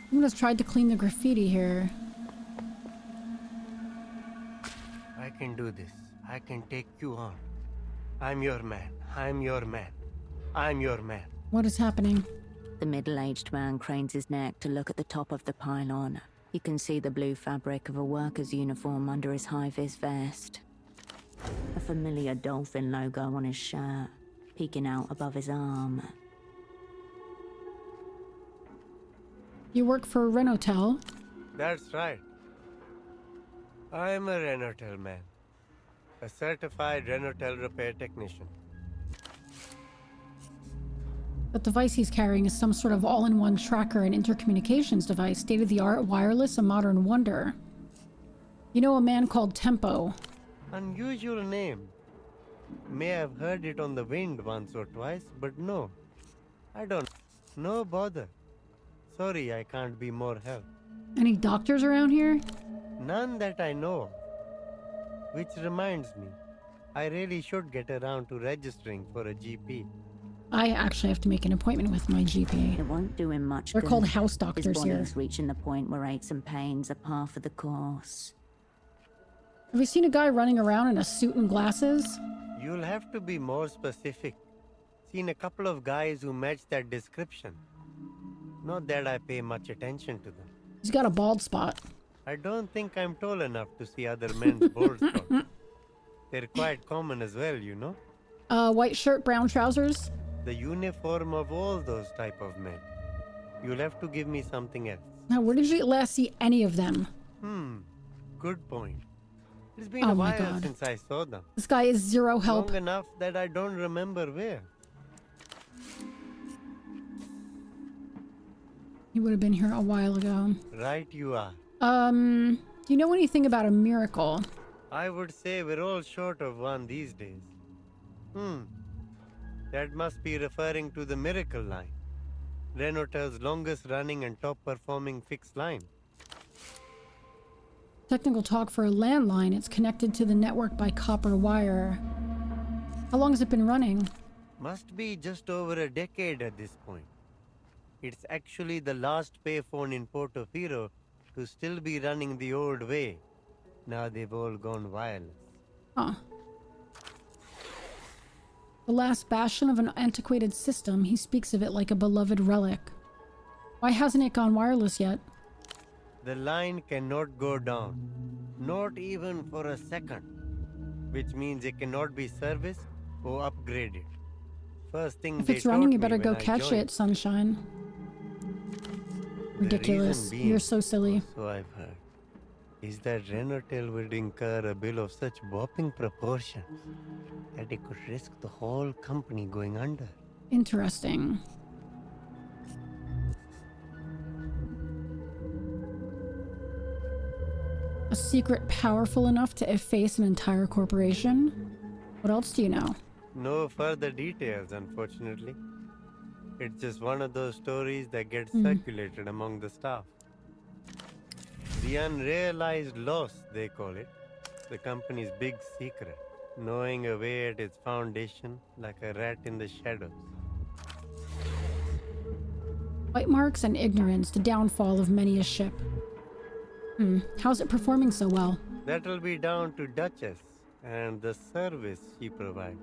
S2: Someone has tried to clean the graffiti here.
S4: I can do this. I can take you on. I'm your man. I'm your man. I'm your man.
S2: What is happening?
S13: The middle-aged man cranes his neck to look at the top of the pylon. You can see the blue fabric of a worker's uniform under his high-vis vest. A familiar dolphin logo on his shirt, peeking out above his arm.
S2: You work for Renotel?
S4: That's right. I'm a Renotel man. A certified Renotel repair technician.
S2: The device he's carrying is some sort of all-in-one tracker and intercommunications device, state-of-the-art, wireless, a modern wonder. You know a man called Tempo.
S4: Unusual name. May have heard it on the wind once or twice, but no. I don't. No bother. Sorry, I can't be more help.
S2: Any doctors around here?
S4: None that I know of. Which reminds me, I really should get around to registering for a GP.
S2: I actually have to make an appointment with my GP.
S13: It won't do him much
S2: They're
S13: good.
S2: called house doctors
S13: His
S2: here.
S13: body's reaching the point where aches and pains are par for the course.
S2: Have you seen a guy running around in a suit and glasses?
S4: You'll have to be more specific. Seen a couple of guys who match that description. Not that I pay much attention to them.
S2: He's got a bald spot.
S4: I don't think I'm tall enough to see other men's bald spots. They're quite common as well, you know?
S2: White shirt, brown trousers.
S4: The uniform of all those type of men. You'll have to give me something else.
S2: Now, where did you last see any of them?
S4: Good point. It's been
S2: Oh
S4: a
S2: my
S4: while
S2: God.
S4: since I saw them.
S2: This guy is zero help.
S4: Long enough that I don't remember where.
S2: He would have been here a while ago.
S4: Right you are.
S2: Do you know anything about a miracle?
S4: I would say we're all short of one these days. That must be referring to the Miracle Line. Renotel's longest running and top performing fixed line.
S2: Technical talk for a landline. It's connected to the network by copper wire. How long has it been running?
S4: Must be just over a decade at this point. It's actually the last payphone in Portofino to still be running the old way. Now they've all gone wireless.
S2: Huh. The last bastion of an antiquated system. He speaks of it like a beloved relic. Why hasn't it gone wireless yet?
S4: The line cannot go down. Not even for a second. Which means it cannot be serviced or upgraded. First thing
S2: If
S4: they
S2: it's running,
S4: taught
S2: you
S4: me
S2: better go
S4: when I
S2: catch
S4: joined.
S2: it, sunshine. Ridiculous.
S4: The reason
S2: You're so silly.
S4: so I've heard, is that Renotel would incur a bill of such whopping proportions that it could risk the whole company going under.
S2: Interesting. A secret powerful enough to efface an entire corporation? What else do you know?
S4: No further details, unfortunately. It's just one of those stories that gets circulated among the staff. The unrealized loss, they call it. The company's big secret. Gnawing away at its foundation like a rat in the shadows.
S2: White marks and ignorance, the downfall of many a ship. How's it performing so well?
S4: That'll be down to Duchess and the service she provides.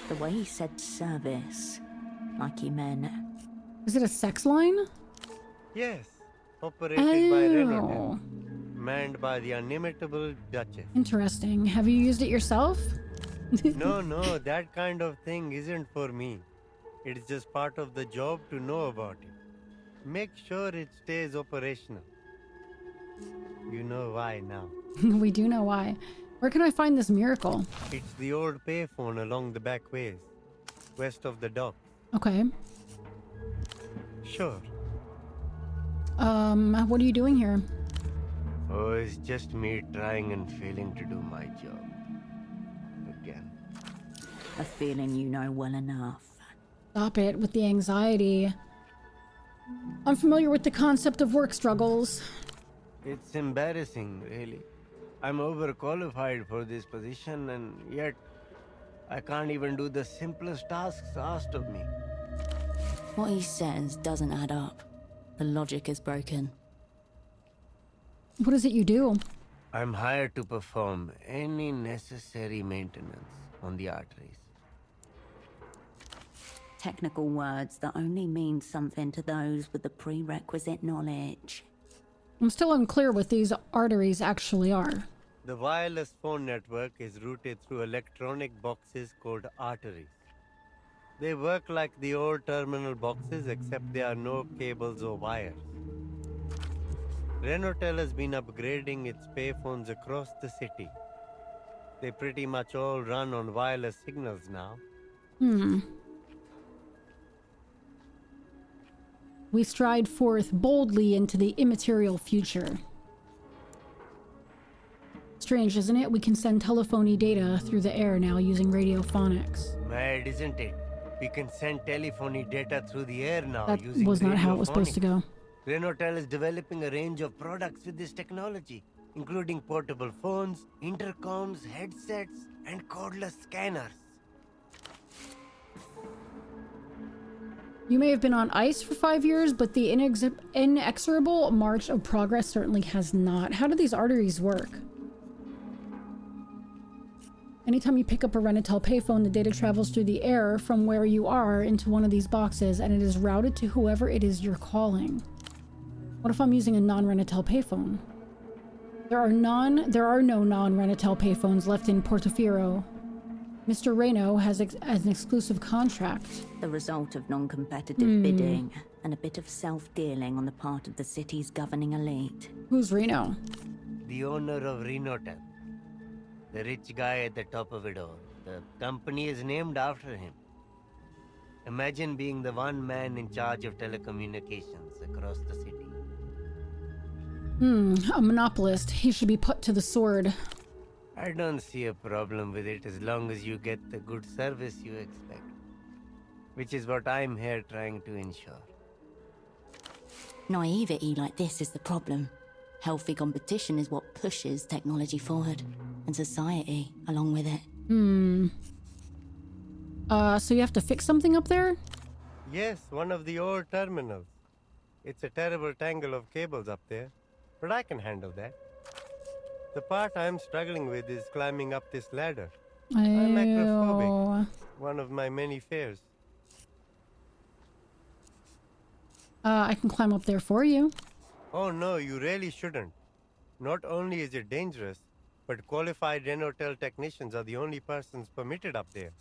S13: The way he said service, like he meant...
S2: Is it a sex line?
S4: Yes, operated by Renotel. Manned by the inimitable Duchess.
S2: Interesting. Have you used it yourself?
S4: No, that kind of thing isn't for me. It's just part of the job to know about it. Make sure it stays operational. You know why now.
S2: We do know why. Where can I find this miracle?
S4: It's the old payphone along the back ways, west of the dock.
S2: Okay.
S4: Sure.
S2: What are you doing here?
S4: Oh, it's just me trying and failing to do my job. Again.
S13: A feeling you know well enough.
S2: Stop it with the anxiety. I'm familiar with the concept of work struggles.
S4: It's embarrassing, really. I'm overqualified for this position, and yet I can't even do the simplest tasks asked of me.
S13: What he says doesn't add up. The logic is broken.
S2: What is it you do?
S4: I'm hired to perform any necessary maintenance on the arteries.
S13: Technical words that only mean something to those with the prerequisite knowledge.
S2: I'm still unclear what these arteries actually are.
S4: The wireless phone network is routed through electronic boxes called arteries. They work like the old terminal boxes, except there are no cables or wires. Renotel has been upgrading its payphones across the city. They pretty much all run on wireless signals now.
S2: We stride forth boldly into the immaterial future. Strange, isn't it? We can send telephony data through the air now using radiophonics.
S4: Mad, isn't it? We can send telephony data through the air now
S2: That
S4: using
S2: was not how it was supposed to go.
S4: Renotel is developing a range of products with this technology, including portable phones, intercoms, headsets, and cordless scanners.
S2: You may have been on ice for 5 years, but the inexorable march of progress certainly has not. How do these arteries work? Anytime you pick up a Renatel payphone, the data travels through the air from where you are into one of these boxes, and it is routed to whoever it is you're calling. What if I'm using a non-Renatel payphone? There are no non-Renatel payphones left in Portofino. Mr. Reno has an exclusive contract.
S13: The result of non-competitive bidding and a bit of self-dealing on the part of the city's governing elite.
S2: Who's Reno?
S4: The owner of Renotel. The rich guy at the top of it all. The company is named after him. Imagine being the one man in charge of telecommunications across the city.
S2: A monopolist. He should be put to the sword.
S4: I don't see a problem with it as long as you get the good service you expect. Which is what I'm here trying to ensure.
S13: Naivety like this is the problem. Healthy competition is what pushes technology forward, and society along with it.
S2: So you have to fix something up there?
S4: Yes, one of the old terminals. It's a terrible tangle of cables up there, but I can handle that. The part I'm struggling with is climbing up this ladder. I'm acrophobic. One of my many fears.
S2: I can climb up there for you.
S4: Oh no, you really shouldn't. Not only is it dangerous, but qualified Renotel technicians are the only persons permitted up there.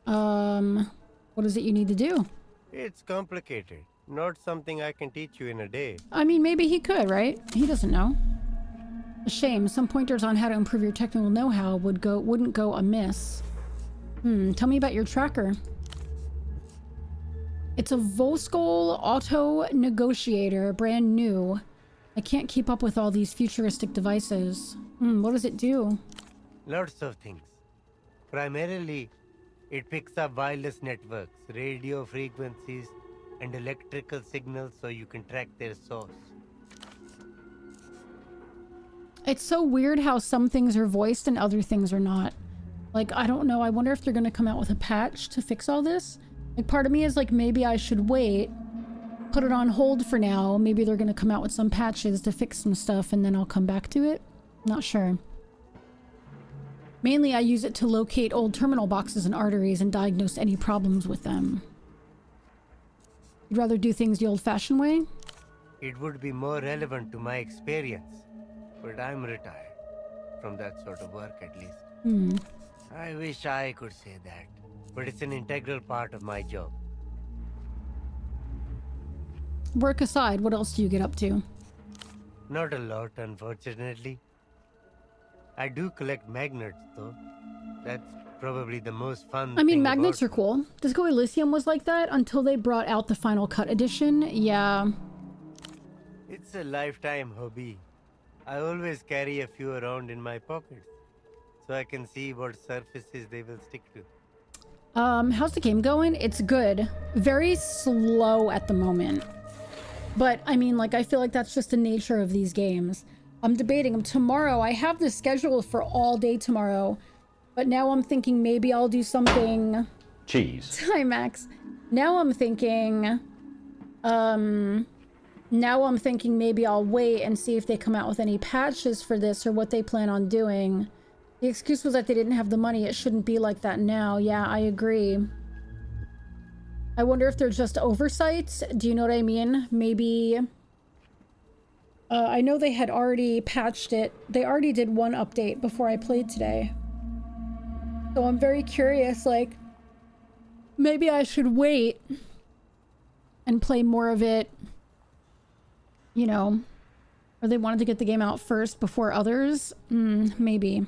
S2: What is it you need to do?
S4: It's complicated. Not something I can teach you in a day.
S2: I mean, maybe he could, right? He doesn't know. A shame. Some pointers on how to improve your technical know-how wouldn't go amiss. Tell me about your tracker. It's a Volskol Auto Negotiator, brand new. I can't keep up with all these futuristic devices. What does it do?
S4: Lots of things. Primarily, it picks up wireless networks, radio frequencies, and electrical signals so you can track their source.
S2: It's so weird how some things are voiced and other things are not. Like, I don't know. I wonder if they're going to come out with a patch to fix all this. Like, part of me is like, maybe I should wait, put it on hold for now. Maybe they're going to come out with some patches to fix some stuff and then I'll come back to it. Not sure. Mainly, I use it to locate old terminal boxes and arteries and diagnose any problems with them. You'd rather do things the old-fashioned way?
S4: It would be more relevant to my experience, but I'm retired from that sort of work at least. I wish I could say that, but it's an integral part of my job.
S2: Work aside, what else do you get up to?
S4: Not a lot, unfortunately. I do collect magnets, though. That's probably the most fun
S2: I mean,
S4: thing
S2: magnets
S4: about
S2: are cool. Disco Elysium was like that until they brought out the Final Cut edition. Yeah.
S4: It's a lifetime hobby. I always carry a few around in my pockets, so I can see what surfaces they will stick to.
S2: How's the game going? It's good. Very slow at the moment. But, I mean, like, I feel like that's just the nature of these games. I'm debating them tomorrow. I have this scheduled for all day tomorrow. But now I'm thinking maybe I'll do something...
S6: Cheese.
S2: Hi, Max. Now I'm thinking maybe I'll wait and see if they come out with any patches for this or what they plan on doing. The excuse was that they didn't have the money. It shouldn't be like that now. Yeah, I agree. I wonder if they're just oversights. Do you know what I mean? Maybe... I know they had already patched it. They already did one update before I played today. So I'm very curious, like... Maybe I should wait and play more of it, you know, or they wanted to get the game out first before others. Maybe.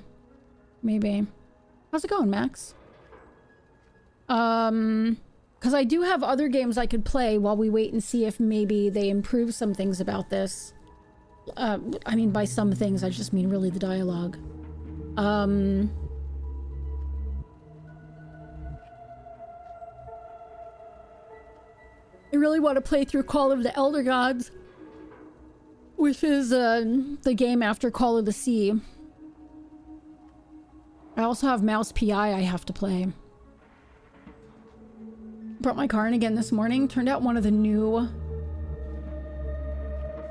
S2: How's it going, Max? Because I do have other games I could play while we wait and see if maybe they improve some things about this. I mean, by some things, I just mean really the dialogue. I really want to play through Call of the Elder Gods, which is the game after Call of the Sea. I also have Mouse PI I have to play. Brought my car in again this morning. Turned out one of the new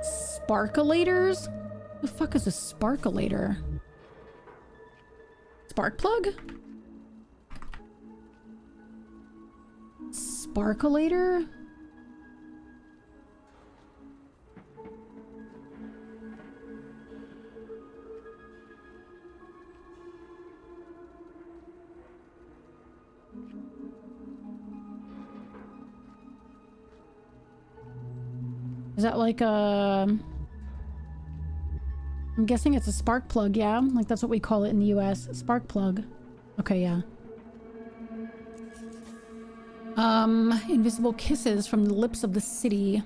S2: sparkulators? The fuck is a sparkulator? Spark plug? Sparkulator? Is that like a... I'm guessing it's a spark plug, yeah? Like that's what we call it in the US. Spark plug. Okay, yeah. Invisible kisses from the lips of the city.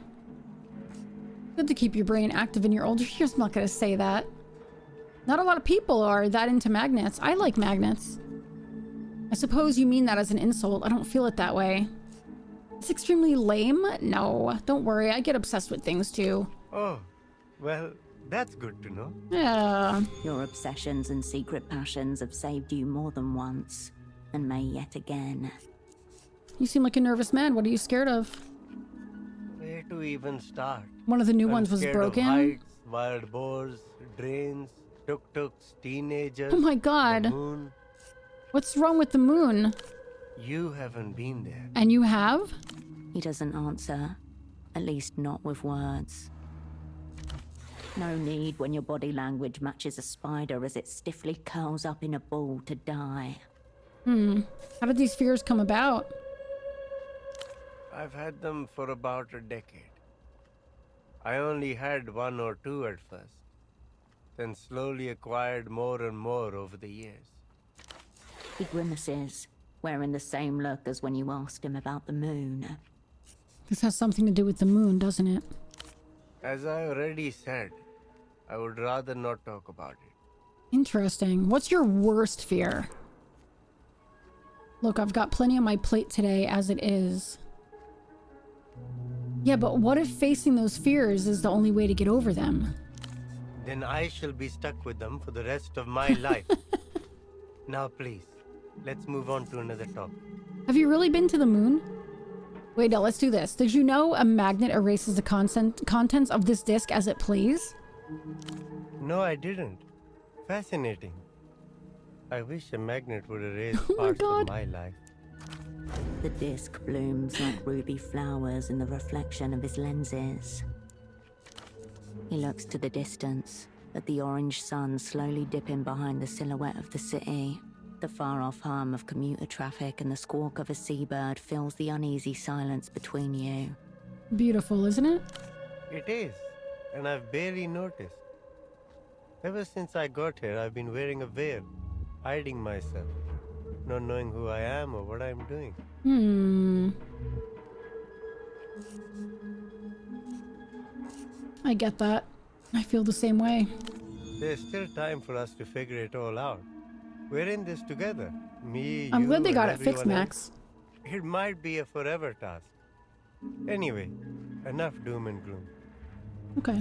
S2: Good to keep your brain active in your older years. I'm not gonna say that. Not a lot of people are that into magnets. I like magnets. I suppose you mean that as an insult. I don't feel it that way. It's extremely lame? No, don't worry. I get obsessed with things too.
S4: Oh, well, that's good to know.
S2: Yeah.
S13: Your obsessions and secret passions have saved you more than once, and may yet again.
S2: You seem like a nervous man. What are you scared of?
S4: Where to even start?
S2: One of the new
S4: I'm
S2: ones was
S4: scared
S2: broken?
S4: Of heights, wild boars, drains, tuk-tuks, teenagers.
S2: Oh my god.
S4: The moon.
S2: What's wrong with the moon?
S4: You haven't been there.
S2: And you have?
S13: He doesn't answer. At least not with words. No need when your body language matches a spider as it stiffly curls up in a ball to die.
S2: How did these fears come about?
S4: I've had them for about a decade. I only had 1 or 2 at first, then slowly acquired more and more over the years.
S13: He grimaces, wearing the same look as when you asked him about the moon.
S2: This has something to do with the moon, doesn't it?
S4: As I already said, I would rather not talk about it.
S2: Interesting. What's your worst fear? Look, I've got plenty on my plate today as it is. Yeah, but what if facing those fears is the only way to get over them?
S4: Then I shall be stuck with them for the rest of my life. Now please, let's move on to another topic.
S2: Have you really been to the moon? Wait, no, let's do this. Did you know a magnet erases the contents of this disc as it plays?
S4: No, I didn't. Fascinating. I wish a magnet would erase
S2: Oh my
S4: parts
S2: God.
S4: of my life.
S13: The disc blooms like ruby flowers in the reflection of his lenses. He looks to the distance, at the orange sun slowly dipping behind the silhouette of the city. The far-off hum of commuter traffic and the squawk of a seabird fills the uneasy silence between you.
S2: Beautiful, isn't it?
S4: It is, and I've barely noticed. Ever since I got here, I've been wearing a veil, hiding myself, not knowing who I am or what I'm doing.
S2: I get that. I feel the same way.
S4: There's still time for us to figure it all out. We're in this together. Me,
S2: I'm
S4: you,
S2: glad they got
S4: and
S2: it fixed,
S4: everyone
S2: Max.
S4: else. It might be a forever task. Anyway, enough doom and gloom.
S2: Okay.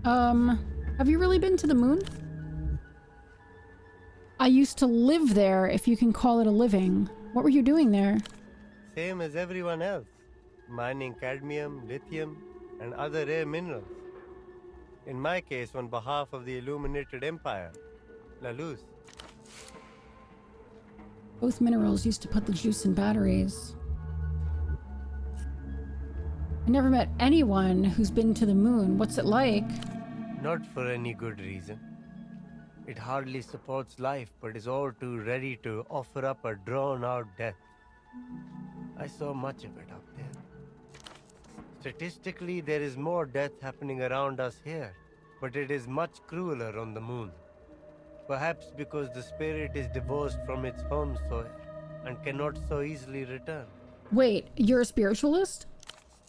S2: Have you really been to the moon? I used to live there, if you can call it a living. What were you doing there?
S4: Same as everyone else. Mining cadmium, lithium, and other rare minerals. In my case, on behalf of the Illuminated Empire, La Luz.
S2: Both minerals used to put the juice in batteries. I never met anyone who's been to the moon. What's it like?
S4: Not for any good reason. It hardly supports life, but is all too ready to offer up a drawn-out death. I saw much of it up there. Statistically, there is more death happening around us here, but it is much crueler on the moon. Perhaps because the spirit is divorced from its home soil and cannot so easily return.
S2: Wait, you're a spiritualist?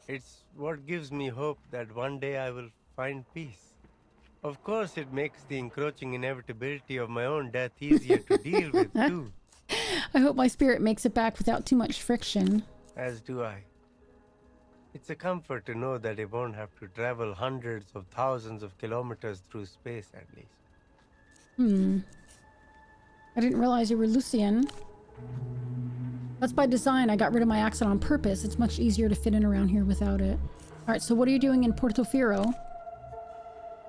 S4: It's what gives me hope that one day I will find peace. Of course, it makes the encroaching inevitability of my own death easier to deal with, too.
S2: I hope my spirit makes it back without too much friction.
S4: As do I. It's a comfort to know that it won't have to travel hundreds of thousands of kilometers through space, at least.
S2: I didn't realize you were Lucian. That's by design. I got rid of my accent on purpose. It's much easier to fit in around here without it. Alright, so what are you doing in Portofino?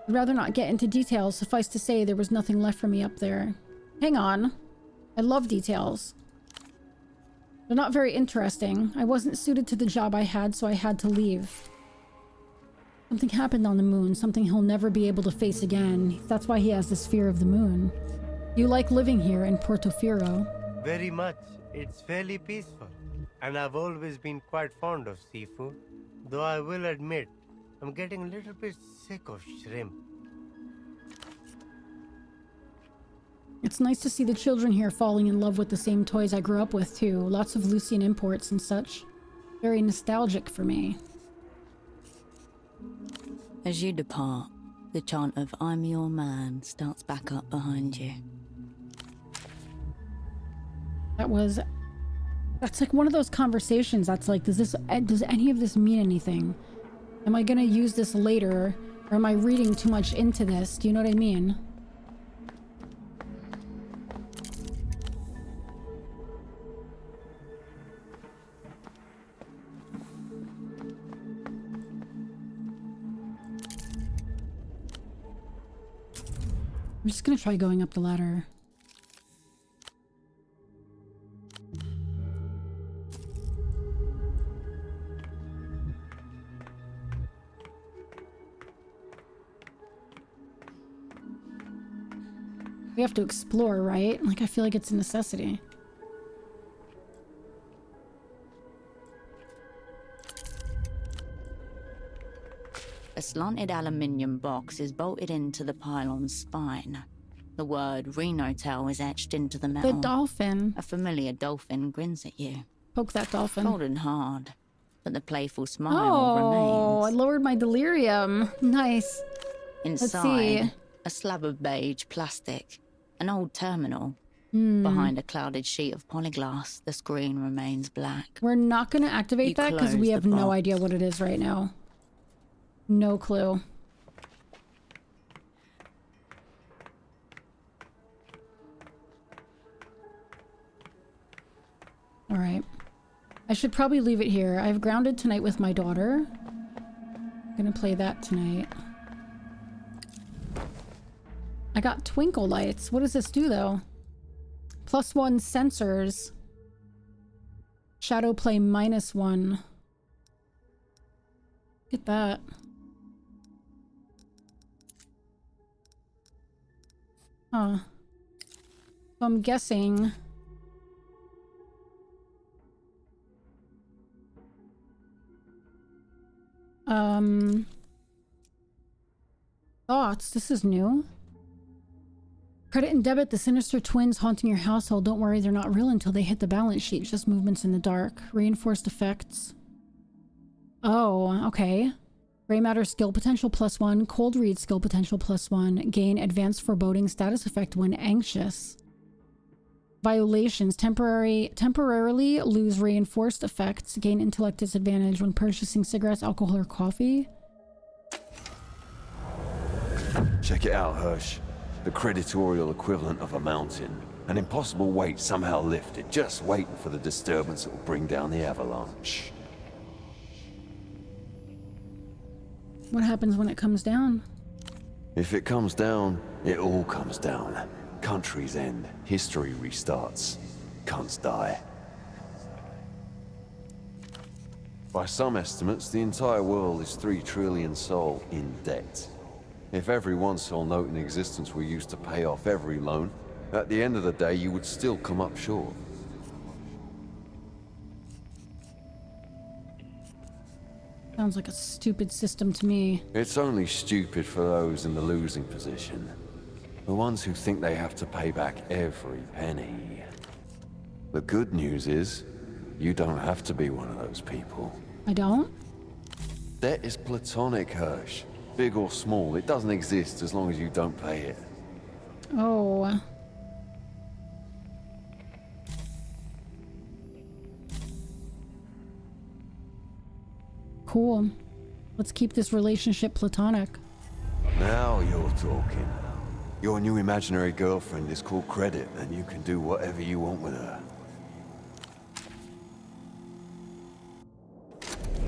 S2: I'd rather not get into details. Suffice to say, there was nothing left for me up there. Hang on. I love details. They're not very interesting. I wasn't suited to the job I had, so I had to leave. Something happened on the moon, something he'll never be able to face again. That's why he has this fear of the moon. You like living here in Portofino?
S4: Very much. It's fairly peaceful. And I've always been quite fond of seafood. Though I will admit, I'm getting a little bit sick of shrimp.
S2: It's nice to see the children here falling in love with the same toys I grew up with, too. Lots of Lucian imports and such. Very nostalgic for me.
S13: As you depart, the chant of "I'm your man" starts back up behind you.
S2: That's like one of those conversations that's like, does any of this mean anything? Am I gonna use this later? Or am I reading too much into this? Do you know what I mean? I'm just gonna try going up the ladder. We have to explore, right? Like, I feel like it's a necessity.
S13: A slanted aluminium box is bolted into the pylon's spine. The word Renotel is etched into the metal.
S2: The dolphin.
S13: A familiar dolphin grins at you.
S2: Poke that dolphin.
S13: Cold and hard, but the playful smile
S2: Oh,
S13: remains.
S2: I lowered my delirium. Nice.
S13: Inside, a slab of beige plastic. An old terminal.
S2: Hmm.
S13: Behind a clouded sheet of polyglass, the screen remains black.
S2: We're not going to activate that because we have no idea what it is right now. No clue. All right. I should probably leave it here. I've grounded tonight with my daughter. I'm gonna play that tonight. I got twinkle lights. What does this do though? +1 sensors. Shadow play -1. Get that. Huh. So I'm guessing... Thoughts. This is new. Credit and debit, the sinister twins haunting your household. Don't worry, they're not real until they hit the balance sheet. Just movements in the dark. Reinforced effects. Oh, okay. Gray matter skill potential +1. Cold read skill potential +1. Gain advanced foreboding status effect when anxious. Violations. Temporarily lose reinforced effects. Gain intellect disadvantage when purchasing cigarettes, alcohol, or coffee.
S6: Check it out, Hirsch. The creditorial equivalent of a mountain. An impossible weight somehow lifted, just waiting for the disturbance that will bring down the avalanche.
S2: What happens when it comes down?
S6: If it comes down, it all comes down. Countries end, history restarts. Cunts die. By some estimates, the entire world is 3 trillion sol in debt. If every 1 sol note in existence were used to pay off every loan, at the end of the day you would still come up short.
S2: Sounds like a stupid system to me.
S6: It's only stupid for those in the losing position. The ones who think they have to pay back every penny. The good news is, you don't have to be one of those people.
S2: I don't?
S6: Debt is platonic, Hirsch. Big or small, it doesn't exist as long as you don't pay it.
S2: Oh. Cool. Let's keep this relationship platonic.
S6: Now you're talking. Your new imaginary girlfriend is called Credit, and you can do whatever you want with her.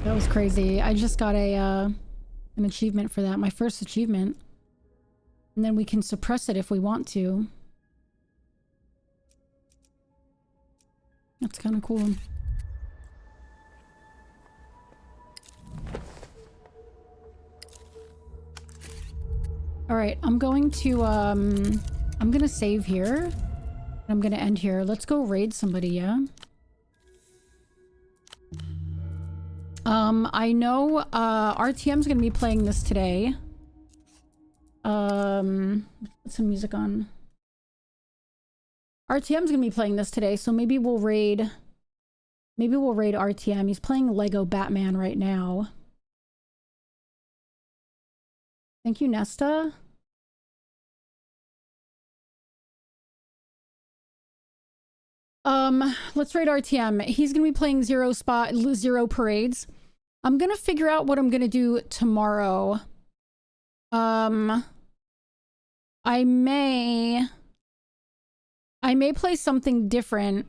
S2: That was crazy. I just got an achievement for that. My first achievement. And then we can suppress it if we want to. That's kind of cool. All right, I'm going to save here. I'm going to end here. Let's go raid somebody, yeah? I know, RTM's going to be playing this today. Put some music on. RTM's going to be playing this today, so maybe we'll raid RTM. He's playing Lego Batman right now. Thank you, Nesta. Let's raid RTM. He's gonna be playing Zero Parades. I'm gonna figure out what I'm gonna do tomorrow. I may play something different.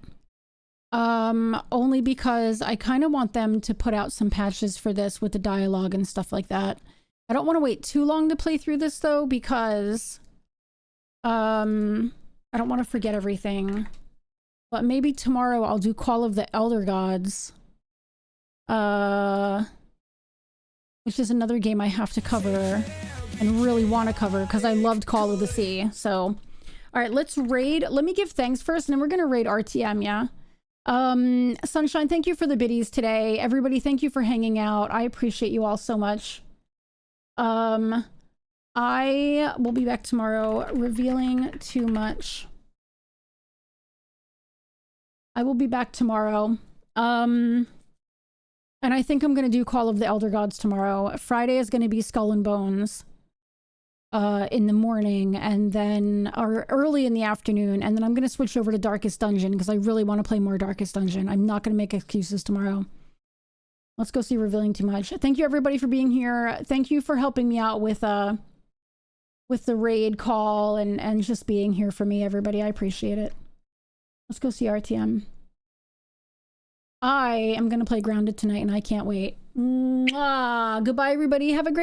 S2: Only because I kind of want them to put out some patches for this with the dialogue and stuff like that. I don't want to wait too long to play through this though, because I don't want to forget everything. But maybe tomorrow I'll do Call of the Elder Gods. Which is another game I have to cover and really want to cover because I loved Call of the Sea. So, all right, let's raid. Let me give thanks first and then we're going to raid RTM, yeah? Sunshine, thank you for the biddies today. Everybody, thank you for hanging out. I appreciate you all so much. I will be back tomorrow. Revealing too much. I will be back tomorrow. And I think I'm going to do Call of the Elder Gods tomorrow. Friday is going to be Skull and Bones in the morning, and then or early in the afternoon, and then I'm going to switch over to Darkest Dungeon because I really want to play more Darkest Dungeon. I'm not going to make excuses tomorrow. Let's go see Revealing Too Much. Thank you everybody for being here. Thank you for helping me out with the raid call and just being here for me, everybody. I appreciate it. Let's go see RTM. I am going to play Grounded tonight and I can't wait. Mwah! Goodbye, everybody. Have a great